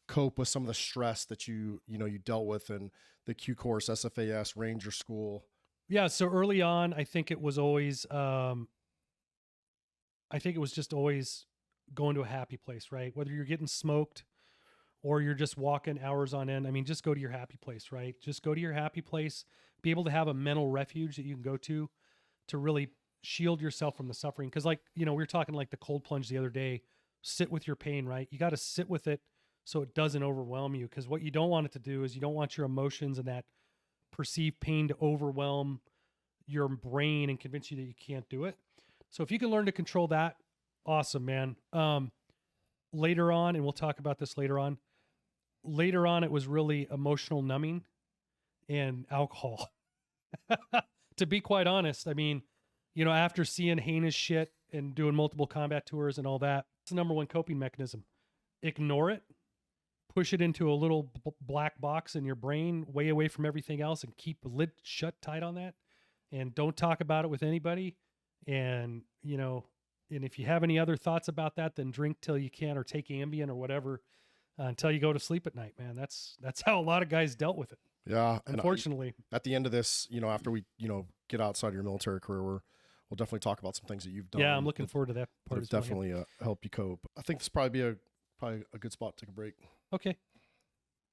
cope with some of the stress that you dealt with in the Q course, SFAS, Ranger School? Yeah. So early on, I think it was just always going to a happy place, right? Whether you're getting smoked or you're just walking hours on end. I mean, just go to your happy place, right? Just go to your happy place, be able to have a mental refuge that you can go to really shield yourself from the suffering. Cause like, you know, we were talking like the cold plunge the other day, sit with your pain, right? You got to sit with it so it doesn't overwhelm you. Cause what you don't want it to do is you don't want your emotions and that perceived pain to overwhelm your brain and convince you that you can't do it. So if you can learn to control that, awesome, man. Later on, and we'll talk about this later on, it was really emotional numbing and alcohol. To be quite honest, I mean, you know, after seeing heinous shit and doing multiple combat tours and all that, it's the number one coping mechanism. Ignore it, push it into a little black box in your brain, way away from everything else, and keep the lid shut tight on that. And don't talk about it with anybody. And, you know, and if you have any other thoughts about that, then drink till you can, or take Ambien or whatever, until you go to sleep at night, man. That's how a lot of guys dealt with it. Yeah. Unfortunately. At the end of this, you know, after we, you know, get outside your military career, we'll definitely talk about some things that you've done. Yeah, I'm looking forward to that part as well. Definitely help you cope. I think this probably be a good spot to take a break. Okay.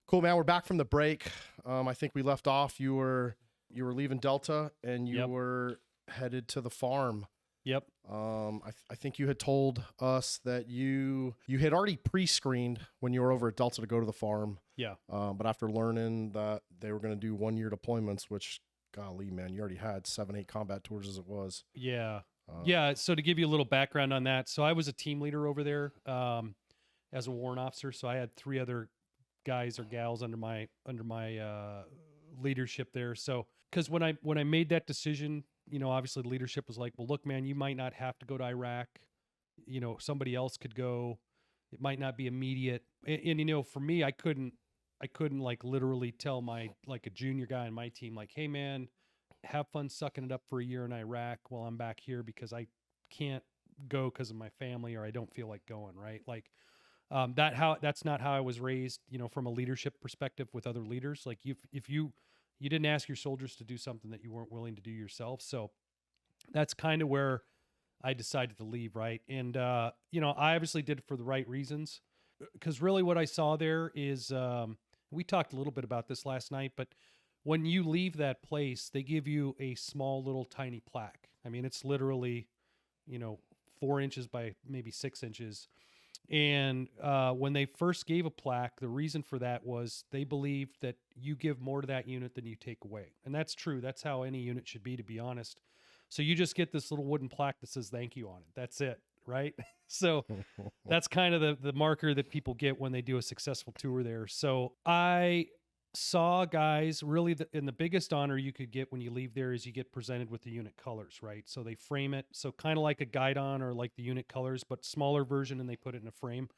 Cool, man. We're back from the break. I think we left off. You were leaving Delta and you were headed to the farm. Yep. I think you had told us that you had already pre-screened when you were over at Delta to go to the farm. Yeah. But after learning that they were going to do 1 year deployments, which, golly, man, you already had 7-8 combat tours as it was. Yeah. Yeah. So to give you a little background on that, so I was a team leader over there as a warrant officer. So I had 3 other guys or gals under my leadership there. So because when I made that decision, you know, obviously the leadership was like, well, look, man, you might not have to go to Iraq. You know, somebody else could go. It might not be immediate. And you know, for me, I couldn't like literally tell like a junior guy on my team, like, hey man, have fun sucking it up for a year in Iraq while I'm back here, because I can't go because of my family, or I don't feel like going, right? Like, that's not how I was raised, from a leadership perspective with other leaders. Like if you didn't ask your soldiers to do something that you weren't willing to do yourself. So that's kind of where I decided to leave. Right. And, I obviously did it for the right reasons, because really what I saw there is, we talked a little bit about this last night, but when you leave that place, they give you a small little tiny plaque. I mean, it's literally, 4 inches by maybe 6 inches. And when they first gave a plaque, the reason for that was they believed that you give more to that unit than you take away. And that's true. That's how any unit should be, to be honest. So you just get this little wooden plaque that says thank you on it. That's it, right? So that's kind of the marker that people get when they do a successful tour there. So I saw guys really, and the biggest honor you could get when you leave there is you get presented with the unit colors, right? So they frame it, so kind of like a guidon or like the unit colors, but smaller version, and they put it in a frame.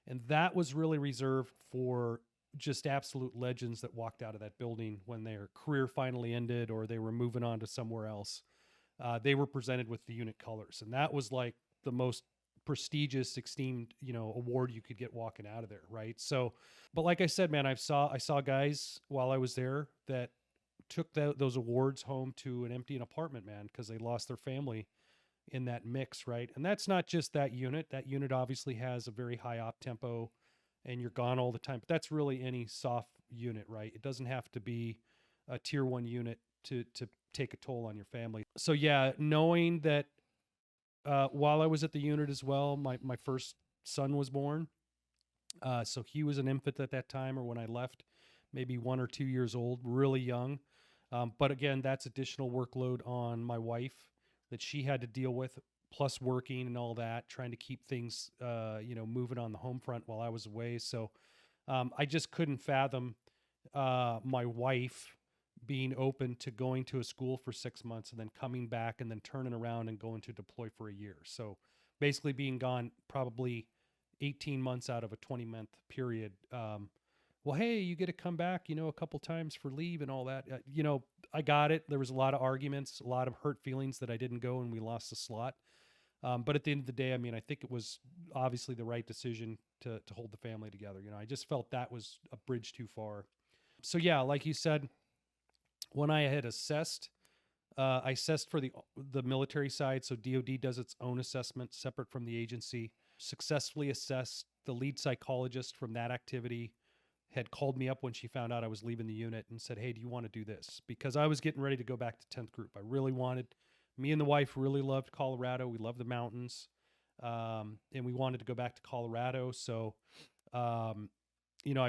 And that was really reserved for just absolute legends that walked out of that building when their career finally ended or they were moving on to somewhere else. They were presented with the unit colors, and that was like the most prestigious, esteemed, award you could get walking out of there, right? So, but like I said, man, I saw guys while I was there that took those awards home to an empty apartment, man, because they lost their family in that mix, right? And that's not just that unit. That unit obviously has a very high op tempo, and you're gone all the time. But that's really any soft unit, right? It doesn't have to be a tier 1 unit to take a toll on your family. So yeah, knowing that while I was at the unit as well, my first son was born. So he was an infant at that time, or when I left, maybe 1 or 2 years old, really young. But again, that's additional workload on my wife that she had to deal with, plus working and all that, trying to keep things, moving on the home front while I was away. So I just couldn't fathom my wife being open to going to a school for 6 months and then coming back and then turning around and going to deploy for a year. So basically being gone probably 18 months out of a 20-month period. Well, hey, you get to come back, a couple times for leave and all that. I got it. There was a lot of arguments, a lot of hurt feelings that I didn't go and we lost the slot. But at the end of the day, I mean, I think it was obviously the right decision to hold the family together. I just felt that was a bridge too far. So yeah, like you said, when I had assessed, I assessed for the military side. So DOD does its own assessment separate from the agency. Successfully assessed. The lead psychologist from that activity had called me up when she found out I was leaving the unit and said, hey, do you want to do this? Because I was getting ready to go back to 10th Group. I really wanted, me and the wife really loved Colorado. We love the mountains. And we wanted to go back to Colorado. So, I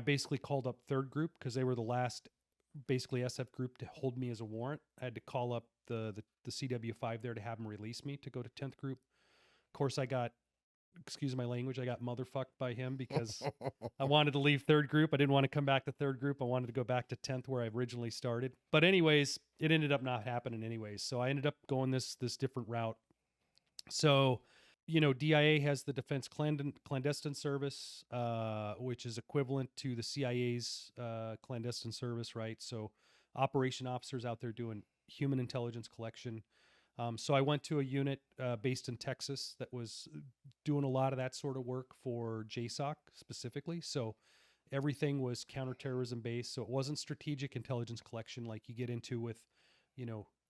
basically called up 3rd Group because they were the last basically SF group to hold me as a warrant. I had to call up the CW5 there to have them release me to go to 10th Group. Of course, I got, excuse my language, I got motherfucked by him because I wanted to leave 3rd Group. I didn't want to come back to 3rd Group. I wanted to go back to 10th where I originally started. But anyways, it ended up not happening anyways. So I ended up going this different route. So, DIA has the Defense Clandestine Service, which is equivalent to the CIA's clandestine service, right? So operation officers out there doing human intelligence collection. So I went to a unit based in Texas that was doing a lot of that sort of work for JSOC specifically. So everything was counterterrorism based. So it wasn't strategic intelligence collection like you get into with,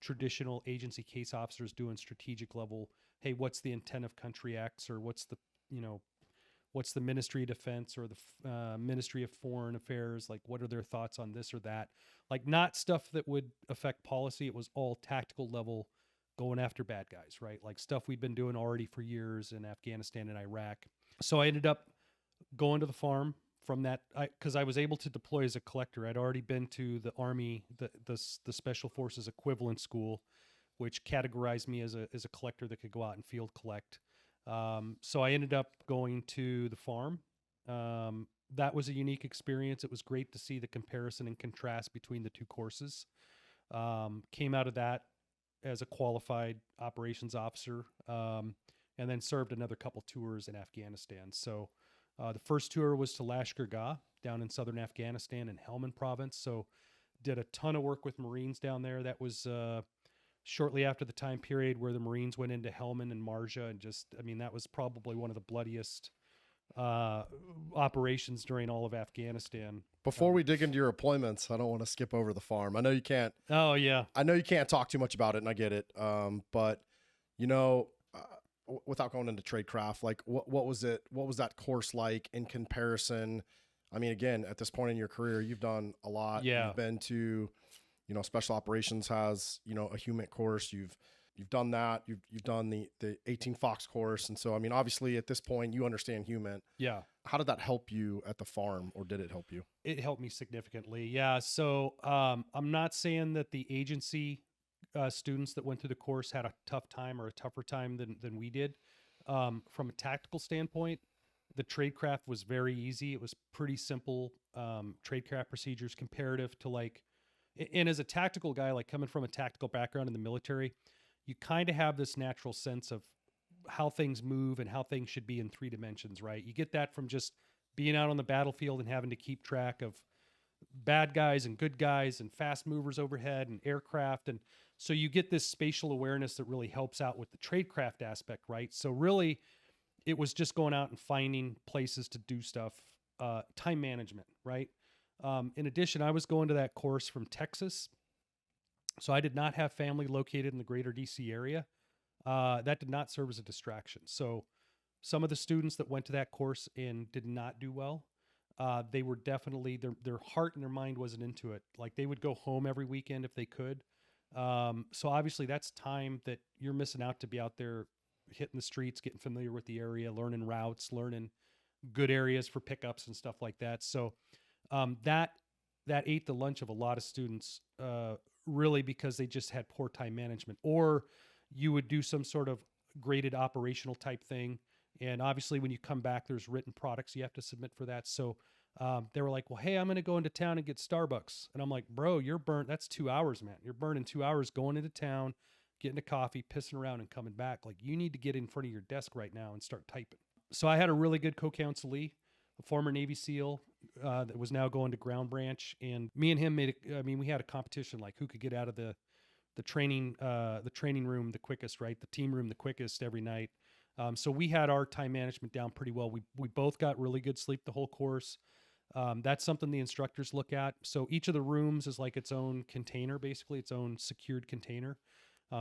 traditional agency case officers doing strategic level. Hey, what's the intent of country X, or what's the Ministry of Defense or the Ministry of Foreign Affairs? Like, what are their thoughts on this or that? Like, not stuff that would affect policy. It was all tactical level, going after bad guys, right? Like stuff we'd been doing already for years in Afghanistan and Iraq. So I ended up going to the farm from that, because I was able to deploy as a collector. I'd already been to the Army, the Special Forces equivalent school, which categorized me as a collector that could go out and field collect. So I ended up going to the farm. That was a unique experience. It was great to see the comparison and contrast between the two courses. Came out of that as a qualified operations officer, and then served another couple tours in Afghanistan. So the first tour was to Latchkey Kid down in southern Afghanistan in Helmand province. So did a ton of work with Marines down there. That was shortly after the time period where the Marines went into Helmand and Marja, and just, I mean, that was probably one of the bloodiest operations during all of Afghanistan. Before we dig into your deployments, I don't want to skip over the farm. I know you can't. Oh yeah. I know you can't talk too much about it, and I get it. But you know, without going into tradecraft, like what was it? What was that course like in comparison? I mean, again, at this point in your career, you've done a lot. Yeah. You've been to, you know, special operations has, you know, a human course. You've done that. You've done the 18 Fox course. And so, I mean, obviously at this point you understand human. Yeah. How did that help you at the farm, or did it help you? It helped me significantly. Yeah. So, I'm not saying that the agency students that went through the course had a tough time or a tougher time than we did. From a tactical standpoint, the tradecraft was very easy. It was pretty simple tradecraft procedures comparative to like, and as a tactical guy, like coming from a tactical background in the military, you kind of have this natural sense of how things move and how things should be in 3 dimensions, right? You get that from just being out on the battlefield and having to keep track of bad guys and good guys and fast movers overhead and aircraft. And so you get this spatial awareness that really helps out with the tradecraft aspect, right? So really, it was just going out and finding places to do stuff, time management, right? In addition, I was going to that course from Texas. So I did not have family located in the greater DC area. That did not serve as a distraction. So some of the students that went to that course and did not do well, they were definitely, their heart and their mind wasn't into it. Like they would go home every weekend if they could. So obviously that's time that you're missing out to be out there hitting the streets, getting familiar with the area, learning routes, learning good areas for pickups and stuff like that. So that ate the lunch of a lot of students, really because they just had poor time management. Or you would do some sort of graded operational type thing. And obviously when you come back, there's written products you have to submit for that. So they were like, well, hey, I'm going to go into town and get Starbucks. And I'm like, bro, you're burnt. That's 2 hours, man. You're burning 2 hours going into town, getting a coffee, pissing around and coming back. Like you need to get in front of your desk right now and start typing. So I had a really good co-counselee, a former Navy SEAL that was now going to ground branch. And me and him we had a competition, like who could get out of the training room the quickest, right? The team room the quickest every night. So we had our time management down pretty well. We both got really good sleep the whole course. That's something the instructors look at. So each of the rooms is like its own container, basically its own secured container.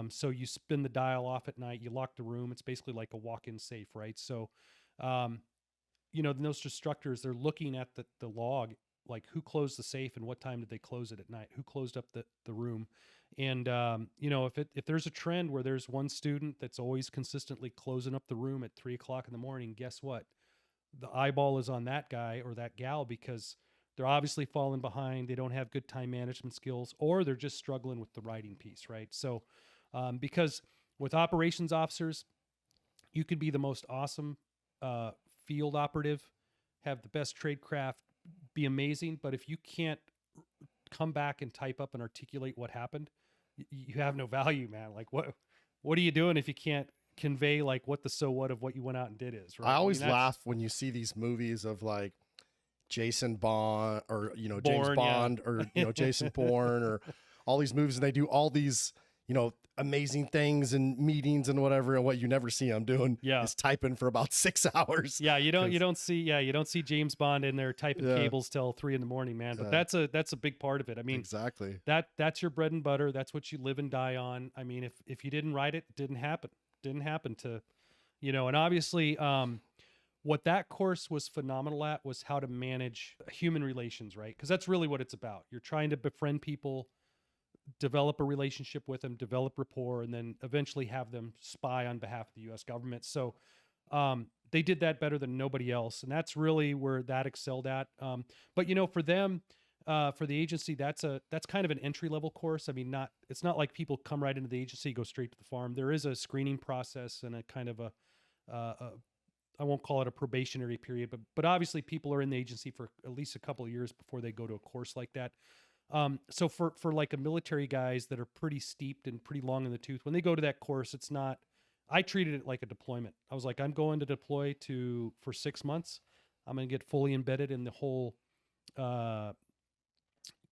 So you spin the dial off at night, you lock the room. It's basically like a walk-in safe, right? So, those instructors, they're looking at the log, like who closed the safe and what time did they close it at night? Who closed up the room? And, if there's a trend where there's one student that's always consistently closing up the room at 3:00 in the morning, guess what? The eyeball is on that guy or that gal because they're obviously falling behind. They don't have good time management skills, or they're just struggling with the writing piece, right? So, because with operations officers, you could be the most awesome field operative, have the best tradecraft, be amazing, but if you can't come back and type up and articulate what happened, you have no value, man. Like what are you doing if you can't convey like what the so what of what you went out and did is, right? I always laugh when you see these movies of like Jason Bond or, James Bourne, Bond, yeah. or, Jason Bourne or all these movies, and they do all these, amazing things and meetings and whatever. And what you never see them doing is typing for about 6 hours. Yeah. You don't see James Bond in there typing cables till 3 a.m, man. But that's a big part of it. I mean, exactly. That's your bread and butter. That's what you live and die on. I mean, if you didn't write it, it didn't happen to, and obviously, what that course was phenomenal at was how to manage human relations, right? Because that's really what it's about. You're trying to befriend people, develop a relationship with them, develop rapport, and then eventually have them spy on behalf of the U.S. government. So they did that better than nobody else, and that's really where that excelled at. But for them, for the agency, that's kind of an entry level course. I mean, it's not like people come right into the agency, go straight to the farm. There is a screening process and a kind of I won't call it a probationary period, but obviously people are in the agency for at least a couple of years before they go to a course like that. So for like a military guys that are pretty steeped and pretty long in the tooth, when they go to that course, I treated it like a deployment. I was like, I'm going to deploy for 6 months. I'm going to get fully embedded in the whole, kind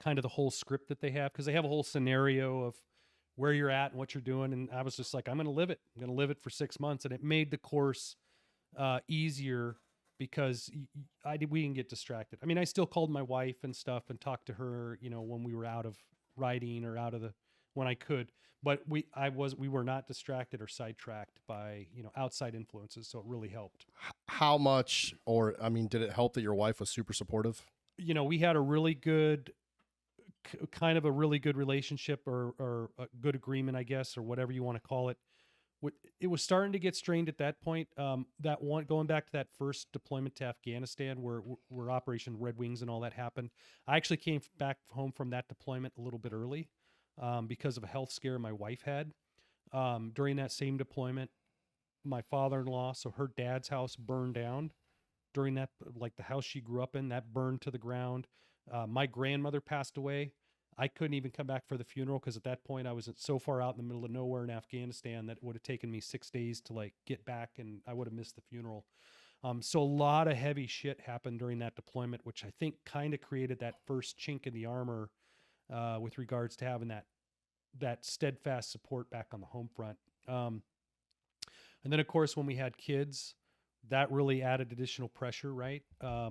of the whole script that they have. Cause they have a whole scenario of where you're at and what you're doing. And I was just like, I'm going to live it. I'm going to live it for 6 months. And it made the course easier because we didn't get distracted. I mean, I still called my wife and stuff and talked to her, you know, when we were out of riding or when I could, but we were not distracted or sidetracked by, you know, outside influences. So it really helped. How much, or, I mean, did it help that your wife was super supportive? You know, we had a really good kind of a really good relationship or a good agreement, I guess, or whatever you want to call it. It was starting to get strained at that point. That one, going back to that first deployment to Afghanistan where Operation Red Wings and all that happened. I actually came back home from that deployment a little bit early because of a health scare my wife had. During that same deployment, my father-in-law, so her dad's house burned down during that, like the house she grew up in, that burned to the ground. My grandmother passed away. I couldn't even come back for the funeral because at that point I was so far out in the middle of nowhere in Afghanistan that it would have taken me 6 days to like get back, and I would have missed the funeral. So a lot of heavy shit happened during that deployment, which I think kind of created that first chink in the armor with regards to having that steadfast support back on the home front. And then of course, when we had kids, that really added additional pressure, right?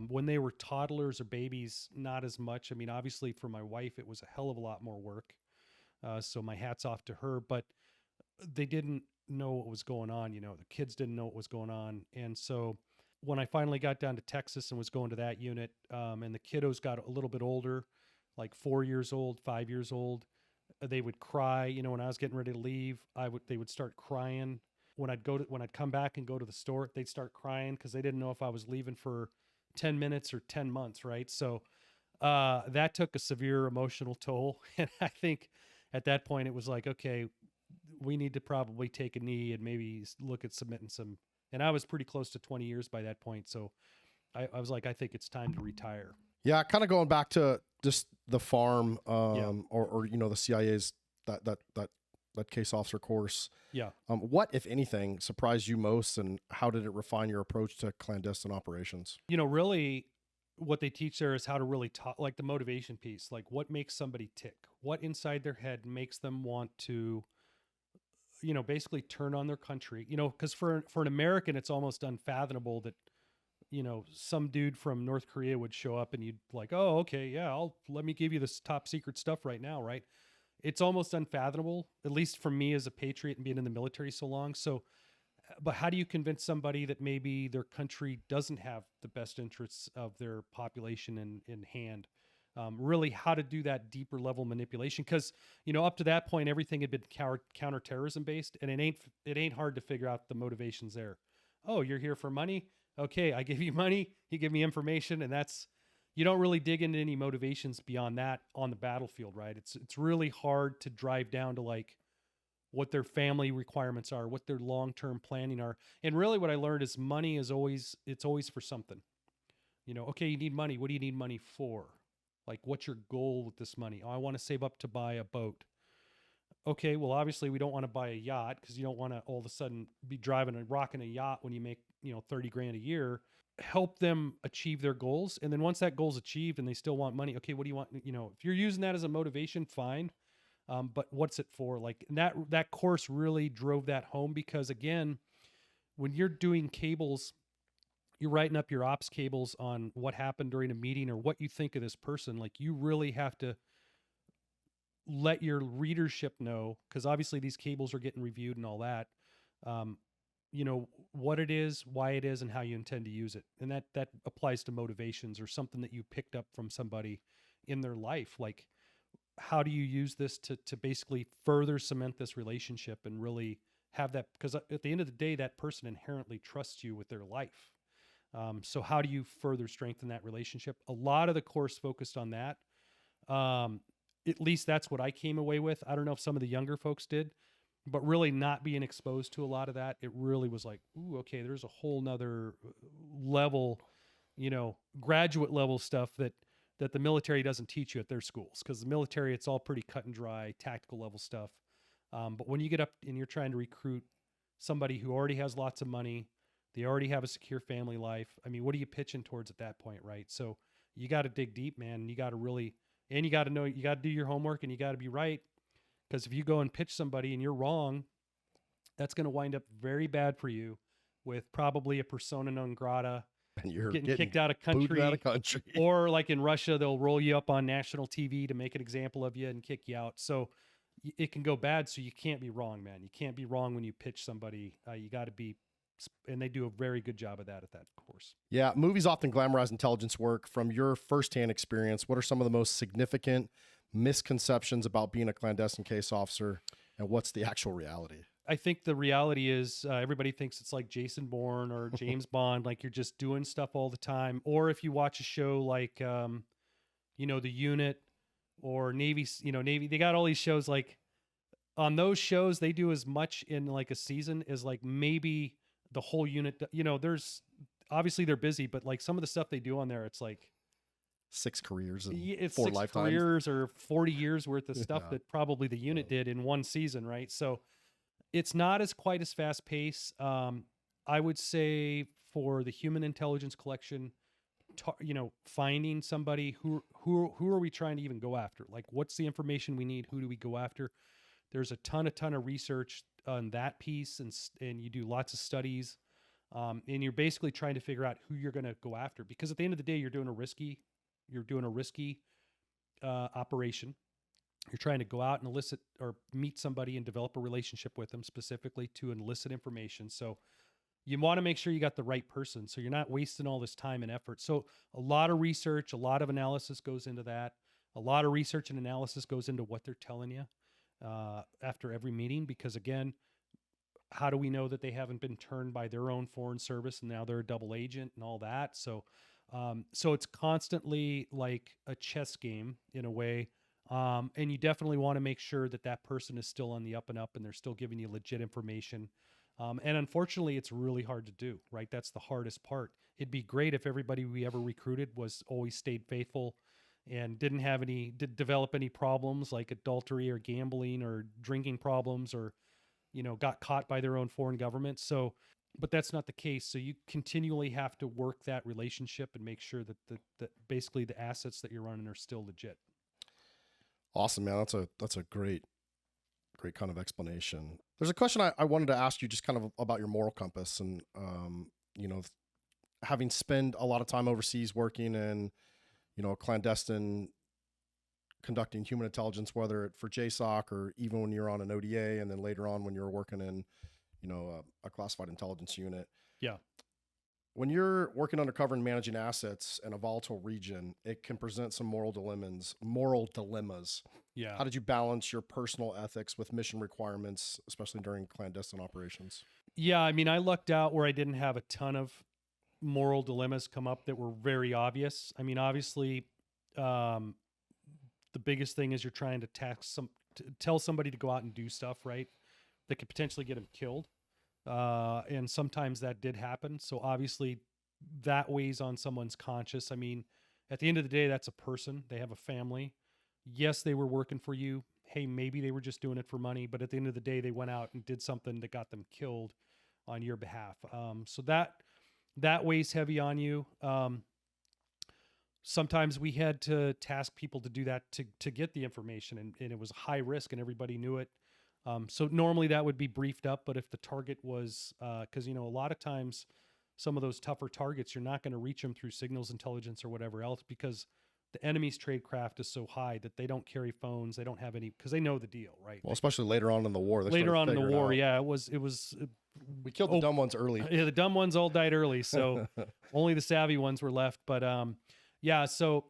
When they were toddlers or babies, not as much. I mean, obviously for my wife, it was a hell of a lot more work. So my hat's off to her, but they didn't know what was going on. You know, the kids didn't know what was going on. And so when I finally got down to Texas and was going to that unit, and the kiddos got a little bit older, like 4 years old, 5 years old, they would cry. You know, when I was getting ready to leave, they would start crying. When I'd come back and go to the store, they'd start crying because they didn't know if I was leaving for 10 minutes or 10 months. Right. So, that took a severe emotional toll. And I think at that point it was like, okay, we need to probably take a knee and maybe look at submitting some, and I was pretty close to 20 years by that point. So I was like, I think it's time to retire. Yeah. Kind of going back to just the farm, or, you know, the CIA's, that case officer course. Yeah. What, if anything, surprised you most, and how did it refine your approach to clandestine operations? You know, really what they teach there is how to really talk, like the motivation piece, like what makes somebody tick, what inside their head makes them want to, you know, basically turn on their country, you know, because for an American, it's almost unfathomable that, you know, some dude from North Korea would show up and you'd like, oh, okay, yeah, let me give you this top secret stuff right now. Right. It's almost unfathomable, at least for me as a patriot and being in the military so long. So, but how do you convince somebody that maybe their country doesn't have the best interests of their population in hand? Really, how to do that deeper level manipulation? Because, you know, up to that point, everything had been counterterrorism based, and it ain't hard to figure out the motivations there. Oh, you're here for money? Okay, I give you money, you give me information, and you don't really dig into any motivations beyond that on the battlefield, right? It's really hard to drive down to like what their family requirements are, what their long-term planning are. And really what I learned is money is always for something. You know, okay, you need money. What do you need money for? Like, what's your goal with this money? Oh, I want to save up to buy a boat. Okay, well, obviously we don't want to buy a yacht because you don't want to all of a sudden be driving and rocking a yacht when you make, you know, 30 grand a year. Help them achieve their goals. And then once that goal's achieved and they still want money, okay, what do you want? You know, if you're using that as a motivation, fine. But what's it for? Like, and that course really drove that home because, again, when you're doing cables, you're writing up your ops cables on what happened during a meeting or what you think of this person. Like, you really have to let your readership know, because obviously these cables are getting reviewed and all that. You know, what it is, why it is, and how you intend to use it. And that applies to motivations or something that you picked up from somebody in their life. Like, how do you use this to basically further cement this relationship and really have that? Because at the end of the day, that person inherently trusts you with their life. So how do you further strengthen that relationship? A lot of the course focused on that. At least that's what I came away with. I don't know if some of the younger folks did, but really not being exposed to a lot of that, it really was like, ooh, okay, there's a whole nother level, you know, graduate level stuff that the military doesn't teach you at their schools. Because the military, it's all pretty cut and dry, tactical level stuff. But when you get up and you're trying to recruit somebody who already has lots of money, they already have a secure family life. I mean, what are you pitching towards at that point, right? So you got to dig deep, man. You got to really, and you got to know, you got to do your homework and you got to be right. Because if you go and pitch somebody and you're wrong, that's going to wind up very bad for you, with probably a persona non grata, And you're getting kicked out of booted country. out of country. Or like in Russia, they'll roll you up on national TV to make an example of you and kick you out. So it can go bad. So you can't be wrong, man. You can't be wrong when you pitch somebody. You got to be, and they do a very good job of that at that course. Yeah, movies often glamorize intelligence work. From your firsthand experience, what are some of the most significant misconceptions about being a clandestine case officer, and what's the actual reality? I think the reality is everybody thinks it's like Jason Bourne or James Bond, like you're just doing stuff all the time. Or if you watch a show like, The Unit or Navy, Navy, they got all these shows. Like on those shows, they do as much in like a season as like maybe the whole unit. There's obviously they're busy, but like some of the stuff they do on there, it's like 6 careers and it's 4 6 lifetimes. careers or 40 years worth of stuff that probably the unit did in one season, right? So it's not as quite as fast paced. I would say for the human intelligence collection, finding somebody who are we trying to even go after? Like, what's the information we need? Who do we go after? There's a ton of research on that piece, and you do lots of studies, and you're basically trying to figure out who you're going to go after, because at the end of the day, you're doing a risky operation. You're trying to go out and elicit or meet somebody and develop a relationship with them specifically to elicit information. So you want to make sure you got the right person, so you're not wasting all this time and effort. So a lot of research, a lot of analysis goes into that. A lot of research and analysis goes into what they're telling you after every meeting, because again, how do we know that they haven't been turned by their own foreign service and now they're a double agent and all that? So it's constantly like a chess game in a way. And you definitely want to make sure that that person is still on the up and up and they're still giving you legit information. And unfortunately, it's really hard to do, right? That's the hardest part. It'd be great if everybody we ever recruited was always stayed faithful and didn't develop any problems like adultery or gambling or drinking problems, or, got caught by their own foreign government. So, but that's not the case. So you continually have to work that relationship and make sure that basically the assets that you're running are still legit. Awesome, man. That's a great kind of explanation. There's a question I wanted to ask you, just kind of about your moral compass, and having spent a lot of time overseas working in, a clandestine conducting human intelligence, whether it for JSOC or even when you're on an ODA, and then later on when you're working in, a classified intelligence unit. Yeah. When you're working undercover and managing assets in a volatile region, it can present some moral dilemmas. Yeah. How did you balance your personal ethics with mission requirements, especially during clandestine operations? Yeah, I mean, I lucked out where I didn't have a ton of moral dilemmas come up that were very obvious. I mean, obviously, the biggest thing is you're trying to tell somebody to go out and do stuff, right, that could potentially get them killed. And sometimes that did happen. So obviously that weighs on someone's conscience. I mean, at the end of the day, that's a person. They have a family. Yes, they were working for you. Hey, maybe they were just doing it for money, but at the end of the day, they went out and did something that got them killed on your behalf. So that weighs heavy on you. Sometimes we had to task people to do that to get the information, and it was high risk and everybody knew it. So normally that would be briefed up, but if the target was, cause a lot of times some of those tougher targets, you're not going to reach them through signals intelligence or whatever else, because the enemy's tradecraft is so high that they don't carry phones. They don't have any, cause they know the deal, right? Well, especially later on in the war. Later on in the war. Yeah. It was, we killed the dumb ones early. Yeah. The dumb ones all died early. So only the savvy ones were left. But, yeah. So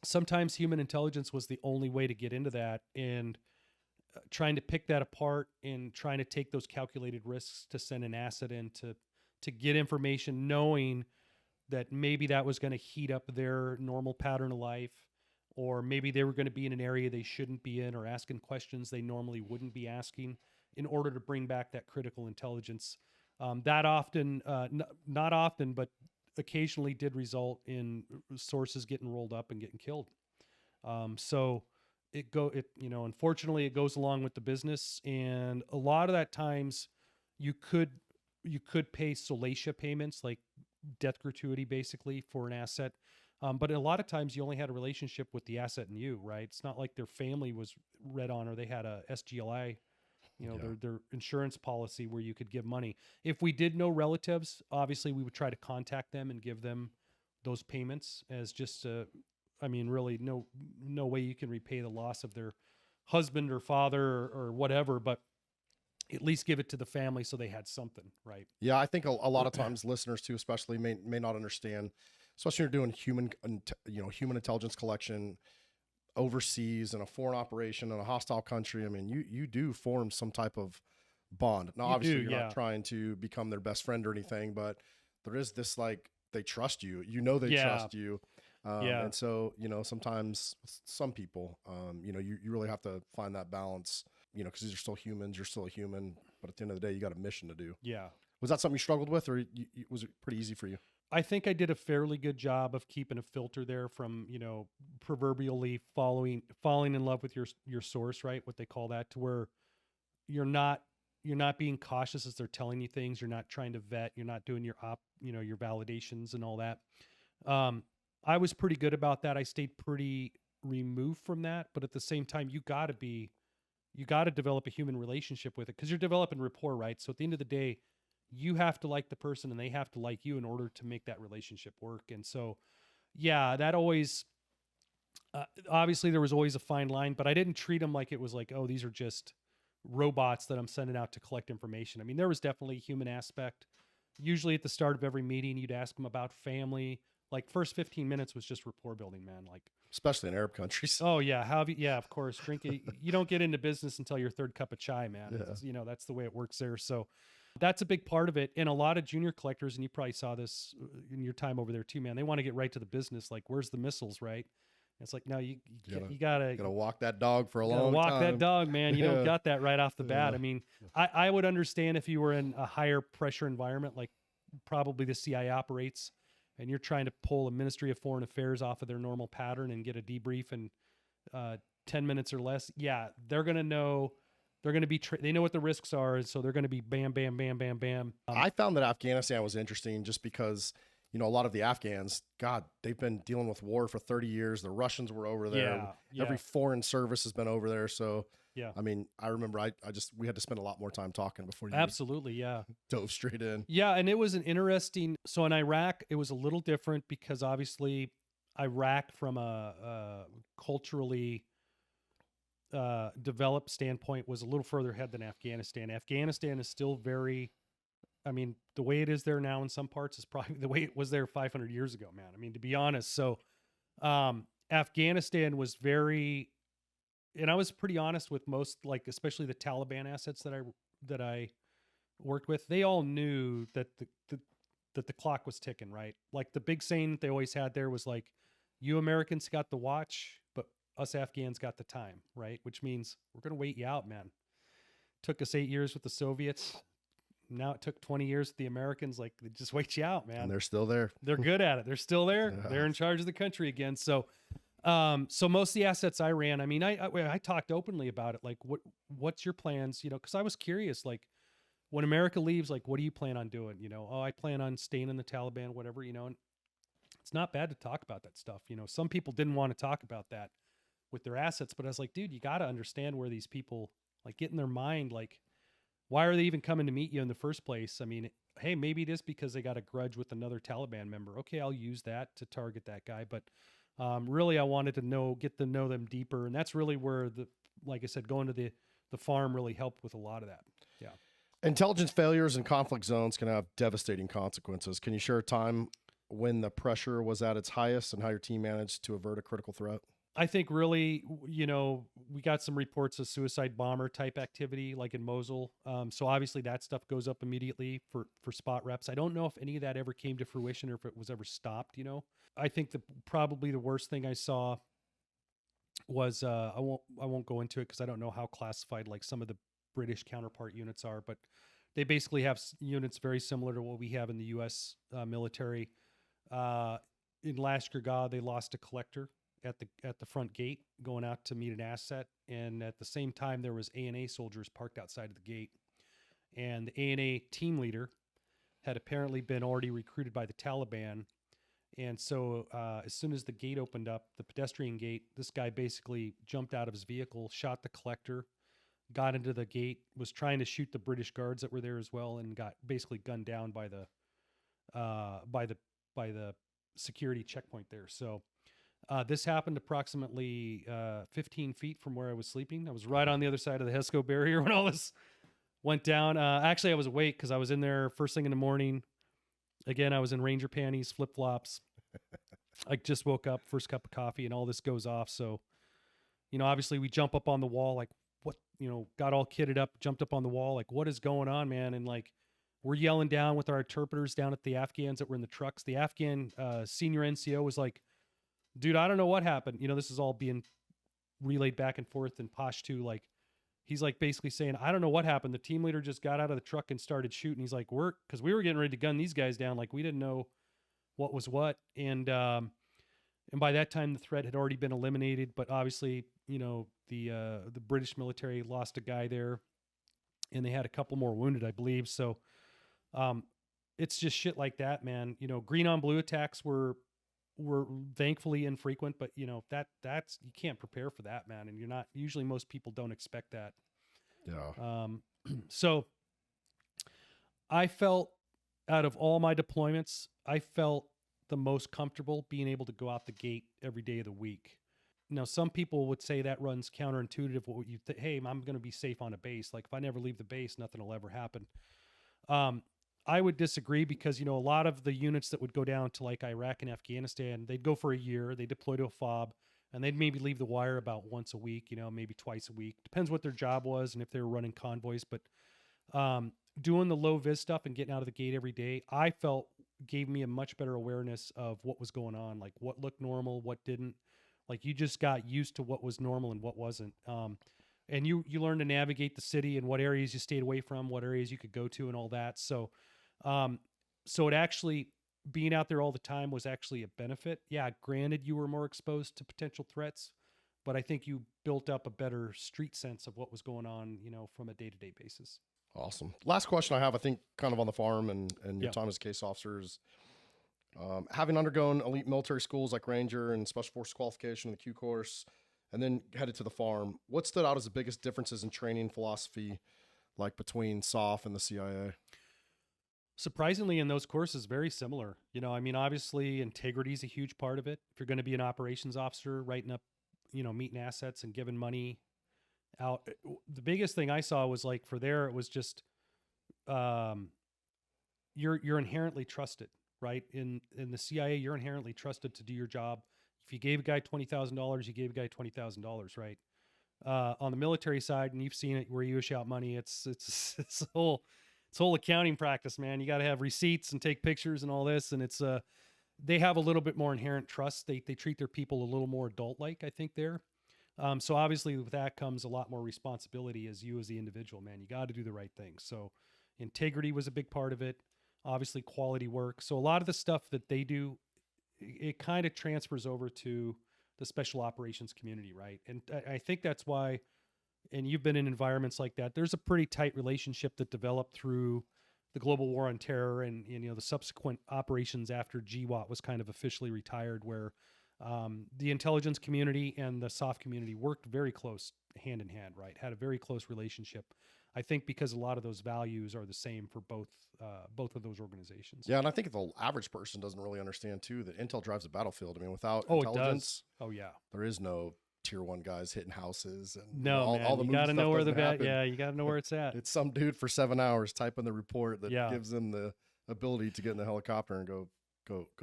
sometimes human intelligence was the only way to get into that, and trying to pick that apart and trying to take those calculated risks to send an asset in to get information, knowing that maybe that was going to heat up their normal pattern of life, or maybe they were going to be in an area they shouldn't be in, or asking questions they normally wouldn't be asking, in order to bring back that critical intelligence. That often, not often, but occasionally did result in sources getting rolled up and getting killed. So unfortunately it goes along with the business. And a lot of that times you could pay solatia payments, like death gratuity basically, for an asset. But a lot of times you only had a relationship with the asset and you, right? It's not like their family was read on or they had a SGLI, their insurance policy where you could give money. If we did know relatives, obviously we would try to contact them and give them those payments as just really no way you can repay the loss of their husband or father or whatever, but at least give it to the family so they had something, right? Yeah, I think a lot of times listeners too, especially may not understand, especially when you're doing human intelligence collection overseas in a foreign operation in a hostile country. I mean, you do form some type of bond. Now, obviously, you're not trying to become their best friend or anything, but there is this like they trust you. They trust you. And so, sometimes some people, you really have to find that balance, because these are still humans. You're still a human, but at the end of the day, you got a mission to do. Yeah. Was that something you struggled with, or was it pretty easy for you? I think I did a fairly good job of keeping a filter there from, proverbially falling in love with your source, right? What they call that, to where you're not being cautious as they're telling you things. You're not trying to vet. You're not doing your your validations and all that. I was pretty good about that. I stayed pretty removed from that, but at the same time, you got to develop a human relationship with it because you're developing rapport, right? So at the end of the day, you have to like the person and they have to like you in order to make that relationship work. And so, yeah, that always, obviously there was always a fine line, but I didn't treat them like it was like, oh, these are just robots that I'm sending out to collect information. I mean, there was definitely a human aspect. Usually at the start of every meeting, you'd ask them about family. Like first 15 minutes was just rapport building, man. Like, especially in Arab countries. Oh yeah. How have you? Yeah, of course. Drinking. You don't get into business until your third cup of chai, man. Yeah. That's the way it works there. So that's a big part of it. And a lot of junior collectors, and you probably saw this in your time over there too, man. They want to get right to the business. Like, where's the missiles, right? It's like, no, you gotta walk that dog for a long time. Walk that dog, man. You don't got that right off the bat. I mean, I would understand if you were in a higher pressure environment, like probably the CIA operates, and you're trying to pull a Ministry of Foreign Affairs off of their normal pattern and get a debrief in 10 minutes or less. Yeah, they're going to know. They're going to be, they know what the risks are. So they're going to be bam, bam, bam, bam, bam. I found that Afghanistan was interesting just because, a lot of the Afghans, God, they've been dealing with war for 30 years. The Russians were over there. Yeah. Every foreign service has been over there. So, yeah. I mean, I remember we had to spend a lot more time talking before you absolutely, yeah, dove straight in. Yeah, and it was an interesting, so in Iraq, it was a little different because obviously Iraq from a culturally developed standpoint was a little further ahead than Afghanistan. Afghanistan is still very, I mean, the way it is there now in some parts is probably the way it was there 500 years ago, man. I mean, to be honest. So Afghanistan was very, and I was pretty honest with most, like, especially the Taliban assets that I worked with. They all knew that the clock was ticking, right? Like the big saying that they always had there was like, you Americans got the watch, but us Afghans got the time, right? Which means we're going to wait you out, man. Took us 8 years with the Soviets. Now it took 20 years with the Americans. Like, they just wait you out, man. And they're still there. They're good at it. They're still there. Yeah. They're in charge of the country again. So, so most of the assets I ran, I mean, I talked openly about it. Like, what's your plans? Cause I was curious, like when America leaves, like, what do you plan on doing? Oh, I plan on staying in the Taliban, whatever, and it's not bad to talk about that stuff. Some people didn't want to talk about that with their assets, but I was like, dude, you got to understand where these people like get in their mind. Like, why are they even coming to meet you in the first place? I mean, hey, maybe it is because they got a grudge with another Taliban member. Okay, I'll use that to target that guy. But really, I wanted to get to know them deeper. And that's really where like I said, going to the farm really helped with a lot of that. Yeah. Intelligence failures in conflict zones can have devastating consequences. Can you share a time when the pressure was at its highest and how your team managed to avert a critical threat? I think really, we got some reports of suicide bomber type activity, like in Mosul. So obviously that stuff goes up immediately for spot reps. I don't know if any of that ever came to fruition or if it was ever stopped. I think probably the worst thing I saw was I won't go into it because I don't know how classified like some of the British counterpart units are, but they basically have units very similar to what we have in the U.S. Military. In Latchkey Kid, they lost a collector at the front gate going out to meet an asset, and at the same time there was ANA soldiers parked outside of the gate, and the ANA team leader had apparently been already recruited by the Taliban And so as soon as the gate opened up, the pedestrian gate, this guy basically jumped out of his vehicle, shot the collector, got into the gate, was trying to shoot the British guards that were there as well, and got basically gunned down by the security checkpoint there. So this happened approximately 15 feet from where I was sleeping. I was right on the other side of the HESCO barrier when all this went down. Actually, I was awake because I was in there first thing in the morning. Again, I was in Ranger panties, flip-flops. I just woke up, first cup of coffee, and all this goes off. So, obviously we jump up on the wall, like, what, got all kitted up, jumped up on the wall, like, what is going on, man? And like, we're yelling down with our interpreters down at the Afghans that were in the trucks. The Afghan senior NCO was like, dude, I don't know what happened. This is all being relayed back and forth in Pashto. Like, he's like basically saying, I don't know what happened. The team leader just got out of the truck and started shooting. He's like, because we were getting ready to gun these guys down. Like, we didn't know what was what. And by that time the threat had already been eliminated, but obviously, the British military lost a guy there and they had a couple more wounded, I believe. So, it's just shit like that, man. Green on blue attacks were thankfully infrequent, but that's, you can't prepare for that, man. And usually most people don't expect that. Yeah. So I felt, out of all my deployments, I felt the most comfortable being able to go out the gate every day of the week. Now, some people would say that runs counterintuitive. What you hey, I'm going to be safe on a base. Like, if I never leave the base, nothing will ever happen. I would disagree because, a lot of the units that would go down to like Iraq and Afghanistan, they'd go for a year, they deploy to a FOB, and they'd maybe leave the wire about once a week, maybe twice a week. Depends what their job was and if they were running convoys. But doing the low vis stuff and getting out of the gate every day, I felt gave me a much better awareness of what was going on, like what looked normal, what didn't. Like, you just got used to what was normal and what wasn't. And you learn to navigate the city and what areas you stayed away from, what areas you could go to and all that. So it actually, being out there all the time was actually a benefit. Yeah, granted, you were more exposed to potential threats, but I think you built up a better street sense of what was going on, from a day-to-day basis. Awesome. Last question I have, I think, kind of on the farm and your Yeah. time as a case officer is, having undergone elite military schools like Ranger and Special Forces qualification and the Q course, and then headed to the farm, what stood out as the biggest differences in training philosophy, like between SOF and the CIA? Surprisingly, in those courses, very similar. Obviously integrity is a huge part of it. If you're going to be an operations officer, writing up, meeting assets and giving money out. The biggest thing I saw was like, for there, it was just, you're inherently trusted, right? In the CIA, you're inherently trusted to do your job. If you gave a guy $20,000, you gave a guy $20,000, right? On the military side, and you've seen it where you issue out money, it's a whole accounting practice, man. You got to have receipts and take pictures and all this. And it's, they have a little bit more inherent trust. They treat their people a little more adult-like, I think there. So obviously with that comes a lot more responsibility as you, as the individual, man. You got to do the right thing. So integrity was a big part of it. Obviously quality work. So a lot of the stuff that they do, it kind of transfers over to the special operations community, right? And I think that's why, and you've been in environments like that, there's a pretty tight relationship that developed through the global war on terror and the subsequent operations after GWAT was kind of officially retired, where the intelligence community and the SOF community worked very close hand in hand, right? Had a very close relationship. I think because a lot of those values are the same for both of those organizations. Yeah, and I think the average person doesn't really understand too that intel drives the battlefield. I mean, without intelligence, there is no tier 1 guys hitting houses and all the you got to know where the happen. Yeah, you got to know where it's at. It's some dude for 7 hours typing the report that gives them the ability to get in the helicopter and go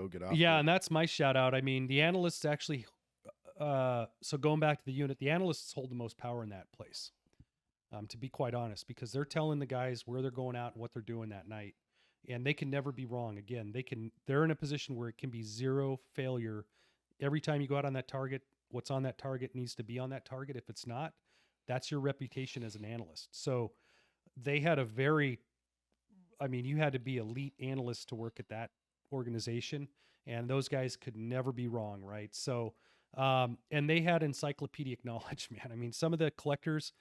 get out. Yeah, and that's my shout out. I mean, the analysts actually. So going back to the unit, the analysts hold the most power in that place. To be quite honest, because they're telling the guys where they're going out and what they're doing that night, and they can never be wrong. Again, they're in a position where it can be zero failure every time you go out on that target. What's on that target needs to be on that target. If it's not, that's your reputation as an analyst. So they had you had to be elite analyst to work at that organization, and those guys could never be wrong, right? So, and they had encyclopedic knowledge, man. I mean, some of the collectors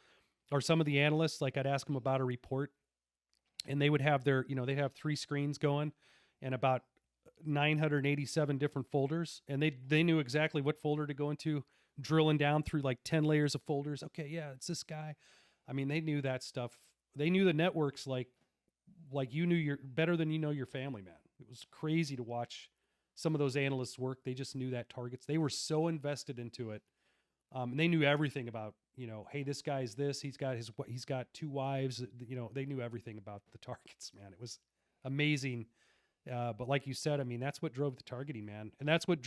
or some of the analysts, like I'd ask them about a report, and they would have they'd have 3 screens going, and about 987 different folders, and they knew exactly what folder to go into, drilling down through like 10 layers of folders. Okay, yeah, it's this guy. I mean, they knew that stuff. They knew the networks like you knew your better than you know your family, man. It was crazy to watch some of those analysts work. They just knew that targets. They were so invested into it. And they knew everything about, hey, this guy's this, he's got 2 wives, they knew everything about the targets, man. It was amazing. But like you said, I mean, that's what drove the targeting, man. And that's what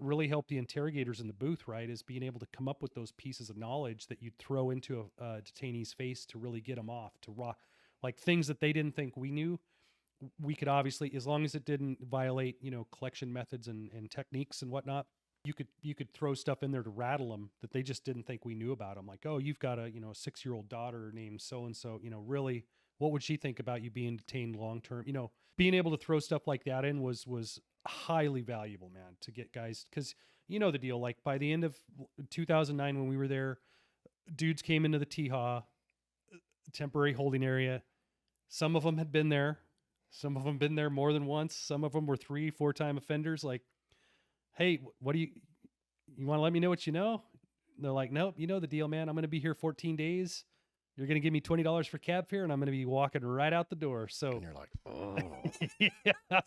really helped the interrogators in the booth, right? Is being able to come up with those pieces of knowledge that you'd throw into a detainee's face to really get them off, to raw, like things that they didn't think we knew. We could obviously, as long as it didn't violate, collection methods and techniques and whatnot, you could throw stuff in there to rattle them that they just didn't think we knew about them. Like, oh, you've got a 6-year-old daughter named so-and-so, really, what would she think about you being detained long-term? Being able to throw stuff like that in was highly valuable, man, to get guys, because the deal, like by the end of 2009, when we were there, dudes came into the THA, temporary holding area. Some of them had been there. Some of them been there more than once. Some of them were 3-4 time offenders. Like, hey, what do you want to let me know what you know? And they're like, nope, you know the deal, man. I'm going to be here 14 days. You're going to give me $20 for cab fare, and I'm going to be walking right out the door. So, And you're like, oh. yeah.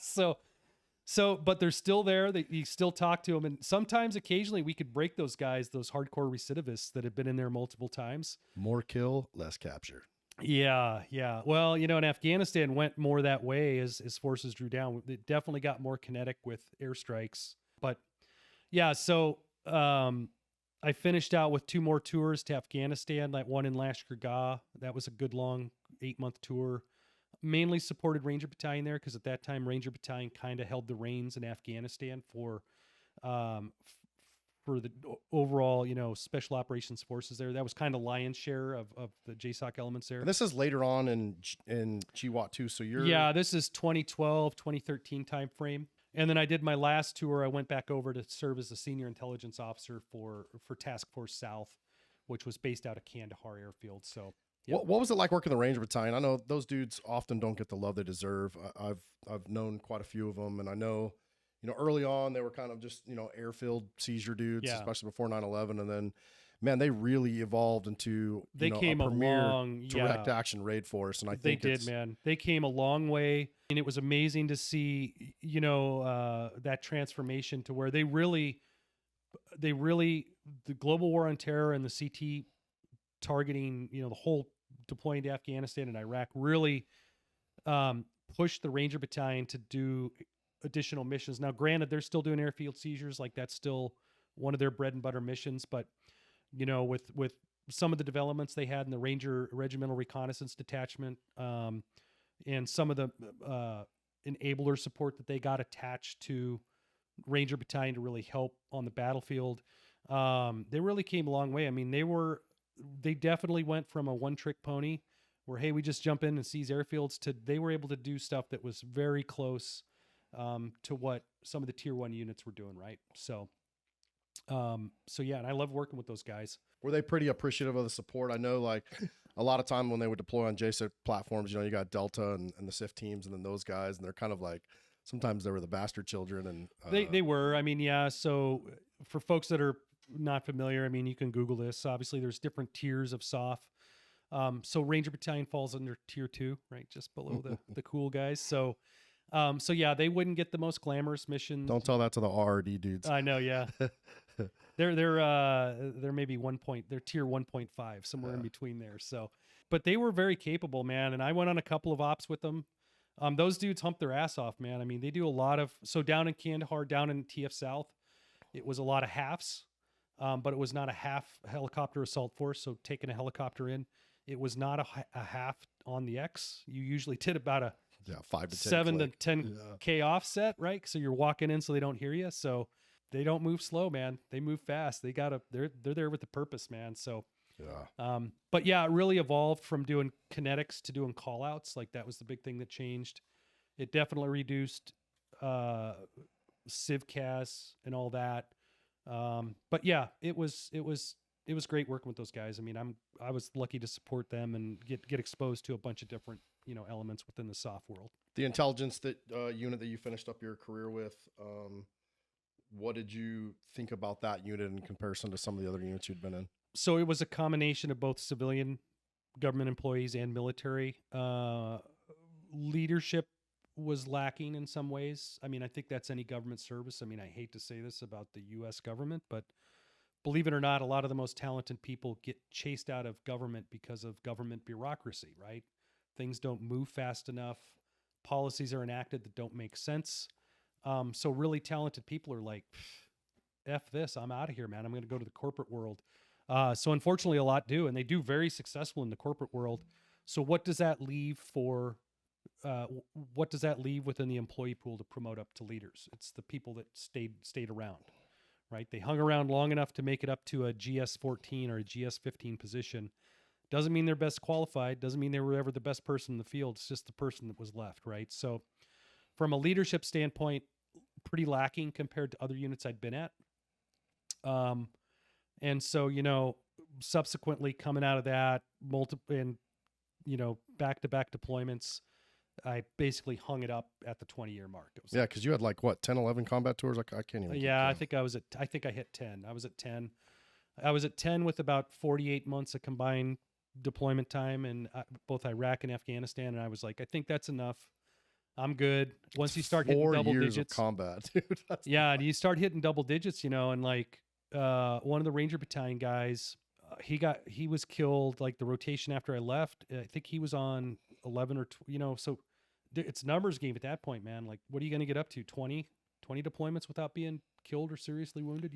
So, but they're still there. You still talk to them. And sometimes, occasionally, we could break those guys, those hardcore recidivists that have been in there multiple times. More kill, less capture. Yeah. Well, in Afghanistan went more that way as forces drew down. It definitely got more kinetic with airstrikes. But yeah, so I finished out with 2 more tours to Afghanistan, that one in Latchkey Kid. That was a good long 8-month tour. Mainly supported Ranger Battalion there because at that time Ranger Battalion kind of held the reins in Afghanistan for the overall, special operations forces there. That was kind of lion's share of the JSOC elements there. And this is later on in GWAT too. So this is 2012, 2013 time frame. And then I did my last tour. I went back over to serve as a senior intelligence officer for Task Force South, which was based out of Kandahar Airfield. So, yep. What was it like working the Ranger Battalion? I know those dudes often don't get the love they deserve. I've known quite a few of them, and I know, early on they were kind of just airfield seizure dudes, especially before 9/11, and then, man, they really evolved into a premier direct action raid force, and I think they did, man. They came a long way, and it was amazing to see, that transformation to where they really, the global war on terror and the CT targeting, the whole deploying to Afghanistan and Iraq really pushed the Ranger Battalion to do additional missions. Now, granted, they're still doing airfield seizures, like that's still one of their bread and butter missions, but with some of the developments they had in the Ranger Regimental Reconnaissance Detachment, and some of the enabler support that they got attached to Ranger Battalion to really help on the battlefield, they really came a long way. I mean, they definitely went from a one-trick pony where, hey, we just jump in and seize airfields, to they were able to do stuff that was very close to what some of the tier 1 units were doing, right? So yeah, and I love working with those guys. Were they pretty appreciative of the support? I know, like, a lot of time when they would deploy on JSOC platforms, you got Delta and the SIF teams, and then those guys, and they're kind of like, sometimes they were the bastard children, and they were. I mean, yeah. So for folks that are not familiar, I mean, you can Google this. Obviously, there's different tiers of SOF. So Ranger Battalion falls under tier 2, right, just below the cool guys. So yeah, they wouldn't get the most glamorous missions. Don't tell that to the RRD dudes. I know, yeah. They're maybe they're tier 1.5, somewhere in between there. So, but they were very capable, man. And I went on a couple of ops with them. Those dudes hump their ass off, man. I mean, they do a lot of, so down in Kandahar, down in TF South, it was a lot of halves, but it was not a half helicopter assault force. So taking a helicopter in, it was not a half on the X. You usually did about a 5 to 10 7 to 10K offset, right? So you're walking in so they don't hear you. So they don't move slow, man. They move fast. They're there with a purpose, man. So, but yeah, it really evolved from doing kinetics to doing call outs. Like that was the big thing that changed. It definitely reduced, CivCAS and all that. But yeah, it was it was great working with those guys. I mean, I was lucky to support them and get exposed to a bunch of different, elements within the SOF world. The intelligence that unit that you finished up your career with, what did you think about that unit in comparison to some of the other units you'd been in? So it was a combination of both civilian government employees and military. Leadership was lacking in some ways. I mean, I think that's any government service. I mean, I hate to say this about the U.S. government, but believe it or not, a lot of the most talented people get chased out of government because of government bureaucracy, right? Things don't move fast enough. Policies are enacted that don't make sense. So really talented people are like, F this, I'm out of here, man. I'm going to go to the corporate world. So unfortunately, a lot do, and they do very successful in the corporate world. So what does that leave for? What does that leave within the employee pool to promote up to leaders? It's the people that stayed around, right? They hung around long enough to make it up to a GS-14 or a GS-15 position. Doesn't mean they're best qualified. Doesn't mean they were ever the best person in the field. It's just the person that was left, right? So from a leadership standpoint, pretty lacking compared to other units I'd been at. And so, subsequently coming out of that, back-to-back deployments, I basically hung it up at the 20-year mark. It was because you had 10, 11 combat tours. I can't even. Yeah, I think I hit 10. I was at 10. I was at 10 with about 48 months of combined deployment time in both Iraq and Afghanistan. And I was like, I think that's enough. I'm good. Once you start hitting double digits, of combat, dude. Yeah, and you start hitting double digits, and one of the Ranger Battalion guys, he was killed the rotation after I left. I think he was on 11 or so it's numbers game at that point, man. Like, what are you going to get up to? 20 deployments without being killed or seriously wounded,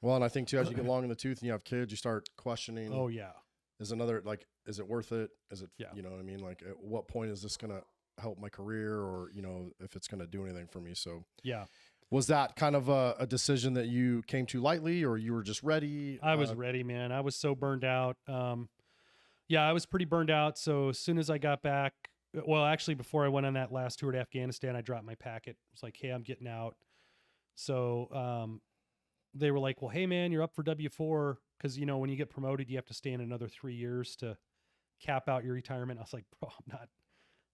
Well, and I think too, as you get long in the tooth and you have kids, you start questioning. Oh yeah. Is it worth it? Is it, you know what I mean? Like, at what point is this going to help my career, or, if it's going to do anything for me? So yeah. Was that kind of a decision that you came to lightly, or you were just ready? I was ready, man. I was so burned out. I was pretty burned out. So as soon as I got back, well, actually, before I went on that last tour to Afghanistan, I dropped my packet. It's like, hey, I'm getting out. So they were like, well, hey, man, you're up for W-4. Because, when you get promoted, you have to stay in another 3 years to cap out your retirement. I was like, bro, I'm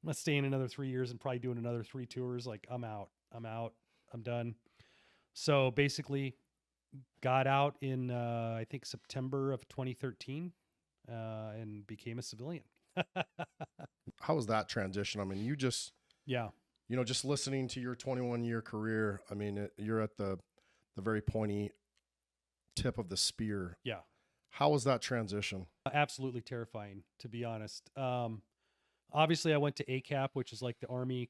not staying another 3 years and probably doing another 3 tours. Like, I'm out. I'm done. So basically got out in, I think, September of 2013 and became a civilian. How was that transition? I mean, you just, just listening to your 21-year career, I mean, you're at the very pointy tip of the spear. Yeah. How was that transition? Absolutely terrifying, to be honest. Obviously, I went to ACAP, which is like the Army.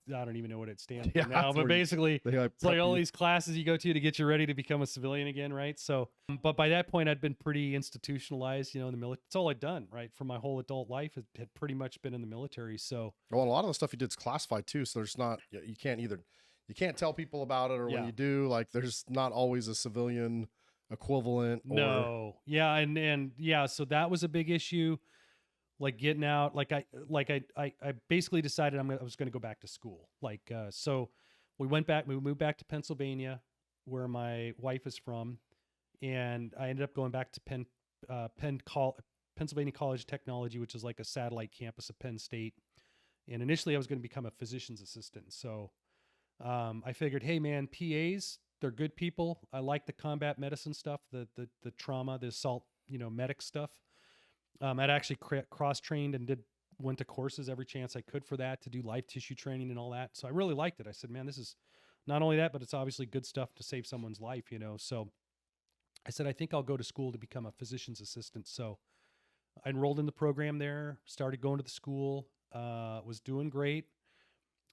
I don't even know what it stands for now, but basically it's like all these classes you go to get you ready to become a civilian again, right? So, but by that point, I'd been pretty institutionalized, in the military. It's all I'd done, right? For my whole adult life, it had pretty much been in the military. So, well, a lot of the stuff you did is classified too. So there's not, you can't tell people about it, or when you do, there's not always a civilian equivalent. No. Yeah. And so that was a big issue. Like getting out, I basically decided I was going to go back to school. So we moved back to Pennsylvania, where my wife is from. And I ended up going back to Pennsylvania College of Technology, which is like a satellite campus of Penn State. And initially I was going to become a physician's assistant. So I figured, hey man, PAs, they're good people. I like the combat medicine stuff, the trauma, the assault, medic stuff. I'd actually cross-trained and went to courses every chance I could for that, to do live tissue training and all that. So I really liked it. I said, man, this is not only that, but it's obviously good stuff to save someone's life, So I said, I think I'll go to school to become a physician's assistant. So I enrolled in the program there, started going to the school, was doing great.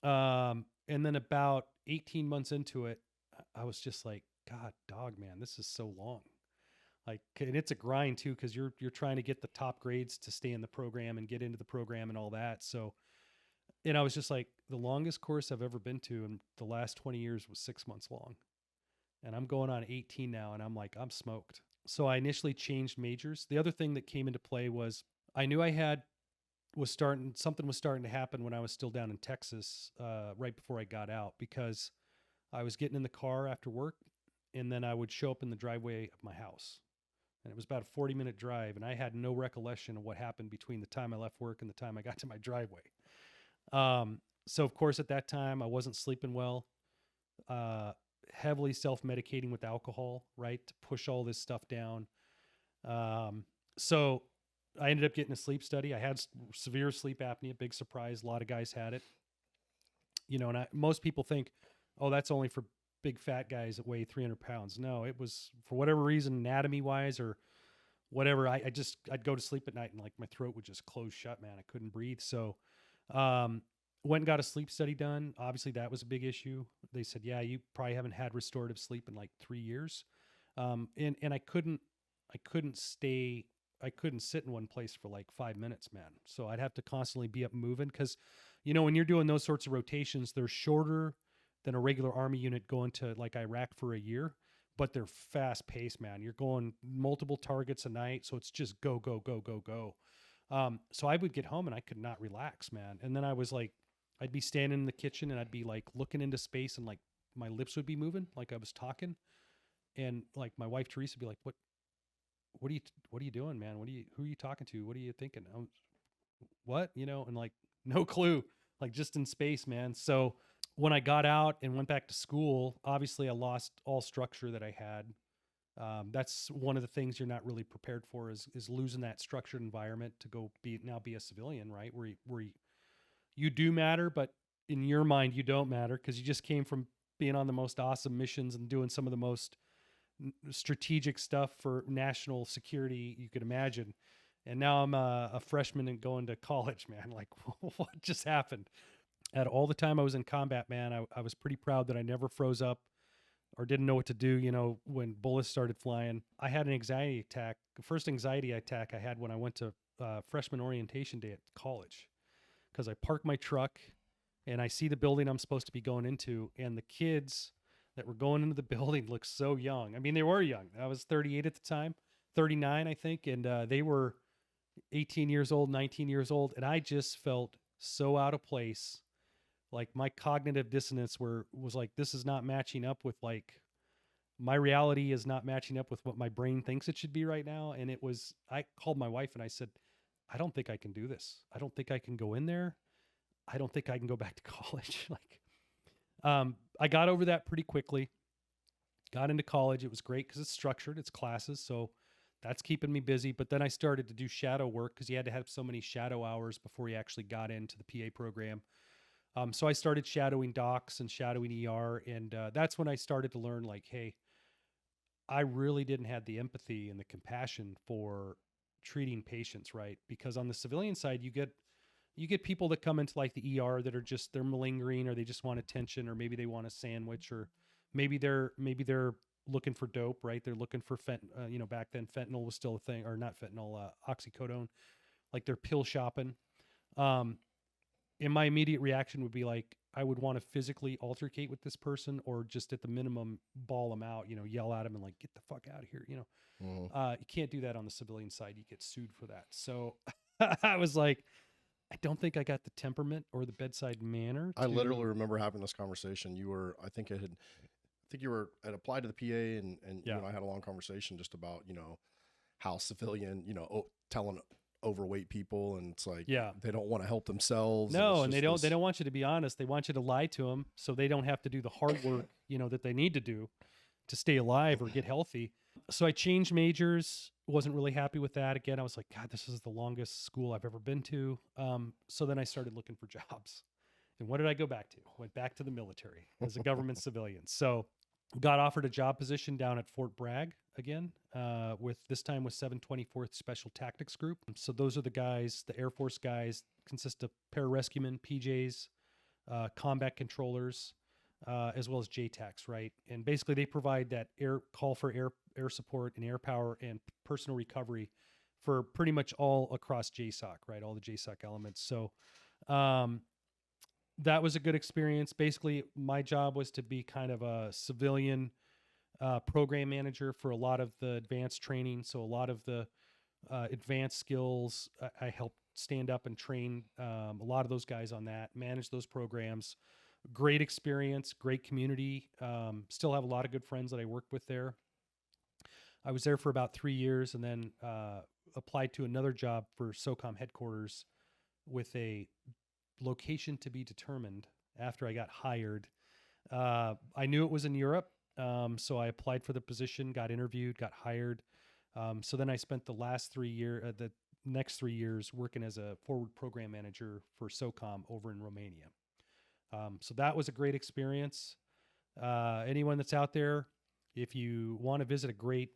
And then about 18 months into it, I was just like, God, dog, man, this is so long. And it's a grind too, because you're trying to get the top grades to stay in the program and get into the program and all that. So, and I was just like, the longest course I've ever been to in the last 20 years was 6 months long. And I'm going on 18 now, and I'm like, I'm smoked. So I initially changed majors. The other thing that came into play was I knew something was starting to happen when I was still down in Texas, right before I got out, because I was getting in the car after work, and then I would show up in the driveway of my house. and it was about a 40-minute drive, and I had no recollection of what happened between the time I left work and the time I got to my driveway. So of course at that time I wasn't sleeping well, heavily self-medicating with alcohol, right, to push all this stuff down. So I ended up getting a sleep study. I had severe sleep apnea, big surprise. A lot of guys had it, and most people think, oh, that's only for big fat guys that weigh 300 pounds. No, it was for whatever reason, anatomy wise or whatever. I'd go to sleep at night and like my throat would just close shut, man. I couldn't breathe. So, went and got a sleep study done. Obviously that was a big issue. They said, yeah, you probably haven't had restorative sleep in like 3 years. And I couldn't sit in one place for like 5 minutes, man. So I'd have to constantly be up moving. Cause when you're doing those sorts of rotations, they're shorter than a regular army unit going to like Iraq for a year, but they're fast paced, man. You're going multiple targets a night. So it's just go, go, go, go, go. So I would get home and I could not relax, man. And then I was like, I'd be standing in the kitchen and I'd be like looking into space and like my lips would be moving like I was talking. And like my wife, Teresa, would be like, what are you doing, man? Who are you talking to? What are you thinking? What, and like, no clue, like just in space, man. So when I got out and went back to school, obviously I lost all structure that I had. That's one of the things you're not really prepared for is losing that structured environment to go be a civilian, right? Where you do matter, but in your mind you don't matter because you just came from being on the most awesome missions and doing some of the most strategic stuff for national security you could imagine. And now I'm a freshman and going to college, man. Like, what just happened? At all the time I was in combat, man, I was pretty proud that I never froze up or didn't know what to do, when bullets started flying. I had an anxiety attack. The first anxiety attack I had when I went to freshman orientation day at college, because I parked my truck and I see the building I'm supposed to be going into, and the kids that were going into the building looked so young. I mean, they were young. I was 38 at the time, 39, I think. And they were 18 years old, 19 years old. And I just felt so out of place. Like my cognitive dissonance was like, this is not matching up with like, my reality is not matching up with what my brain thinks it should be right now. And I called my wife and I said, I don't think I can do this. I don't think I can go in there. I don't think I can go back to college. I got over that pretty quickly, got into college. It was great because it's structured, it's classes. So that's keeping me busy. But then I started to do shadow work because you had to have so many shadow hours before you actually got into the PA program. So I started shadowing docs and shadowing ER. And that's when I started to learn like, hey, I really didn't have the empathy and the compassion for treating patients, right? Because on the civilian side, you get people that come into like the ER that are they're malingering, or they just want attention, or maybe they want a sandwich, or maybe they're looking for dope, right? They're looking for back then fentanyl was still a thing, or not fentanyl, oxycodone, like they're pill shopping. And my immediate reaction would be like, I would want to physically altercate with this person, or just at the minimum bawl them out, yell at them and like, get the fuck out of here. You can't do that on the civilian side. You get sued for that. So I was like, I don't think I got the temperament or the bedside manner. I literally remember having this conversation. I think you had applied to the PA and Yeah. I had a long conversation just about, how civilian, telling overweight people, and it's like, Yeah. they don't want to help themselves. No, and they don't want you to be honest. They want you to lie to them so they don't have to do the hard work, that they need to do to stay alive or get healthy. So I changed majors, wasn't really happy with that. Again, I was like, God, this is the longest school I've ever been to. So then I started looking for jobs. And what did I go back to? Went back to the military as a government civilian. So got offered a job position down at Fort Bragg again, this time with 724th Special Tactics Group. So those are the guys, the Air Force guys, consist of pararescuemen, PJs, combat controllers, as well as JTACs, right? And basically they provide that call for air support and air power and personal recovery for pretty much all across JSOC, right? All the JSOC elements. So that was a good experience. Basically, my job was to be kind of a civilian program manager for a lot of the advanced training. So a lot of the advanced skills, I helped stand up and train a lot of those guys on that, manage those programs. Great experience, great community. Still have a lot of good friends that I worked with there. I was there for about 3 years, and then applied to another job for SOCOM headquarters with a location to be determined after I got hired. I knew it was in Europe, so I applied for the position, got interviewed, got hired. So then I spent the next 3 years working as a forward program manager for SOCOM over in Romania. So that was a great experience. Anyone that's out there, if you want to visit a great,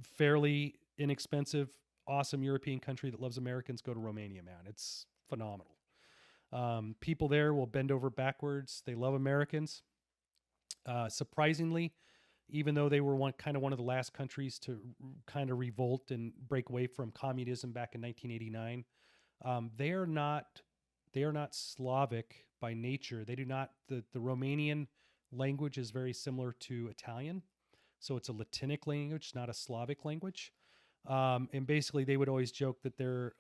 fairly inexpensive, awesome European country that loves Americans, go to Romania, man. It's phenomenal. People there will bend over backwards. They love Americans. Surprisingly, even though they were one of the last countries to kind of revolt and break away from communism back in 1989, they are not Slavic by nature. They do not. The Romanian language is very similar to Italian, so it's a Latinic language, not a Slavic language. And basically, they would always joke that they're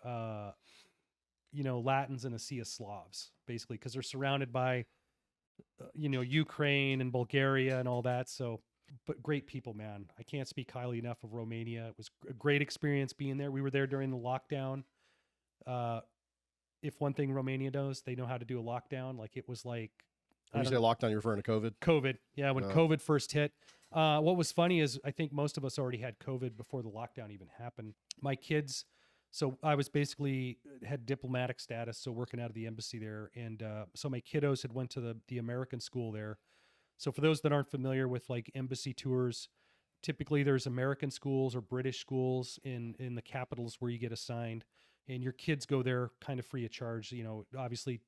Latins in a sea of Slavs, basically, because they're surrounded by Ukraine and Bulgaria and all that. So, but great people, man. I can't speak highly enough of Romania. It was a great experience being there. We were there during the lockdown. If one thing Romania knows, they know how to do a lockdown. Like it was like, when you say lockdown, you're referring to COVID? COVID. Yeah. When COVID first hit, what was funny is I think most of us already had COVID before the lockdown even happened. My kids, so I was basically had diplomatic status, so working out of the embassy there. And so my kiddos had went to the American school there. So for those that aren't familiar with like embassy tours, typically there's American schools or British schools in the capitals where you get assigned, and your kids go there kind of free of charge. Obviously,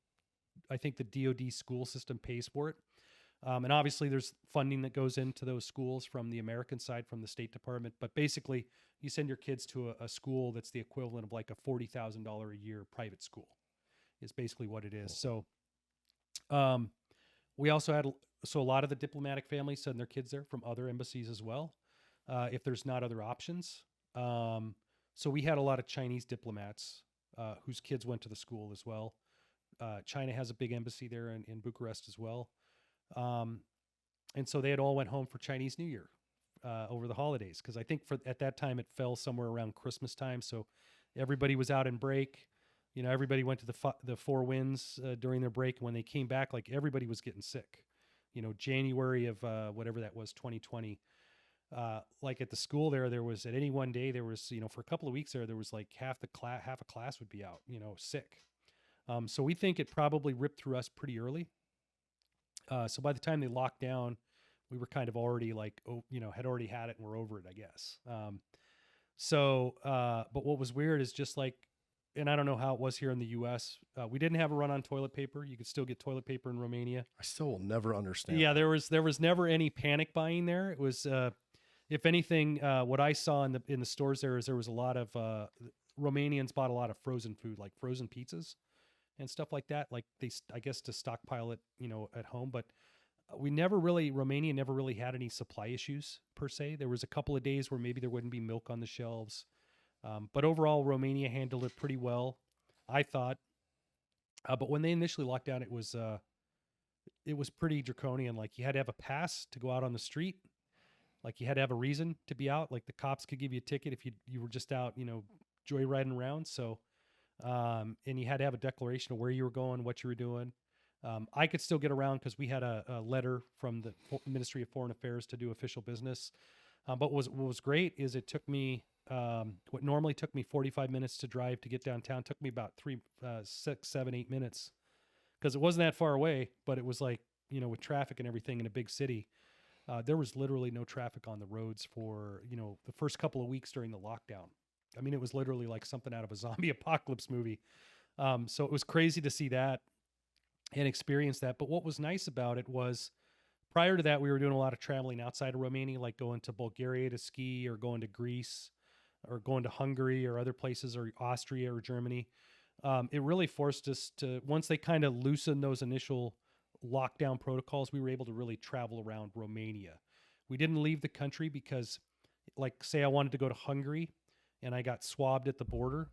I think the DoD school system pays for it. And obviously there's funding that goes into those schools from the American side, from the State Department. But basically you send your kids to a school that's the equivalent of like a $40,000 a year private school is basically what it is. So we also had, a lot of the diplomatic families send their kids there from other embassies as well, if there's not other options. So we had a lot of Chinese diplomats whose kids went to the school as well. China has a big embassy there in Bucharest as well. And so they had all went home for Chinese New Year over the holidays, because I think at that time it fell somewhere around Christmas time. So everybody was out in break. Everybody went to the Four Winds during their break. And when they came back, like everybody was getting sick. January of whatever that was, 2020. Like at the school there was at any one day, there was, for a couple of weeks there was like half a class would be out, sick. So we think it probably ripped through us pretty early. So by the time they locked down, we were kind of already like, had already had it and we're over it, I guess. But what was weird is just like, and I don't know how it was here in the US, we didn't have a run on toilet paper. You could still get toilet paper in Romania. I still will never understand. Yeah, there was never any panic buying there. It was, if anything, what I saw in the stores there was a lot of Romanians bought a lot of frozen food, like frozen pizzas and stuff like that. Like I guess to stockpile it, at home. But Romania never really had any supply issues per se. There was a couple of days where maybe there wouldn't be milk on the shelves. But overall, Romania handled it pretty well, I thought. But when they initially locked down, it was pretty draconian. Like you had to have a pass to go out on the street. Like you had to have a reason to be out. Like the cops could give you a ticket if you were just out, joyriding around. So, and you had to have a declaration of where you were going, what you were doing. I could still get around because we had a letter from the Ministry of Foreign Affairs to do official business. But what was great is it took me, what normally took me 45 minutes to drive to get downtown took me about 6, 7, 8 minutes, because it wasn't that far away, but it was like, with traffic and everything in a big city, there was literally no traffic on the roads for, the first couple of weeks during the lockdown. I mean, it was literally like something out of a zombie apocalypse movie. So it was crazy to see that and experience that. But what was nice about it was, prior to that, we were doing a lot of traveling outside of Romania, like going to Bulgaria to ski, or going to Greece, or going to Hungary or other places, or Austria or Germany. It really forced us to, once they kind of loosened those initial lockdown protocols, we were able to really travel around Romania. We didn't leave the country because, like, say I wanted to go to Hungary and I got swabbed at the border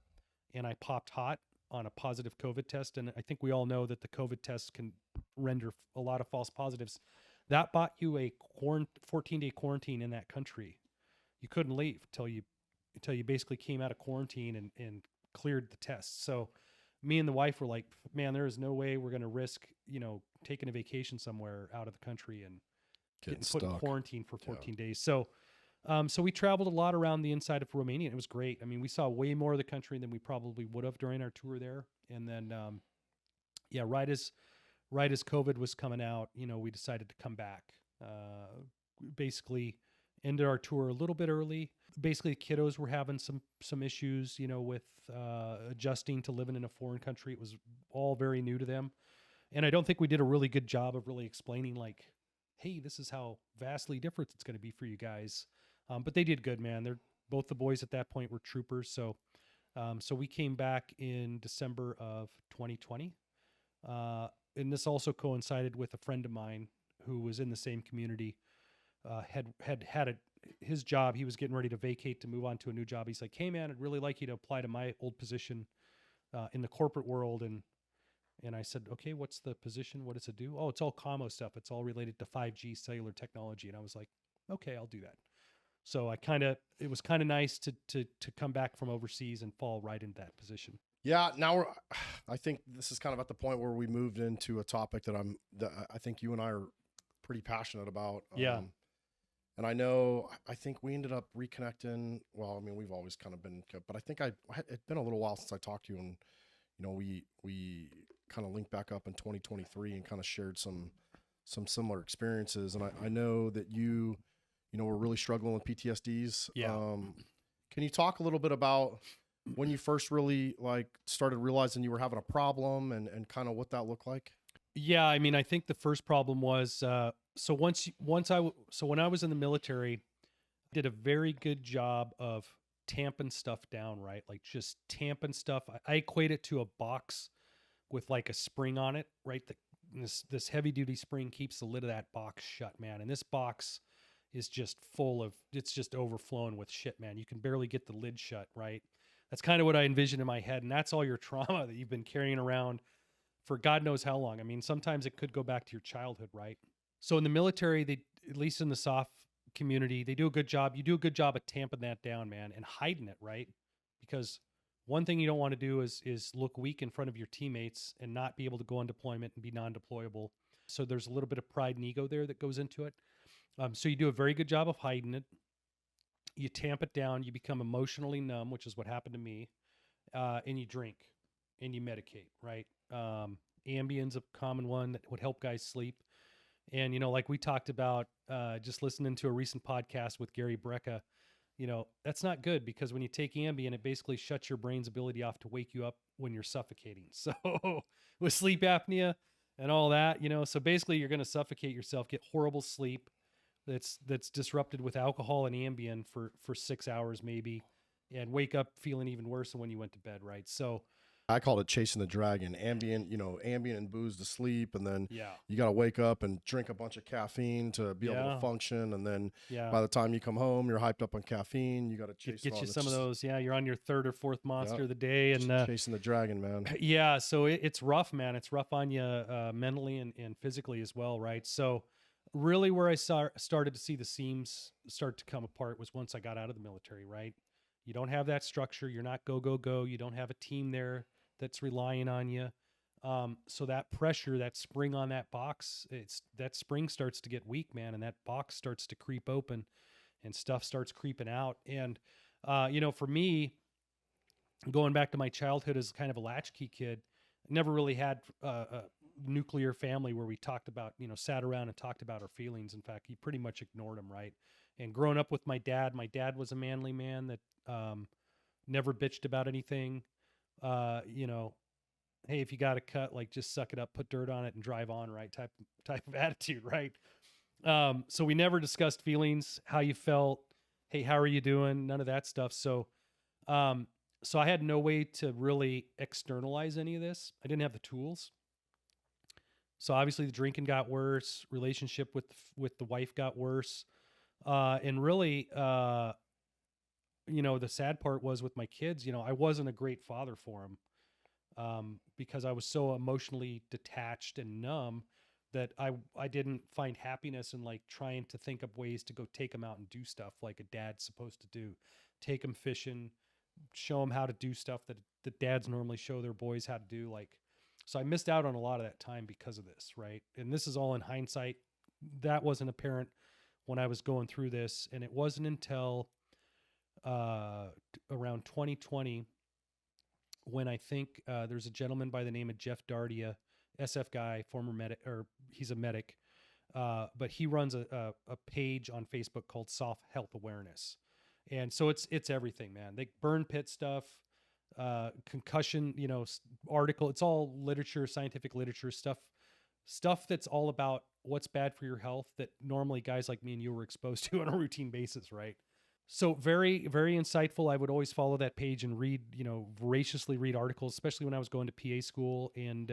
and I popped hot on a positive COVID test. And I think we all know that the COVID test can render a lot of false positives. That bought you a 14-day quarantine in that country. you couldn't leave until you basically came out of quarantine and cleared the test. So me and the wife were like, man, there is no way we're going to risk, taking a vacation somewhere out of the country and getting put in quarantine for 14 days. So, so we traveled a lot around the inside of Romania, and it was great. I mean, we saw way more of the country than we probably would have during our tour there. And then, right as COVID was coming out, we decided to come back. Basically ended our tour a little bit early. Basically, kiddos were having some issues, with adjusting to living in a foreign country. It was all very new to them. And I don't think we did a really good job of really explaining, like, hey, this is how vastly different it's going to be for you guys. But they did good, man. Both the boys at that point were troopers. So we came back in December of 2020. And this also coincided with a friend of mine who was in the same community, his job. He was getting ready to vacate to move on to a new job. He's like, hey man, I'd really like you to apply to my old position in the corporate world. And I said, okay, what's the position? What does it do? Oh, it's all commo stuff. It's all related to 5G cellular technology. And I was like, okay, I'll do that. So it was kind of nice to come back from overseas and fall right into that position. Yeah. Now I think this is kind of at the point where we moved into a topic that I think you and I are pretty passionate about. Yeah. And I think we ended up reconnecting. Well, I mean, we've always kind of been, but I think it's been a little while since I talked to you, and, we kind of linked back up in 2023 and kind of shared some similar experiences. And I know that you were really struggling with PTSDs. Yeah. Can you talk a little bit about when you first really started realizing you were having a problem and kind of what that looked like? Yeah. I mean, I think the first problem was, so when I was in the military, I did a very good job of tamping stuff down, right? Like just tamping stuff. I equate it to a box with like a spring on it, right? This heavy duty spring keeps the lid of that box shut, man. And this box is just it's just overflowing with shit, man. You can barely get the lid shut, right? That's kind of what I envisioned in my head. And that's all your trauma that you've been carrying around for God knows how long. I mean, sometimes it could go back to your childhood, right? So in the military, at least in the SOF community, they do a good job. You do a good job of tamping that down, man, and hiding it, right? Because one thing you don't want to do is look weak in front of your teammates and not be able to go on deployment and be non-deployable. So there's a little bit of pride and ego there that goes into it. So you do a very good job of hiding it. You tamp it down. You become emotionally numb, which is what happened to me. And you drink and you medicate, right? Ambien's a common one that would help guys sleep. And, like we talked about, just listening to a recent podcast with Gary Brecka, that's not good because when you take Ambien, it basically shuts your brain's ability off to wake you up when you're suffocating. So with sleep apnea and all that, so basically you're going to suffocate yourself, get horrible sleep that's disrupted with alcohol and Ambien for 6 hours maybe, and wake up feeling even worse than when you went to bed, right? So I called it chasing the dragon. Ambien, Ambien and booze to sleep, and then yeah, you got to wake up and drink a bunch of caffeine to be able to function, and then by the time you come home, you're hyped up on caffeine. You got to chase get you some of those. Yeah, you're on your third or fourth monster of the day, and chasing the dragon, man. Yeah, so it's rough, man. It's rough on you mentally and physically as well, right? So really, where I started to see the seams start to come apart was once I got out of the military, right? You don't have that structure. You're not go, go, go. You don't have a team there that's relying on you. So that pressure, that spring on that box, that spring starts to get weak, man. And that box starts to creep open and stuff starts creeping out. And, for me, going back to my childhood as kind of a latchkey kid, I never really had a nuclear family where we talked about, sat around and talked about our feelings. In fact, he pretty much ignored them, right? And growing up with my dad was a manly man that never bitched about anything. Hey, if you got a cut, like just suck it up, put dirt on it and drive on, right? Type of attitude, right? So we never discussed feelings, how you felt. Hey, how are you doing? None of that stuff. So I had no way to really externalize any of this. I didn't have the tools. So obviously the drinking got worse, relationship with the wife got worse. And really, the sad part was with my kids, I wasn't a great father for them, because I was so emotionally detached and numb that I didn't find happiness in like trying to think up ways to go take them out and do stuff like a dad's supposed to do. Take them fishing, show them how to do stuff that the dads normally show their boys how to do. Like, so I missed out on a lot of that time because of this, right? And this is all in hindsight. That wasn't apparent when I was going through this, and it wasn't until around 2020 when I think there's a gentleman by the name of Jeff Dardia, SF guy, former medic, or he's a medic, but he runs a page on Facebook called Soft Health Awareness. And so it's everything, man. They burn pit stuff, concussion, article. It's all literature, scientific literature stuff that's all about what's bad for your health that normally guys like me and you were exposed to on a routine basis, right? So very, very insightful. I would always follow that page and read, voraciously read articles, especially when I was going to PA school. And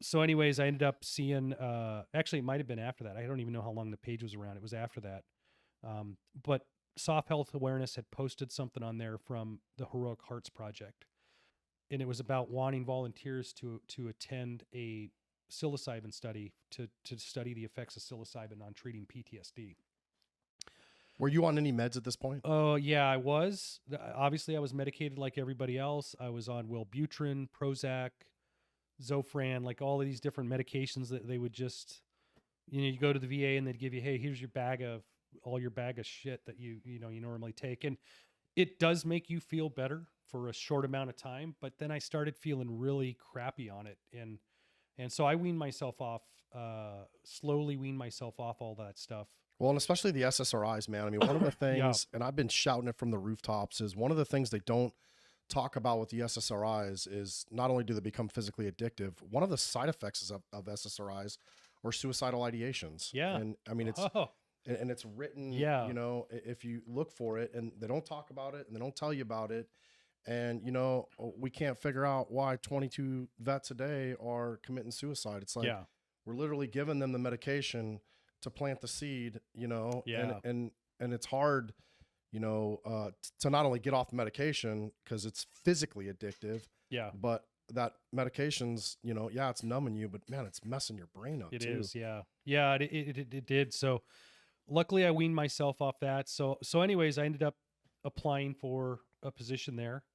so anyways, I ended up seeing, actually it might've been after that. I don't even know how long the page was around. It was after that. But Soft Health Awareness had posted something on there from the Heroic Hearts Project. And it was about wanting volunteers to attend a psilocybin study to study the effects of psilocybin on treating PTSD. Were you on any meds at this point? Oh, yeah, I was. Obviously, I was medicated like everybody else. I was on Wellbutrin, Prozac, Zofran, like all of these different medications that they would just, you go to the VA and they'd give you, hey, here's your bag of shit that you normally take. And it does make you feel better for a short amount of time. But then I started feeling really crappy on it. And so I slowly weaned myself off all that stuff. Well, and especially the SSRIs, man. I mean, one of the things, and I've been shouting it from the rooftops, is one of the things they don't talk about with the SSRIs is not only do they become physically addictive, one of the side effects of SSRIs are suicidal ideations. Yeah. And I mean, it's, and it's written, if you look for it, and they don't talk about it and they don't tell you about it. And, we can't figure out why 22 vets a day are committing suicide. It's like, we're literally giving them the medication to plant the seed, and it's hard, to not only get off the medication because it's physically addictive, but that medication's, it's numbing you, but man, it's messing your brain up. It is. It did. So luckily I weaned myself off that. So anyways, I ended up applying for a position there.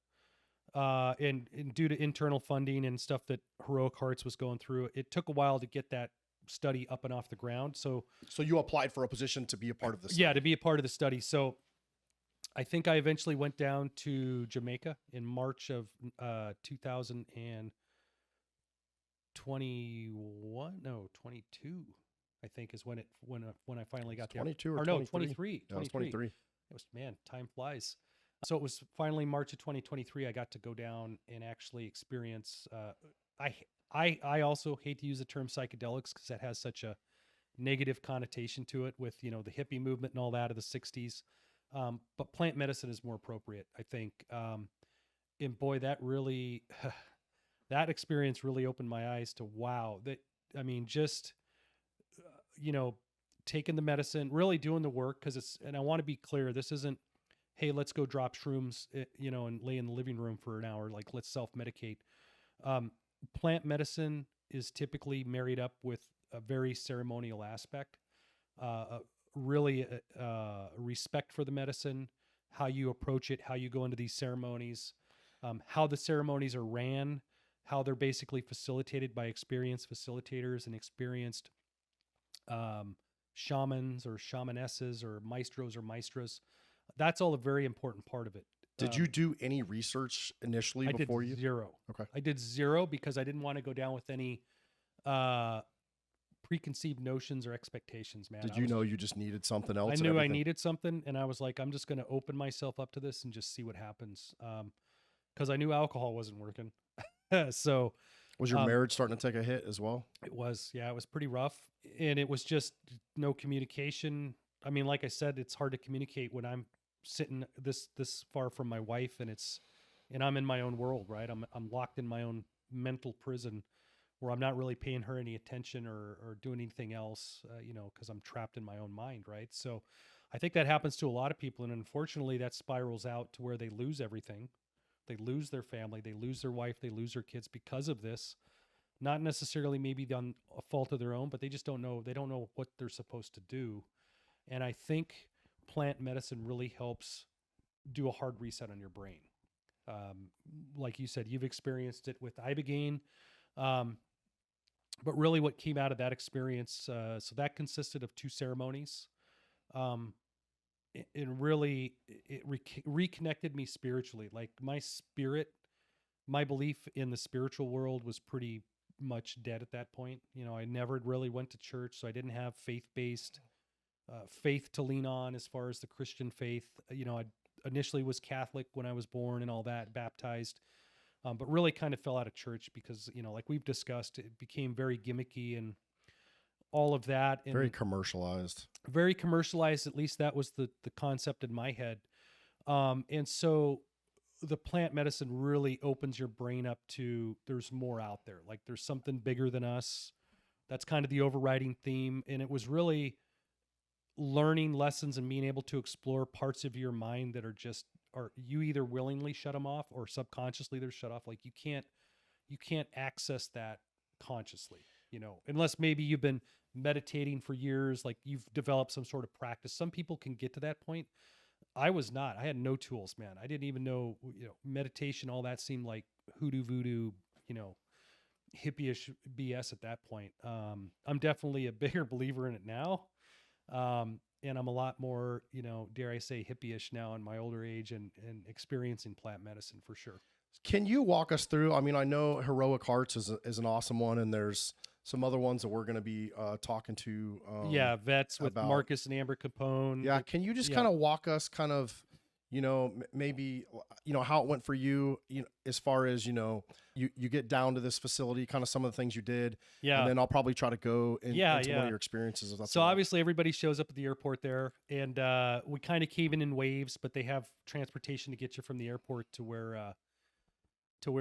And due to internal funding and stuff that Heroic Hearts was going through, it took a while to get that study up and off the ground. So you applied for a position to be a part of this? Yeah, to be a part of the study. So I think I eventually went down to Jamaica in March of 2022. I think is when I finally got there. 22 or 23? No, it was 23. It was, man, time flies. So it was finally March of 2023. I got to go down and actually experience. I also hate to use the term psychedelics because that has such a negative connotation to it with, the hippie movement and all that of the 60s. But plant medicine is more appropriate, I think. And boy, that really, that experience really opened my eyes to, wow, taking the medicine, really doing the work. And I want to be clear, this isn't, hey, let's go drop shrooms, and lay in the living room for an hour. Like, let's self-medicate. Plant medicine is typically married up with a very ceremonial aspect, really respect for the medicine, how you approach it, how you go into these ceremonies, how the ceremonies are ran, how they're basically facilitated by experienced facilitators and experienced shamans or shamanesses or maestros or maestras. That's all a very important part of it. Did you do any research initially before you? I did zero. Okay. I did zero because I didn't want to go down with any preconceived notions or expectations, man. Did you know you just needed something else? I knew I needed something, and I was like, I'm just going to open myself up to this and just see what happens. Because I knew alcohol wasn't working. So was your marriage starting to take a hit as well? It was. Yeah, it was pretty rough. And it was just no communication. I mean, like I said, it's hard to communicate when I'm sitting this far from my wife and I'm in my own world, right? I'm locked in my own mental prison where I'm not really paying her any attention or doing anything else, because I'm trapped in my own mind, right? So I think that happens to a lot of people. And unfortunately that spirals out to where they lose everything. They lose their family, they lose their wife, they lose their kids because of this. not necessarily maybe on a fault of their own, but they just don't know. They don't know what they're supposed to do. And I think plant medicine really helps do a hard reset on your brain. Like you said, you've experienced it with Ibogaine. But really what came out of that experience, so that consisted of 2 ceremonies. It really, reconnected me spiritually. Like my spirit, my belief in the spiritual world was pretty much dead at that point. I never really went to church, so I didn't have faith-based faith to lean on as far as the Christian faith. I initially was Catholic when I was born and all that, baptized, but really kind of fell out of church because, like we've discussed, it became very gimmicky and all of that. And Very commercialized. Very commercialized. At least that was the concept in my head. And so the plant medicine really opens your brain up to there's more out there. Like there's something bigger than us. That's kind of the overriding theme. And it was really learning lessons and being able to explore parts of your mind that are you either willingly shut them off or subconsciously they're shut off. Like you can't access that consciously, unless maybe you've been meditating for years, like you've developed some sort of practice. Some people can get to that point. I was not. I had no tools, man. I didn't even know, meditation, all that seemed like hoodoo voodoo, hippie-ish BS at that point. I'm definitely a bigger believer in it now. And I'm a lot more, dare I say, hippie-ish now in my older age and experiencing plant medicine for sure. Can you walk us through? I mean, I know Heroic Hearts is an awesome one, and there's some other ones that we're going to be talking to. Vets with about Marcus and Amber Capone. Yeah, can you just kind of walk us maybe, how it went for you, as far as, you get down to this facility, kind of some of the things you did. Yeah. And then I'll probably try to go into one of your experiences. If that's so obviously everybody shows up at the airport there, and we kind of cave in waves, but they have transportation to get you from the airport to where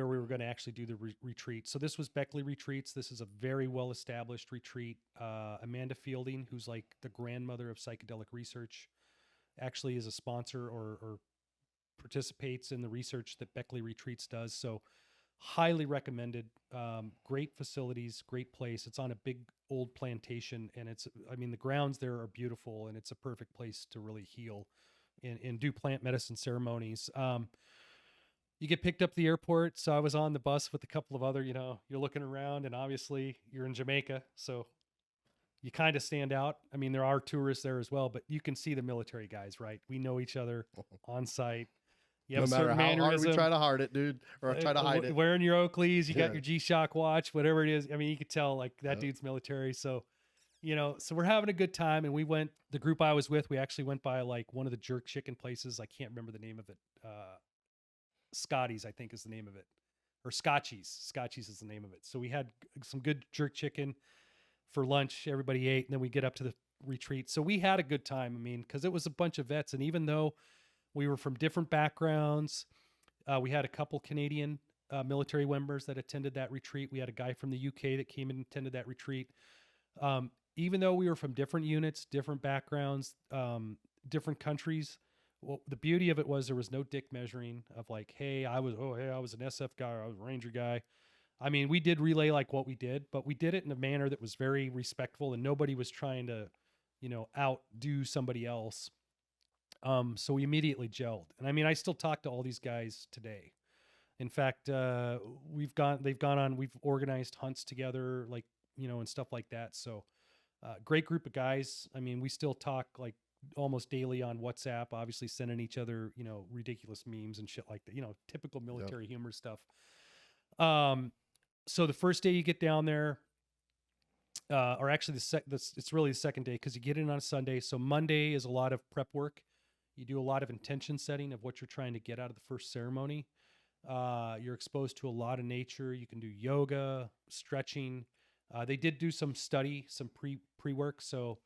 we were going to actually do the retreat. So this was Beckley Retreats. This is a very well-established retreat. Amanda Fielding, who's like the grandmother of psychedelic research, actually is a sponsor or participates in the research that Beckley Retreats does. So highly recommended. Great facilities, great place. It's on a big old plantation, and the grounds there are beautiful, and it's a perfect place to really heal and do plant medicine ceremonies. You get picked up at the airport. So I was on the bus with a couple of other, you're looking around, and obviously you're in Jamaica. So you kind of stand out. I mean, there are tourists there as well, but you can see the military guys, right? We know each other on site. You have no matter how hard we try to hide it, dude, or try to hide it. Wearing your Oakleys, you got your G-Shock watch, whatever it is. I mean, you could tell like that dude's military. So, so we're having a good time. And the group I was with, we actually went by like one of the jerk chicken places. I can't remember the name of it. Scotty's, I think, is the name of it, or Scotchy's. Scotchy's is the name of it. So we had some good jerk chicken for lunch. Everybody ate, and then we get up to the retreat. So we had a good time. I mean, because it was a bunch of vets, and even though we were from different backgrounds, we had a couple Canadian military members that attended that retreat. We had a guy from the UK that came and attended that retreat. Even though we were from different units, different backgrounds, different countries. Well, the beauty of it was there was no dick measuring of like, hey, I was an SF guy, or I was a Ranger guy. I mean, we did relay like what we did, but we did it in a manner that was very respectful, and nobody was trying to, outdo somebody else. So we immediately gelled. And I mean, I still talk to all these guys today. In fact, we've organized hunts together, like, and stuff like that. So great group of guys. I mean, we still talk like almost daily on WhatsApp, obviously sending each other, ridiculous memes and shit like that, typical military humor stuff. So the first day you get down there, or actually it's really the second day, because you get in on a Sunday. So Monday is a lot of prep work. You do a lot of intention setting of what you're trying to get out of the first ceremony. You're exposed to a lot of nature. You can do yoga, stretching. They did do some study, some pre-work. So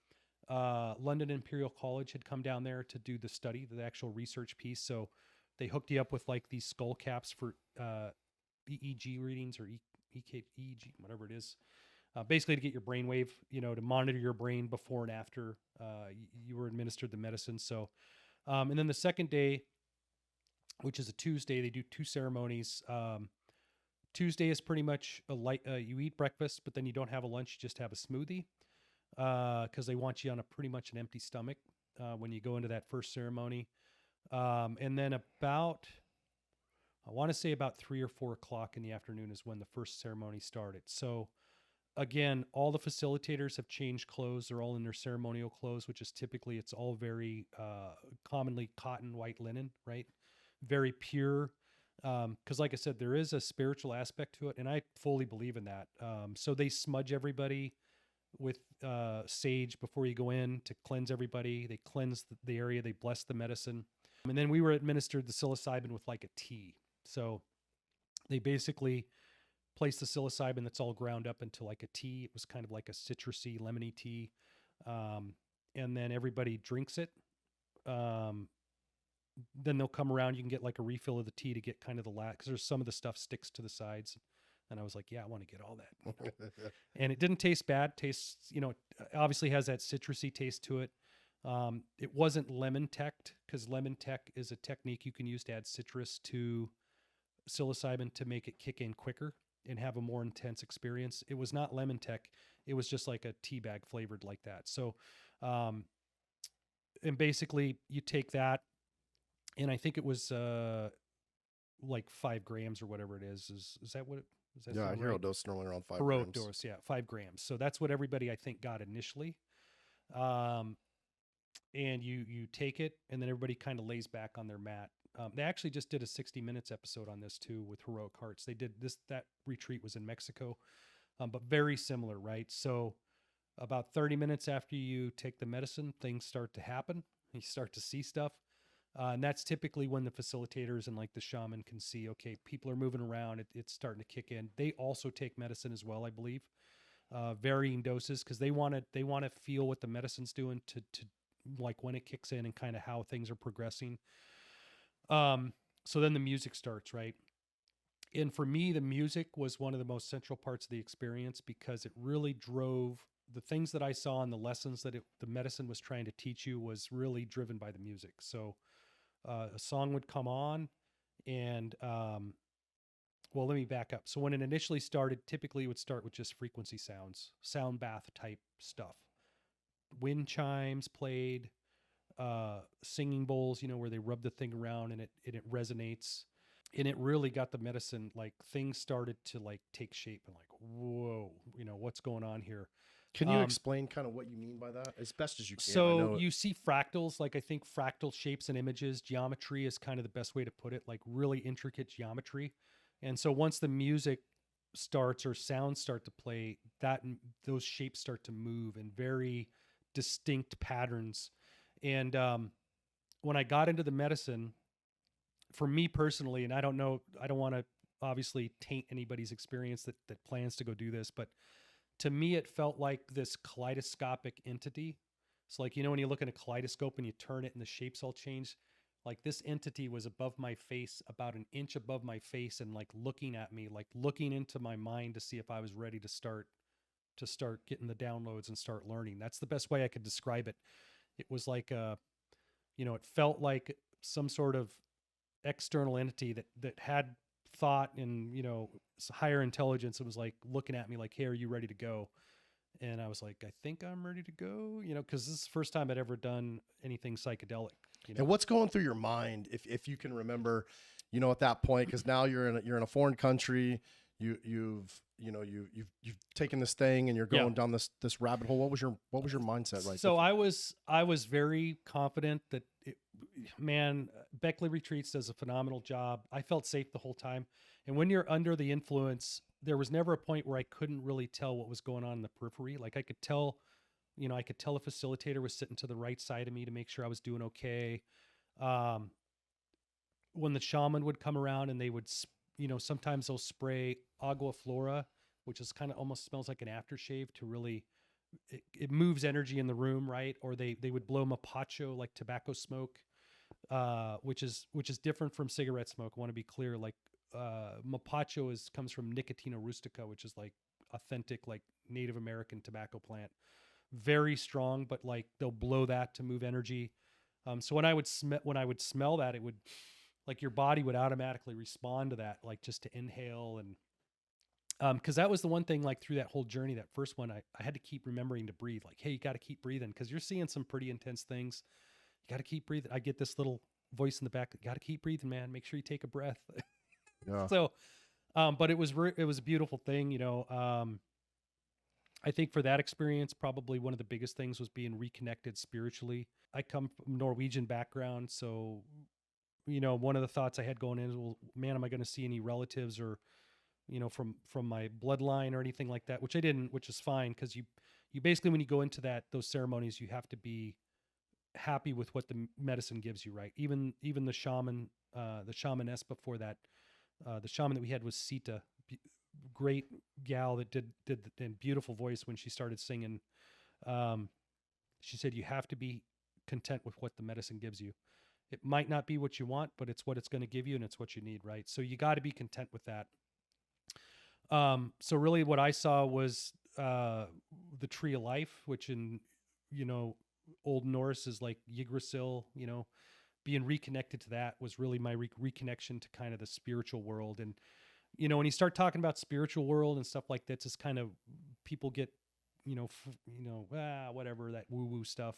London Imperial College had come down there to do the study, the actual research piece. So they hooked you up with like these skull caps for EEG readings, or EEG, whatever it is. Basically to get your brainwave, to monitor your brain before and after you were administered the medicine. So, and then the second day, which is a Tuesday, they do 2 ceremonies. Tuesday is pretty much a light, you eat breakfast, but then you don't have a lunch, you just have a smoothie. Cause they want you on a pretty much an empty stomach, when you go into that first ceremony. And then I want to say about 3 or 4 o'clock in the afternoon is when the first ceremony started. So again, all the facilitators have changed clothes. They're all in their ceremonial clothes, which is typically, it's all very, commonly cotton, white linen, right? Very pure. Cause like I said, there is a spiritual aspect to it, and I fully believe in that. So they smudge everybody with, sage before you go in to cleanse everybody. They cleanse the area. They bless the medicine. And then we were administered the psilocybin with like a tea. So they basically place the psilocybin that's all ground up into like a tea. It was kind of like a citrusy, lemony tea. And then everybody drinks it. Then they'll come around. You can get like a refill of the tea to get kind of the because there's some of the stuff sticks to the sides. And I was like, yeah, I want to get all that. And it didn't taste bad. Tastes, it obviously has that citrusy taste to it. It wasn't lemon teched, because lemon tech is a technique you can use to add citrus to psilocybin to make it kick in quicker and have a more intense experience. It was not lemon tech. It was just like a tea bag flavored like that. So, and basically you take that, and I think it was, like 5 grams or whatever it is. Is that what is that? Yeah, hero right? dose normally around 5 Hero grams. dose, yeah, 5 grams. So that's what everybody I think got initially. And you take it, and then everybody kind of lays back on their mat. They actually just did a 60 Minutes episode on this too with Heroic Hearts. They did that retreat was in Mexico, but very similar, right? So about 30 minutes after you take the medicine, things start to happen. You start to see stuff. And that's typically when the facilitators and like the shaman can see, okay, people are moving around. It's starting to kick in. They also take medicine as well, I believe, varying doses, because they want to feel what the medicine's doing to like when it kicks in and kind of how things are progressing. So then the music starts, right? And for me, the music was one of the most central parts of the experience, because it really drove the things that I saw and the lessons that the medicine was trying to teach you was really driven by the music. So a song would come on, and well, let me back up. So when it initially started, typically it would start with just frequency sounds, sound bath type stuff. Wind chimes played, singing bowls, where they rub the thing around and it resonates. And it really got the medicine, like things started to like take shape and like, whoa, what's going on here? Can you explain kind of what you mean by that as best as you can? So you see fractals, like I think fractal shapes and images, geometry is kind of the best way to put it, like really intricate geometry. And so once the music starts or sounds start to play, those shapes start to move in very distinct patterns. And when I got into the medicine, for me personally, and I don't want to obviously taint anybody's experience that plans to go do this, but to me, it felt like this kaleidoscopic entity. So like, when you look at a kaleidoscope and you turn it and the shapes all change, like this entity was above my face, about an inch above my face, and like looking at me, like looking into my mind to see if I was ready to start getting the downloads and start learning. That's the best way I could describe it. It was like, it felt like some sort of external entity that had thought and, higher intelligence. It was like looking at me like, hey, are you ready to go? And I was like, I think I'm ready to go, because this is the first time I'd ever done anything psychedelic. And what's going through your mind, if you can remember, at that point, because now you're in a foreign country, you've taken this thing and you're going down this rabbit hole. What was your mindset right So I was very confident that Beckley Retreats does a phenomenal job. I felt safe the whole time. And when you're under the influence, there was never a point where I couldn't really tell what was going on in the periphery. Like I could tell, I could tell a facilitator was sitting to the right side of me to make sure I was doing okay. When the shaman would come around and they would, sometimes they'll spray agua flora, which is kind of almost smells like an aftershave to really, it moves energy in the room, right? Or they would blow mapacho, like tobacco smoke, which is different from cigarette smoke. I want to be clear. Like mapacho comes from Nicotina rustica, which is like authentic, like Native American tobacco plant. Very strong, but like they'll blow that to move energy. So when I would smell that, it would, like your body would automatically respond to that, like just to inhale. And Because that was the one thing, like through that whole journey, that first one, I had to keep remembering to breathe. Like, hey, you got to keep breathing because you're seeing some pretty intense things. You got to keep breathing. I get this little voice in the back. You got to keep breathing, man. Make sure you take a breath. Yeah. So, but it was a beautiful thing, you know. I think for that experience, probably one of the biggest things was being reconnected spiritually. I come from Norwegian background, so you know, one of the thoughts I had going in is, well, man, am I going to see any relatives or you know, from my bloodline or anything like that, which I didn't, which is fine because you basically when you go into those ceremonies, you have to be happy with what the medicine gives you, right? Even the shamaness before that, the shaman that we had was Sita, great gal that did the beautiful voice when she started singing. She said you have to be content with what the medicine gives you. It might not be what you want, but it's what it's going to give you and it's what you need, right? So you got to be content with that. So really what I saw was the tree of life, which in, you know, Old Norse is like Yggdrasil, you know, being reconnected to that was really my reconnection to kind of the spiritual world. And, you know, when you start talking about spiritual world and stuff like that, just kind of people get, you know, whatever, that woo woo stuff.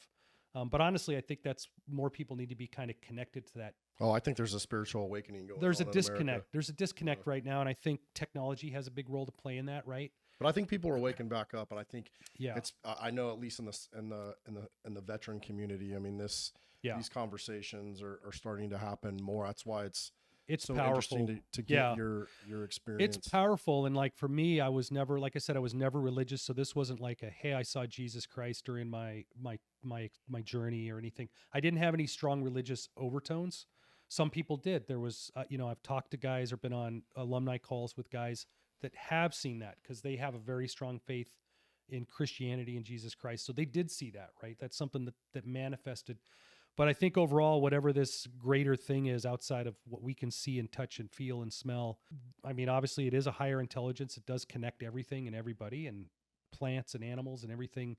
But honestly, I think that's more people need to be kind of connected to that. Oh, I think there's a spiritual awakening going on. There's a in disconnect. America. There's a disconnect right now. And I think technology has a big role to play in that, right? But I think people are waking back up, and I think Yeah. it's. I know at least in the veteran community. I mean, these conversations are starting to happen more. That's why it's so powerful interesting to get your experience. It's powerful. And like for me, I was never, like I said, I was never religious. So this wasn't like hey, I saw Jesus Christ during my journey or anything. I didn't have any strong religious overtones. Some people did. There was, you know, I've talked to guys or been on alumni calls with guys that have seen that because they have a very strong faith in Christianity and Jesus Christ. So they did see that, right? That's something that manifested. But I think overall, whatever this greater thing is outside of what we can see and touch and feel and smell, I mean, obviously it is a higher intelligence. It does connect everything and everybody and plants and animals and everything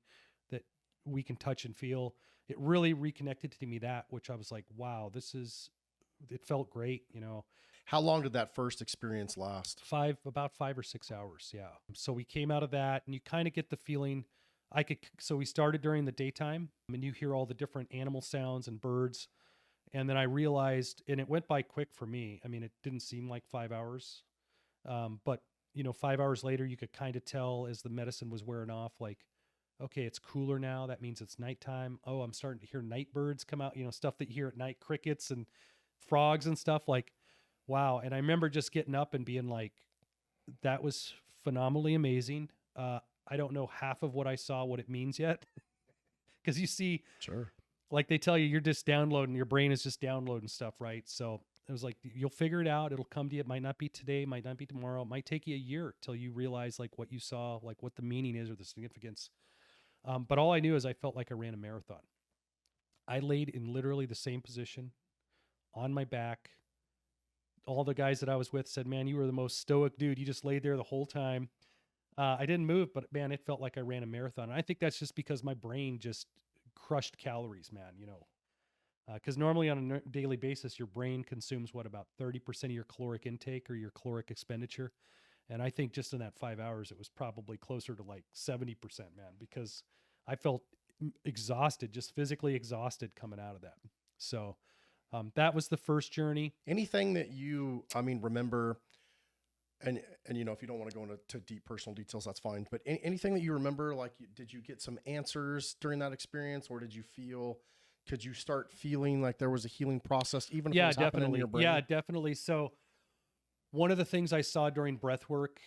that we can touch and feel. It really reconnected to me that, which I was like, wow, it felt great, you know. How long did that first experience last? About 5 or 6 hours. Yeah. So we came out of that and you kind of get the feeling so we started during the daytime and you hear all the different animal sounds and birds. And then I realized, and it went by quick for me. I mean, it didn't seem like 5 hours. But you know, 5 hours later, you could kind of tell as the medicine was wearing off, like, okay, it's cooler now. That means it's nighttime. Oh, I'm starting to hear night birds come out, you know, stuff that you hear at night, crickets and frogs and stuff, like, wow. And I remember just getting up and being like, that was phenomenally amazing. I don't know half of what I saw, what it means yet. Because you see, sure, like they tell you, you're just downloading, your brain is just downloading stuff, right? So it was like, you'll figure it out. It'll come to you. It might not be today, might not be tomorrow. It might take you a year till you realize like what you saw, like what the meaning is or the significance. But all I knew is I felt like I ran a marathon. I laid in literally the same position on my back. All the guys that I was with said, man, you were the most stoic dude. You just laid there the whole time. I didn't move, but man, it felt like I ran a marathon. And I think that's just because my brain just crushed calories, man, you know, because normally on a daily basis, your brain consumes about 30% of your caloric intake or your caloric expenditure. And I think just in that 5 hours, it was probably closer to like 70%, man, because I felt exhausted, just physically exhausted coming out of that. So that was the first journey. Anything that you, remember, and you know, if you don't want to go into deep personal details, that's fine. But anything that you remember, like, did you get some answers during that experience, or could you start feeling like there was a healing process, even if it was happening in your brain? Yeah, definitely. So one of the things I saw during breath work,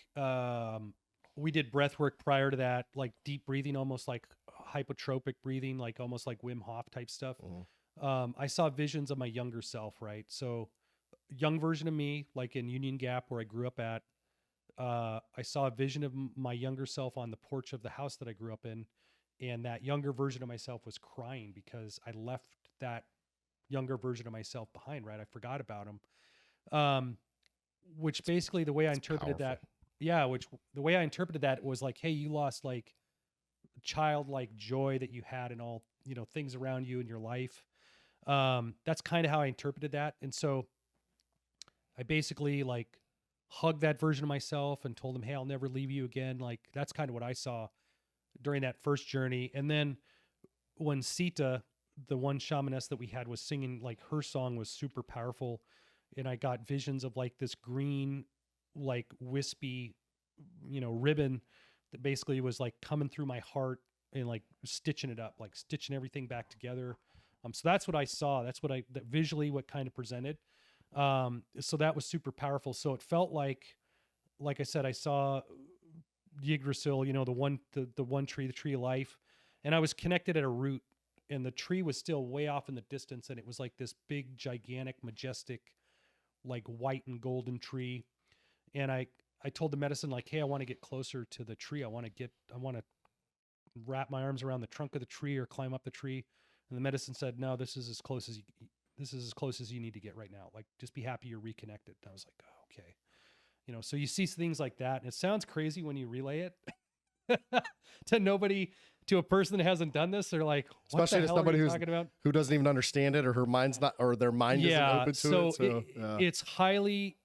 we did breath work prior to that, like deep breathing, almost like hypotropic breathing, like almost like Wim Hof type stuff. Mm-hmm. I saw visions of my younger self, right? So young version of me, like in Union Gap where I grew up at, I saw a vision of my younger self on the porch of the house that I grew up in. And that younger version of myself was crying because I left that younger version of myself behind, right? I forgot about him. Which basically the way I interpreted powerful. the way I interpreted that was like, hey, you lost like childlike joy that you had in all, you know, things around you in your life. That's kind of how I interpreted that. And so I basically like hugged that version of myself and told him, hey, I'll never leave you again. Like, that's kind of what I saw during that first journey. And then when Sita, the one shamaness that we had, was singing, like, her song was super powerful. And I got visions of like this green, like wispy, ribbon that basically was like coming through my heart and like stitching it up, like stitching everything back together. So that's what I saw. That's what that visually what kind of presented. So that was super powerful. So it felt like I said, I saw Yggdrasil, the one tree, the tree of life, and I was connected at a root, and the tree was still way off in the distance, and it was like this big, gigantic, majestic, like white and golden tree. And I told the medicine, like, hey, I want to get closer to the tree. I want to wrap my arms around the trunk of the tree or climb up the tree. And the medicine said, no, this is as close as you need to get right now. Like, just be happy you're reconnected. And I was like, oh, okay. So you see things like that, and it sounds crazy when you relay it to a person that hasn't done this. They're like, what especially the to hell somebody are you talking about? who doesn't even understand it, or her mind's not, or their mind isn't open to it. So it's highly,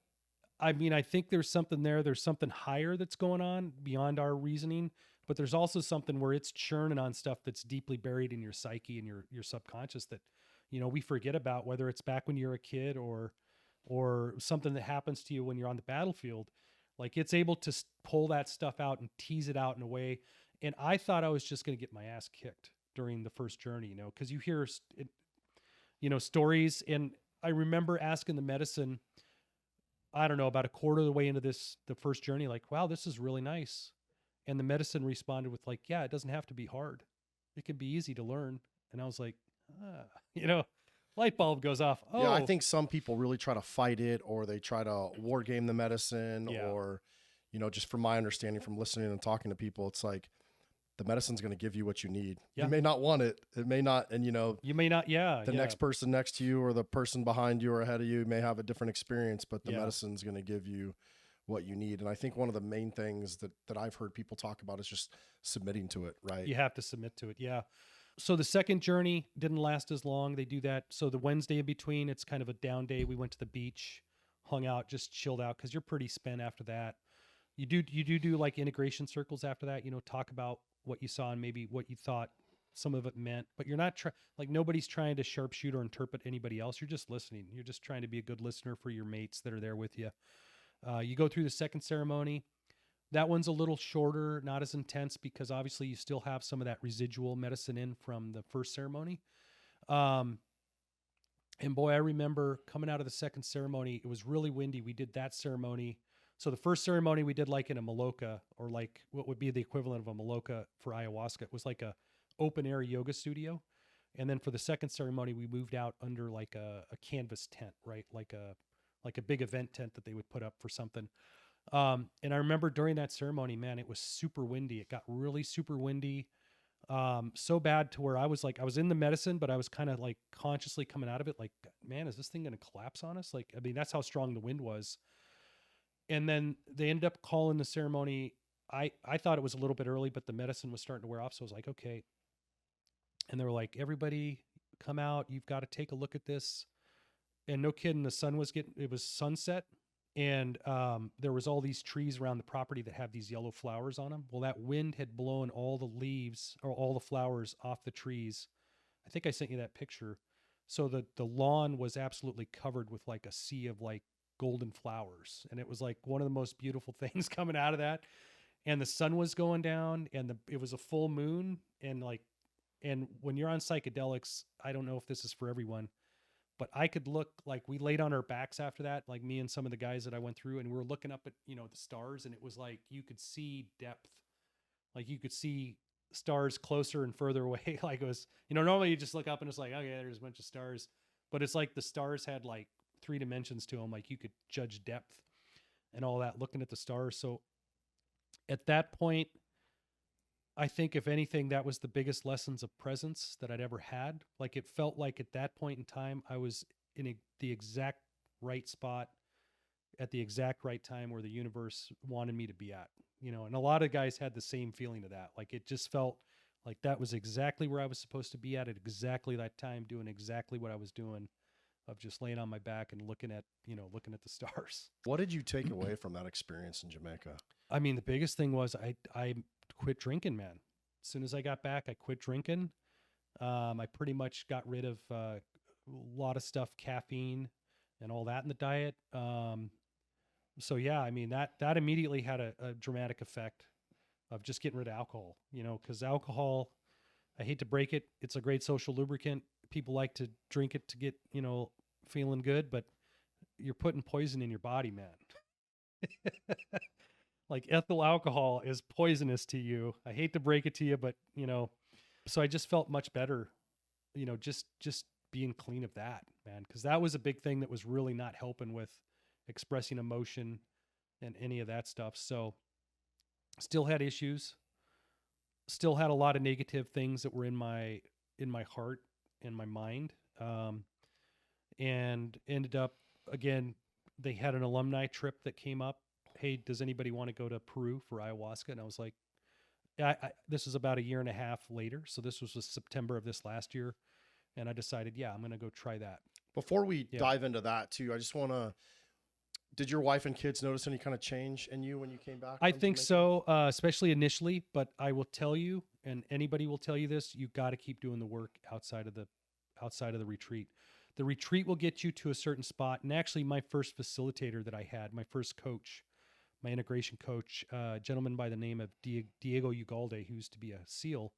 I mean, I think there's something there. There's something higher that's going on beyond our reasoning, but there's also something where it's churning on stuff that's deeply buried in your psyche and your subconscious that, we forget about, whether it's back when you're a kid or something that happens to you when you're on the battlefield. Like, it's able to pull that stuff out and tease it out in a way. And I thought I was just going to get my ass kicked during the first journey, because you hear, stories. And I remember asking the medicine, I don't know, about a quarter of the way into the first journey, like, wow, this is really nice. And the medicine responded with like, yeah, it doesn't have to be hard. It can be easy to learn. And I was like, light bulb goes off. Oh, yeah, I think some people really try to fight it, or they try to war game the medicine, or, just from my understanding from listening and talking to people, it's like the medicine's going to give you what you need. Yeah. You may not want it. It may not. And, you may not. Yeah. The next person next to you or the person behind you or ahead of you may have a different experience, but the medicine's going to give you what you need. And I think one of the main things that I've heard people talk about is just submitting to it, right? You have to submit to it. Yeah. So the second journey didn't last as long. They do that. So the Wednesday in between, it's kind of a down day. We went to the beach, hung out, just chilled out, because you're pretty spent after that. You do like integration circles after that, talk about what you saw and maybe what you thought some of it meant, but you're not nobody's trying to sharpshoot or interpret anybody else. You're just listening. You're just trying to be a good listener for your mates that are there with you. You go through the second ceremony. That one's a little shorter, not as intense, because obviously you still have some of that residual medicine in from the first ceremony. And boy, I remember coming out of the second ceremony, it was really windy. We did that ceremony. So the first ceremony we did like in a maloka, or like what would be the equivalent of a maloka for ayahuasca. It was like a open air yoga studio. And then for the second ceremony, we moved out under like a canvas tent, right? Like a big event tent that they would put up for something. And I remember during that ceremony, man, it was super windy. It got really super windy. So bad to where I was in the medicine, but I was kind of like consciously coming out of it. Like, man, is this thing going to collapse on us? Like, I mean, that's how strong the wind was. And then they ended up calling the ceremony. I thought it was a little bit early, but the medicine was starting to wear off. So I was like, okay. And they were like, everybody come out. You've got to take a look at this. And no kidding, it was sunset. And there was all these trees around the property that have these yellow flowers on them. Well, that wind had blown all the leaves or all the flowers off the trees. I think I sent you that picture. So the lawn was absolutely covered with like a sea of like golden flowers. And it was like one of the most beautiful things coming out of that. And the sun was going down, and it was a full moon. And when you're on psychedelics, I don't know if this is for everyone, but I could look, like, we laid on our backs after that, like me and some of the guys that I went through, and we were looking up at, the stars, and it was like, you could see depth. Like you could see stars closer and further away. Like it was, normally you just look up and it's like, okay, there's a bunch of stars, but it's like the stars had like 3 dimensions to them. Like you could judge depth and all that looking at the stars. So at that point, I think if anything, that was the biggest lessons of presence that I'd ever had. Like it felt like at that point in time, I was in the exact right spot at the exact right time where the universe wanted me to be at, and a lot of guys had the same feeling of that. Like it just felt like that was exactly where I was supposed to be at exactly that time, doing exactly what I was doing. of just laying on my back and looking at the stars. What did you take away from that experience in Jamaica? I mean, the biggest thing was I quit drinking, man. As soon as I got back, I quit drinking. I pretty much got rid of a lot of stuff, caffeine and all that in the diet. So yeah, I mean, that immediately had a dramatic effect of just getting rid of alcohol, because alcohol, I hate to break it, it's a great social lubricant. People like to drink it to get, feeling good, but you're putting poison in your body, man. Like ethyl alcohol is poisonous to you. I hate to break it to you, but so I just felt much better, just being clean of that, man. Cause that was a big thing that was really not helping with expressing emotion and any of that stuff. So still had issues, still had a lot of negative things that were in my heart and my mind. And ended up, again, they had an alumni trip that came up. Hey, does anybody want to go to Peru for ayahuasca? And I was like, this was about a year and a half later. So this was September of this last year. And I decided, yeah, I'm going to go try that. Before we dive into that too, I just want to, did your wife and kids notice any kind of change in you when you came back? I think so, especially initially, but I will tell you, and anybody will tell you this, you got to keep doing the work outside of the retreat. The retreat will get you to a certain spot. And actually my first facilitator that I had, my first coach, my integration coach, a gentleman by the name of Diego Ugalde, who used to be a SEAL,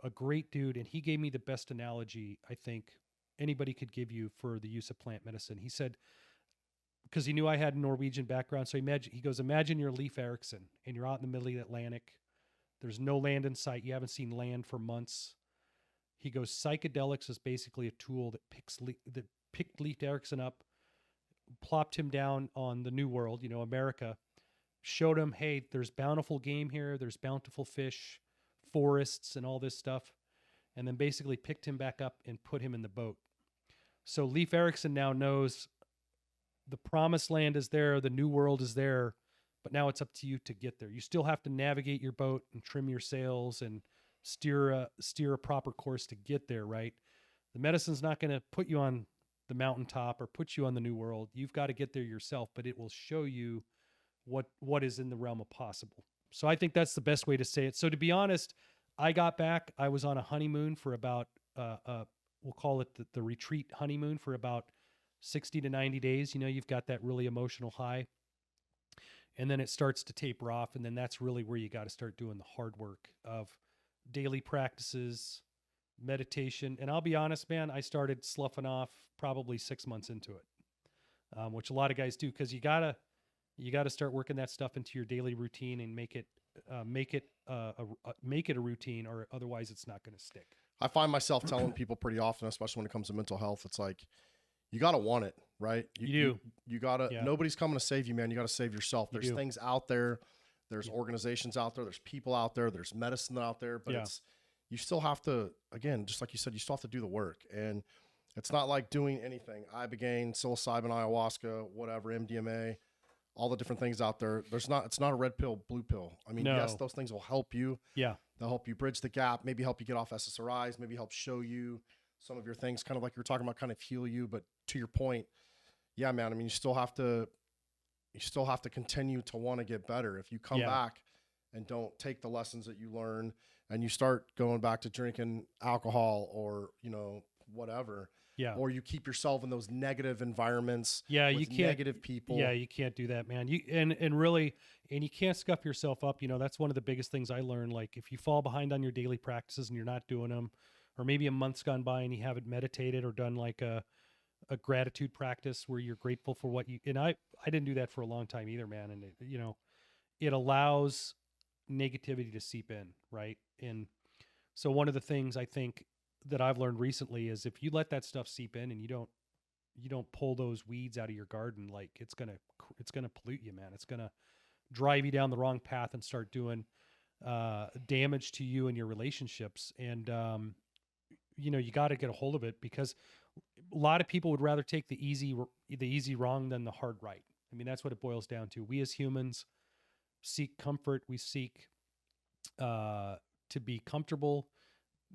a great dude. And he gave me the best analogy I think anybody could give you for the use of plant medicine. He said, because he knew I had a Norwegian background. So he goes, imagine you're Leif Erikson and you're out in the middle of the Atlantic. There's no land in sight. You haven't seen land for months. He goes, psychedelics is basically a tool that picked Leif Erikson up, plopped him down on the New World, America, showed him, hey, there's bountiful game here. There's bountiful fish, forests, and all this stuff. And then basically picked him back up and put him in the boat. So Leif Erikson now knows the promised land is there. The New World is there. But now it's up to you to get there. You still have to navigate your boat and trim your sails and steer a proper course to get there, right? The medicine's not going to put you on the mountaintop or put you on the New World. You've got to get there yourself, but it will show you what is in the realm of possible. So I think that's the best way to say it. So to be honest, I got back, I was on a honeymoon for about, we'll call it the retreat honeymoon for about 60 to 90 days. You've got that really emotional high. And then it starts to taper off. And then that's really where you got to start doing the hard work of daily practices, meditation. And I'll be honest, man, I started sloughing off probably 6 months into it, which a lot of guys do, because you gotta start working that stuff into your daily routine and make it a routine, or otherwise it's not going to stick. I find myself telling people pretty often, especially when it comes to mental health, it's like, you got to want it, right? You do. You got to, nobody's coming to save you, man. You got to save yourself. There's things out there. There's organizations out there. There's people out there. There's medicine out there, but you still have to, again, just like you said, you still have to do the work. And it's not like doing anything. Ibogaine, psilocybin, ayahuasca, whatever, MDMA, all the different things out there. It's not a red pill, blue pill. I mean, yes, those things will help you. Yeah. They'll help you bridge the gap, maybe help you get off SSRIs, maybe help show you some of your things, kind of like you're talking about, kind of heal you. But to your point, yeah, man, I mean, you still have to continue to want to get better. If you come back and don't take the lessons that you learn and you start going back to drinking alcohol or, whatever, or you keep yourself in those negative environments, you can't, negative people. Yeah, you can't do that, man. And you can't scuff yourself up. That's one of the biggest things I learned. Like if you fall behind on your daily practices and you're not doing them, or maybe a month's gone by and you haven't meditated or done like a gratitude practice where you're grateful for what and I didn't do that for a long time either, man. And it allows negativity to seep in. Right. And so one of the things I think that I've learned recently is if you let that stuff seep in and you don't pull those weeds out of your garden, like it's going to pollute you, man. It's going to drive you down the wrong path and start doing damage to you and your relationships. And, you got to get a hold of it, because a lot of people would rather take the easy wrong than the hard right. I mean, that's what it boils down to. We as humans seek comfort. We seek to be comfortable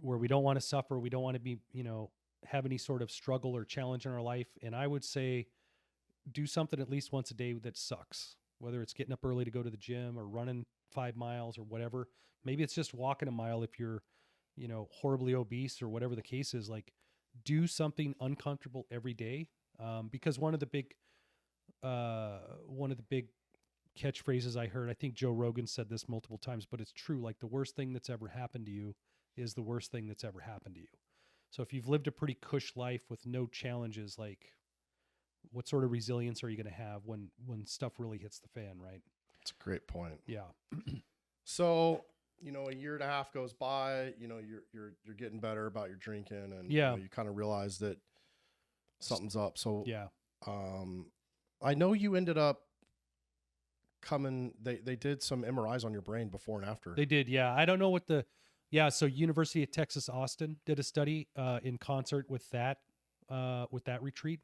where we don't want to suffer. We don't want to be, have any sort of struggle or challenge in our life. And I would say do something at least once a day that sucks, whether it's getting up early to go to the gym or running 5 miles or whatever. Maybe it's just walking a mile if you're, horribly obese or whatever the case is. Like, do something uncomfortable every day. Because one of the big catchphrases I heard, I think Joe Rogan said this multiple times, but it's true. Like, the worst thing that's ever happened to you is the worst thing that's ever happened to you. So if you've lived a pretty cush life with no challenges, like, what sort of resilience are you going to have when stuff really hits the fan, right? That's a great point. Yeah. So, a year and a half goes by, you're getting better about your drinking, and you kind of realize that something's up. So yeah. I know you ended up they did some MRIs on your brain before and after. They did. Yeah. I don't know what so University of Texas, Austin did a study in concert with that retreat.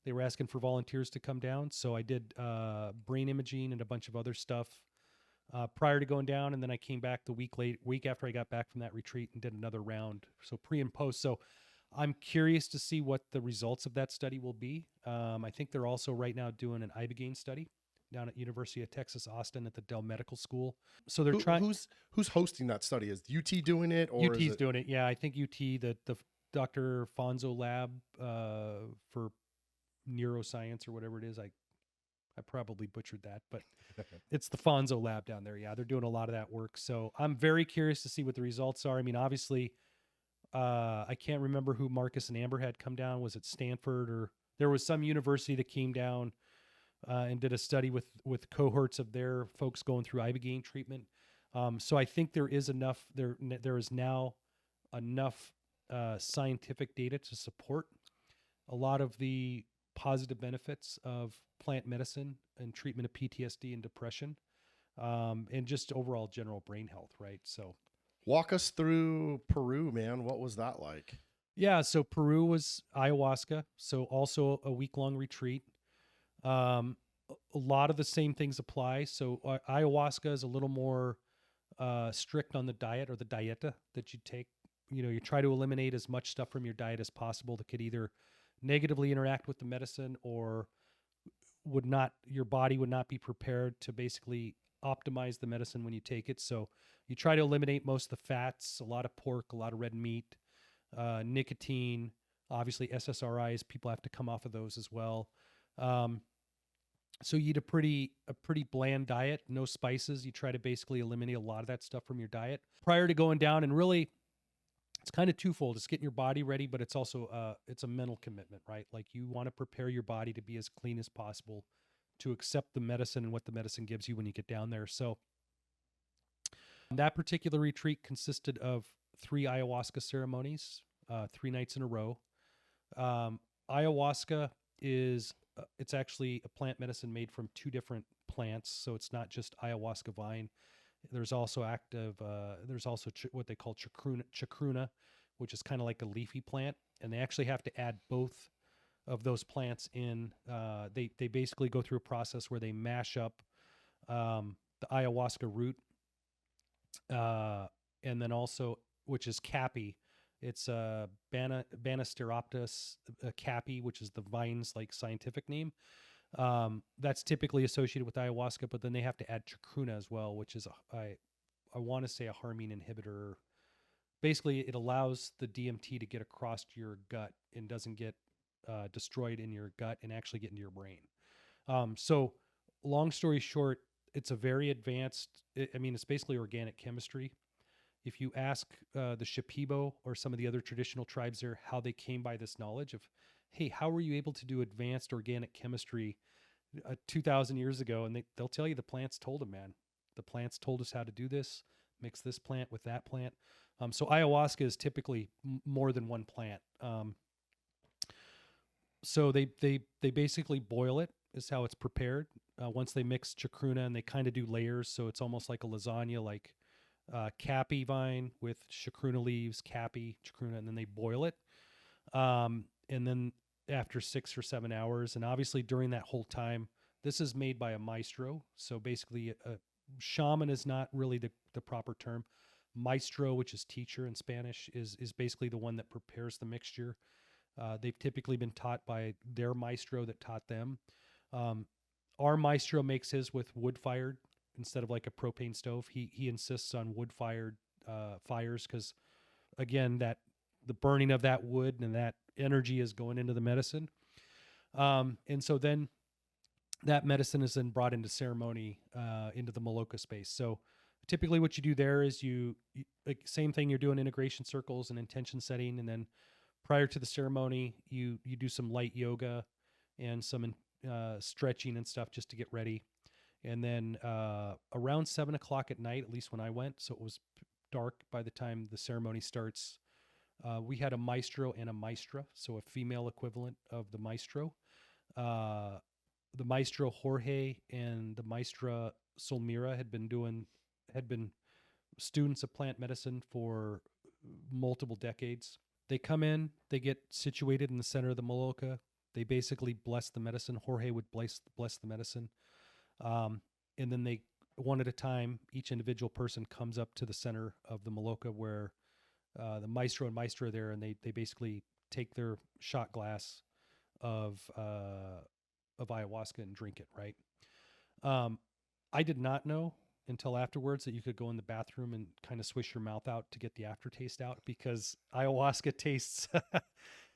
They were asking for volunteers to come down. So I did brain imaging and a bunch of other stuff prior to going down. And then I came back the week after I got back from that retreat and did another round. So pre and post. So I'm curious to see what the results of that study will be. I think they're also right now doing an Ibogaine study down at University of Texas, Austin at the Dell Medical School. So they're trying. Who's hosting that study? Is UT doing it, or UT's doing it? Yeah, I think UT, the Dr. Fonzo lab for neuroscience or whatever it is. I probably butchered that, but it's the Fonzo lab down there. Yeah, they're doing a lot of that work. So I'm very curious to see what the results are. I mean, obviously, I can't remember who Marcus and Amber had come down. Was it Stanford, or there was some university that came down and did a study with cohorts of their folks going through Ibogaine treatment. So I think there is enough. There is now enough scientific data to support a lot of the positive benefits of plant medicine and treatment of PTSD and depression, and just overall general brain health, right? So walk us through Peru, man. What was that like? Yeah, so Peru was ayahuasca, so also a week-long retreat. A lot of the same things apply. So ayahuasca is a little more strict on the diet, or the dieta that you take. You try to eliminate as much stuff from your diet as possible that could either negatively interact with the medicine or your body would not be prepared to basically optimize the medicine when you take it. So you try to eliminate most of the fats, a lot of pork, a lot of red meat, nicotine, obviously SSRIs, people have to come off of those as well. So you eat a pretty bland diet, no spices. You try to basically eliminate a lot of that stuff from your diet prior to going down. And really, it's kind of twofold. It's getting your body ready, but it's also it's a mental commitment, right? Like, you want to prepare your body to be as clean as possible to accept the medicine and what the medicine gives you when you get down there. So that particular retreat consisted of 3 ayahuasca ceremonies, 3 nights in a row. Ayahuasca is it's actually a plant medicine made from 2 different plants, so it's not just ayahuasca vine. There's also what they call chacruna, which is kind of like a leafy plant, and they actually have to add both of those plants in. They basically go through a process where they mash up the ayahuasca root, and then also, which is capi. It's Banisteropsis capi, which is the vine's scientific name. That's typically associated with ayahuasca, but then they have to add chacruna as well, which is I want to say a harmine inhibitor. Basically, it allows the DMT to get across your gut and doesn't get destroyed in your gut and actually get into your brain. So long story short, it's a very advanced, it's basically organic chemistry. If you ask the Shipibo or some of the other traditional tribes there how they came by this knowledge of, hey, how were you able to do advanced organic chemistry 2,000 years ago? And they'll tell you the plants told them, man. The plants told us how to do this, mix this plant with that plant. So ayahuasca is typically more than one plant. So they basically boil it, is how it's prepared. Once they mix chacruna, and they kind of do layers, so it's almost like a lasagna, like capi vine with chacruna leaves, capi, chacruna, and then they boil it. And then after 6 or 7 hours, and obviously during that whole time, this is made by a maestro. So basically, a shaman is not really the proper term. Maestro, which is teacher in Spanish, is basically the one that prepares the mixture. They've typically been taught by their maestro that taught them. Our maestro makes his with wood fired instead of like a propane stove. He insists on wood fired fires because, again, that the burning of that wood and that energy is going into the medicine. And so then that medicine is then brought into ceremony, into the Maloka space. So typically what you do there is like same thing, you're doing integration circles and intention setting. And then prior to the ceremony, you do some light yoga and some stretching and stuff just to get ready. And then around 7 o'clock at night, at least when I went, so it was dark by the time the ceremony starts, we had a maestro and a maestra, so a female equivalent of the maestro. The maestro Jorge and the maestra Solmira had been students of plant medicine for multiple decades. They come in, they get situated in the center of the Maloka. They basically bless the medicine. Jorge would bless the medicine. And then they, one at a time, each individual person comes up to the center of the Maloka where the maestro and maestra are there, and they basically take their shot glass of ayahuasca and drink it, right? I did not know until afterwards that you could go in the bathroom and kind of swish your mouth out to get the aftertaste out, because ayahuasca tastes,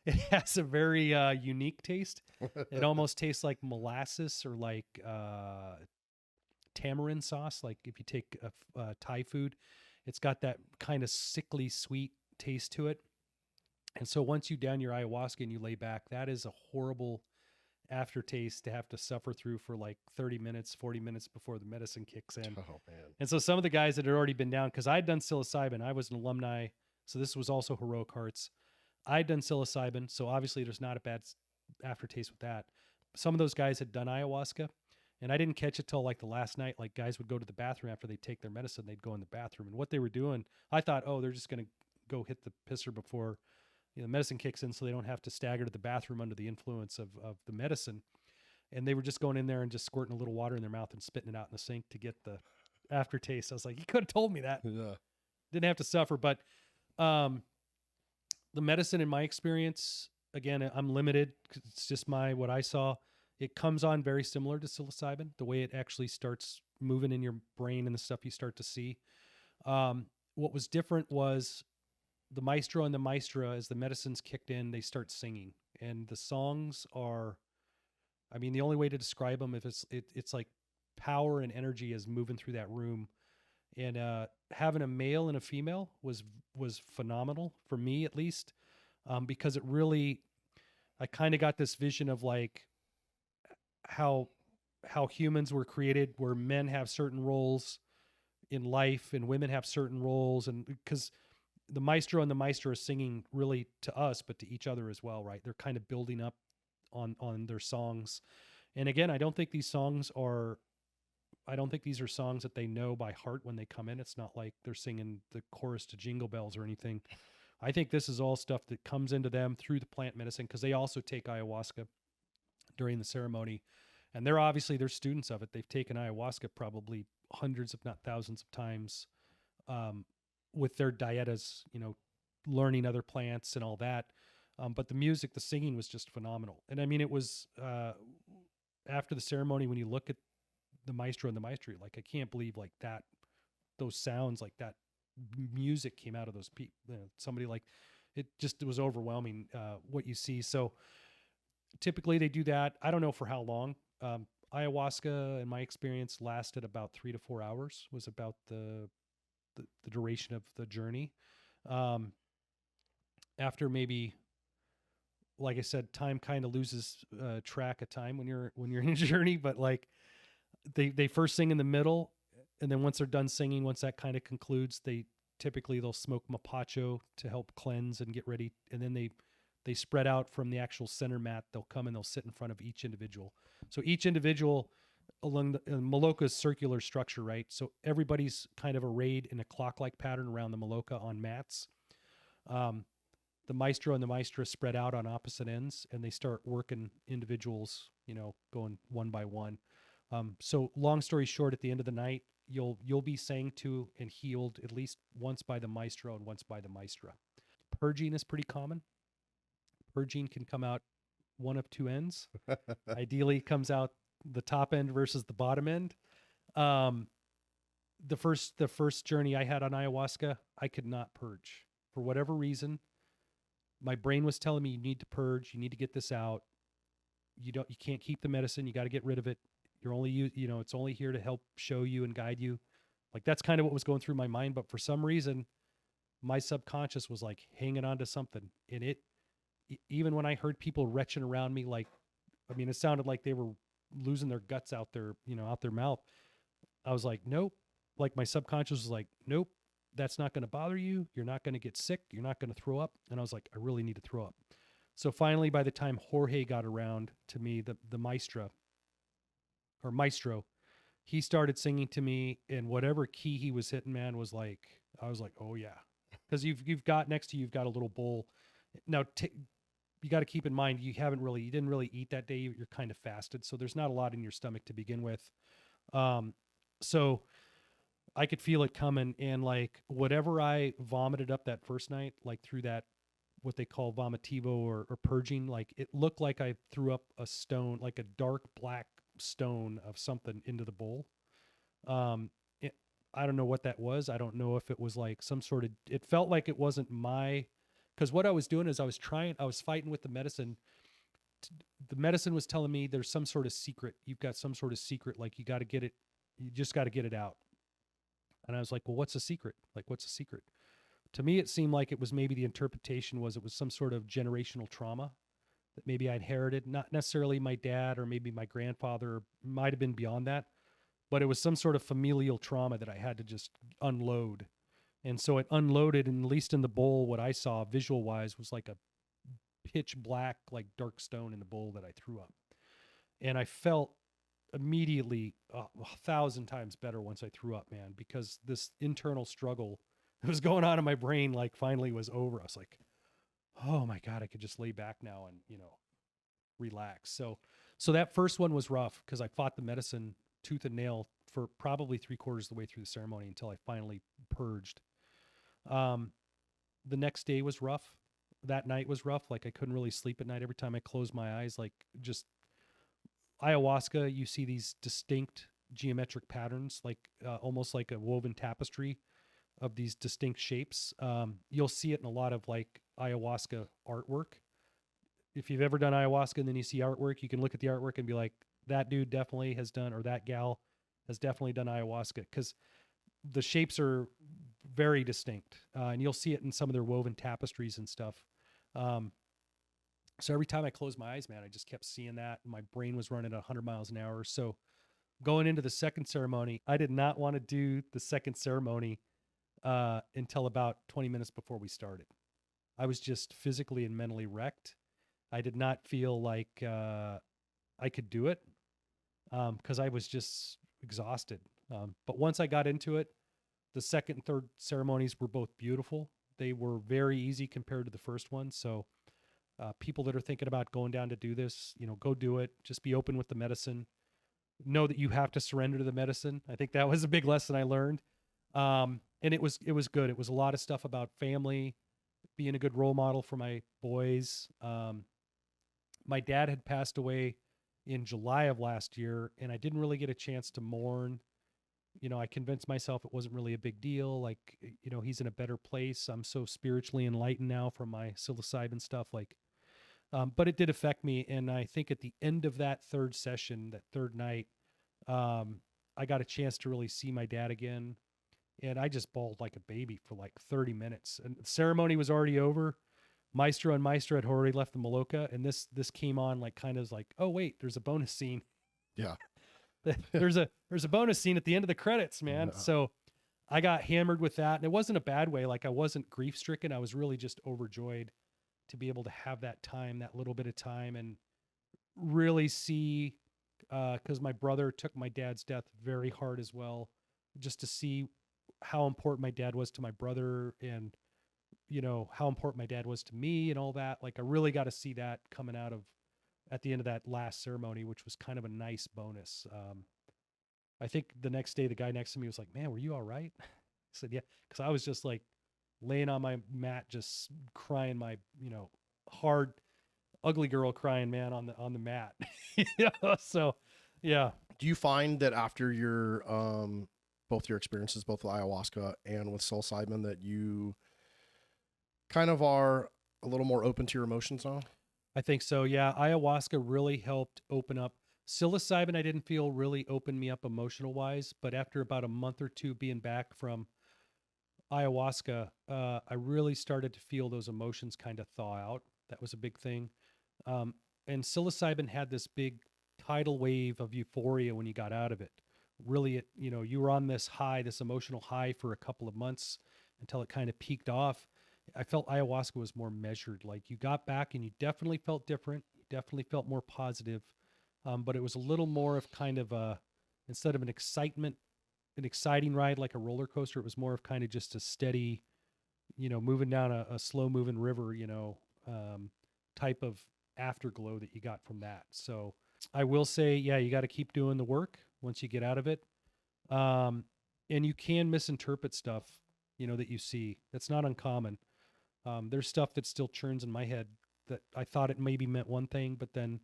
it has a very unique taste. It almost tastes like molasses or like tamarind sauce. Like if you take Thai food, it's got that kind of sickly sweet taste to it. And so once you down your ayahuasca and you lay back, that is a horrible aftertaste to have to suffer through for like 30 minutes, 40 minutes before the medicine kicks in. Oh, man. And so some of the guys that had already been down, because I'd done psilocybin, I was an alumni, so this was also Heroic Hearts. I'd done psilocybin, so obviously there's not a bad aftertaste with that. Some of those guys had done ayahuasca, and I didn't catch it till like the last night. Like guys would go to the bathroom after they take their medicine, they'd go in the bathroom. And what they were doing, I thought, oh, they're just going to go hit the pisser before the medicine kicks in so they don't have to stagger to the bathroom under the influence of the medicine. And they were just going in there and just squirting a little water in their mouth and spitting it out in the sink to get the aftertaste. I was like, you could have told me that. Yeah. Didn't have to suffer. But the medicine, in my experience, again, I'm limited. It's just what I saw. It comes on very similar to psilocybin, the way it actually starts moving in your brain and the stuff you start to see. What was different was the maestro and the maestra, as the medicines kicked in, they start singing. And the songs are, I mean, the only way to describe them, if it's like power and energy is moving through that room. And having a male and a female was phenomenal for me, at least, because it really, I kind of got this vision of like how humans were created, where men have certain roles in life and women have certain roles, and because the maestro and the maestra are singing really to us, but to each other as well, right? They're kind of building up on their songs. And again, I don't think these are songs that they know by heart when they come in. It's not like they're singing the chorus to Jingle Bells or anything. I think this is all stuff that comes into them through the plant medicine, because they also take ayahuasca during the ceremony. And they're students of it. They've taken ayahuasca probably hundreds, if not thousands of times, with their dietas, learning other plants and all that. But the music, the singing was just phenomenal. And I mean, it was after the ceremony, when you look at the maestro and the maestri, like, I can't believe like that, those sounds, like that music came out of those people. Somebody like, it was overwhelming what you see. So typically they do that. I don't know for how long. Ayahuasca, in my experience, lasted about 3 to 4 hours, was about the duration of the journey. After maybe, like I said, time kind of loses track of time when you're in a journey, but like they first sing in the middle, and then once they're done singing, once that kind of concludes, they'll smoke mapacho to help cleanse and get ready, and then they spread out from the actual center mat. They'll come and they'll sit in front of each individual. So each individual along the Maloka's circular structure, right? So everybody's kind of arrayed in a clock-like pattern around the Maloka on mats. The maestro and the maestra spread out on opposite ends, and they start working individuals, going one by one. So long story short, at the end of the night, you'll be sang to and healed at least once by the maestro and once by the maestra. Purging is pretty common. purging can come out one of two ends. Ideally, it comes out the top end versus the bottom end. The first journey I had on ayahuasca, I could not purge for whatever reason. My brain was telling me, you need to purge, you need to get this out. You can't keep the medicine. You got to get rid of it. You're only, it's only here to help show you and guide you. Like, that's kind of what was going through my mind. But for some reason, my subconscious was like hanging on to something. And even when I heard people retching around me, like, I mean, it sounded like they were losing their guts out their mouth. I was like, nope. Like, my subconscious was like, nope, that's not going to bother you. You're not going to get sick. You're not going to throw up. And I was like, I really need to throw up. So finally, by the time Jorge got around to me, the maestro, he started singing to me, and whatever key he was hitting, man, was like, I was like, oh yeah. Because you've got next to you, you've got a little bowl. Now, you got to keep in mind, you didn't really eat that day. You're kind of fasted. So there's not a lot in your stomach to begin with. So I could feel it coming, and like whatever I vomited up that first night, like through that, what they call vomitivo or purging, like it looked like I threw up a stone, like a dark black stone of something into the bowl. I don't know what that was. I don't know if it was like some sort of, it felt like it wasn't because what I was doing is I was fighting with the medicine. The medicine was telling me there's some sort of secret. You've got some sort of secret. Like, you got to get it. You just got to get it out. And I was like, well, what's the secret? Like, what's the secret? To me, it seemed like it was maybe the interpretation was it was some sort of generational trauma that maybe I inherited, not necessarily my dad or maybe my grandfather, might have been beyond that, but it was some sort of familial trauma that I had to just unload. And so it unloaded, and at least in the bowl, what I saw visual wise was like a pitch black, like dark stone in the bowl that I threw up. And I felt immediately 1,000 times better once I threw up, man, because this internal struggle that was going on in my brain, like, finally was over. I was like, oh my God, I could just lay back now and, relax. So that first one was rough because I fought the medicine tooth and nail for probably 3/4 of the way through the ceremony until I finally purged. The next day was rough. That night was rough. Like, I couldn't really sleep at night. Every time I closed my eyes, like, just ayahuasca, you see these distinct geometric patterns, like almost like a woven tapestry of these distinct shapes. You'll see it in a lot of like ayahuasca artwork. If you've ever done ayahuasca and then you see artwork, you can look at the artwork and be like, that dude definitely has done, or that gal has definitely done ayahuasca, because the shapes are very distinct. And you'll see it in some of their woven tapestries and stuff. So every time I closed my eyes, man, I just kept seeing that. And my brain was running at 100 miles an hour. So going into the second ceremony, I did not want to do the second ceremony until about 20 minutes before we started. I was just physically and mentally wrecked. I did not feel like I could do it because I was just exhausted. But once I got into it, the second and third ceremonies were both beautiful. They were very easy compared to the first one. So people that are thinking about going down to do this, go do it. Just be open with the medicine. Know that you have to surrender to the medicine. I think that was a big lesson I learned. And it was good. It was a lot of stuff about family, being a good role model for my boys. My dad had passed away in July of last year, and I didn't really get a chance to mourn. I convinced myself it wasn't really a big deal. Like, he's in a better place. I'm so spiritually enlightened now from my psilocybin stuff. Like, but it did affect me. And I think at the end of that third session, that third night, I got a chance to really see my dad again. And I just bawled like a baby for like 30 minutes. And the ceremony was already over. Maestro and Maestra had already left the Maloka. And this came on like kind of like, oh, wait, there's a bonus scene. Yeah. there's a bonus scene at the end of the credits, man. No. So I got hammered with that. And it wasn't a bad way. Like, I wasn't grief stricken. I was really just overjoyed to be able to have that time, that little bit of time, and really see, because my brother took my dad's death very hard as well, just to see how important my dad was to my brother, and how important my dad was to me and all that. Like, I really got to see that coming out of at the end of that last ceremony, which was kind of a nice bonus. I think the next day, the guy next to me was like, man, were you all right? I said, yeah. Cause I was just like laying on my mat, just crying my, hard, ugly girl crying, man, on the mat. Yeah, so yeah. Do you find that after your both your experiences, both with ayahuasca and with psilocybin, that you kind of are a little more open to your emotions now? I think so. Yeah, ayahuasca really helped open up. Psilocybin, I didn't feel really opened me up emotional wise, but after about a month or two being back from ayahuasca, I really started to feel those emotions kind of thaw out. That was a big thing. Um, and psilocybin had this big tidal wave of euphoria when you got out of it. Really, you were on this high, this emotional high for a couple of months until it kind of peaked off. I felt ayahuasca was more measured. Like you got back and you definitely felt different. You definitely felt more positive. But it was a little more of kind of instead of an exciting ride like a roller coaster, it was more of kind of just a steady, moving down a slow moving river, type of afterglow that you got from that. So I will say, yeah, you got to keep doing the work once you get out of it. And you can misinterpret stuff, that you see. That's not uncommon. There's stuff that still churns in my head that I thought it maybe meant one thing, but then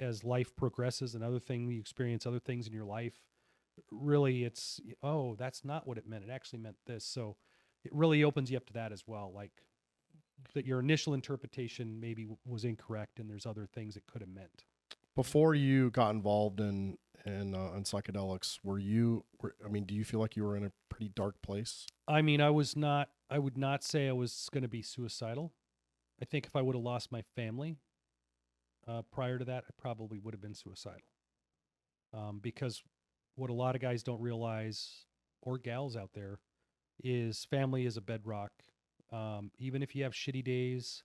as life progresses, another thing, you experience other things in your life. Really, it's, oh, that's not what it meant. It actually meant this. So it really opens you up to that as well. Like that your initial interpretation maybe was incorrect and there's other things it could have meant. Before you got involved in psychedelics, do you feel like you were in a pretty dark place? I mean, I would not say I was going to be suicidal. I think if I would have lost my family prior to that, I probably would have been suicidal. Because what a lot of guys don't realize, or gals out there, is family is a bedrock. Even if you have shitty days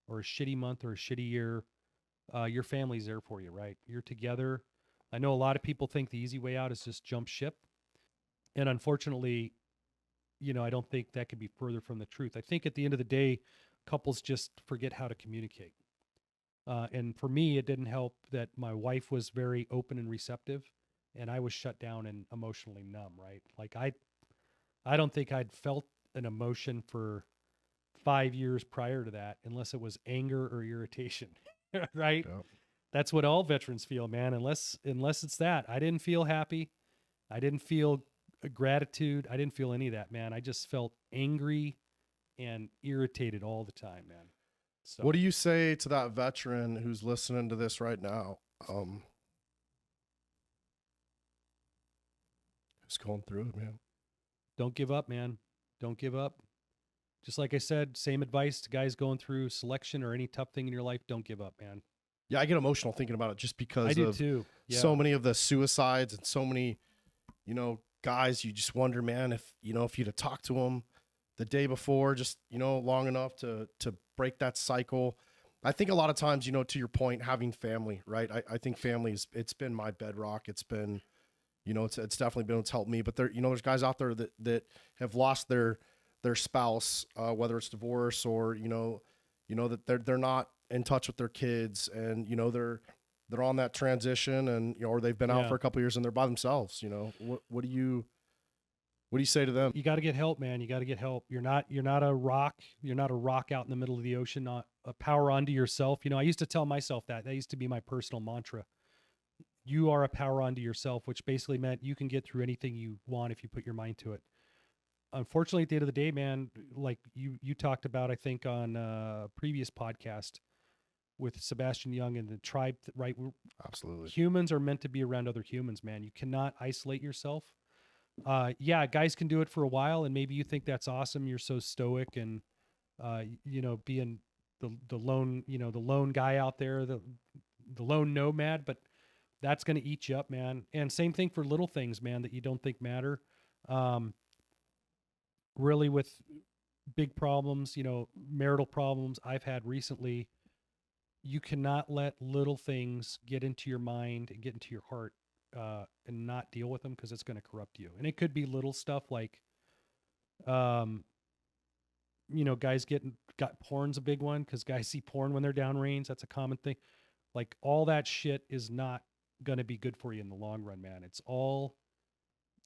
or a shitty month or a shitty year, your family's there for you, right? You're together. I know a lot of people think the easy way out is just jump ship. And unfortunately, I don't think that could be further from the truth. I think at the end of the day, couples just forget how to communicate. And for me, it didn't help that my wife was very open and receptive, and I was shut down and emotionally numb, right? Like I don't think I'd felt an emotion for 5 years prior to that, unless it was anger or irritation, right? Yeah. That's what all veterans feel, man. Unless it's that. I didn't feel happy. I didn't feel gratitude. I didn't feel any of that, man. I just felt angry and irritated all the time, man. So What do you say to that veteran who's listening to this right now? Who's going through it, man? don't give up, man. Don't give up. Just like I said, same advice to guys going through selection or any tough thing in your life. Don't give up, man. Yeah, I get emotional thinking about it just because I do of too. Yeah. so many of the suicides and so many, guys, you just wonder, man, if you'd have talked to them the day before, just, long enough to break that cycle. I think a lot of times, to your point, having family, right? I think family it's been my bedrock. It's been, it's definitely been what's helped me. But there's guys out there that have lost their spouse, whether it's divorce or, that they're not in touch with their kids, and, they're on that transition, and, or they've been out Yeah. for a couple of years and they're by themselves. What do you say to them? You got to get help, man. You got to get help. You're not a rock. You're not a rock out in the middle of the ocean, not a power onto yourself. I used to tell myself that used to be my personal mantra. You are a power onto yourself, which basically meant you can get through anything you want if you put your mind to it. Unfortunately, at the end of the day, man, like you talked about, I think on a previous podcast with Sebastian Young and the tribe, right? Absolutely. Humans are meant to be around other humans, man. You cannot isolate yourself. Yeah, guys can do it for a while, and maybe you think that's awesome. You're so stoic and being the lone guy out there, the lone nomad, but that's going to eat you up, man. And same thing for little things, man, that you don't think matter. Really with big problems, marital problems I've had recently, you cannot let little things get into your mind and get into your heart and not deal with them, because it's going to corrupt you. And it could be little stuff like, guys got porn's a big one, because guys see porn when they're downrange. That's a common thing. Like all that shit is not going to be good for you in the long run, man. It's all,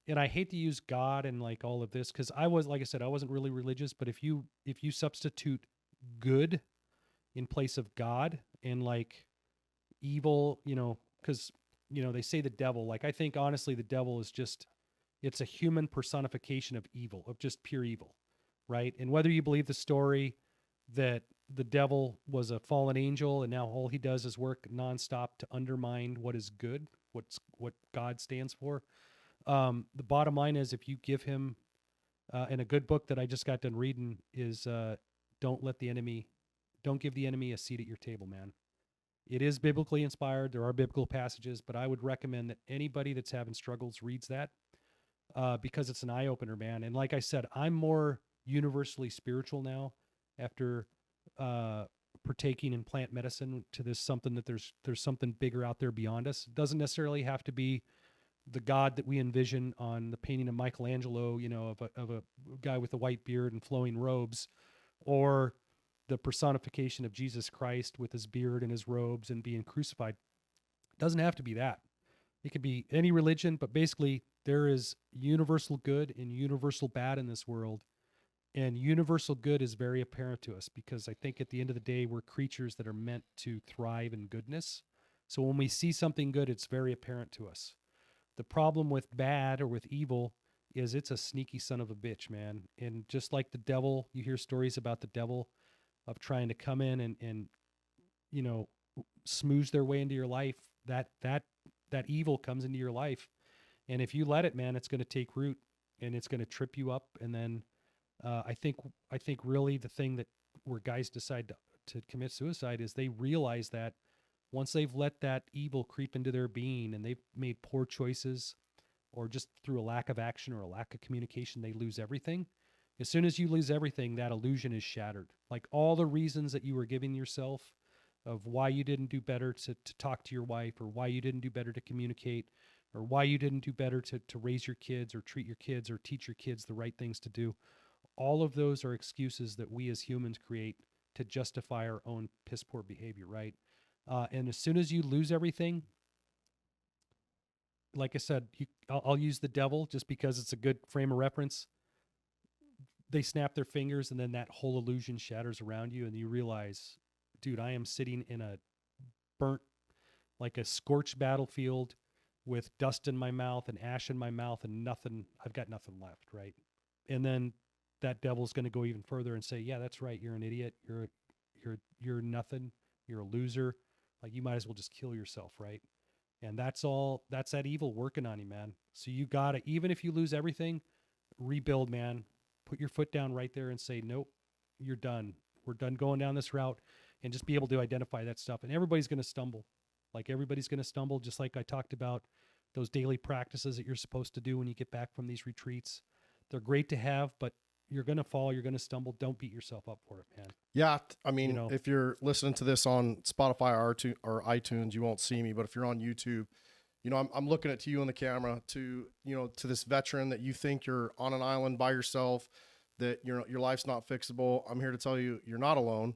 and I hate to use God and like all of this, because like I said, I wasn't really religious, but if you substitute good in place of God, and like evil, because, they say the devil, like, I think honestly, the devil is just, it's a human personification of evil, of just pure evil. Right. And whether you believe the story that the devil was a fallen angel and now all he does is work nonstop to undermine what is good, what God stands for. The bottom line is, if you give him, and a good book that I just got done reading is, don't give the enemy a seat at your table, man. It is biblically inspired. There are biblical passages, but I would recommend that anybody that's having struggles reads that, because it's an eye opener, man. And like I said, I'm more universally spiritual now after partaking in plant medicine to this something that there's something bigger out there beyond us. It doesn't necessarily have to be the God that we envision on the painting of Michelangelo, of a guy with a white beard and flowing robes, or the personification of Jesus Christ with his beard and his robes and being crucified. It doesn't have to be that. It could be any religion, but basically there is universal good and universal bad in this world. And universal good is very apparent to us because I think at the end of the day, we're creatures that are meant to thrive in goodness. So when we see something good, it's very apparent to us. The problem with bad or with evil is it's a sneaky son of a bitch, man. And just like the devil, you hear stories about the devil of trying to come in and smooze their way into your life. That evil comes into your life. And if you let it, man, it's going to take root and it's going to trip you up. And then I think really the thing that where guys decide to commit suicide is they realize that once they've let that evil creep into their being and they've made poor choices or just through a lack of action or a lack of communication, they lose everything. As soon as you lose everything, that illusion is shattered. Like all the reasons that you were giving yourself of why you didn't do better to talk to your wife, or why you didn't do better to communicate, or why you didn't do better to raise your kids or treat your kids or teach your kids the right things to do. All of those are excuses that we as humans create to justify our own piss poor behavior, right? And as soon as you lose everything, like I said, I'll use the devil just because it's a good frame of reference. They snap their fingers and then that whole illusion shatters around you and you realize, dude, I am sitting in a burnt, like a scorched battlefield with dust in my mouth and ash in my mouth and nothing. I've got nothing left, right? And then that devil's going to go even further and say, yeah, that's right. You're an idiot. You're nothing. You're a loser. Like you might as well just kill yourself, right? And that's that evil working on you, man. So you gotta, even if you lose everything, rebuild, man. Put your foot down right there and say, nope, you're done. We're done going down this route, and just be able to identify that stuff. And everybody's going to stumble. Like everybody's going to stumble, just like I talked about those daily practices that you're supposed to do when you get back from these retreats. They're great to have, but you're going to fall, you're going to stumble. Don't beat yourself up for it, man. Yeah. I mean, if you're listening to this on Spotify or iTunes, you won't see me, but if you're on YouTube, I'm looking at you on the camera to this veteran that you think you're on an island by yourself, that your life's not fixable. I'm here to tell you, you're not alone.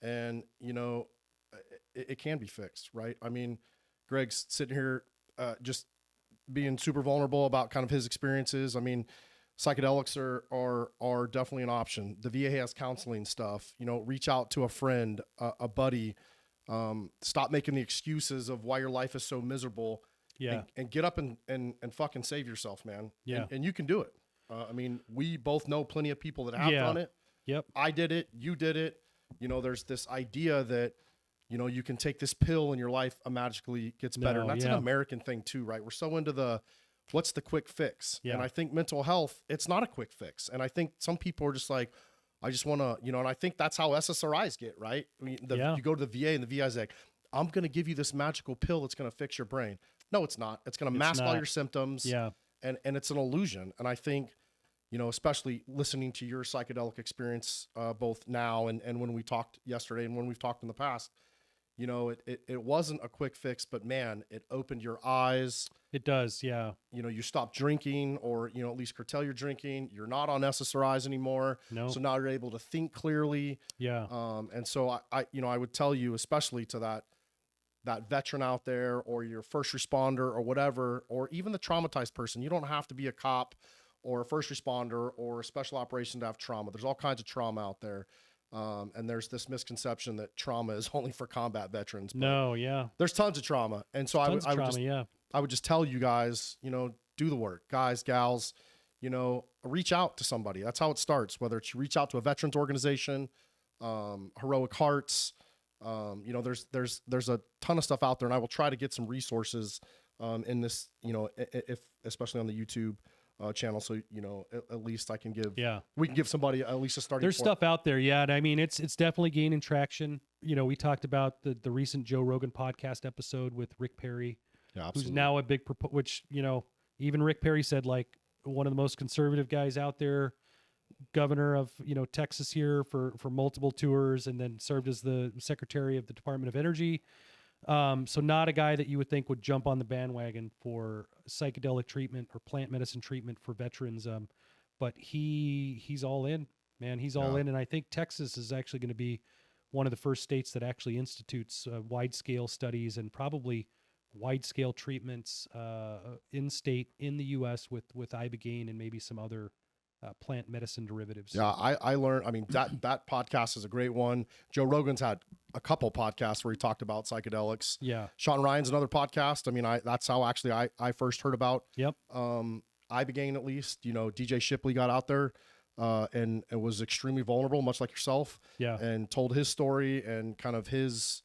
And, it can be fixed, right? I mean, Greg's sitting here, just being super vulnerable about kind of his experiences. I mean, psychedelics are definitely an option. The VA has counseling stuff, reach out to a friend, a buddy, stop making the excuses of why your life is so miserable. Yeah. And get up and fucking save yourself, man. Yeah. And you can do it. I mean, we both know plenty of people that have done it. Yep. I did it. You did it. There's this idea that, you can take this pill and your life magically gets better. And that's an American thing too, right? We're so into what's the quick fix? Yeah. And I think mental health, it's not a quick fix. And I think some people are just like, I just want to, and I think that's how SSRIs get, right? I mean, you go to the VA and the VA's like, I'm going to give you this magical pill that's going to fix your brain. No, it's not. It's going to mask all your symptoms. Yeah. And it's an illusion. And I think, especially listening to your psychedelic experience, both now and when we talked yesterday and when we've talked in the past, it wasn't a quick fix, but man, it opened your eyes. It does. Yeah. You stop drinking or, at least curtail your drinking. You're not on SSRIs anymore. No. So now you're able to think clearly. Yeah. And so I would tell you, especially to that veteran out there or your first responder or whatever, or even the traumatized person, you don't have to be a cop or a first responder or a special operation to have trauma. There's all kinds of trauma out there. And there's this misconception that trauma is only for combat veterans. But No, yeah. there's tons of trauma. And so Tons of trauma, I would just tell you guys, do the work, guys, gals, reach out to somebody. That's how it starts. Whether it's you reach out to a veterans organization, Heroic Hearts, there's a ton of stuff out there, and I will try to get some resources in this, if especially on the YouTube channel. So, at least I can we can give somebody at least a starting There's point. stuff out there. Yeah. And I mean, it's definitely gaining traction. We talked about the recent Joe Rogan podcast episode with Rick Perry, who's now a big, which, even Rick Perry said, like, one of the most conservative guys out there, governor of, Texas here for multiple tours, and then served as the secretary of the Department of Energy. So not a guy that you would think would jump on the bandwagon for psychedelic treatment or plant medicine treatment for veterans. But he's all in, man. He's all in. And I think Texas is actually going to be one of the first states that actually institutes wide scale studies and probably wide scale treatments in state in the U.S. with ibogaine and maybe some other plant medicine derivatives. Yeah, I learned. I mean, that podcast is a great one. Joe Rogan's had a couple podcasts where he talked about psychedelics. Yeah, Sean Ryan's another podcast. I mean, that's how actually I first heard about. Yep. Ibogaine, at least. DJ Shipley got out there and was extremely vulnerable, much like yourself. Yeah, and told his story and kind of his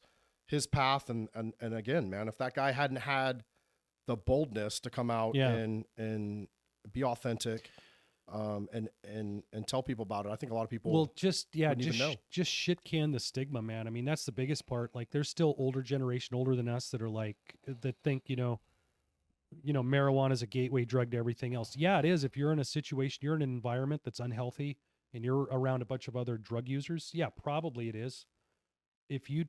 path. And again, man, if that guy hadn't had the boldness to come out and be authentic. And tell people about it. I think a lot of people just shit can the stigma, man. I mean, that's the biggest part. Like, there's still older generation, older than us, that are like, that think, marijuana is a gateway drug to everything else. Yeah, it is. If you're in a situation, you're in an environment that's unhealthy and you're around a bunch of other drug users, yeah, probably it is. If you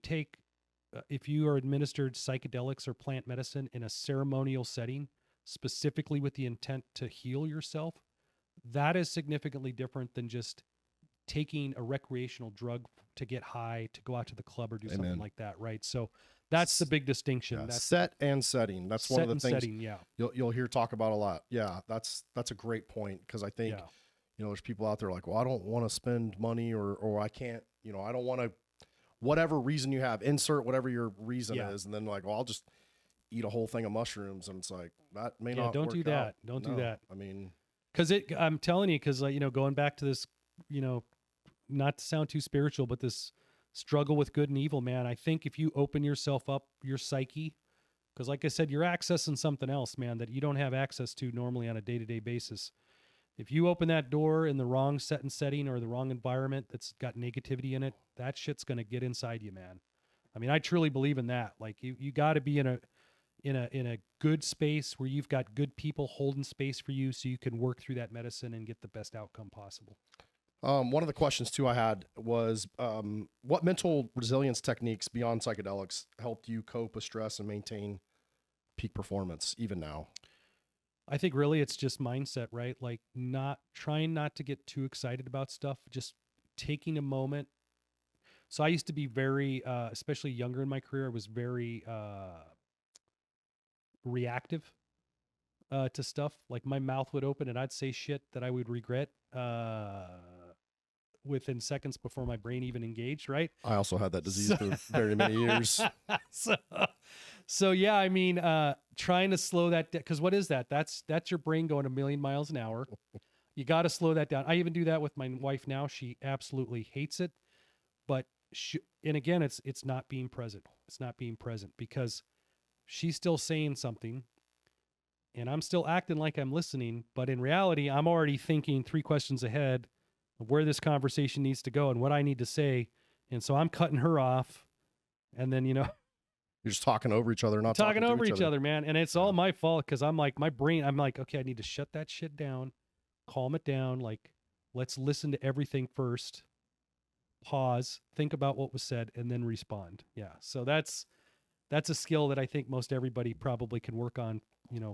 are administered psychedelics or plant medicine in a ceremonial setting, specifically with the intent to heal yourself, that is significantly different than just taking a recreational drug to get high, to go out to the club or do something like that, right? So that's the big distinction. Yeah, that's set and setting. That's one of the things setting, you'll hear talk about a lot. Yeah, that's a great point, because I think there's people out there like, well, I don't want to spend money or I can't, I don't want to, whatever reason you have, insert whatever your reason is, and then like, well, I'll just eat a whole thing of mushrooms, and it's like, that may not don't work do that. out. Don't do that. I mean, because I'm telling you, because going back to this, not to sound too spiritual, but this struggle with good and evil, man. I think if you open yourself up, your psyche, because like I said, you're accessing something else, man, that you don't have access to normally on a day-to-day basis. If you open that door in the wrong setting or the wrong environment that's got negativity in it, that shit's gonna get inside you, man. I mean, I truly believe in that. Like, you got to be in a good space where you've got good people holding space for you, so you can work through that medicine and get the best outcome possible. One of the questions too I had was, what mental resilience techniques beyond psychedelics helped you cope with stress and maintain peak performance even now? I think really it's just mindset, right? Like, trying not to get too excited about stuff, just taking a moment. So I used to be very, especially younger in my career, I was very reactive to stuff. Like, my mouth would open and I'd say shit that I would regret within seconds before my brain even engaged, right? I also had that disease for very many years. So yeah, I mean, trying to slow that down, because what is that? That's your brain going a million miles an hour. You got to slow that down. I even do that with my wife now. She absolutely hates it, but and again, it's not being present. It's not being present, because she's still saying something and I'm still acting like I'm listening, but in reality, I'm already thinking 3 questions ahead of where this conversation needs to go and what I need to say. And so I'm cutting her off, and then, you're just talking over each other, not talking over each other, man. And it's all my fault, because I'm like, my brain, I'm like, okay, I need to shut that shit down, calm it down. Like, let's listen to everything first, pause, think about what was said, and then respond. Yeah. So that's a skill that I think most everybody probably can work on,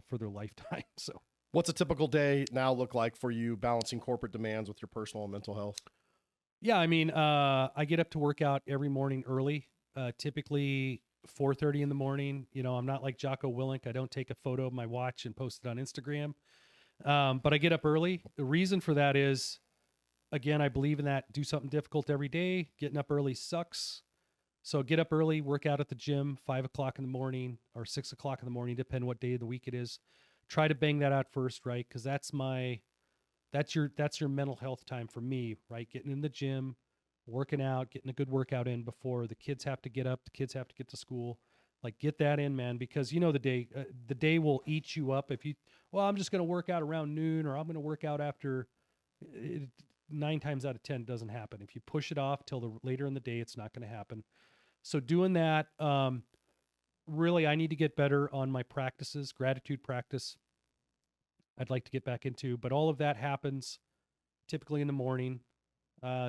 for their lifetime. So what's a typical day now look like for you, balancing corporate demands with your personal and mental health? Yeah. I mean, I get up to work out every morning early, typically 4:30 in the morning. I'm not like Jocko Willink. I don't take a photo of my watch and post it on Instagram. But I get up early. The reason for that is again, I believe in that. Do something difficult every day. Getting up early sucks. So get up early, work out at the gym, 5 o'clock in the morning or 6 o'clock in the morning, depending what day of the week it is. Try to bang that out first, right? Because that's your mental health time for me, right? Getting in the gym, working out, getting a good workout in before the kids have to get up, the kids have to get to school. Like, get that in, man, because the day will eat you up if you. Well, I'm just going to work out around noon, or I'm going to work out after. 9 times out of 10 doesn't happen. If you push it off till the later in the day, it's not going to happen. So doing that, really, I need to get better on my practices, gratitude practice. I'd like to get back into, but all of that happens typically in the morning.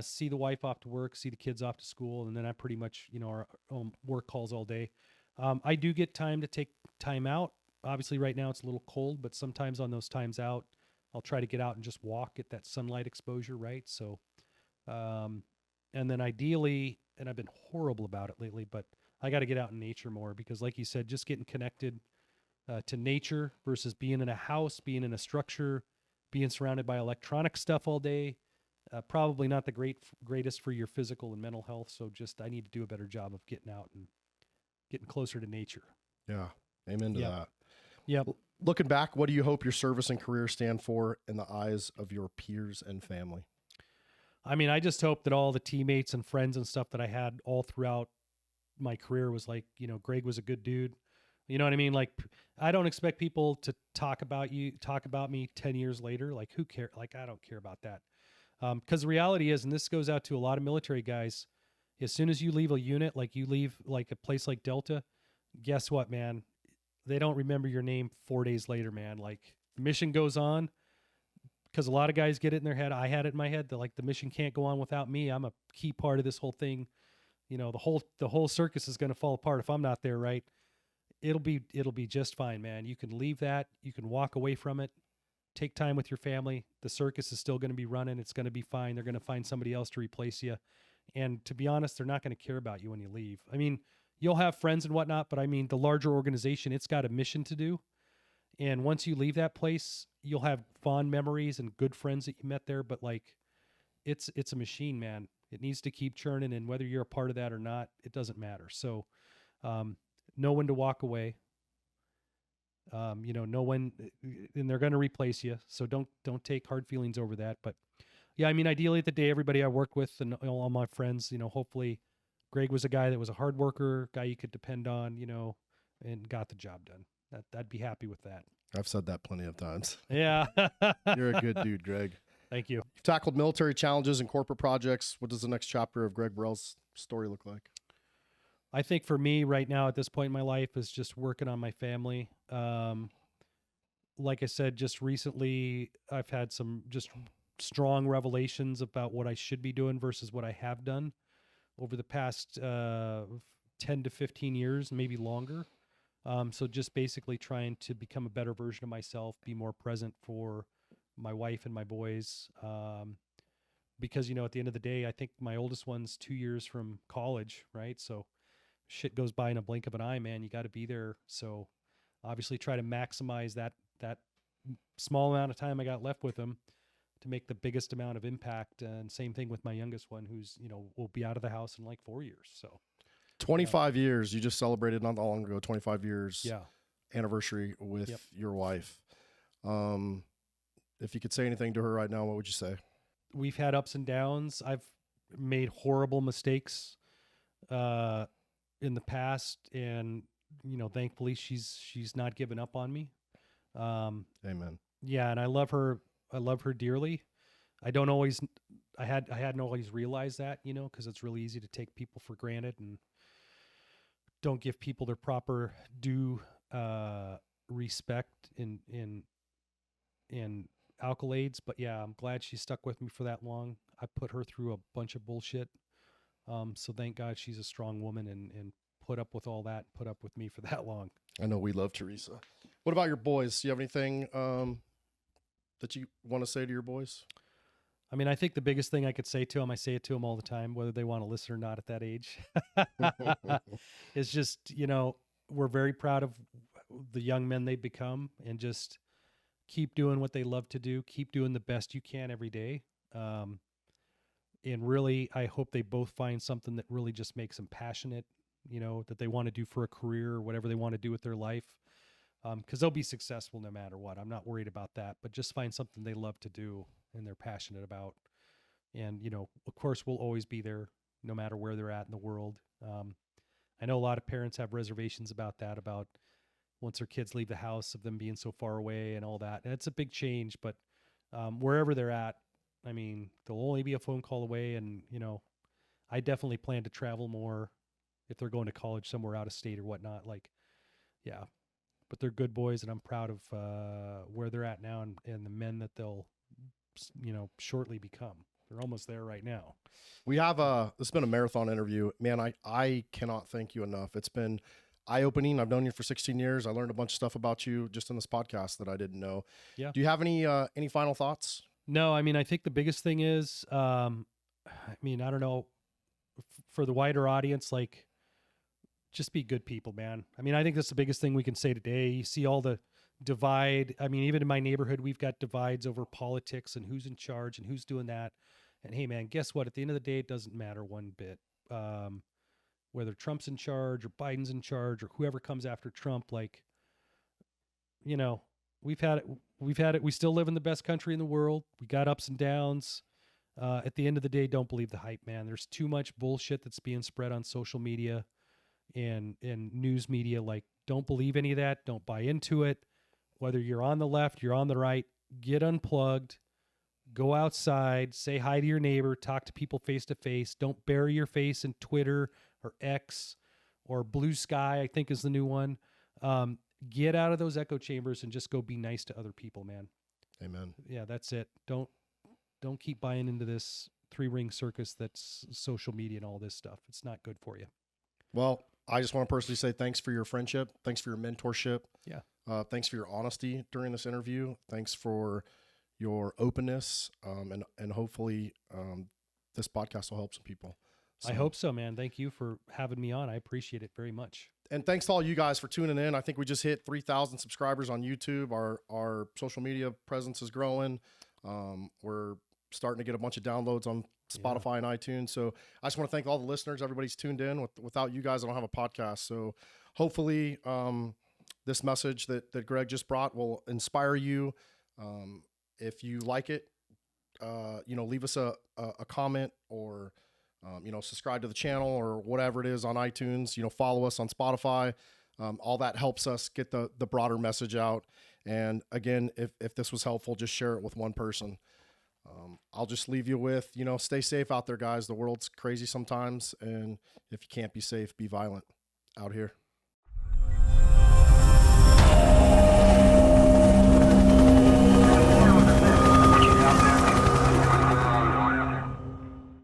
See the wife off to work, see the kids off to school, and then I pretty much, our work calls all day. I do get time to take time out. Obviously, right now it's a little cold, but sometimes on those times out, I'll try to get out and just walk, get that sunlight exposure, right? So, and then ideally, and I've been horrible about it lately, but I got to get out in nature more because, like you said, just getting connected to nature versus being in a house, being in a structure, being surrounded by electronic stuff all day, probably not the greatest for your physical and mental health. So just I need to do a better job of getting out and getting closer to nature. Yeah. Amen to that. Yep. Looking back, what do you hope your service and career stand for in the eyes of your peers and family? I mean, I just hope that all the teammates and friends and stuff that I had all throughout my career was like, Greg was a good dude. You know what I mean? Like, I don't expect people to talk about me 10 years later. Like, who cares? Like, I don't care about that. Because the reality is, and this goes out to a lot of military guys, as soon as you leave a unit, like you leave like a place like Delta, guess what, man? They don't remember your name 4 days later, man. Like, the mission goes on because a lot of guys get it in their head. I had it in my head that like the mission can't go on without me. I'm a key part of this whole thing. The whole circus is going to fall apart if I'm not there, right? It'll be just fine, man. You can leave that. You can walk away from it. Take time with your family. The circus is still going to be running. It's going to be fine. They're going to find somebody else to replace you. And to be honest, they're not going to care about you when you leave. I mean, you'll have friends and whatnot, but I mean, the larger organization, it's got a mission to do. And once you leave that place, you'll have fond memories and good friends that you met there. But like, it's a machine, man. It needs to keep churning. And whether you're a part of that or not, it doesn't matter. So, know when to walk away. Know when, and they're going to replace you. So don't take hard feelings over that. But yeah, I mean, ideally at the day, everybody I worked with and all my friends, hopefully Greg was a guy that was a hard worker, guy you could depend on, and got the job done. I'd be happy with that. I've said that plenty of times. Yeah. You're a good dude, Greg. Thank you. You've tackled military challenges and corporate projects. What does the next chapter of Greg Burrill's story look like? I think for me right now at this point in my life is just working on my family. Like I said, just recently I've had some just strong revelations about what I should be doing versus what I have done over the past 10 to 15 years, maybe longer. So just basically trying to become a better version of myself, be more present for my wife and my boys. Because, at the end of the day, I think my oldest one's 2 years from college, right? So shit goes by in a blink of an eye, man. You got to be there. So obviously try to maximize that small amount of time I got left with them to make the biggest amount of impact. And same thing with my youngest one, who's, will be out of the house in like 4 years. So 25 years. You just celebrated not that long ago, 25 years anniversary with Yep. your wife. If you could say anything to her right now, what would you say? We've had ups and downs. I've made horrible mistakes in the past, and thankfully she's not given up on me. Amen. Yeah, and I love her dearly. I hadn't always realized that, because it's really easy to take people for granted and don't give people their proper due respect in accolades. But yeah, I'm glad she stuck with me for that long. I put her through a bunch of bullshit. So thank God she's a strong woman and put up with all that, put up with me for that long. I know we love Teresa. What about your boys? Do you have anything that you want to say to your boys? I mean, I think the biggest thing I could say to them, I say it to them all the time, whether they want to listen or not at that age, is just, we're very proud of the young men they've become, and just keep doing what they love to do. Keep doing the best you can every day. And really, I hope they both find something that really just makes them passionate, that they want to do for a career or whatever they want to do with their life. Because they'll be successful no matter what. I'm not worried about that, but just find something they love to do and they're passionate about. And, of course, we'll always be there no matter where they're at in the world. I know a lot of parents have reservations about that, about once their kids leave the house, of them being so far away and all that. And it's a big change, but wherever they're at, I mean, they'll only be a phone call away. And, I definitely plan to travel more if they're going to college somewhere out of state or whatnot. Like, yeah, but they're good boys, and I'm proud of where they're at now and the men that they'll, shortly become. They're almost there right now. We have it's been a marathon interview, man. I cannot thank you enough. It's been eye-opening. I've known you for 16 years. I learned a bunch of stuff about you just in this podcast that I didn't know. Yeah. Do you have any final thoughts? No, I mean, I think the biggest thing is, I don't know, for the wider audience, like, just be good people, man. I mean, I think that's the biggest thing we can say today. You see all the divide. I mean, even in my neighborhood, we've got divides over politics and who's in charge and who's doing that. And hey, man, guess what? At the end of the day, it doesn't matter one bit. Whether Trump's in charge or Biden's in charge or whoever comes after Trump, like, we've had it. We still live in the best country in the world. We got ups and downs. At the end of the day, don't believe the hype, man. There's too much bullshit that's being spread on social media and news media. Like, don't believe any of that. Don't buy into it. Whether you're on the left, you're on the right, get unplugged, go outside, say hi to your neighbor, talk to people face to face. Don't bury your face in Twitter or X or Blue Sky, I think is the new one. Get out of those echo chambers and just go be nice to other people, man. Amen. Yeah, that's it. Don't keep buying into this 3-ring circus that's social media and all this stuff. It's not good for you. Well, I just want to personally say thanks for your friendship. Thanks for your mentorship. Yeah. Thanks for your honesty during this interview. Thanks for your openness. And hopefully this podcast will help some people. So, I hope so, man. Thank you for having me on. I appreciate it very much. And thanks to all you guys for tuning in. I think we just hit 3,000 subscribers on YouTube. Our social media presence is growing. We're starting to get a bunch of downloads on Spotify and iTunes. So I just want to thank all the listeners. Everybody's tuned in. Without you guys, I don't have a podcast. So hopefully this message that Greg just brought will inspire you. If you like it, leave us a comment or, subscribe to the channel or whatever it is on iTunes, follow us on Spotify. All that helps us get the broader message out. And again, if this was helpful, just share it with one person. I'll just leave you with, stay safe out there, guys. The world's crazy sometimes. And if you can't be safe, be violent out here.